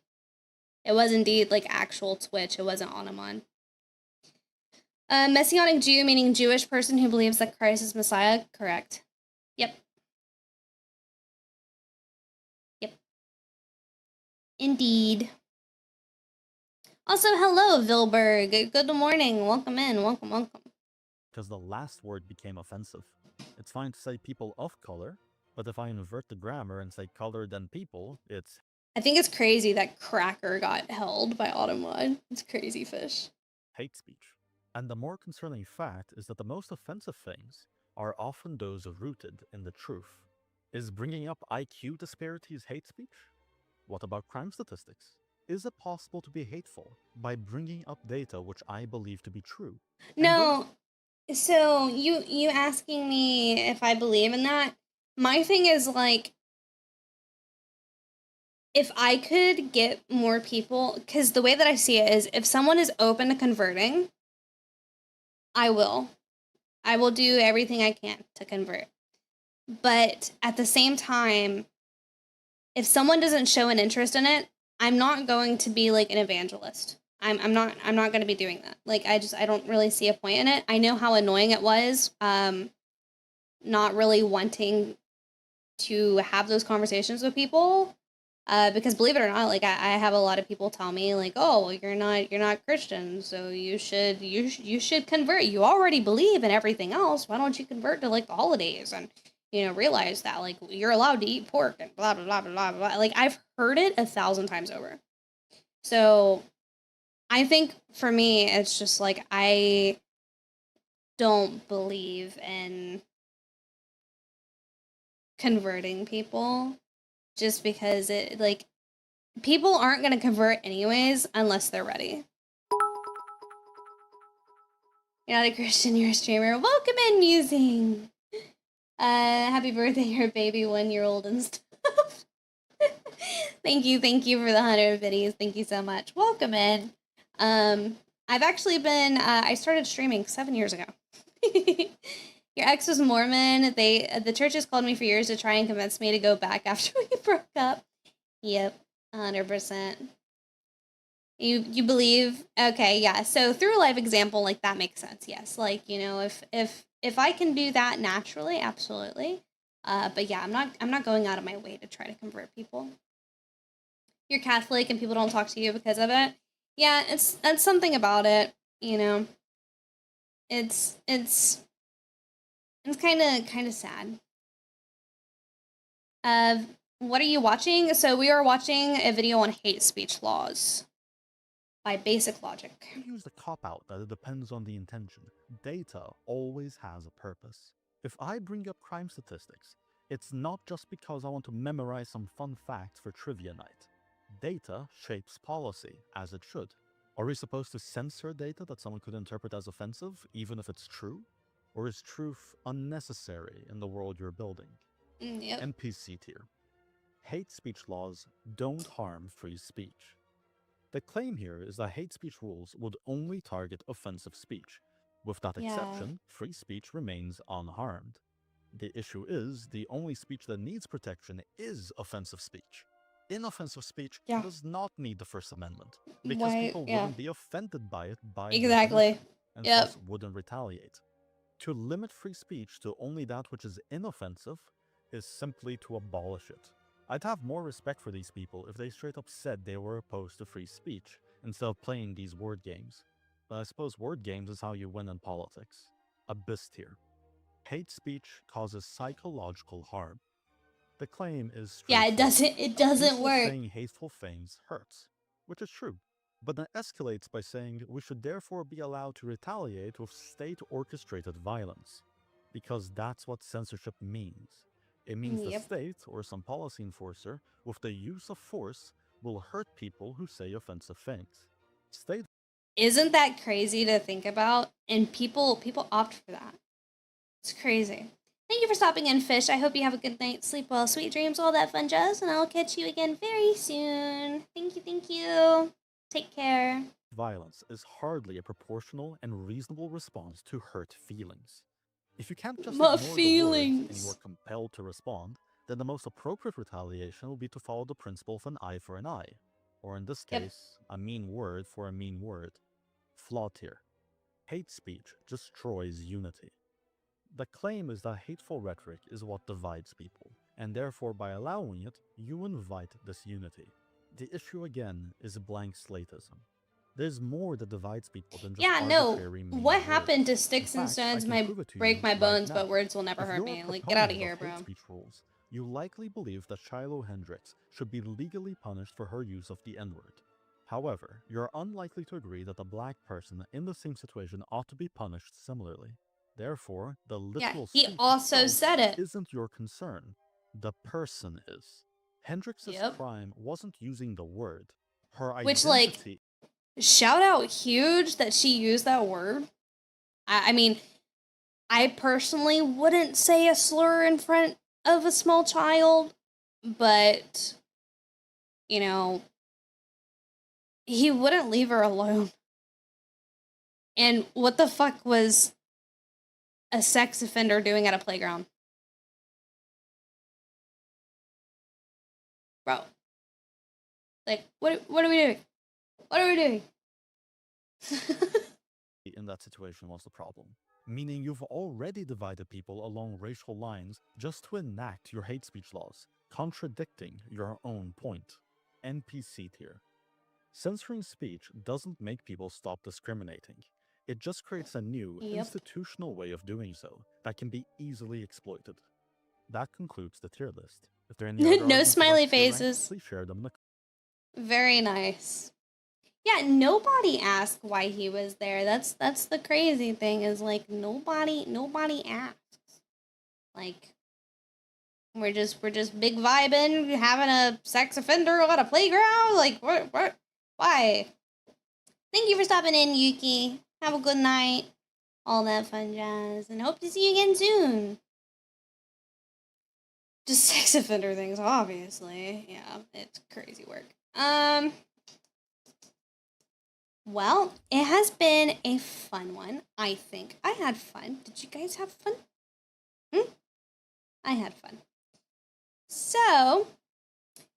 like actual Twitch. It wasn't Automod. Messianic Jew, meaning Jewish person who believes that Christ is Messiah. Correct. Yep. Yep. Indeed. Also, hello, Vilberg. Good morning. Welcome in. Welcome, welcome. Because the last word became offensive. It's fine to say people of color, but if I invert the grammar and say color then people, it's... I think it's crazy that Cracker got held by Automod. It's crazy, Fish. hate speech. And the more concerning fact is that the most offensive things are often those rooted in the truth. Is bringing up IQ disparities hate speech? What about crime statistics? Is it possible to be hateful by bringing up data which I believe to be true? No. So you asking me if I believe in that? My thing is like, if I could get more people, because the way that I see it is if someone is open to converting, I will. I will do everything I can to convert. But at the same time, if someone doesn't show an interest in it, I'm not going to be like an evangelist. I'm not going to be doing that. Like I don't really see a point in it. I know how annoying it was not really wanting to have those conversations with people. Because believe it or not, like I have a lot of people tell me like, oh, well, you're not Christian, so you should convert. You already believe in everything else. Why don't you convert to like the holidays and realize that like you're allowed to eat pork and blah blah blah blah blah. Like I've heard it 1,000 times over. So I think for me, it's just like I don't believe in converting people. Just because it, like, people aren't going to convert anyways unless they're ready. You're not a Christian, you're a streamer. Welcome in, Musing! Happy birthday, you're a baby 1-year-old and stuff. Thank you for the 100 biddies. Thank you so much. Welcome in. I've actually been, I started streaming 7 years ago. Your ex was Mormon. The churches called me for years to try and convince me to go back after we broke up. Yep, 100%. You believe? Okay, yeah. So through a life example, like that makes sense. Yes, like if I can do that naturally, absolutely. But yeah, I'm not going out of my way to try to convert people. You're Catholic and people don't talk to you because of it. Yeah, that's something about it. It's kind of sad. What are you watching? So we are watching a video on hate speech laws by Basic Logic. Use the cop-out that it depends on the intention. Data always has a purpose. If I bring up crime statistics, it's not just because I want to memorize some fun facts for trivia night. Data shapes policy, as it should. Are we supposed to censor data that someone could interpret as offensive, even if it's true? Or is truth unnecessary in the world you're building? Yep. NPC tier. Hate speech laws don't harm free speech. The claim here is that hate speech rules would only target offensive speech, With that Yeah. exception, free speech remains unharmed. The issue is, the only speech that needs protection is offensive speech. Inoffensive speech Yeah. does not need the First Amendment, because Why? people Yeah. wouldn't be offended by it by Exactly. definition, and Yep. thus wouldn't retaliate. To limit free speech to only that which is inoffensive is simply to abolish it. I'd have more respect for these people if they straight up said they were opposed to free speech, instead of playing these word games. But I suppose word games is how you win in politics. Abyss tier. Hate speech causes psychological harm. The claim is Yeah, straightforward. it doesn't People work. saying hateful things hurts, which is true, but then escalates by saying we should therefore be allowed to retaliate with state-orchestrated violence, because that's what censorship means. It means the Yep. state or some policy enforcer with the use of force will hurt people who say offensive things. State Isn't that crazy to think about? And people opt for that. It's crazy. Thank you for stopping in, Fish. I hope you have a good night. Sleep well, sweet dreams, all that fun jazz, and I'll catch you again very soon. Thank you, thank you. Take care. violence is hardly a proportional and reasonable response to hurt feelings. If you can't just My ignore the words and you feelings. are compelled to respond, then the most appropriate retaliation will be to follow the principle of an eye for an eye, or in this Yep. case, a mean word for a mean word. Flawed here. Hate speech destroys unity. The claim is that hateful rhetoric is what divides people, and therefore by allowing it, you invite disunity. The issue again is blank slateism. There's more that divides people than just Yeah, no. arbitrary mean What words. happened to In sticks and fact, I stones can might prove it to break you my right bones, now. but words will never If hurt you're me. a Like, get out of proponent here, hate bro. speech rules, you likely believe that Shiloh Hendricks should be legally punished for her use of the N-word. However, you're unlikely to agree that a black person in the same situation ought to be punished similarly. Therefore, the Yeah, literal he speech also itself said it. isn't your concern. The person is. Hendricks' Yep. crime wasn't using the word. Her Which, like, identity shout out huge that she used that word. I mean, I personally wouldn't say a slur in front of a small child, but, you know, he wouldn't leave her alone. And what the fuck was a sex offender doing at a playground? Bro. Like, what are we doing? What are we doing? in that situation was the problem. Meaning you've already divided people along racial lines just to enact your hate speech laws, contradicting your own point. NPC tier. Censoring speech doesn't make people stop discriminating. It just creates a new, Yep. institutional way of doing so that can be easily exploited. That concludes the tier list. If there are any other No arguments about smiley tier ranks, faces. please share them in the Very nice. Yeah, nobody asked why he was there. That's the crazy thing is like nobody asks. Like we're just big vibing, having a sex offender at a playground. Like what? Why? Thank you for stopping in, Yuki. Have a good night. All that fun jazz, and hope to see you again soon. Just sex offender things, obviously. Yeah, it's crazy work. Well, it has been a fun one, I think. I had fun. Did you guys have fun? I had fun. So,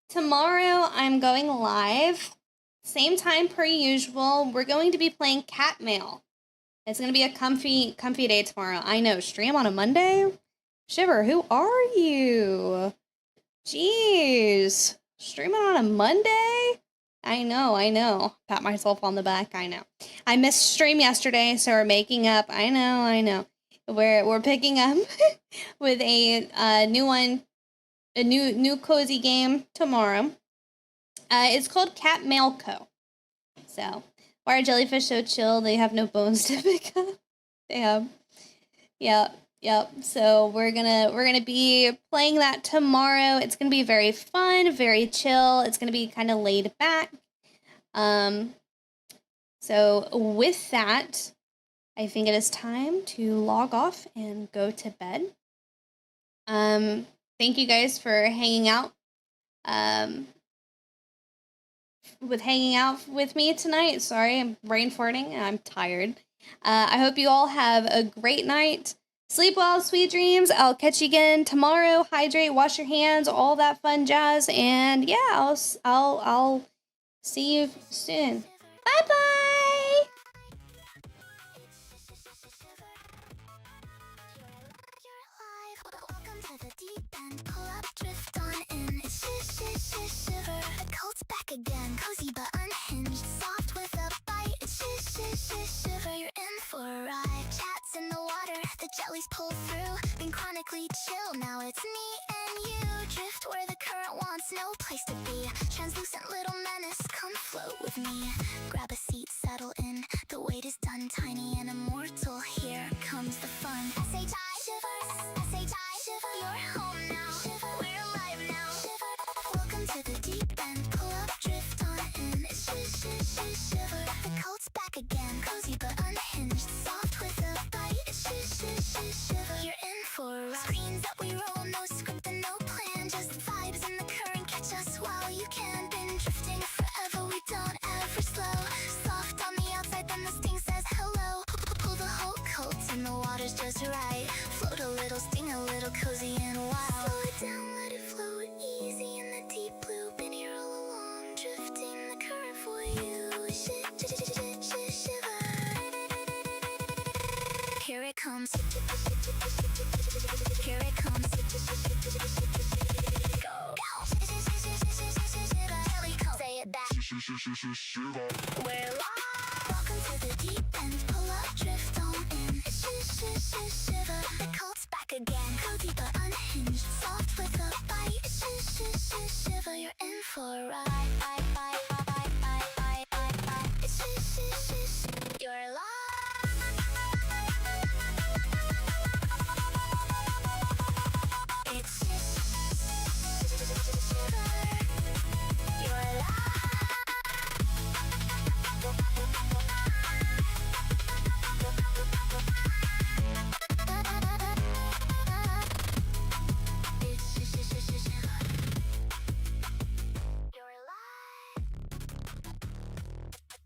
tomorrow I'm going live. Same time per usual. We're going to be playing Cat Mail. It's going to be a comfy day tomorrow. I know. Stream on a Monday? Shiver, who are you? Jeez. Streaming on a Monday? I know. Pat myself on the back. I know. I missed stream yesterday, so we're making up. I know. We're picking up with a new one, a new cozy game tomorrow. It's called Cat Mail Co. So, why are jellyfish so chill? They have no bones to pick up. They have, yep. So we're gonna be playing that tomorrow. It's gonna be very fun, very chill. It's gonna be kind of laid back. So with that, I think it is time to log off and go to bed. Thank you guys for hanging out. With me tonight. Sorry, I'm brain farting and I'm tired. I hope you all have a great night. Sleep well, sweet dreams. I'll catch you again tomorrow. Hydrate, wash your hands, all that fun jazz. And yeah, I'll see you soon. Bye bye. Welcome to the deep end. Pull up, drift on in. It's shiver. The cult's back again. Cozy but unhinged. Soft with a bite. It's shiver. You're in for a ride. Chats in the water. The jellies pull through. Been chronically chill. Now it's me and you. Drift where the current wants no place to be. Translucent little menace. Come float with me. Grab a seat, settle in. The wait is done. Tiny and immortal. Here comes the fun. S-H-I shiver. You're home now. We're alive now. Welcome to the deep end. Pull up, drift on in. It's shiver. The cult's back again. Cozy but unhinged. Soft with a bite. It's shiver. You're in for a ride. Screens that we roll. No script and no plan. Just vibes in the current. Catch us while you can. Been drifting forever. We don't ever slow. Soft on the outside. Then the sting says hello. Pull the whole cult in the water's just right. Float a little, sting a little, cozy and wild. Slow it down, let it flow easy in the deep blue. Been here all along, drifting the current for you. Shiver. Here it comes. Here it comes. Go. Say it back. We're live. Welcome to the deep end. Pull up, drift on in. Shiver. The cult's back again.